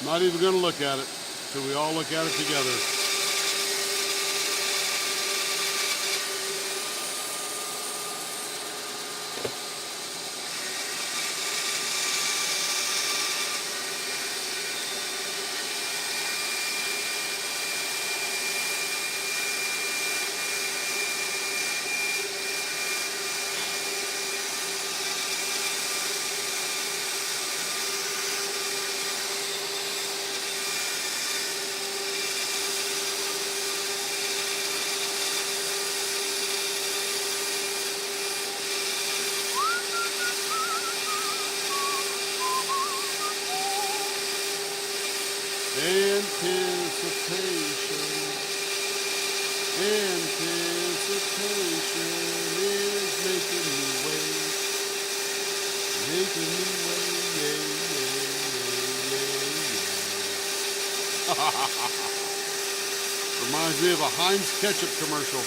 Not even going to look at it till we all look at it together. taking me away, yeah, yeah, yeah. Reminds me of a Heinz ketchup commercial.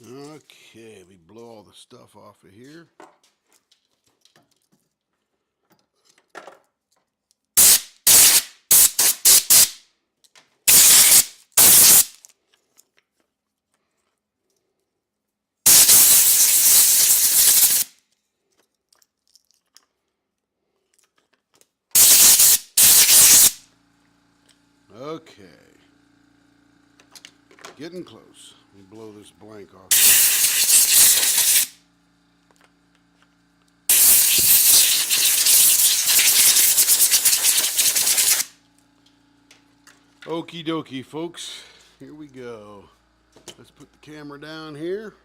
Okay, we blow all the stuff off of here. Okay. Getting close. Let me blow this blank off here. Okie dokie, folks. Here we go. Let's put the camera down here.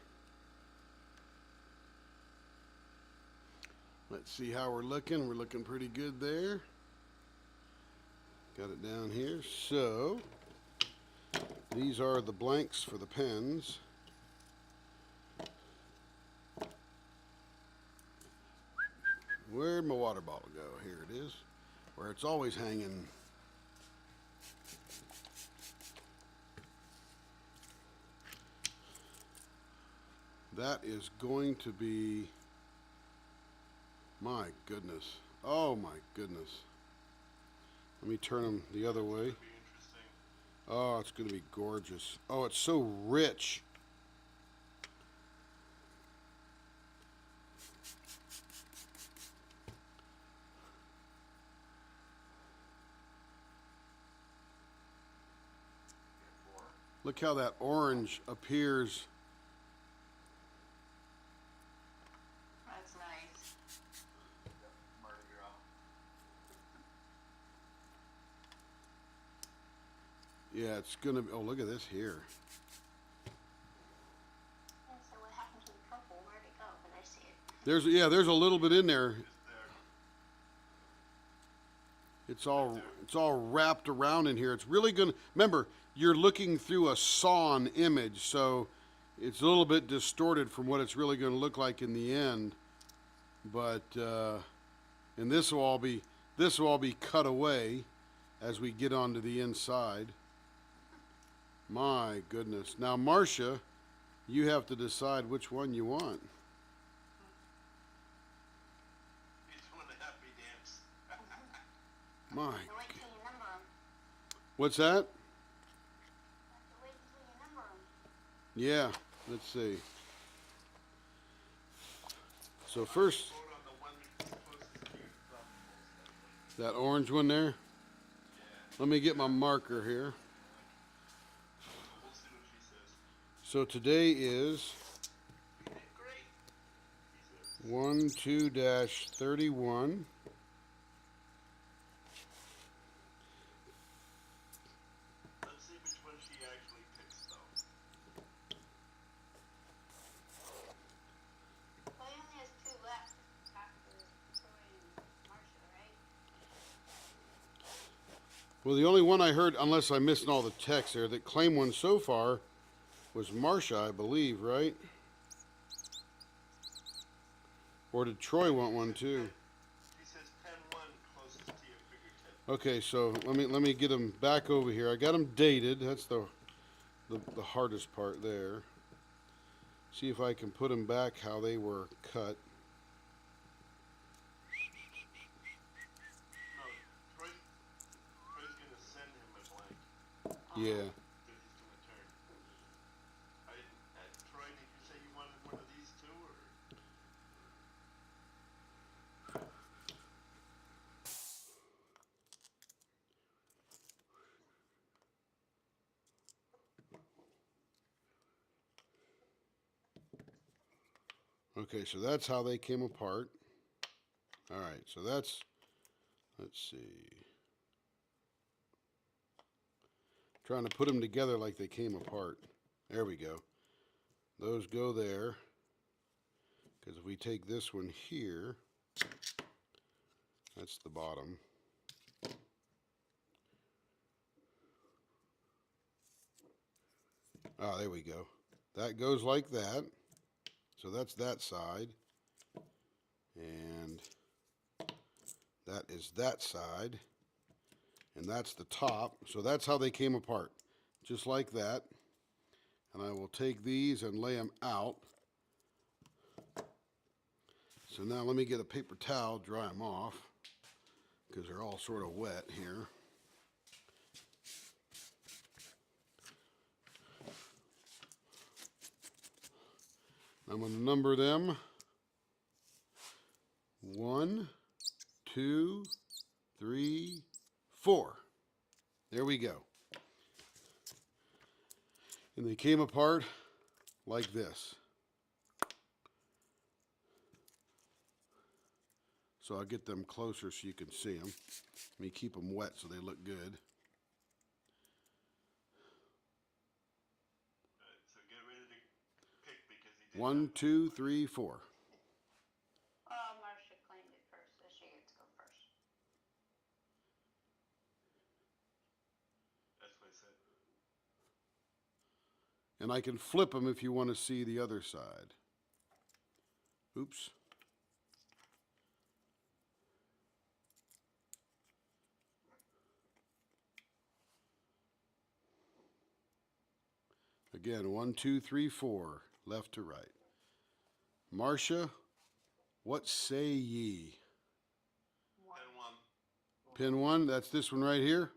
Let's see how we're looking. We're looking pretty good there. Got it down here. So, these are the blanks for the pens. Where'd my water bottle go? Here it is. Where it's always hanging. That is going to be, my goodness. Oh my goodness. Let me turn them the other way. Be interesting. Oh, it's going to be gorgeous. Oh, it's so rich. Look how that orange appears. That's nice. Mardi Gras. Yeah, it's gonna be, oh, look at this here. Yeah, so what happened to the purple? Where'd it go? But I see it. There's a little bit in there. Just there. It's all wrapped around in here. It's really gonna, remember, you're looking through a sawn image, so it's a little bit distorted from what it's really gonna look like in the end. But and this will all be cut away as we get onto the inside. My goodness. Now, Marcia, you have to decide which one you want. He's doing a happy dance. My. So wait till you number them. What's that? You have to wait until you number them. Yeah, let's see. So first, Vote on the one that's closest to your thumb. that orange one there. Let me get my marker here. We'll see what she says. So today is Great. He says. 12-31. Let's see which one she actually picks, though. Well, he only has two left after Troy and Marcia, right? Well, the only one I heard, unless I missed all the text there, that claimed one so far was Marcia, I believe, right? Or did Troy want one too? She says 10-1 closest to your fingertip. Okay, so let me get them back over here. I got them dated. That's the hardest part there. See if I can put them back how they were cut. No, Troy's gonna send him a blank. Yeah. Because he's gonna turn. Troy, did you say you wanted one of these too, or? Okay, so that's how they came apart. All right, so that's, let's see. Trying to put them together like they came apart. There we go. Those go there. Because if we take this one here, that's the bottom. Ah, there we go. That goes like that. So that's that side. And that is that side. And that's the top. So that's how they came apart. Just like that. And I will take these and lay them out. So now let me get a paper towel, dry them off, because they're all sort of wet here. I'm going to number them. 1, 2, 3, 4. There we go. And they came apart like this. So I'll get them closer so you can see them. Let me keep them wet so they look good. So get ready to pick because he did. 1, 2, 3, 4. Well, Marcia claimed it first, so she gets to go first. That's what I said. And I can flip them if you want to see the other side. Oops. Again, 1, 2, 3, 4, left to right. Marcia, what say ye? 10-1. Pin 1, that's this one right here.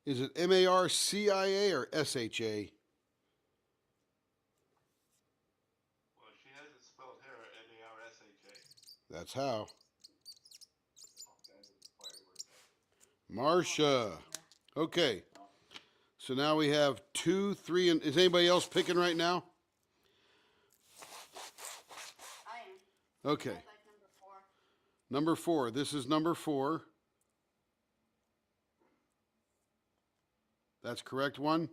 Is it M-A-R-C-I-A or S-H-A? Well, she has it spelled here, M-A-R-S-H-A. That's how. Marcia. Okay. So now we have 2, 3, and is anybody else picking right now? I am. Okay. I'd like number 4. Number 4. This is number 4. That's correct one.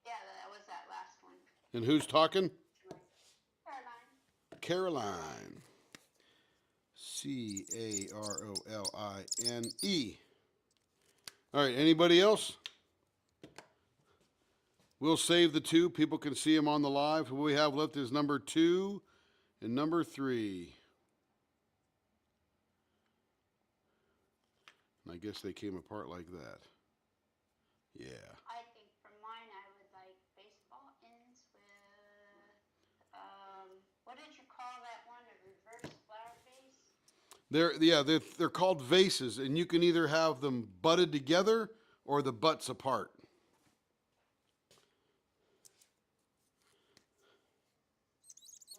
Yeah, that was that last one. And who's talking? Caroline. Caroline. Caroline. All right, anybody else? We'll save the 2. People can see them on the live. What we have left is number 2 and number 3. And I guess they came apart like that. Yeah. I think from mine I would like baseball ends with, what did you call that one? A reverse flower vase? They're called vases, and you can either have them butted together or the butts apart.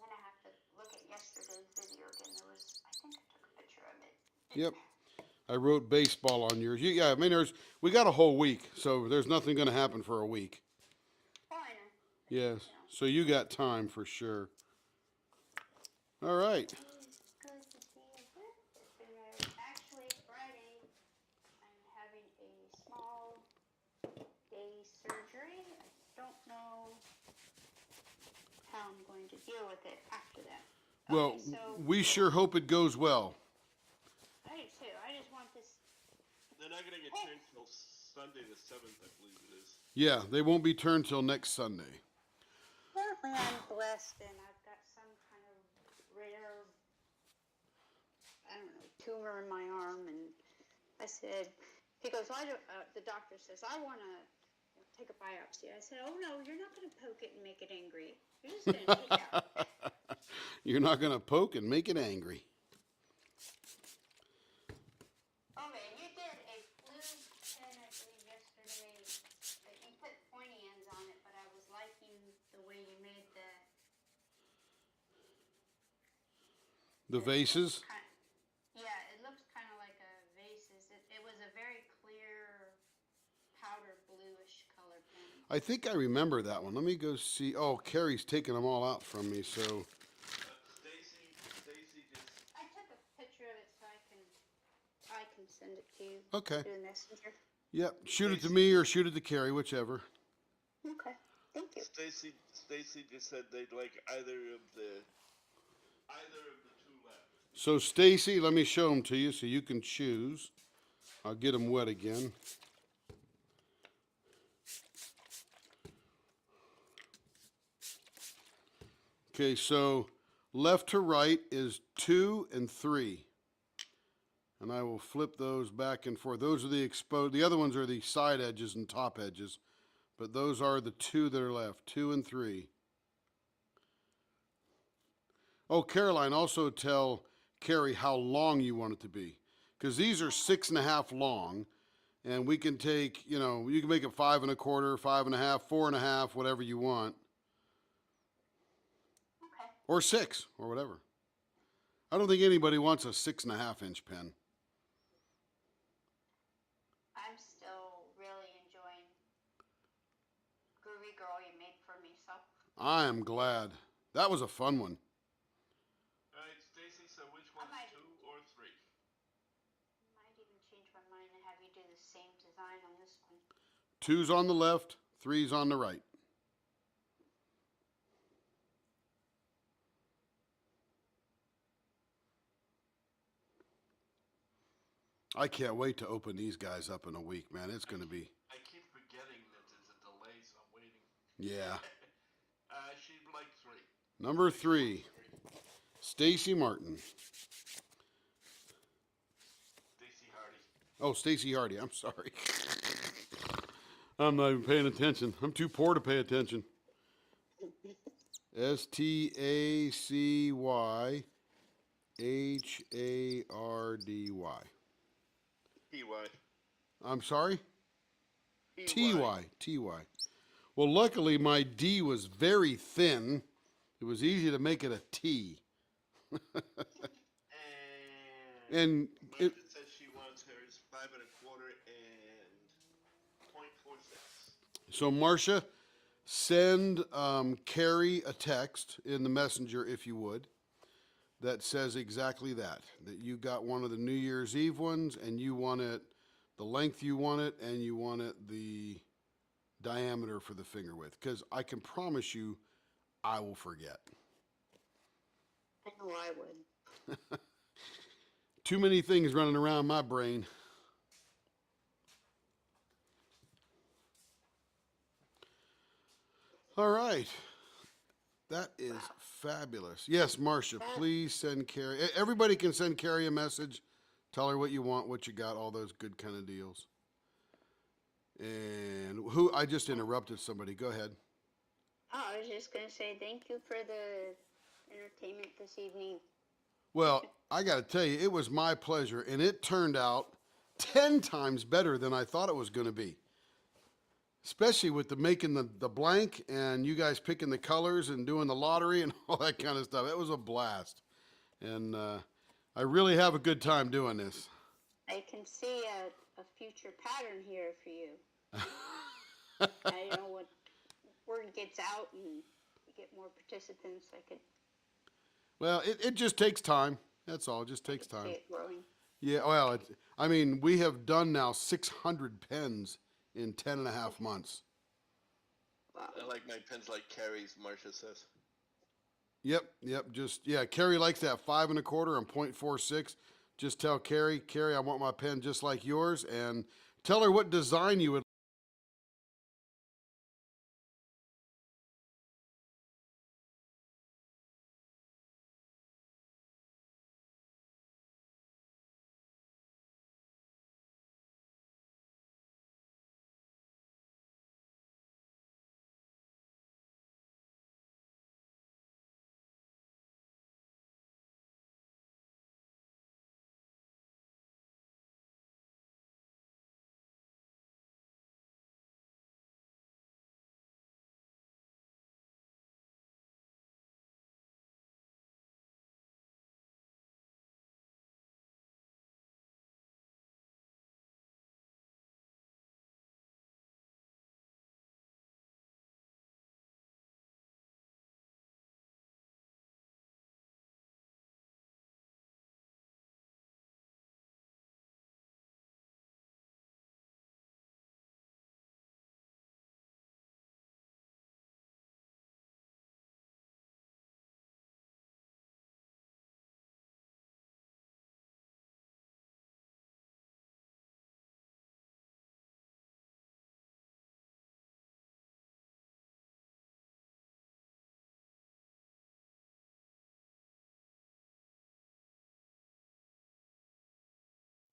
I'm gonna have to look at yesterday's video again. There was, I think I took a picture of it. Yep. I wrote baseball on yours. Yeah, I mean, we got a whole week, so there's nothing going to happen for a week. Oh, I know. Yes. So you got time for sure. All right. It's good to see you. It's been actually Friday. I'm having a small day surgery. I don't know how I'm going to deal with it after that. Well, Okay, so we sure hope it goes well. I do too. I just want this. They're not gonna get changed till Sunday the 7th, I believe it is. Yeah, they won't be turned till next Sunday. Apparently, I'm blessed, and I've got some kind of rare, I don't know, tumor in my arm. And I said, he goes, well, the doctor says, I want to take a biopsy. I said, oh no, you're not going to poke it and make it angry. You're just going to take it out. You're not going to poke and make it angry. Okay, you did a blue pen, I believe, yesterday. You put pointy ends on it, but I was liking the way you made The vases? Yeah, it looks kind of like a vases. It was a very clear powder bluish color pen. I think I remember that one. Let me go see. Oh, Carrie's taking them all out from me, so. Stacy just. I took a picture of it so I can send it to you. Okay. Through the messenger. Yep, shoot it to me or shoot it to Carrie, whichever. Okay, thank you. Stacy just said they'd like either of the 2 left. So, Stacy, let me show them to you so you can choose. I'll get them wet again. Okay, so left to right is 2 and 3. And I will flip those back and forth. Those are the exposed. The other ones are the side edges and top edges. But those are the 2 that are left, 2 and 3. Oh, Caroline, also tell Carrie how long you want it to be. Because these are 6.5 long. And we can take, you can make it 5 1/4, 5 1/2, 4 1/2, whatever you want. Okay. Or 6, or whatever. I don't think anybody wants a 6.5 inch pen. I'm still really enjoying Groovy Girl you made for me, so. I am glad. That was a fun one. All right, Stacy. So which one's 2 or 3? Might even change my mind and have you do the same design on this one. 2's on the left, 3's on the right. I can't wait to open these guys up in a week, man. It's going to be. I keep forgetting that there's a delay, so I'm waiting. Yeah. She'd like 3. Number 3, Stacy Martin. Stacy Hardy. Oh, Stacy Hardy. I'm sorry. I'm not even paying attention. I'm too poor to pay attention. STACYHARDY. TY. I'm sorry? TY. TY. Well, luckily my D was very thin. It was easy to make it a T. And Martha says she wants hers 5 1/4 and .46. so, Marcia, send Carrie a text in the messenger if you would. that says exactly that. That you got one of the New Year's Eve ones, and you want it the length you want it, and you want it the diameter for the finger width. Because I can promise you, I will forget. I know I would. Too many things running around my brain. All right. That is fabulous. Yes, Marcia, please send Carrie. Everybody can send Carrie a message. Tell her what you want, what you got, all those good kind of deals. And who, I just interrupted somebody. Go ahead. Oh, I was just going to say thank you for the entertainment this evening. Well, I got to tell you, it was my pleasure, and it turned out 10 times better than I thought it was going to be. Especially with the making the blank and you guys picking the colors and doing the lottery and all that kind of stuff. It was a blast. And I really have a good time doing this. I can see a future pattern here for you. I know what word gets out and you get more participants. I could. Well, it just takes time. That's all. It just takes time. See it growing. Yeah, well, I mean, we have done now 600 pens in 10 and a half months. Wow. I like my pens like Carrie's, Marcia says. Yep. Carrie likes that 5 1/4 and .46. Just tell Carrie, I want my pen just like yours, and tell her what design you would.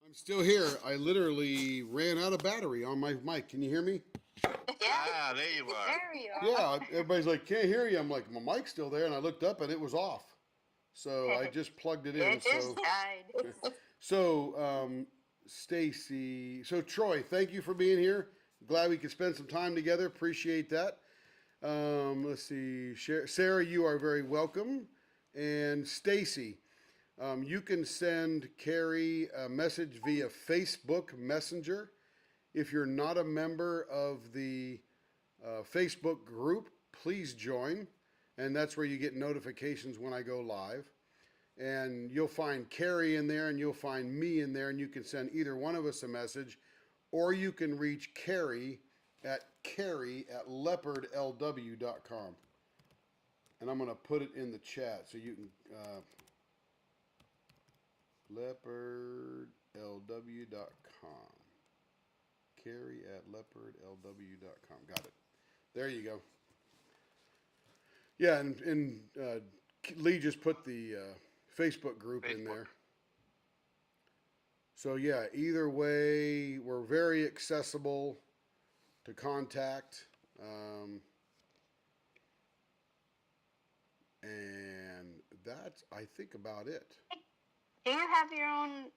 I'm still here. I literally ran out of battery on my mic. Can you hear me? Ah, there you are. There you are. Yeah, everybody's like, can't hear you. I'm like, my mic's still there, and I looked up and it was off. So I just plugged it in. It just died. So, Stacy, so Troy, thank you for being here. Glad we could spend some time together. Appreciate that. Let's see, Sarah, you are very welcome. And Stacy, you can send Carrie a message via Facebook Messenger. If you're not a member of the Facebook group, please join. And that's where you get notifications when I go live. And you'll find Carrie in there and you'll find me in there, and you can send either one of us a message, or you can reach Carrie at leopardlw.com. And I'm going to put it in the chat so you can leopardlw.com. Carrie at leopardlw.com. Got it. There you go. Yeah, and Lee just put the Facebook group in there. So yeah, either way, we're very accessible to contact. And that's, I think, about it. Do you have your own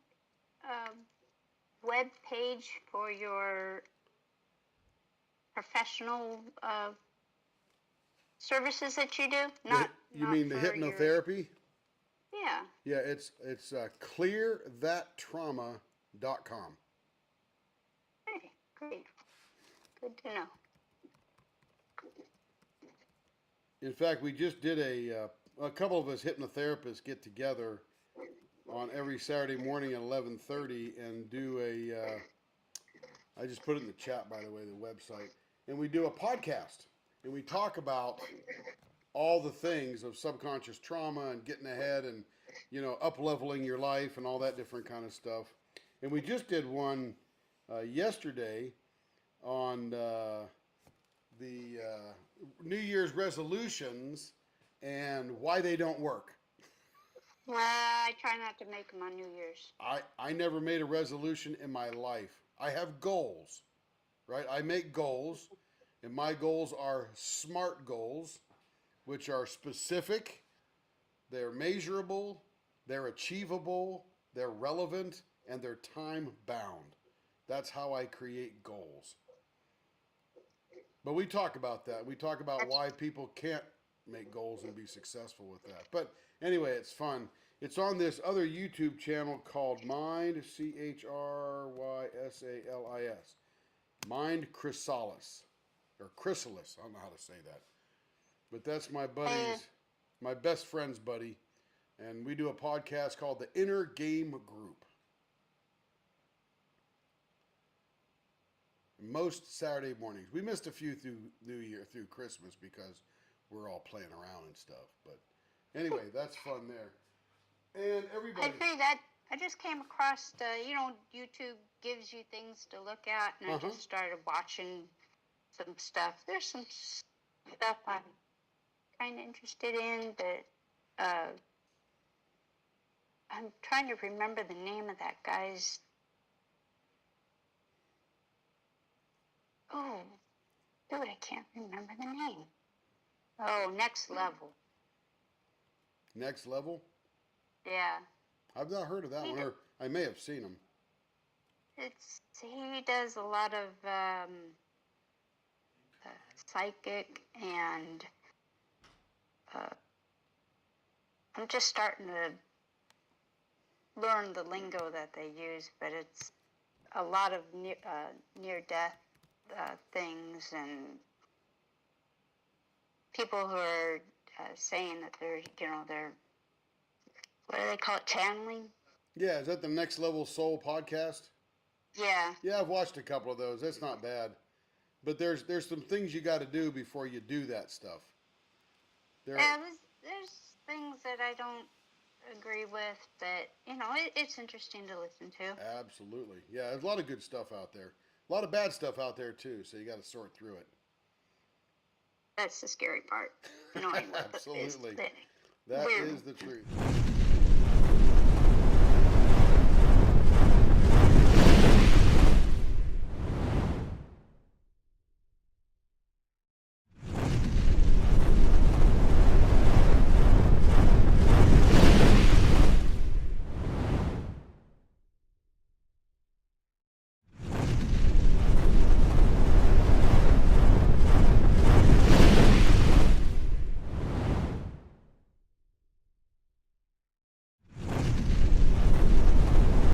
web page for your professional services that you do? You mean the hypnotherapy? Yeah. Yeah, it's clearthattrauma.com. Hey, great. Good to know. In fact, we just did a a couple of us hypnotherapists get together on every Saturday morning at 11:30 and do a. I just put it in the chat, by the way, the website, and we do a podcast, and we talk about all the things of subconscious trauma and getting ahead and, up leveling your life and all that different kind of stuff. And we just did one yesterday on the New Year's resolutions and why they don't work. I try not to make them on New Year's. I never made a resolution in my life. I have goals, right? I make goals, and my goals are SMART goals, which are specific, they're measurable, they're achievable, they're relevant, and they're time bound. That's how I create goals. But we talk about that. We talk about why people can't make goals and be successful with that. But anyway, it's fun. It's on this other YouTube channel called Mind, Chrysalis. Mind Chrysalis. Or Chrysalis. I don't know how to say that. But that's my buddy's, my best friend's buddy. And we do a podcast called The Inner Game Group. Most Saturday mornings. We missed a few through New Year, through Christmas, because we're all playing around and stuff. But anyway, that's fun there. And everybody. I agree that I just came across YouTube gives you things to look at, and I just started watching some stuff. There's some stuff I'm kind of interested in, but I'm trying to remember the name of that guy's. Oh, dude, I can't remember the name. Oh, Next Level. Next Level? Yeah. I've not heard of that one, or I may have seen him. He does a lot of psychic, and I'm just starting to learn the lingo that they use, but it's a lot of near-death things, and people who are saying that they're what do they call it, channeling? Yeah, is that the Next Level Soul podcast? Yeah. Yeah, I've watched a couple of those. That's not bad. But there's some things you got to do before you do that stuff. There's things that I don't agree with, but it's interesting to listen to. Absolutely. Yeah, there's a lot of good stuff out there. A lot of bad stuff out there too, so you got to sort through it. That's the scary part. Knowing what Absolutely. is That weird. is the truth.